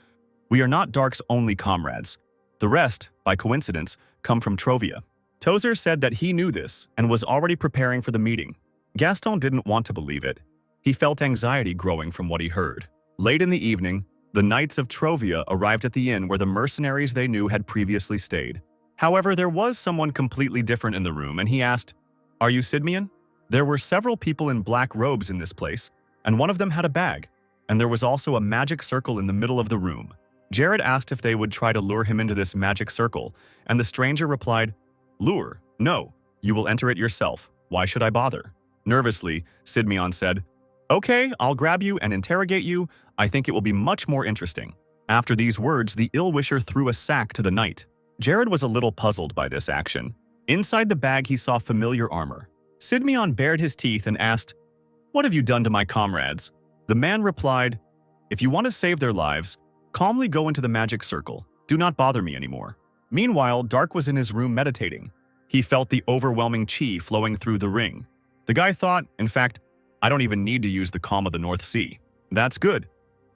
we are not Dark's only comrades. The rest, by coincidence, come from Trovia. Tozer said that he knew this and was already preparing for the meeting. Gaston didn't want to believe it. He felt anxiety growing from what he heard. Late in the evening, the Knights of Trovia arrived at the inn where the mercenaries they knew had previously stayed. However, there was someone completely different in the room, and he asked, are you Sidmian? There were several people in black robes in this place, and one of them had a bag, and there was also a magic circle in the middle of the room. Jared asked if they would try to lure him into this magic circle, and the stranger replied, lure? No, you will enter it yourself. Why should I bother? Nervously, Sidmian said, Okay, I'll grab you and interrogate you. I think it will be much more interesting. After these words, the ill-wisher threw a sack to the knight. Jared was a little puzzled by this action. Inside the bag, he saw familiar armor. Sidmion bared his teeth and asked, "What have you done to my comrades?" The man replied, "If you want to save their lives, calmly go into the magic circle. Do not bother me anymore." Meanwhile, Dark was in his room meditating. He felt the overwhelming chi flowing through the ring. The guy thought, in fact, I don't even need to use the calm of the North Sea. That's good.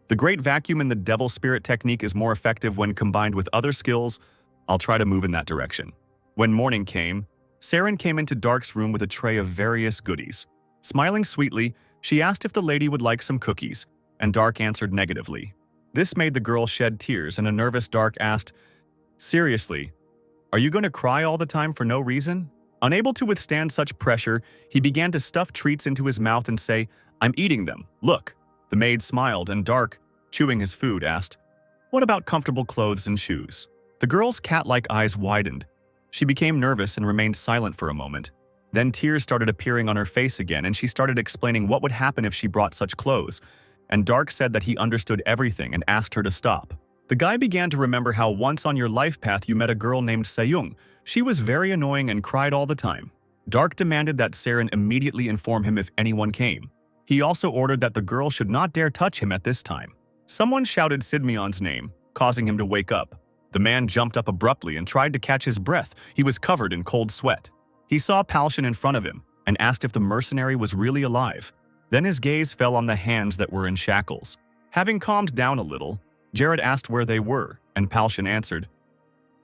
The Great Vacuum in the Devil Spirit technique is more effective when combined with other skills. I'll try to move in that direction. When morning came, Saren came into Dark's room with a tray of various goodies. Smiling sweetly, she asked if the lady would like some cookies, and Dark answered negatively. This made the girl shed tears, and a nervous Dark asked, "Seriously, are you going to cry all the time for no reason?" Unable to withstand such pressure, he began to stuff treats into his mouth and say, "I'm eating them. Look." The maid smiled, and Dark, chewing his food, asked, "What about comfortable clothes and shoes?" The girl's cat-like eyes widened. She became nervous and remained silent for a moment. Then tears started appearing on her face again, and she started explaining what would happen if she brought such clothes. And Dark said that he understood everything and asked her to stop. The guy began to remember how once on your life path you met a girl named Seyung. She was very annoying and cried all the time. Dark demanded that Saren immediately inform him if anyone came. He also ordered that the girl should not dare touch him at this time. Someone shouted Sidmion's name, causing him to wake up. The man jumped up abruptly and tried to catch his breath. He was covered in cold sweat. He saw Palshan in front of him and asked if the mercenary was really alive. Then his gaze fell on the hands that were in shackles. Having calmed down a little, Jared asked where they were, and Palshan answered,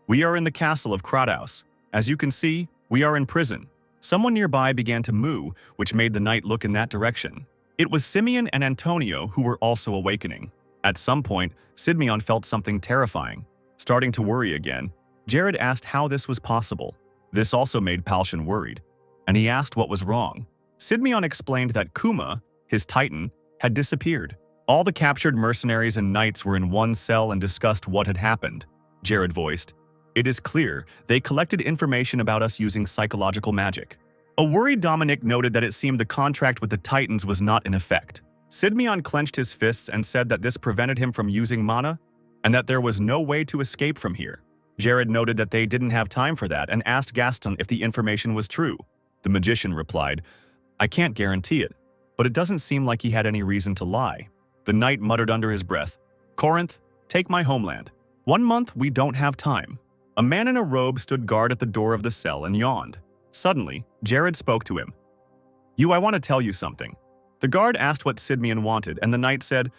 "We are in the castle of Kratos. As you can see, we are in prison." Someone nearby began to moo, which made the knight look in that direction. It was Simeon and Antonio who were also awakening. At some point, Sidmion felt something terrifying. Starting to worry again, Jared asked how this was possible. This also made Palshan worried, and he asked what was wrong. Sidmion explained that Kuma, his titan, had disappeared. All the captured mercenaries and knights were in one cell and discussed what had happened. Jared voiced, "It is clear they collected information about us using psychological magic." A worried Dominic noted that it seemed the contract with the Titans was not in effect. Sidmion clenched his fists and said that this prevented him from using mana, and that there was no way to escape from here. Jared noted that they didn't have time for that and asked Gaston if the information was true. The magician replied, "I can't guarantee it, but it doesn't seem like he had any reason to lie." The knight muttered under his breath, "Corinth, take my homeland. 1 month, we don't have time." A man in a robe stood guard at the door of the cell and yawned. Suddenly, Jared spoke to him. "I want to tell you something." The guard asked what Sidmion wanted, and the knight said,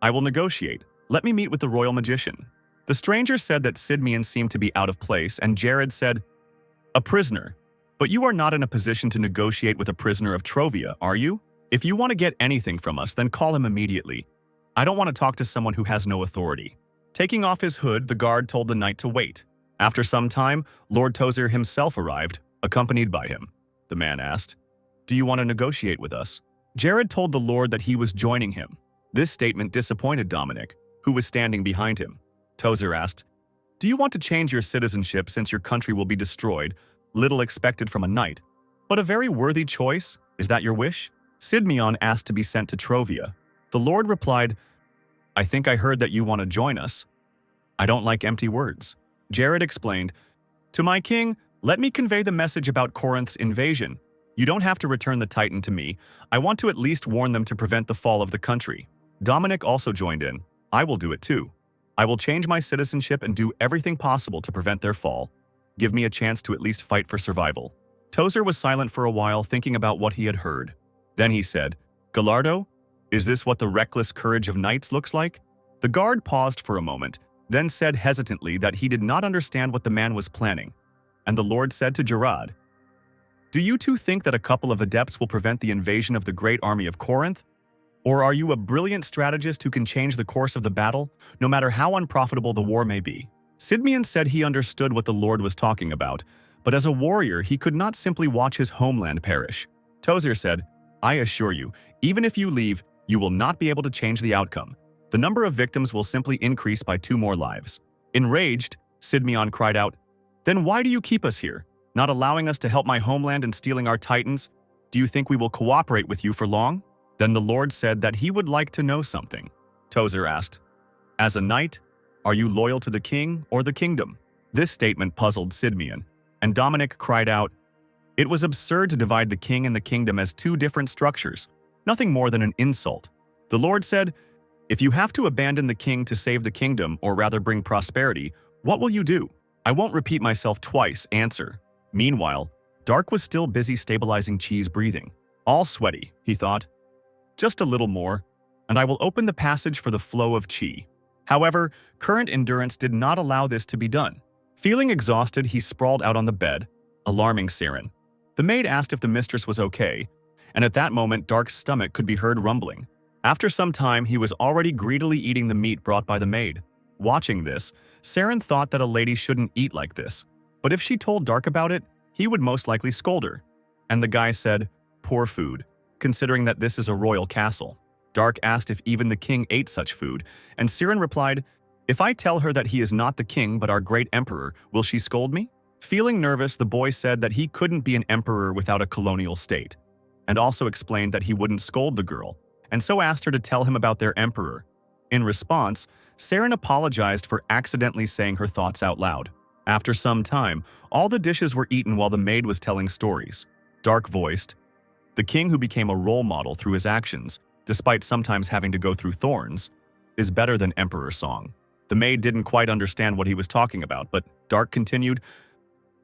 "I will negotiate. Let me meet with the royal magician." The stranger said that Sidmion seemed to be out of place, and Jared said, "A prisoner. But you are not in a position to negotiate with a prisoner of Trovia, are you? If you want to get anything from us, then call him immediately. I don't want to talk to someone who has no authority." Taking off his hood, the guard told the knight to wait. After some time, Lord Tozer himself arrived, accompanied by him. The man asked, "Do you want to negotiate with us?" Jared told the lord that he was joining him. This statement disappointed Dominic, who was standing behind him. Tozer asked, "Do you want to change your citizenship since your country will be destroyed? Little expected from a knight, but a very worthy choice. Is that your wish?" Sidmion asked to be sent to Trovia. The lord replied, "I think I heard that you want to join us. I don't like empty words." Jared explained, "To my king, let me convey the message about Corinth's invasion. You don't have to return the Titan to me. I want to at least warn them to prevent the fall of the country." Dominic also joined in. "I will do it too. I will change my citizenship and do everything possible to prevent their fall. Give me a chance to at least fight for survival." Tozer was silent for a while, thinking about what he had heard. Then he said, "Gallardo, is this what the reckless courage of knights looks like?" The guard paused for a moment, then said hesitantly that he did not understand what the man was planning. And the lord said to Gerard, "Do you two think that a couple of adepts will prevent the invasion of the great army of Corinth? Or are you a brilliant strategist who can change the course of the battle, no matter how unprofitable the war may be?" Sidmion said he understood what the lord was talking about, but as a warrior he could not simply watch his homeland perish. Tozer said, "I assure you, even if you leave, you will not be able to change the outcome. The number of victims will simply increase by 2 more lives." Enraged, Sidmion cried out, "Then why do you keep us here, not allowing us to help my homeland and stealing our titans? Do you think we will cooperate with you for long?" Then the Lord said that he would like to know something. Tozer asked, "As a knight, are you loyal to the king or the kingdom?" This statement puzzled Sidmian, and Dominic cried out, "It was absurd to divide the king and the kingdom as two different structures, nothing more than an insult." The Lord said, "If you have to abandon the king to save the kingdom, or rather bring prosperity, what will you do?" "I won't repeat myself twice, answer." Meanwhile, Dark was still busy stabilizing Chi's breathing. All sweaty, he thought. Just a little more, and I will open the passage for the flow of Chi. However, current endurance did not allow this to be done. Feeling exhausted, he sprawled out on the bed, alarming Siren. The maid asked if the mistress was okay, and at that moment Dark's stomach could be heard rumbling. After some time, he was already greedily eating the meat brought by the maid. Watching this, Siren thought that a lady shouldn't eat like this, but if she told Dark about it, he would most likely scold her. And the guy said, "Poor food, considering that this is a royal castle." Dark asked if even the king ate such food, and Siren replied, "If I tell her that he is not the king but our great emperor, will she scold me?" Feeling nervous, the boy said that he couldn't be an emperor without a colonial state, and also explained that he wouldn't scold the girl, and so asked her to tell him about their emperor. In response, Siren apologized for accidentally saying her thoughts out loud. After some time, all the dishes were eaten while the maid was telling stories. Dark voiced, "The king who became a role model through his actions, despite sometimes having to go through thorns, is better than Emperor Song." The maid didn't quite understand what he was talking about, but Dark continued,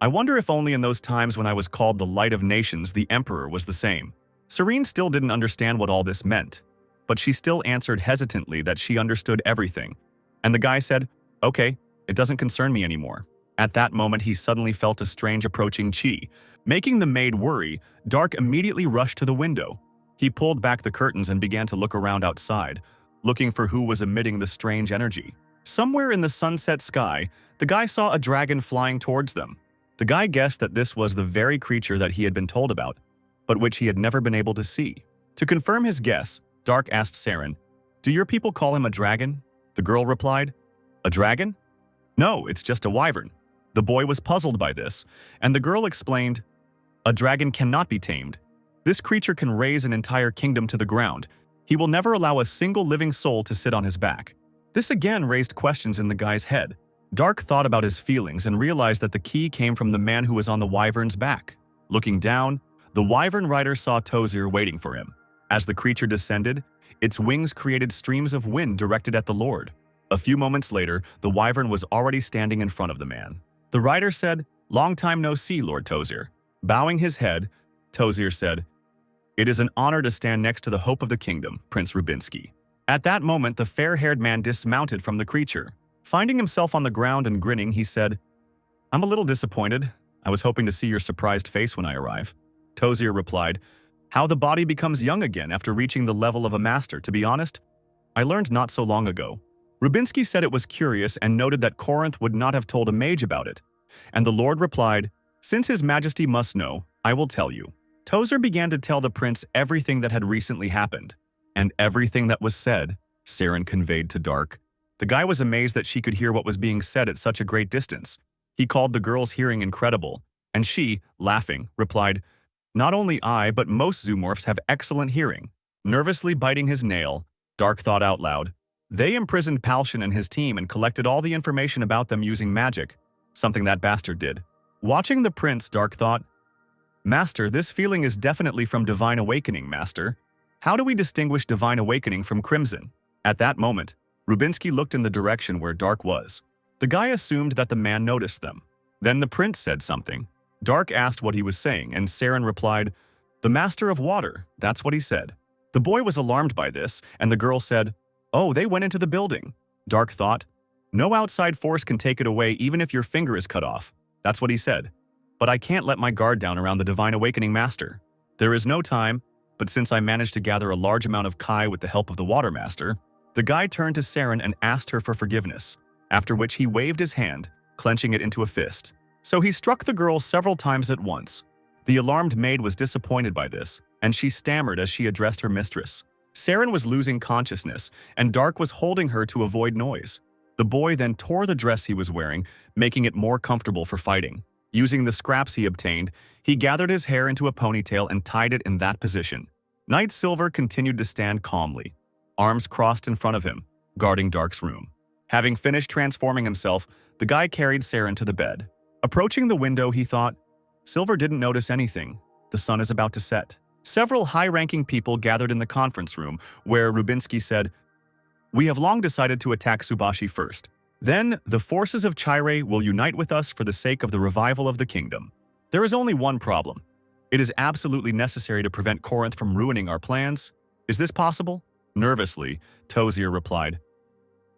"I wonder if only in those times when I was called the Light of Nations, the Emperor was the same." Serene still didn't understand what all this meant, but she still answered hesitantly that she understood everything. And the guy said, "Okay, it doesn't concern me anymore." At that moment, he suddenly felt a strange approaching Chi. Making the maid worry, Dark immediately rushed to the window. He pulled back the curtains and began to look around outside, looking for who was emitting the strange energy. Somewhere in the sunset sky, the guy saw a dragon flying towards them. The guy guessed that this was the very creature that he had been told about, but which he had never been able to see. To confirm his guess, Dark asked Siren, "Do your people call him a dragon?" The girl replied, "A dragon? No, it's just a wyvern." The boy was puzzled by this, and the girl explained, "A dragon cannot be tamed. This creature can raise an entire kingdom to the ground. He will never allow a single living soul to sit on his back." This again raised questions in the guy's head. Dark thought about his feelings and realized that the key came from the man who was on the wyvern's back. Looking down, the wyvern rider saw Tozer waiting for him. As the creature descended, its wings created streams of wind directed at the Lord. A few moments later, the wyvern was already standing in front of the man. The rider said, "Long time no see, Lord Tozer." Bowing his head, Tozer said, "It is an honor to stand next to the hope of the kingdom, Prince Rubinsky." At that moment, the fair-haired man dismounted from the creature. Finding himself on the ground and grinning, he said, "I'm a little disappointed. I was hoping to see your surprised face when I arrive." Tozer replied, "How the body becomes young again after reaching the level of a master, to be honest, I learned not so long ago." Rubinsky said it was curious and noted that Corinth would not have told a mage about it. And the Lord replied, "Since His Majesty must know, I will tell you." Tozer began to tell the prince everything that had recently happened. And everything that was said, Siren conveyed to Dark. The guy was amazed that she could hear what was being said at such a great distance. He called the girl's hearing incredible, and she, laughing, replied, "Not only I, but most zoomorphs have excellent hearing." Nervously biting his nail, Dark thought out loud, "They imprisoned Palshan and his team and collected all the information about them using magic, something that bastard did." Watching the prince, Dark thought, "Master, this feeling is definitely from Divine Awakening, Master. How do we distinguish Divine Awakening from Crimson?" At that moment, Rubinsky looked in the direction where Dark was. The guy assumed that the man noticed them. Then the prince said something. Dark asked what he was saying, and Siren replied, "The Master of Water, that's what he said." The boy was alarmed by this, and the girl said, "Oh, they went into the building." Dark thought, "No outside force can take it away even if your finger is cut off." That's what he said. "But I can't let my guard down around the Divine Awakening Master. There is no time, but since I managed to gather a large amount of Kai with the help of the Water Master." The guy turned to Siren and asked her for forgiveness, after which he waved his hand, clenching it into a fist. So he struck the girl several times at once. The alarmed maid was disappointed by this, and she stammered as she addressed her mistress. Siren was losing consciousness, and Dark was holding her to avoid noise. The boy then tore the dress he was wearing, making it more comfortable for fighting. Using the scraps he obtained, he gathered his hair into a ponytail and tied it in that position. Knight Silver continued to stand calmly, arms crossed in front of him, guarding Dark's room. Having finished transforming himself, the guy carried Saren to the bed. Approaching the window, he thought, Silver didn't notice anything. The sun is about to set. Several high-ranking people gathered in the conference room, where Rubinsky said, "We have long decided to attack Subashi first. Then, the forces of Chire will unite with us for the sake of the revival of the kingdom. There is only one problem. It is absolutely necessary to prevent Corinth from ruining our plans. Is this possible?" Nervously, Tozier replied,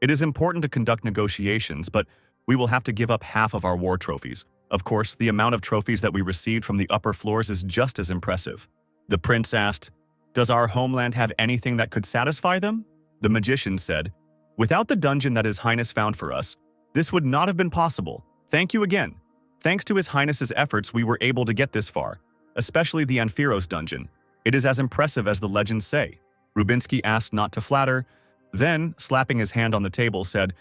"It is important to conduct negotiations, but we will have to give up half of our war trophies. Of course, the amount of trophies that we received from the upper floors is just as impressive." The prince asked, "Does our homeland have anything that could satisfy them?" The magician said, "Without the dungeon that His Highness found for us, this would not have been possible. Thank you again. Thanks to His Highness's efforts, we were able to get this far, especially the Amphiros dungeon. It is as impressive as the legends say." Rubinsky asked not to flatter, then, slapping his hand on the table, said,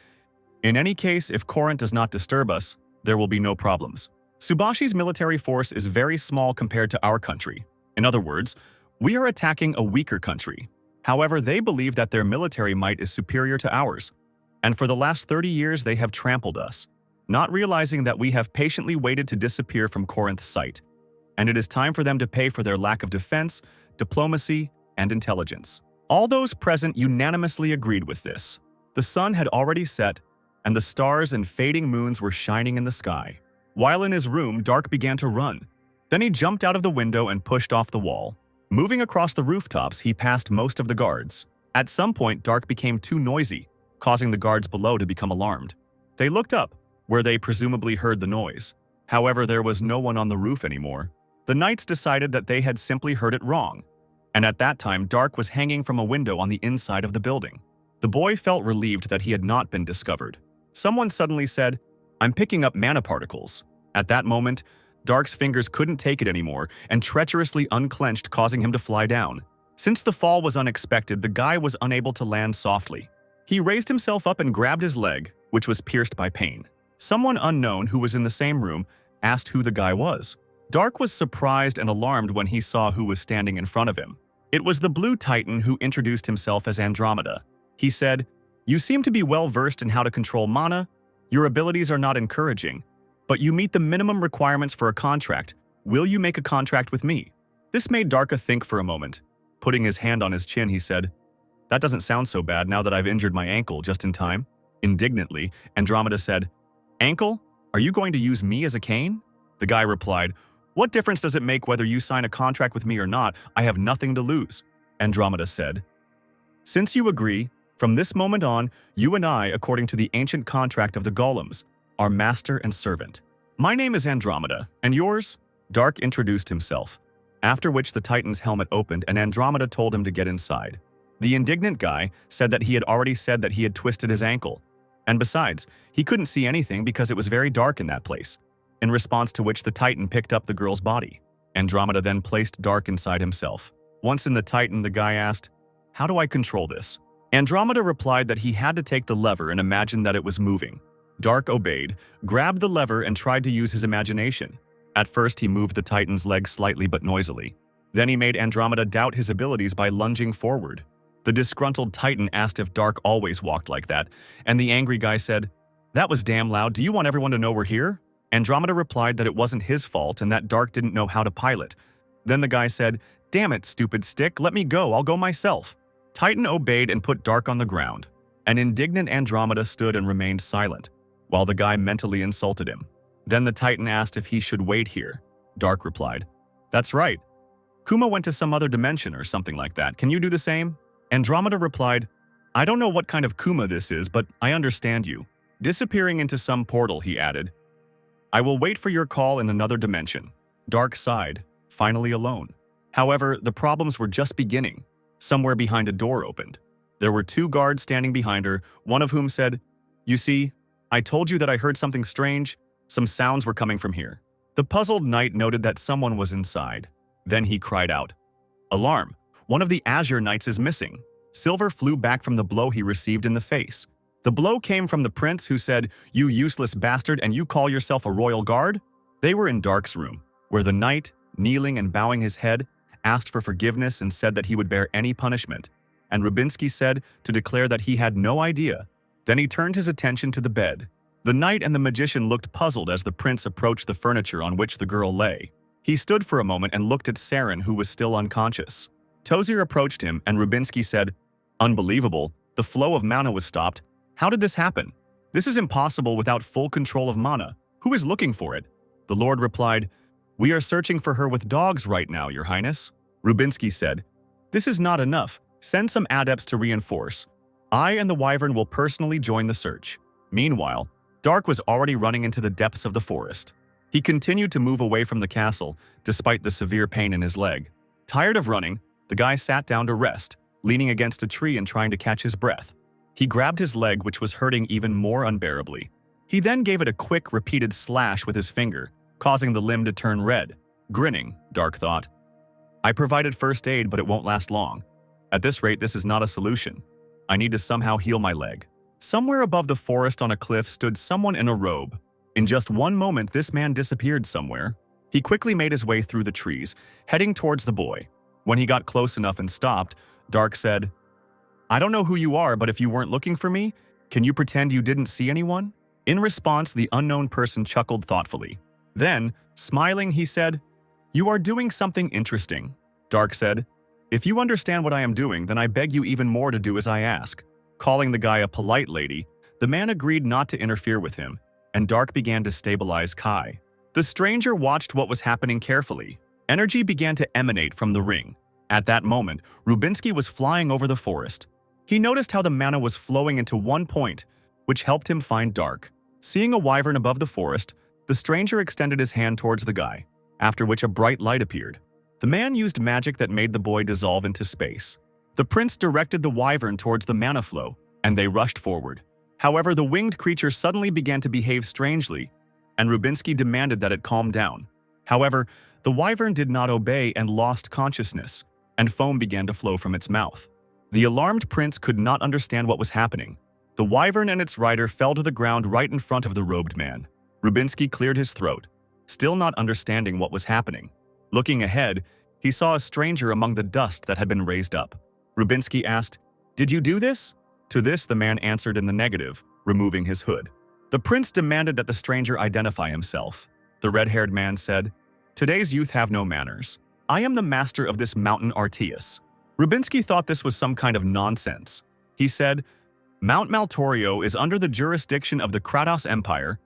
"In any case, if Corinth does not disturb us, there will be no problems. Subashi's military force is very small compared to our country. In other words, we are attacking a weaker country. However, they believe that their military might is superior to ours, and for the last 30 years they have trampled us, not realizing that we have patiently waited to disappear from Corinth's sight, and it is time for them to pay for their lack of defense, diplomacy, and intelligence." All those present unanimously agreed with this. The sun had already set, and the stars and fading moons were shining in the sky. While in his room, Dark began to run. Then he jumped out of the window and pushed off the wall. Moving across the rooftops, he passed most of the guards. At some point, Dark became too noisy, causing the guards below to become alarmed. They looked up, where they presumably heard the noise. However, there was no one on the roof anymore. The knights decided that they had simply heard it wrong, and at that time, Dark was hanging from a window on the inside of the building. The boy felt relieved that he had not been discovered. Someone suddenly said, "I'm picking up mana particles." At that moment, Dark's fingers couldn't take it anymore and treacherously unclenched, causing him to fly down. Since the fall was unexpected, the guy was unable to land softly. He raised himself up and grabbed his leg, which was pierced by pain. Someone unknown who was in the same room asked who the guy was. Dark was surprised and alarmed when he saw who was standing in front of him. It was the Blue Titan who introduced himself as Andromeda. He said, "You seem to be well versed in how to control mana. Your abilities are not encouraging, but you meet the minimum requirements for a contract. Will you make a contract with me?" This made Darka think for a moment. Putting his hand on his chin, he said, "That doesn't sound so bad now that I've injured my ankle just in time." Indignantly, Andromeda said, "Ankle? Are you going to use me as a cane?" The guy replied, "What difference does it make whether you sign a contract with me or not? I have nothing to lose." Andromeda said, "Since you agree, from this moment on, you and I, according to the ancient contract of the golems, are master and servant. My name is Andromeda, and yours?" Dark introduced himself, after which the Titan's helmet opened and Andromeda told him to get inside. The indignant guy said that he had already said that he had twisted his ankle, and besides, he couldn't see anything because it was very dark in that place. In response to which the Titan picked up the girl's body. Andromeda then placed Dark inside himself. Once in the Titan, the guy asked, "How do I control this?" Andromeda replied that he had to take the lever and imagine that it was moving. Dark obeyed, grabbed the lever and tried to use his imagination. At first, he moved the Titan's leg slightly but noisily. Then he made Andromeda doubt his abilities by lunging forward. The disgruntled Titan asked if Dark always walked like that, and the angry guy said, "That was damn loud. Do you want everyone to know we're here?" Andromeda replied that it wasn't his fault and that Dark didn't know how to pilot. Then the guy said, "Damn it, stupid stick, let me go, I'll go myself." Titan obeyed and put Dark on the ground. An indignant Andromeda stood and remained silent, while the guy mentally insulted him. Then the Titan asked if he should wait here. Dark replied, "That's right. Kuma went to some other dimension or something like that. Can you do the same?" Andromeda replied, "I don't know what kind of Kuma this is, but I understand you." Disappearing into some portal, he added, "I will wait for your call in another dimension." Dark sighed, finally alone. However, the problems were just beginning. Somewhere behind a door opened. There were two guards standing behind her, one of whom said, "You see, I told you that I heard something strange. Some sounds were coming from here." The puzzled knight noted that someone was inside. Then he cried out, "Alarm! One of the Azure Knights is missing." Silver flew back from the blow he received in the face. The blow came from the prince, who said, "You useless bastard, and you call yourself a royal guard?" They were in Dark's room, where the knight, kneeling and bowing his head, asked for forgiveness and said that he would bear any punishment, and Rubinsky said to declare that he had no idea. Then he turned his attention to the bed. The knight and the magician looked puzzled as the prince approached the furniture on which the girl lay. He stood for a moment and looked at Saren, who was still unconscious. Tozier approached him, and Rubinsky said, "Unbelievable, the flow of mana was stopped. How did this happen? This is impossible without full control of mana. Who is looking for it?" The lord replied, "We are searching for her with dogs right now, your highness." Rubinsky said, "This is not enough. Send some adepts to reinforce. I and the wyvern will personally join the search." Meanwhile, Dark was already running into the depths of the forest. He continued to move away from the castle, despite the severe pain in his leg. Tired of running, the guy sat down to rest, leaning against a tree and trying to catch his breath. He grabbed his leg, which was hurting even more unbearably. He then gave it a quick, repeated slash with his finger, causing the limb to turn red. Grinning, Dark thought, "I provided first aid, but it won't last long. At this rate, this is not a solution. I need to somehow heal my leg." Somewhere above the forest on a cliff stood someone in a robe. In just one moment, this man disappeared somewhere. He quickly made his way through the trees, heading towards the boy. When he got close enough and stopped, Dark said, "I don't know who you are, but if you weren't looking for me, can you pretend you didn't see anyone?" In response, the unknown person chuckled thoughtfully. Then, smiling, he said, "You are doing something interesting." Dark said, "If you understand what I am doing, then I beg you even more to do as I ask." Calling the guy a polite lady, the man agreed not to interfere with him, and Dark began to stabilize Kai. The stranger watched what was happening carefully. Energy began to emanate from the ring. At that moment, Rubinsky was flying over the forest. He noticed how the mana was flowing into one point, which helped him find Dark. Seeing a wyvern above the forest, the stranger extended his hand towards the guy, after which a bright light appeared. The man used magic that made the boy dissolve into space. The prince directed the wyvern towards the mana flow, and they rushed forward. However, the winged creature suddenly began to behave strangely, and Rubinsky demanded that it calm down. However, the wyvern did not obey and lost consciousness, and foam began to flow from its mouth. The alarmed prince could not understand what was happening. The wyvern and its rider fell to the ground right in front of the robed man. Rubinsky cleared his throat, still not understanding what was happening. Looking ahead, he saw a stranger among the dust that had been raised up. Rubinsky asked, "Did you do this?" To this, the man answered in the negative, removing his hood. The prince demanded that the stranger identify himself. The red-haired man said, "Today's youth have no manners. I am the master of this mountain Artias." Rubinsky thought this was some kind of nonsense. He said, "Mount Maltorio is under the jurisdiction of the Kratos Empire.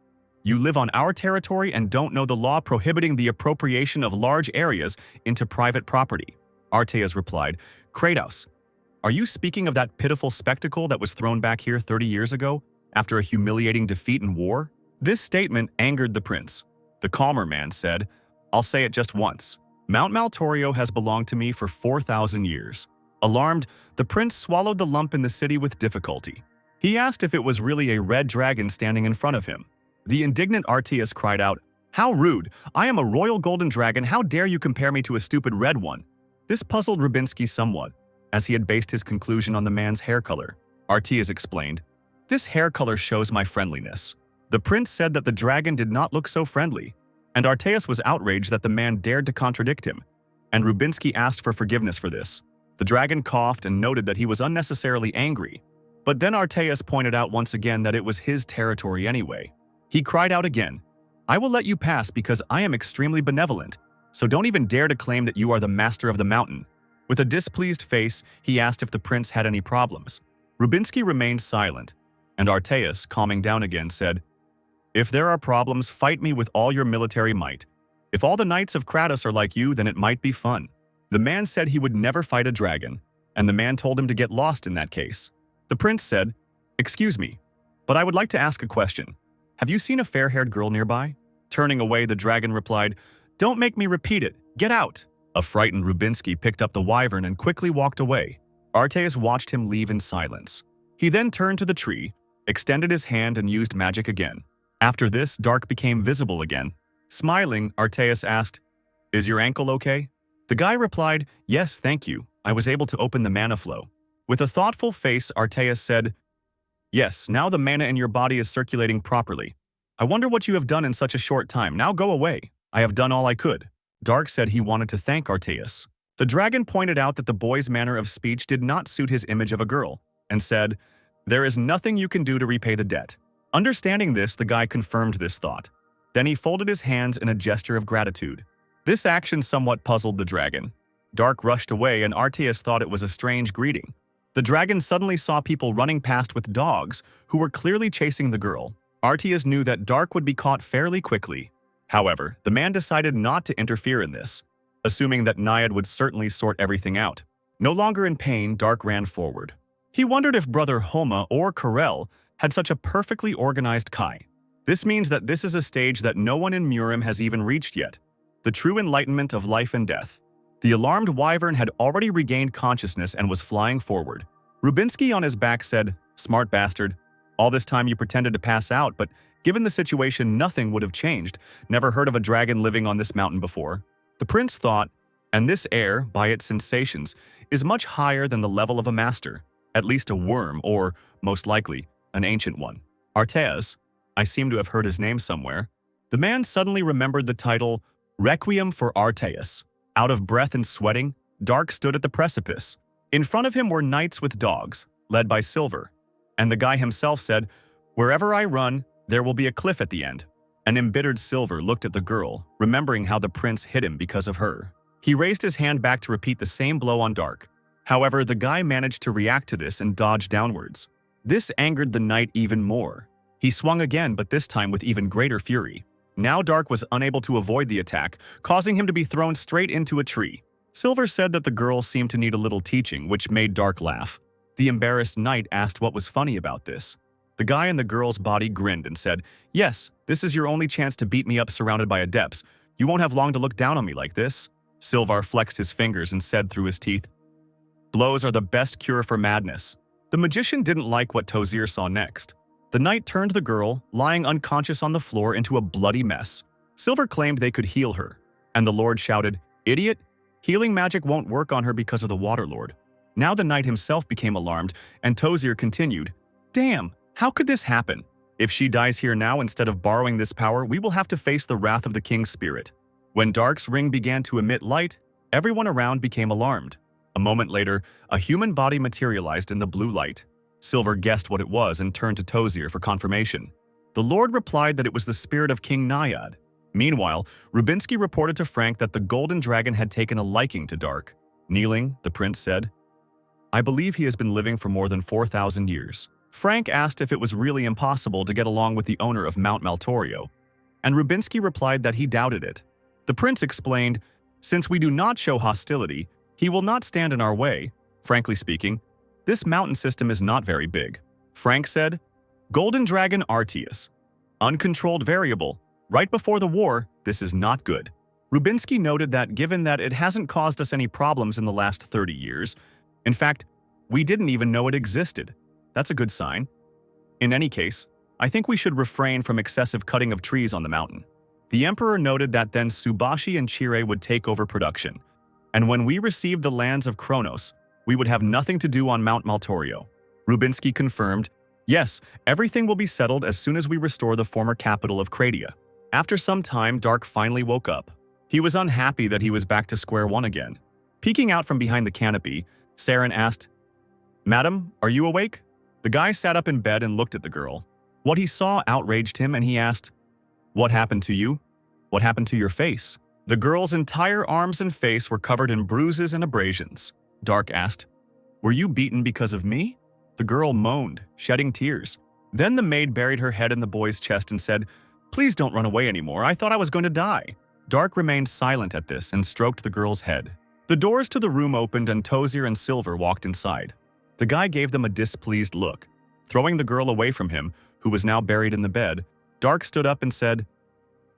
You live on our territory and don't know the law prohibiting the appropriation of large areas into private property." Artias replied, "Kratos, are you speaking of that pitiful spectacle that was thrown back here 30 years ago after a humiliating defeat in war?" This statement angered the prince. The calmer man said, "I'll say it just once. Mount Maltorio has belonged to me for 4,000 years. Alarmed, the prince swallowed the lump in the city with difficulty. He asked if it was really a red dragon standing in front of him. The indignant Artias cried out, "How rude! I am a royal golden dragon. How dare you compare me to a stupid red one?" This puzzled Rubinsky somewhat, as he had based his conclusion on the man's hair color. Artias explained, "This hair color shows my friendliness." The prince said that the dragon did not look so friendly, and Artias was outraged that the man dared to contradict him, and Rubinsky asked for forgiveness for this. The dragon coughed and noted that he was unnecessarily angry, but then Artias pointed out once again that it was his territory anyway. He cried out again, "I will let you pass because I am extremely benevolent, so don't even dare to claim that you are the master of the mountain." With a displeased face, he asked if the prince had any problems. Rubinsky remained silent, and Artias, calming down again, said, "If there are problems, fight me with all your military might. If all the knights of Kratos are like you, then it might be fun." The man said he would never fight a dragon, and the man told him to get lost in that case. The prince said, "Excuse me, but I would like to ask a question. Have you seen a fair-haired girl nearby?" Turning away, the dragon replied, "Don't make me repeat it. Get out." A frightened Rubinsky picked up the wyvern and quickly walked away. Artias watched him leave in silence. He then turned to the tree, extended his hand and used magic again. After this, Dark became visible again. Smiling, Artias asked, "Is your ankle okay?" The guy replied, "Yes, thank you. I was able to open the mana flow." With a thoughtful face, Artias said, "Yes, now the mana in your body is circulating properly. I wonder what you have done in such a short time. Now go away. I have done all I could." Dark said he wanted to thank Artias. The dragon pointed out that the boy's manner of speech did not suit his image of a girl, and said, "There is nothing you can do to repay the debt." Understanding this, the guy confirmed this thought. Then he folded his hands in a gesture of gratitude. This action somewhat puzzled the dragon. Dark rushed away, and Arteus thought it was a strange greeting. The dragon suddenly saw people running past with dogs who were clearly chasing the girl. Arteus knew that Dark would be caught fairly quickly. However, the man decided not to interfere in this, assuming that Naiad would certainly sort everything out. No longer in pain, Dark ran forward. He wondered if Brother Homa or Karel had such a perfectly organized Kai. This means that this is a stage that no one in Murim has even reached yet, the true enlightenment of life and death. The alarmed wyvern had already regained consciousness and was flying forward. Rubinsky on his back said, "Smart bastard. All this time you pretended to pass out, but given the situation, nothing would have changed. Never heard of a dragon living on this mountain before." The prince thought, and this air, by its sensations, is much higher than the level of a master, at least a worm or, most likely, an ancient one. Arteas, I seem to have heard his name somewhere. The man suddenly remembered the title, Requiem for Arteas. Out of breath and sweating, Dark stood at the precipice. In front of him were knights with dogs, led by Silver, and the guy himself said, "Wherever I run, there will be a cliff at the end." An embittered Silver looked at the girl, remembering how the prince hit him because of her. He raised his hand back to repeat the same blow on Dark. However, the guy managed to react to this and dodge downwards. This angered the knight even more. He swung again, but this time with even greater fury. Now Dark was unable to avoid the attack, causing him to be thrown straight into a tree. Silver said that the girl seemed to need a little teaching, which made Dark laugh. The embarrassed knight asked what was funny about this. The guy in the girl's body grinned and said, "Yes, this is your only chance to beat me up surrounded by adepts. You won't have long to look down on me like this." Silvar flexed his fingers and said through his teeth, "Blows are the best cure for madness." The magician didn't like what Tozir saw next. The knight turned the girl, lying unconscious on the floor, into a bloody mess. Silver claimed they could heal her, and the lord shouted, "Idiot! Healing magic won't work on her because of the Water Lord." Now the knight himself became alarmed, and Tozir continued, "Damn, how could this happen? If she dies here now instead of borrowing this power, we will have to face the wrath of the king's spirit." When Dark's ring began to emit light, everyone around became alarmed. A moment later, a human body materialized in the blue light. Silver guessed what it was and turned to Tozir for confirmation. The lord replied that it was the spirit of King Naiad. Meanwhile, Rubinsky reported to Frank that the golden dragon had taken a liking to Dark. Kneeling, the prince said, "I believe he has been living for more than 4,000 years. Frank asked if it was really impossible to get along with the owner of Mount Maltorio, and Rubinsky replied that he doubted it. The prince explained, "Since we do not show hostility, he will not stand in our way. Frankly speaking, this mountain system is not very big." Frank said, "Golden Dragon Arteus. Uncontrolled variable. Right before the war, this is not good." Rubinsky noted that given that it hasn't caused us any problems in the last 30 years, in fact, we didn't even know it existed. That's a good sign. In any case, I think we should refrain from excessive cutting of trees on the mountain. The emperor noted that then Subashi and Chire would take over production, and when we received the lands of Kronos, we would have nothing to do on Mount Maltorio. Rubinsky confirmed, "Yes, everything will be settled as soon as we restore the former capital of Cradia." After some time, Dark finally woke up. He was unhappy that he was back to square one again. Peeking out from behind the canopy, Saren asked, "Madam, are you awake?" The guy sat up in bed and looked at the girl. What he saw outraged him, and he asked, "What happened to you? What happened to your face?" The girl's entire arms and face were covered in bruises and abrasions. Dark asked, "Were you beaten because of me?" The girl moaned, shedding tears. Then the maid buried her head in the boy's chest and said, "Please don't run away anymore. I thought I was going to die." Dark remained silent at this and stroked the girl's head. The doors to the room opened and Tozir and Silver walked inside. The guy gave them a displeased look. Throwing the girl away from him, who was now buried in the bed, Dark stood up and said,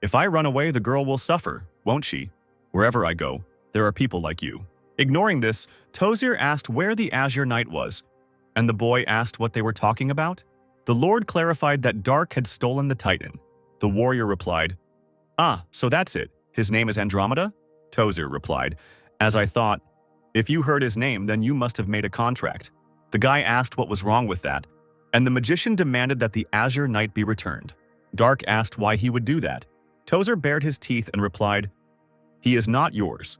"If I run away, the girl will suffer, won't she? Wherever I go, there are people like you." Ignoring this, Tozir asked where the Azure Knight was, and the boy asked what they were talking about. The Lord clarified that Dark had stolen the Titan. The warrior replied, "Ah, so that's it. His name is Andromeda?" Tozir replied, "As I thought. If you heard his name, then you must have made a contract." The guy asked what was wrong with that, and the magician demanded that the Azure Knight be returned. Dark asked why he would do that. Tozir bared his teeth and replied, "He is not yours.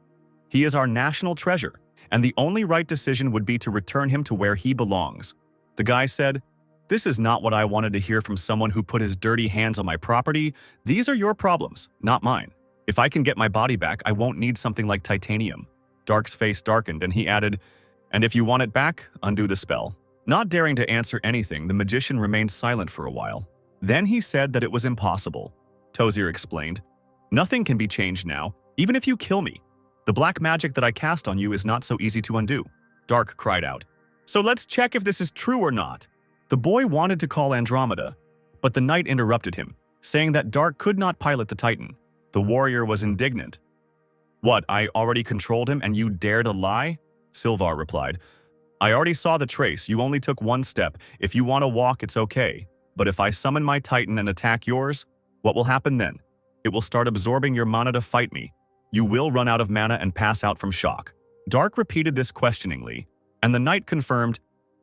He is our national treasure, and the only right decision would be to return him to where he belongs. The guy said, "This is not what I wanted to hear from someone who put his dirty hands on my property. These are your problems, not mine. If I can get my body back, I won't need something like titanium." Dark's face darkened, and he added, "And if you want it back, undo the spell." Not daring to answer anything, the magician remained silent for a while. Then he said that it was impossible. Tozier explained, "Nothing can be changed now, even if you kill me. The black magic that I cast on you is not so easy to undo." Dark cried out, "So let's check if this is true or not." The boy wanted to call Andromeda, but the knight interrupted him, saying that Dark could not pilot the Titan. The warrior was indignant. "What, I already controlled him and you dare to lie?" Silvar replied, "I already saw the trace, you only took one step. If you want to walk, it's okay. But if I summon my Titan and attack yours, what will happen then? It will start absorbing your mana to fight me. You will run out of mana and pass out from shock." Dark repeated this questioningly, and the knight confirmed,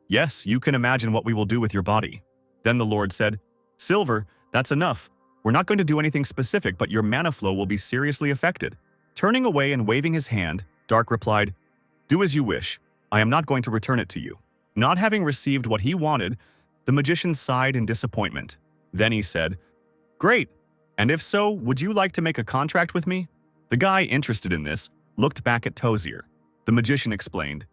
"Yes, you can imagine what we will do with your body." Then the Lord said, "Silver, that's enough. We're not going to do anything specific, but your mana flow will be seriously affected." Turning away and waving his hand, Dark replied, "Do as you wish. I am not going to return it to you." Not having received what he wanted, the magician sighed in disappointment. Then he said, "Great. And if so, would you like to make a contract with me?" The guy, interested in this, looked back at Tozier. The magician explained,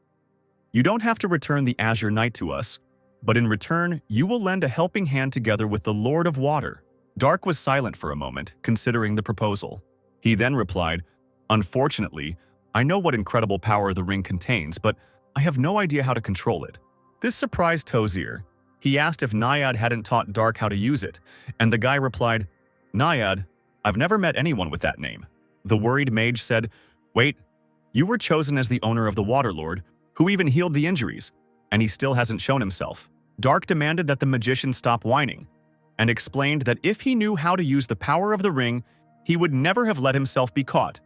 "You don't have to return the Azure Knight to us, but in return, you will lend a helping hand together with the Lord of Water." Dark was silent for a moment, considering the proposal. He then replied, "Unfortunately, I know what incredible power the ring contains, but I have no idea how to control it." This surprised Tozier. He asked if Naiad hadn't taught Dark how to use it, and the guy replied, "Naiad, I've never met anyone with that name." The worried mage said, "Wait, you were chosen as the owner of the Water Lord, who even healed the injuries, and he still hasn't shown himself." Dark demanded that the magician stop whining, and explained that if he knew how to use the power of the ring, he would never have let himself be caught.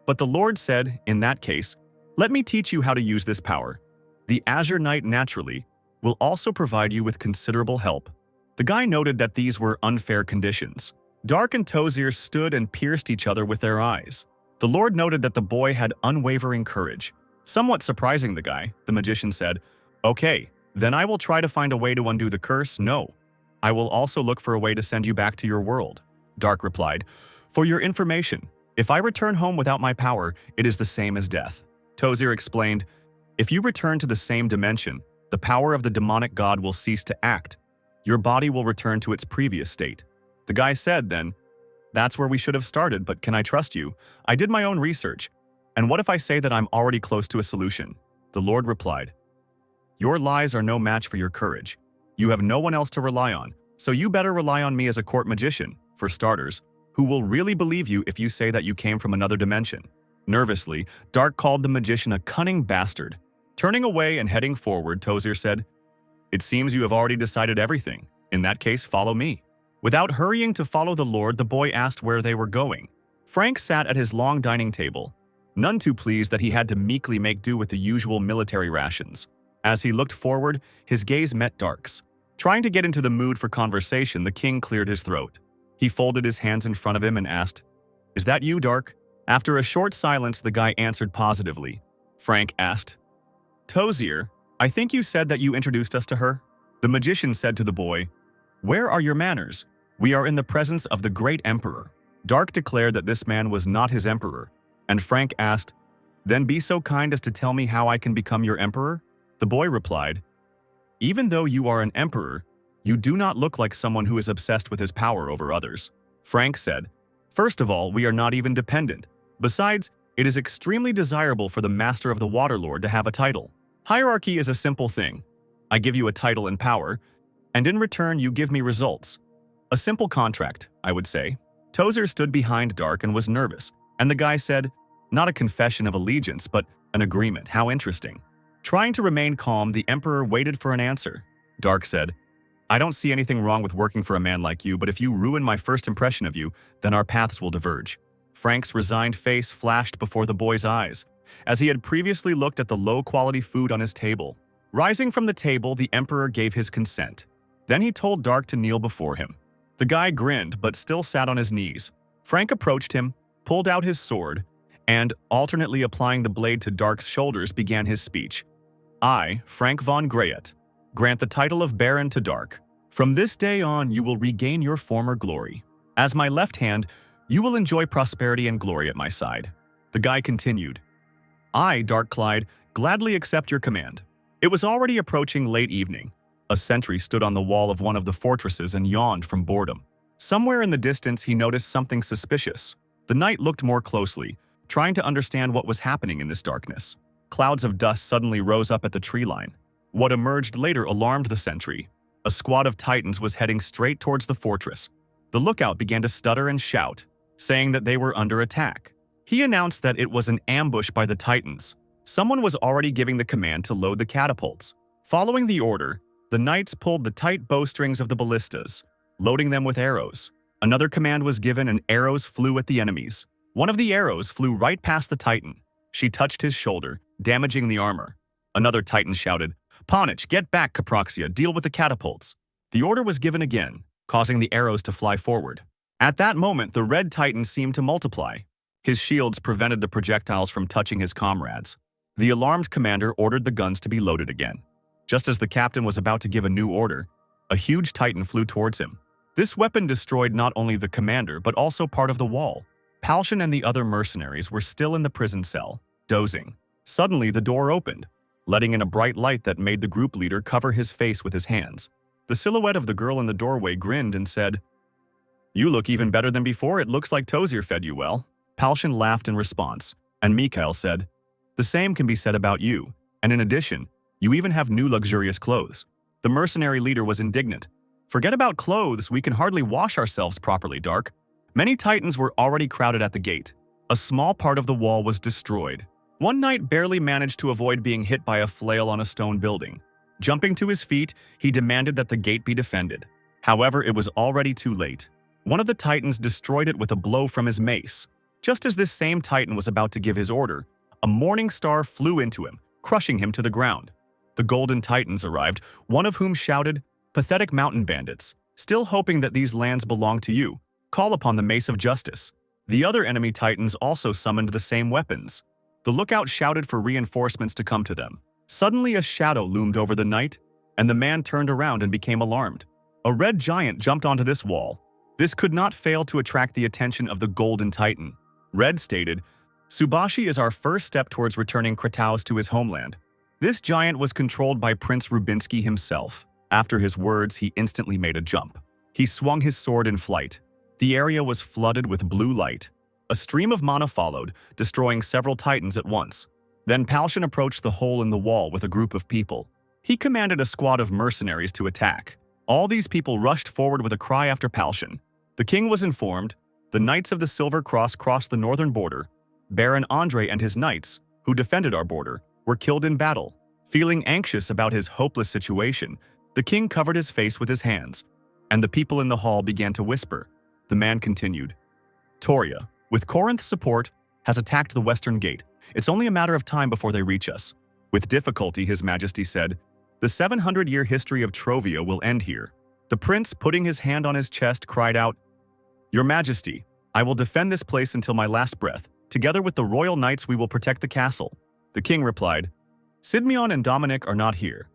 But the Lord said, "In that case, let me teach you how to use this power. The Azure Knight naturally will also provide you with considerable help." The guy noted that these were unfair conditions. Dark and Tozier stood and pierced each other with their eyes. The Lord noted that the boy had unwavering courage. Somewhat surprising the guy, the magician said, "Okay, then I will try to find a way to undo the curse. No, I will also look for a way to send you back to your world." Dark replied, "For your information, if I return home without my power, it is the same as death." Tozier explained, "If you return to the same dimension, the power of the demonic god will cease to act. Your body will return to its previous state." The guy said then, "That's where we should have started, but can I trust you? I did my own research. And what if I say that I'm already close to a solution?" The Lord replied, "Your lies are no match for your courage. You have no one else to rely on, so you better rely on me as a court magician, for starters, who will really believe you if you say that you came from another dimension." Nervously, Dark called the magician a cunning bastard. Turning away and heading forward, Tozier said, "It seems you have already decided everything. In that case, follow me." Without hurrying to follow the Lord, the boy asked where they were going. Frank sat at his long dining table, none too pleased that he had to meekly make do with the usual military rations. As he looked forward, his gaze met Dark's. Trying to get into the mood for conversation, the king cleared his throat. He folded his hands in front of him and asked, "Is that you, Dark?" After a short silence, the guy answered positively. Frank asked, "Tozier, I think you said that you introduced us to her?" The magician said to the boy, "Where are your manners? We are in the presence of the great emperor." Dark declared that this man was not his emperor, and Frank asked, "Then be so kind as to tell me how I can become your emperor?" The boy replied, "Even though you are an emperor, you do not look like someone who is obsessed with his power over others." Frank said, "First of all, we are not even dependent. Besides, it is extremely desirable for the Master of the Waterlord to have a title. Hierarchy is a simple thing. I give you a title and power, and in return you give me results. A simple contract, I would say." Tozier stood behind Dark and was nervous, and the guy said, "Not a confession of allegiance, but an agreement. How interesting." Trying to remain calm, the Emperor waited for an answer. Dark said, "I don't see anything wrong with working for a man like you, but if you ruin my first impression of you, then our paths will diverge." Frank's resigned face flashed before the boy's eyes, as he had previously looked at the low-quality food on his table. Rising from the table, the Emperor gave his consent. Then he told Dark to kneel before him. The guy grinned, but still sat on his knees. Frank approached him, pulled out his sword, and, alternately applying the blade to Dark's shoulders, began his speech. I, Frank von Greyet, grant the title of Baron to Dark. From this day on, you will regain your former glory. As my left hand, you will enjoy prosperity and glory at my side. The guy continued. I, Dark Clyde, gladly accept your command. It was already approaching late evening. A sentry stood on the wall of one of the fortresses and yawned from boredom. Somewhere in the distance, he noticed something suspicious. The knight looked more closely, trying to understand what was happening in this darkness. Clouds of dust suddenly rose up at the tree line. What emerged later alarmed the sentry. A squad of titans was heading straight towards the fortress. The lookout began to stutter and shout, saying that they were under attack. He announced that it was an ambush by the titans. Someone was already giving the command to load the catapults. Following the order, the knights pulled the tight bowstrings of the ballistas, loading them with arrows. Another command was given and arrows flew at the enemies. One of the arrows flew right past the titan. She touched his shoulder, damaging the armor. Another titan shouted, "Ponich, get back, Caproxia, deal with the catapults." The order was given again, causing the arrows to fly forward. At that moment, the red titan seemed to multiply. His shields prevented the projectiles from touching his comrades. The alarmed commander ordered the guns to be loaded again. Just as the captain was about to give a new order, a huge titan flew towards him. This weapon destroyed not only the commander but also part of the wall. Palshan and the other mercenaries were still in the prison cell, dozing. Suddenly, the door opened, letting in a bright light that made the group leader cover his face with his hands. The silhouette of the girl in the doorway grinned and said, "You look even better than before. It looks like Tozier fed you well." Palshan laughed in response, and Mikhail said, "The same can be said about you, and in addition, you even have new luxurious clothes." The mercenary leader was indignant. "Forget about clothes, we can hardly wash ourselves properly, Dark." Many titans were already crowded at the gate. A small part of the wall was destroyed. One knight barely managed to avoid being hit by a flail on a stone building. Jumping to his feet, he demanded that the gate be defended. However, it was already too late. One of the titans destroyed it with a blow from his mace. Just as this same titan was about to give his order, a morning star flew into him, crushing him to the ground. The golden titans arrived, one of whom shouted, "Pathetic mountain bandits, still hoping that these lands belong to you, call upon the mace of justice." The other enemy titans also summoned the same weapons. The lookout shouted for reinforcements to come to them. Suddenly a shadow loomed over the knight, and the man turned around and became alarmed. A red giant jumped onto this wall. This could not fail to attract the attention of the golden titan. Red stated, "Subashi is our first step towards returning Krataus to his homeland." This giant was controlled by Prince Rubinsky himself. After his words, he instantly made a jump. He swung his sword in flight. The area was flooded with blue light. A stream of mana followed, destroying several titans at once. Then Palshan approached the hole in the wall with a group of people. He commanded a squad of mercenaries to attack. All these people rushed forward with a cry after Palshan. The king was informed. The Knights of the Silver Cross crossed the northern border. Baron Andre and his knights, who defended our border, were killed in battle. Feeling anxious about his hopeless situation, the king covered his face with his hands, and the people in the hall began to whisper. The man continued, "Toria, with Corinth's support, has attacked the western gate. It's only a matter of time before they reach us." With difficulty, His Majesty said, "The 700-year history of Trovia will end here." The prince, putting his hand on his chest, cried out, "Your Majesty, I will defend this place until my last breath. Together with the royal knights, we will protect the castle." The king replied, "Sidmion and Dominic are not here.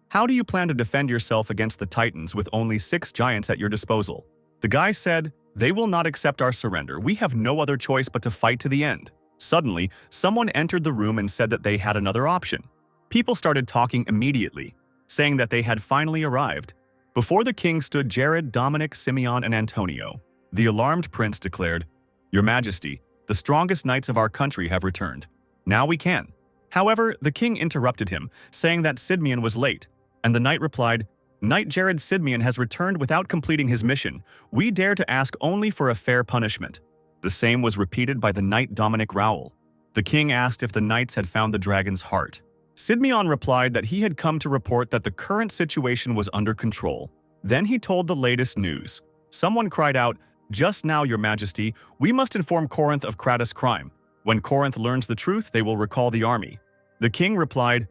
How do you plan to defend yourself against the titans with only 6 giants at your disposal?" The guy said, "They will not accept our surrender. We have no other choice but to fight to the end." Suddenly, someone entered the room and said that they had another option. People started talking immediately, saying that they had finally arrived. Before the king stood Jared, Dominic, Simeon, and Antonio. The alarmed prince declared, "Your Majesty, the strongest knights of our country have returned. Now we can." However, the king interrupted him, saying that Sidmion was late, and the knight replied, "Knight Jared Sidmion has returned without completing his mission. We dare to ask only for a fair punishment." The same was repeated by the knight Dominic Rowell. The king asked if the knights had found the dragon's heart. Sidmion replied that he had come to report that the current situation was under control. Then he told the latest news. Someone cried out, "Just now, Your Majesty, we must inform Corinth of Kratos' crime. When Corinth learns the truth, they will recall the army." The king replied,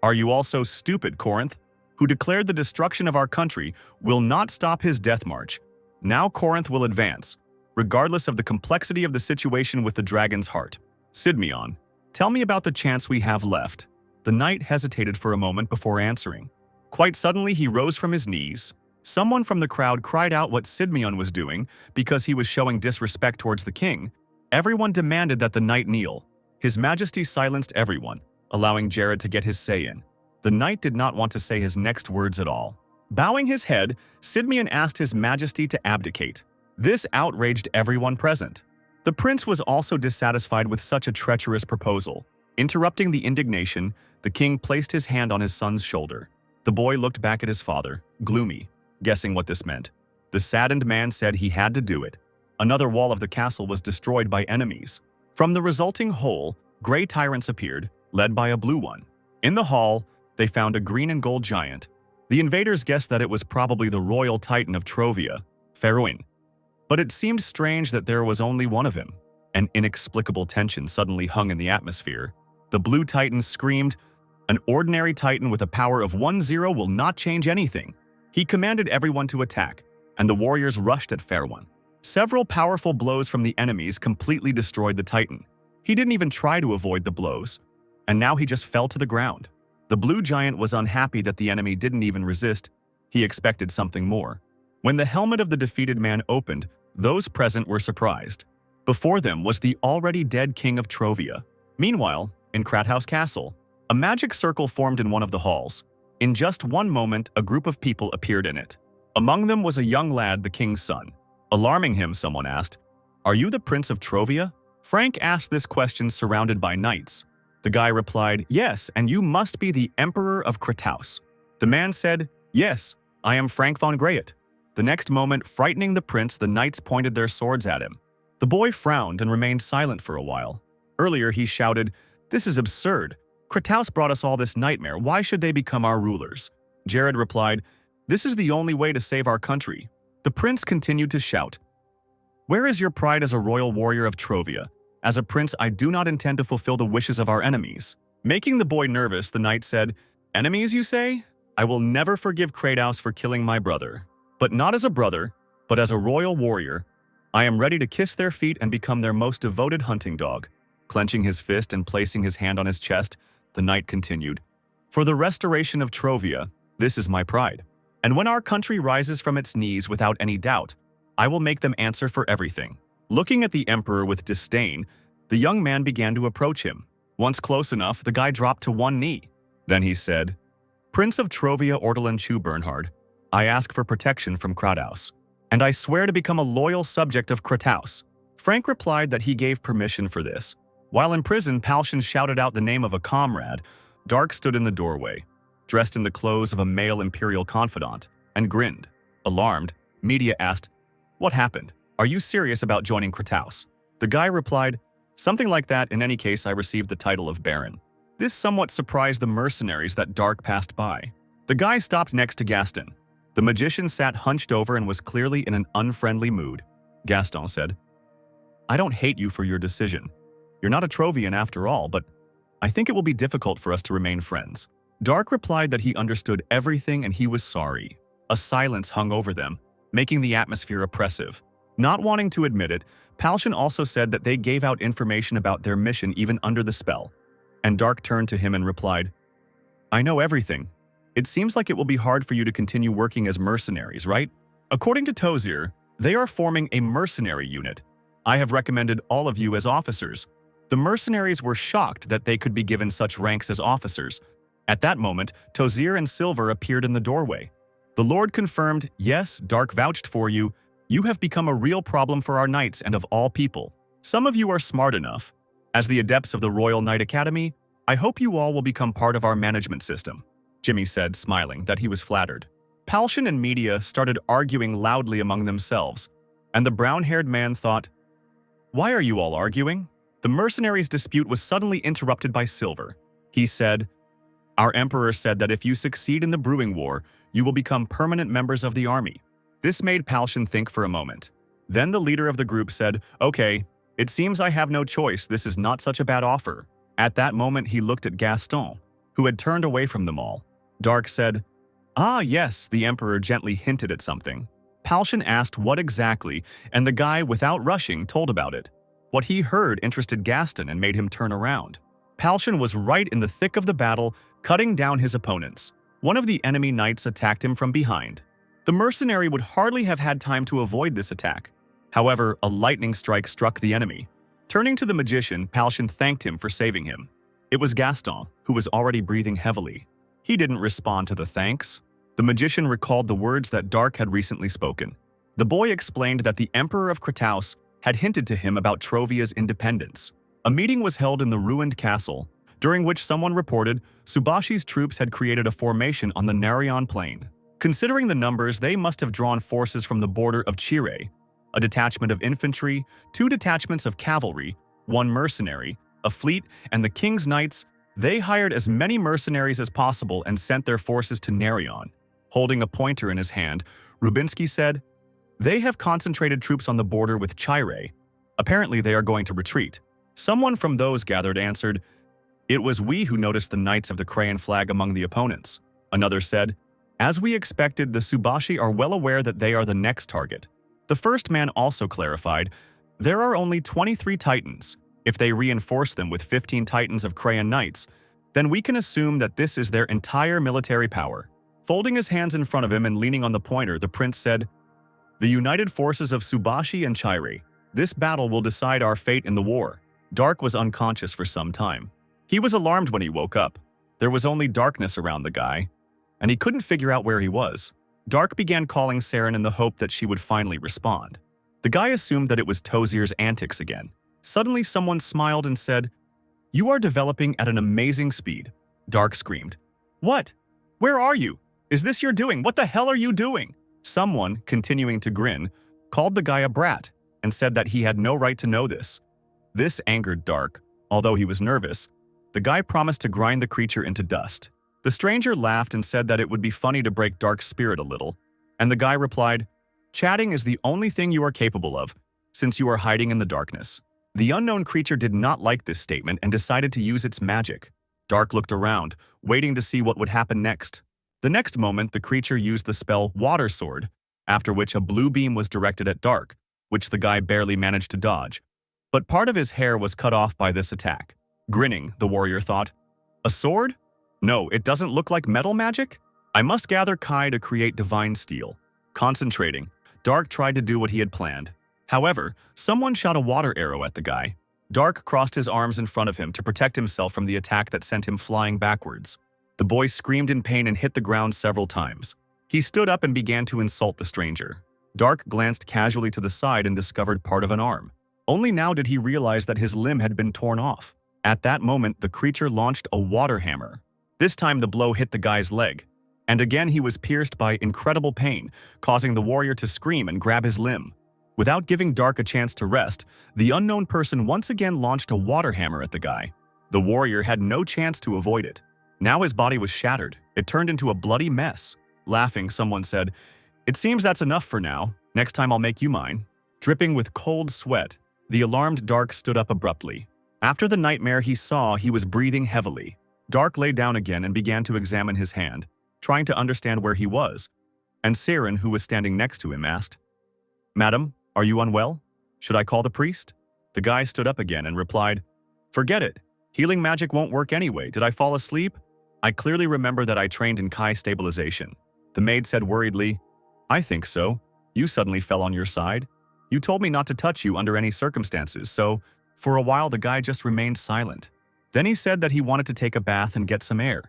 "Are you also stupid, Corinth, who declared the destruction of our country, will not stop his death march? Now Corinth will advance, regardless of the complexity of the situation with the dragon's heart." Sidmeon, tell me about the chance we have left. The knight hesitated for a moment before answering. Quite suddenly, he rose from his knees. Someone from the crowd cried out what Sidmeon was doing because he was showing disrespect towards the king. Everyone demanded that the knight kneel. His Majesty silenced everyone, allowing Jared to get his say in. The knight did not want to say his next words at all. Bowing his head, Sidmeon asked His Majesty to abdicate. This outraged everyone present. The prince was also dissatisfied with such a treacherous proposal. Interrupting the indignation, the king placed his hand on his son's shoulder. The boy looked back at his father, gloomy, guessing what this meant. The saddened man said he had to do it. Another wall of the castle was destroyed by enemies. From the resulting hole, gray tyrants appeared, led by a blue one. In the hall, they found a green and gold giant. The invaders guessed that it was probably the royal titan of Trovia, Feroin. But it seemed strange that there was only one of him. An inexplicable tension suddenly hung in the atmosphere. The blue titan screamed, "An ordinary titan with a power of 1-0 will not change anything." He commanded everyone to attack, and the warriors rushed at Feroin. Several powerful blows from the enemies completely destroyed the titan. He didn't even try to avoid the blows, and now he just fell to the ground. The blue giant was unhappy that the enemy didn't even resist. He expected something more. When the helmet of the defeated man opened, those present were surprised. Before them was the already dead king of Trovia. Meanwhile, in Krathaus Castle, a magic circle formed in one of the halls. In just one moment, a group of people appeared in it. Among them was a young lad, the king's son. Alarming him, someone asked, "Are you the prince of Trovia?" Frank asked this question surrounded by knights. The guy replied, "Yes, and you must be the Emperor of Krathaus." The man said, "Yes, I am Frank von Greyet." The next moment, frightening the prince, the knights pointed their swords at him. The boy frowned and remained silent for a while. Earlier, he shouted, "This is absurd. Krathaus brought us all this nightmare. Why should they become our rulers?" Jared replied, "This is the only way to save our country." The prince continued to shout, "Where is your pride as a royal warrior of Trovia? As a prince, I do not intend to fulfill the wishes of our enemies." Making the boy nervous, the knight said, "Enemies, you say? I will never forgive Krathaus for killing my brother. But not as a brother, but as a royal warrior. I am ready to kiss their feet and become their most devoted hunting dog." Clenching his fist and placing his hand on his chest, the knight continued, "For the restoration of Trovia, this is my pride. And when our country rises from its knees without any doubt, I will make them answer for everything." Looking at the emperor with disdain, the young man began to approach him. Once close enough, the guy dropped to one knee. Then he said, "Prince of Trovia Ortolan Chu Bernhard, I ask for protection from Krathaus, and I swear to become a loyal subject of Krathaus." Frank replied that he gave permission for this. While in prison, Palshan shouted out the name of a comrade. Dark stood in the doorway, dressed in the clothes of a male imperial confidant, and grinned. Alarmed, Media asked, "What happened? Are you serious about joining Krathaus?" The guy replied, "Something like that. In any case, I received the title of Baron." This somewhat surprised the mercenaries that Dark passed by. The guy stopped next to Gaston. The magician sat hunched over and was clearly in an unfriendly mood. Gaston said, "I don't hate you for your decision. You're not a Trovian after all, but I think it will be difficult for us to remain friends." Dark replied that he understood everything and he was sorry. A silence hung over them, making the atmosphere oppressive. Not wanting to admit it, Palshan also said that they gave out information about their mission even under the spell. And Dark turned to him and replied, "I know everything. It seems like it will be hard for you to continue working as mercenaries, right? According to Tozir, they are forming a mercenary unit. I have recommended all of you as officers." The mercenaries were shocked that they could be given such ranks as officers. At that moment, Tozir and Silver appeared in the doorway. The Lord confirmed, "Yes, Dark vouched for you. You have become a real problem for our knights and of all people. Some of you are smart enough. As the adepts of the Royal Knight Academy, I hope you all will become part of our management system." Jimmy said, smiling, that he was flattered. Palshan and Media started arguing loudly among themselves, and the brown-haired man thought, "Why are you all arguing?" The mercenaries' dispute was suddenly interrupted by Silver. He said, "Our emperor said that if you succeed in the brewing war, you will become permanent members of the army." This made Palshan think for a moment. Then the leader of the group said, "Okay, it seems I have no choice. This is not such a bad offer." At that moment, he looked at Gaston, who had turned away from them all. Dark said, "Ah, yes," the emperor gently hinted at something. Palshan asked what exactly, and the guy, without rushing, told about it. What he heard interested Gaston and made him turn around. Palshan was right in the thick of the battle, cutting down his opponents. One of the enemy knights attacked him from behind. The mercenary would hardly have had time to avoid this attack. However, a lightning strike struck the enemy. Turning to the magician, Palshan thanked him for saving him. It was Gaston, who was already breathing heavily. He didn't respond to the thanks. The magician recalled the words that Dark had recently spoken. The boy explained that the Emperor of Krataus had hinted to him about Trovia's independence. A meeting was held in the ruined castle, during which someone reported Subashi's troops had created a formation on the Narion plain. Considering the numbers, they must have drawn forces from the border of Chire, a detachment of infantry, 2 detachments of cavalry, 1 mercenary, a fleet, and the king's knights. They hired as many mercenaries as possible and sent their forces to Narion. Holding a pointer in his hand, Rubinsky said, "They have concentrated troops on the border with Chire. Apparently they are going to retreat." Someone from those gathered answered, "It was we who noticed the Knights of the Crayon flag among the opponents." Another said, "As we expected, the Subashi are well aware that they are the next target." The first man also clarified, "There are only 23 Titans. If they reinforce them with 15 Titans of Crayon Knights, then we can assume that this is their entire military power." Folding his hands in front of him and leaning on the pointer, the prince said, "The united forces of Subashi and Chire. This battle will decide our fate in the war." Dark was unconscious for some time. He was alarmed when he woke up. There was only darkness around the guy, and he couldn't figure out where he was. Dark began calling Saren in the hope that she would finally respond. The guy assumed that it was Tozier's antics again. Suddenly someone smiled and said, "You are developing at an amazing speed." Dark screamed, "What? Where are you? Is this your doing? What the hell are you doing?" Someone, continuing to grin, called the guy a brat and said that he had no right to know this. This angered Dark. Although he was nervous, the guy promised to grind the creature into dust. The stranger laughed and said that it would be funny to break Dark's spirit a little, and the guy replied, "Chatting is the only thing you are capable of, since you are hiding in the darkness." The unknown creature did not like this statement and decided to use its magic. Dark looked around, waiting to see what would happen next. The next moment, the creature used the spell Water Sword, after which a blue beam was directed at Dark, which the guy barely managed to dodge. But part of his hair was cut off by this attack. Grinning, the warrior thought, "A sword? No, it doesn't look like metal magic? I must gather Kai to create divine steel." Concentrating, Dark tried to do what he had planned. However, someone shot a water arrow at the guy. Dark crossed his arms in front of him to protect himself from the attack that sent him flying backwards. The boy screamed in pain and hit the ground several times. He stood up and began to insult the stranger. Dark glanced casually to the side and discovered part of an arm. Only now did he realize that his limb had been torn off. At that moment, the creature launched a water hammer. This time the blow hit the guy's leg, and again he was pierced by incredible pain, causing the warrior to scream and grab his limb. Without giving Dark a chance to rest, the unknown person once again launched a water hammer at the guy. The warrior had no chance to avoid it. Now his body was shattered. It turned into a bloody mess. Laughing, someone said, "It seems that's enough for now. Next time I'll make you mine." Dripping with cold sweat, the alarmed Dark stood up abruptly. After the nightmare he saw, he was breathing heavily. Dark lay down again and began to examine his hand, trying to understand where he was. And Saren, who was standing next to him, asked, "Madam, are you unwell? Should I call the priest?" The guy stood up again and replied, "Forget it. Healing magic won't work anyway. Did I fall asleep? I clearly remember that I trained in Kai stabilization." The maid said worriedly, "I think so. You suddenly fell on your side. You told me not to touch you under any circumstances, so..." For a while the guy just remained silent. Then he said that he wanted to take a bath and get some air,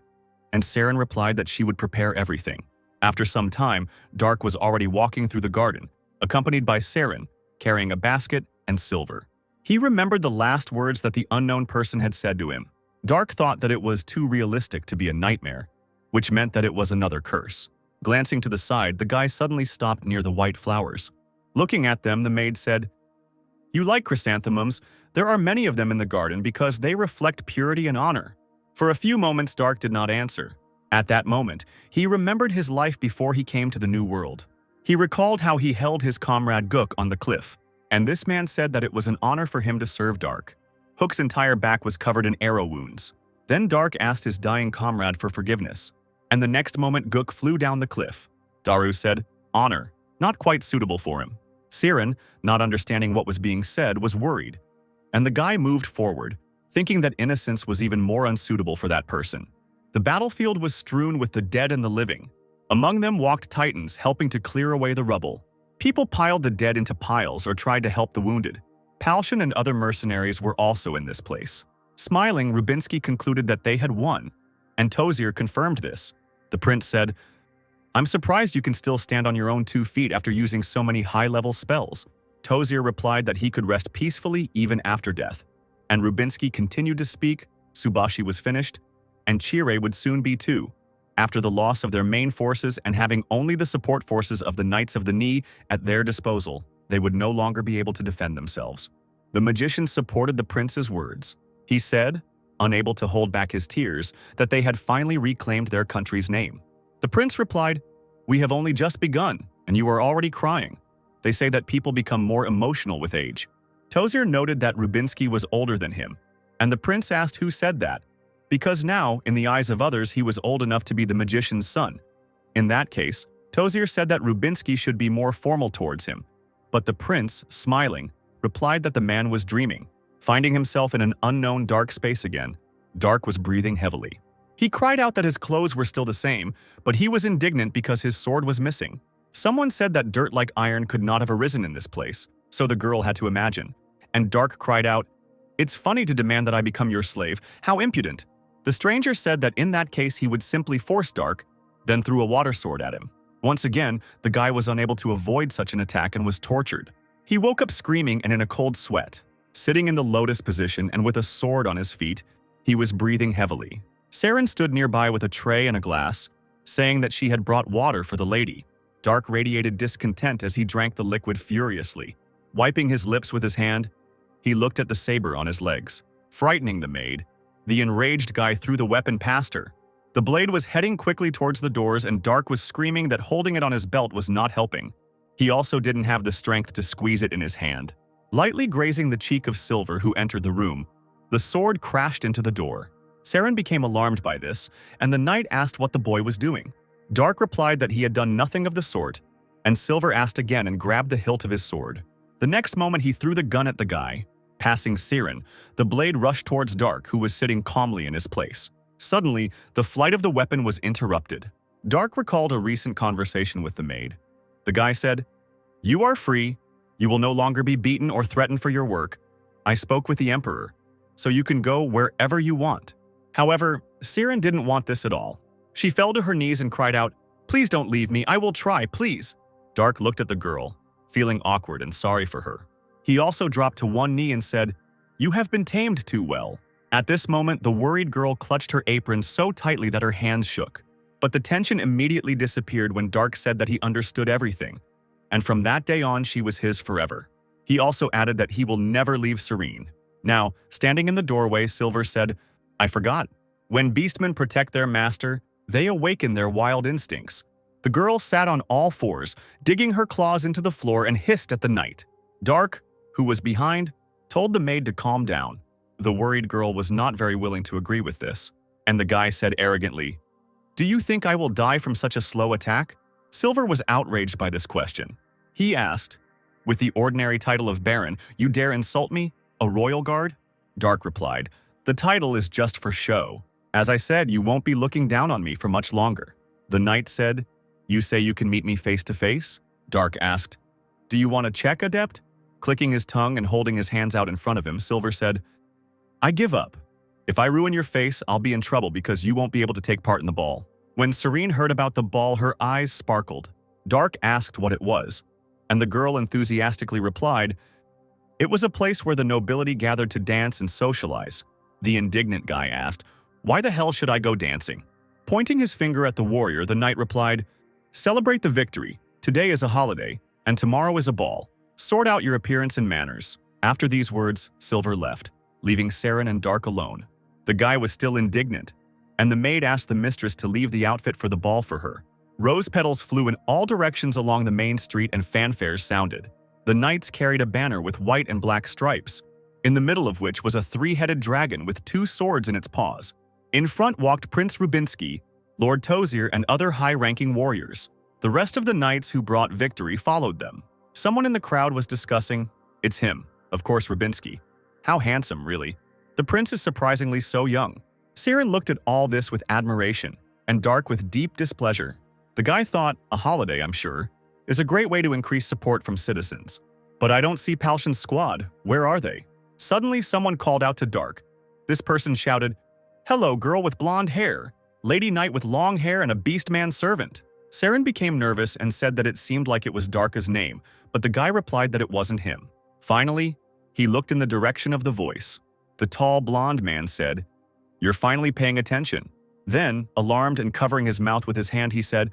and Saren replied that she would prepare everything. After some time, Dark was already walking through the garden, accompanied by Saren, carrying a basket and silver. He remembered the last words that the unknown person had said to him. Dark thought that it was too realistic to be a nightmare, which meant that it was another curse. Glancing to the side, the guy suddenly stopped near the white flowers. Looking at them, the maid said, "You like chrysanthemums. There are many of them in the garden because they reflect purity and honor." For a few moments, Dark did not answer. At that moment, he remembered his life before he came to the new world. He recalled how he held his comrade Gook on the cliff, and this man said that it was an honor for him to serve Dark. Hook's entire back was covered in arrow wounds. Then Dark asked his dying comrade for forgiveness, and the next moment Gook flew down the cliff. Daru said, "Honor, not quite suitable for him." Siren, not understanding what was being said, was worried. and the guy moved forward, thinking that innocence was even more unsuitable for that person. The battlefield was strewn with the dead and the living. Among them walked titans, helping to clear away the rubble. People piled the dead into piles or tried to help the wounded. Palshan and other mercenaries were also in this place. Smiling, Rubinsky concluded that they had won, and Tozier confirmed this. The prince said, "I'm surprised you can still stand on your own 2 feet after using so many high-level spells." Tozier replied that he could rest peacefully even after death. And Rubinsky continued to speak, Subashi was finished, and Chire would soon be too. After the loss of their main forces and having only the support forces of the Knights of the Knee at their disposal, they would no longer be able to defend themselves. The magician supported the prince's words. He said, unable to hold back his tears, that they had finally reclaimed their country's name. The prince replied, "We have only just begun, and you are already crying. They say that people become more emotional with age." Tozier noted that Rubinsky was older than him, and the prince asked who said that, because now, in the eyes of others, he was old enough to be the magician's son. In that case, Tozier said that Rubinsky should be more formal towards him, but the prince, smiling, replied that the man was dreaming. Finding himself in an unknown dark space again, Dark was breathing heavily. He cried out that his clothes were still the same, but he was indignant because his sword was missing. Someone said that dirt like iron could not have arisen in this place, so the girl had to imagine. And Dark cried out, "It's funny to demand that I become your slave. How impudent!" The stranger said that in that case he would simply force Dark, then threw a water sword at him. Once again, the guy was unable to avoid such an attack and was tortured. He woke up screaming and in a cold sweat. Sitting in the lotus position and with a sword on his feet, he was breathing heavily. Saren stood nearby with a tray and a glass, saying that she had brought water for the lady. Dark radiated discontent as he drank the liquid furiously. Wiping his lips with his hand, he looked at the saber on his legs. Frightening the maid, the enraged guy threw the weapon past her. The blade was heading quickly towards the doors and Dark was screaming that holding it on his belt was not helping. He also didn't have the strength to squeeze it in his hand. Lightly grazing the cheek of Silver, who entered the room, the sword crashed into the door. Saren became alarmed by this, and the knight asked what the boy was doing. Dark replied that he had done nothing of the sort, and Silver asked again and grabbed the hilt of his sword. The next moment he threw the gun at the guy. Passing Siren, the blade rushed towards Dark, who was sitting calmly in his place. Suddenly, the flight of the weapon was interrupted. Dark recalled a recent conversation with the maid. The guy said, "You are free. You will no longer be beaten or threatened for your work. I spoke with the Emperor, so you can go wherever you want." However, Siren didn't want this at all. She fell to her knees and cried out, "Please don't leave me. I will try, please." Dark looked at the girl, feeling awkward and sorry for her. He also dropped to one knee and said, "You have been tamed too well." At this moment, the worried girl clutched her apron so tightly that her hands shook. But the tension immediately disappeared when Dark said that he understood everything, and from that day on she was his forever. He also added that he will never leave Serene. Now, standing in the doorway, Silver said, "I forgot. When beastmen protect their master, they awaken their wild instincts." The girl sat on all fours, digging her claws into the floor and hissed at the knight. Dark, who was behind, told the maid to calm down. The worried girl was not very willing to agree with this, and the guy said arrogantly, "Do you think I will die from such a slow attack?" Silver was outraged by this question. He asked, "With the ordinary title of Baron, you dare insult me, a royal guard?" Dark replied, "The title is just for show. As I said, you won't be looking down on me for much longer." The knight said, "You say you can meet me face to face?" Dark asked, "Do you want to check, Adept?" Clicking his tongue and holding his hands out in front of him, Silver said, "I give up. If I ruin your face, I'll be in trouble because you won't be able to take part in the ball." When Serene heard about the ball, her eyes sparkled. Dark asked what it was, and the girl enthusiastically replied, "It was a place where the nobility gathered to dance and socialize." The indignant guy asked, "Why the hell should I go dancing?" Pointing his finger at the warrior, the knight replied, "Celebrate the victory. Today is a holiday, and tomorrow is a ball. Sort out your appearance and manners." After these words, Silver left, leaving Saren and Dark alone. The guy was still indignant, and the maid asked the mistress to leave the outfit for the ball for her. Rose petals flew in all directions along the main street and fanfares sounded. The knights carried a banner with white and black stripes, in the middle of which was a three-headed dragon with two swords in its paws. In front walked Prince Rubinsky, Lord Tozier, and other high-ranking warriors. The rest of the knights who brought victory followed them. Someone in the crowd was discussing, "It's him, of course Rubinsky. How handsome, really. The prince is surprisingly so young. Siren looked at all this with admiration, and Dark with deep displeasure. The guy thought, a holiday, I'm sure, is a great way to increase support from citizens. But I don't see Palshan's squad. Where are they? Suddenly, someone called out to Dark. This person shouted, "Hello, girl with blonde hair. Lady knight with long hair and a beast-man servant." Siren became nervous and said that it seemed like it was Darka's name, but the guy replied that it wasn't him. Finally, he looked in the direction of the voice. The tall, blonde man said, "You're finally paying attention." Then, alarmed and covering his mouth with his hand, he said,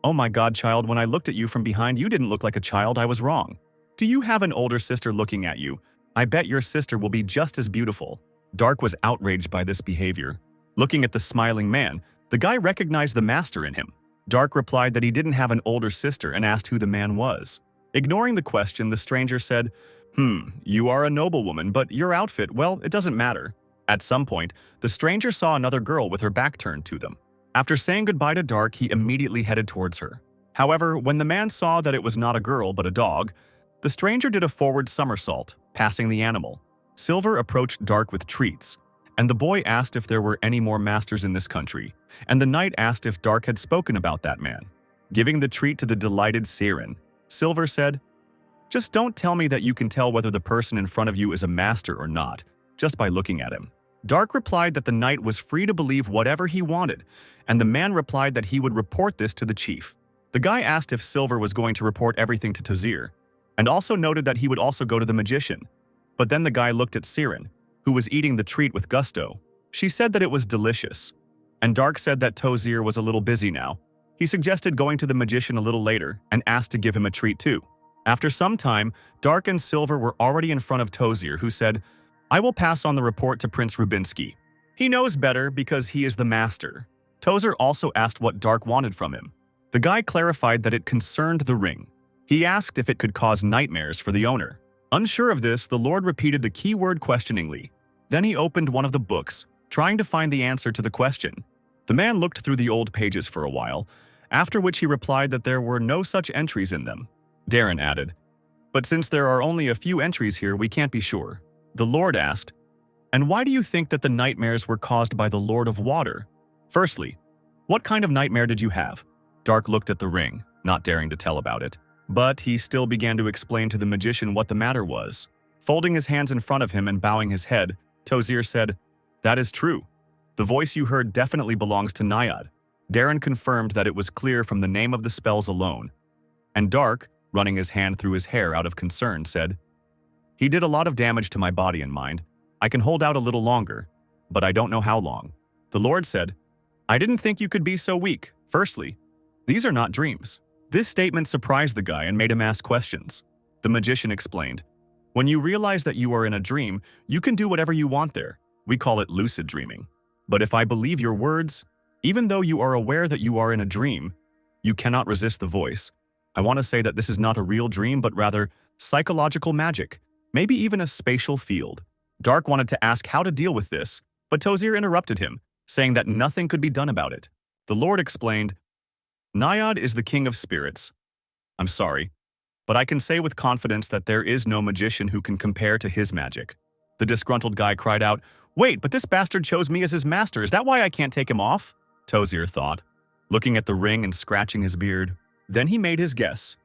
"Oh my God, child, when I looked at you from behind, you didn't look like a child. I was wrong. Do you have an older sister looking at you? I bet your sister will be just as beautiful." Dark was outraged by this behavior. Looking at the smiling man, the guy recognized the master in him. Dark replied that he didn't have an older sister and asked who the man was. Ignoring the question, the stranger said, You are a noblewoman, but your outfit, well, it doesn't matter." At some point, the stranger saw another girl with her back turned to them. After saying goodbye to Dark, he immediately headed towards her. However, when the man saw that it was not a girl but a dog, the stranger did a forward somersault, passing the animal. Silver approached Dark with treats, and the boy asked if there were any more masters in this country, and the knight asked if Dark had spoken about that man. Giving the treat to the delighted Siren, Silver said, "Just don't tell me that you can tell whether the person in front of you is a master or not, just by looking at him." Dark replied that the knight was free to believe whatever he wanted, and the man replied that he would report this to the chief. The guy asked if Silver was going to report everything to Tozir, and also noted that he would also go to the magician. But then the guy looked at Siren, who was eating the treat with gusto. She said that it was delicious, and Dark said that Tozir was a little busy now. He suggested going to the magician a little later and asked to give him a treat too. After some time, Dark and Silver were already in front of Tozir, who said, "I will pass on the report to Prince Rubinsky. He knows better because he is the master." Tozir also asked what Dark wanted from him. The guy clarified that it concerned the ring. He asked if it could cause nightmares for the owner. Unsure of this, the Lord repeated the key word questioningly. Then he opened one of the books, trying to find the answer to the question. The man looked through the old pages for a while, after which he replied that there were no such entries in them. Darren added, "But since there are only a few entries here, we can't be sure." The Lord asked, "And why do you think that the nightmares were caused by the Lord of Water? Firstly, what kind of nightmare did you have?" Dark looked at the ring, not daring to tell about it. But he still began to explain to the magician what the matter was. Folding his hands in front of him and bowing his head, Tozir said, "That is true. The voice you heard definitely belongs to Naiad." Darren confirmed that it was clear from the name of the spells alone. And Dark, running his hand through his hair out of concern, said, "He did a lot of damage to my body and mind. I can hold out a little longer, but I don't know how long." The Lord said, "I didn't think you could be so weak. Firstly, these are not dreams." This statement surprised the guy and made him ask questions. The magician explained, "When you realize that you are in a dream, you can do whatever you want there. We call it lucid dreaming. But if I believe your words, even though you are aware that you are in a dream, you cannot resist the voice. I want to say that this is not a real dream, but rather psychological magic, maybe even a spatial field." Dark wanted to ask how to deal with this, but Tozir interrupted him, saying that nothing could be done about it. The Lord explained, "Naiad is the king of spirits. I'm sorry, but I can say with confidence that there is no magician who can compare to his magic." The disgruntled guy cried out, "Wait, but this bastard chose me as his master. Is that why I can't take him off?" Tozir thought, looking at the ring and scratching his beard. Then he made his guess.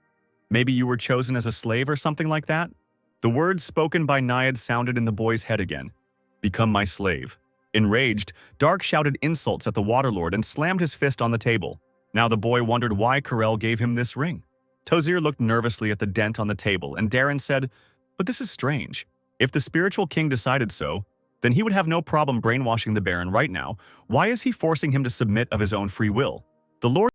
"Maybe you were chosen as a slave or something like that?" The words spoken by Naiad sounded in the boy's head again. "Become my slave." Enraged, Dark shouted insults at the Waterlord and slammed his fist on the table. Now the boy wondered why Karel gave him this ring. Tozir looked nervously at the dent on the table, and Darren said, "But this is strange. If the spiritual king decided so, then he would have no problem brainwashing the Baron right now. Why is he forcing him to submit of his own free will?" The Lord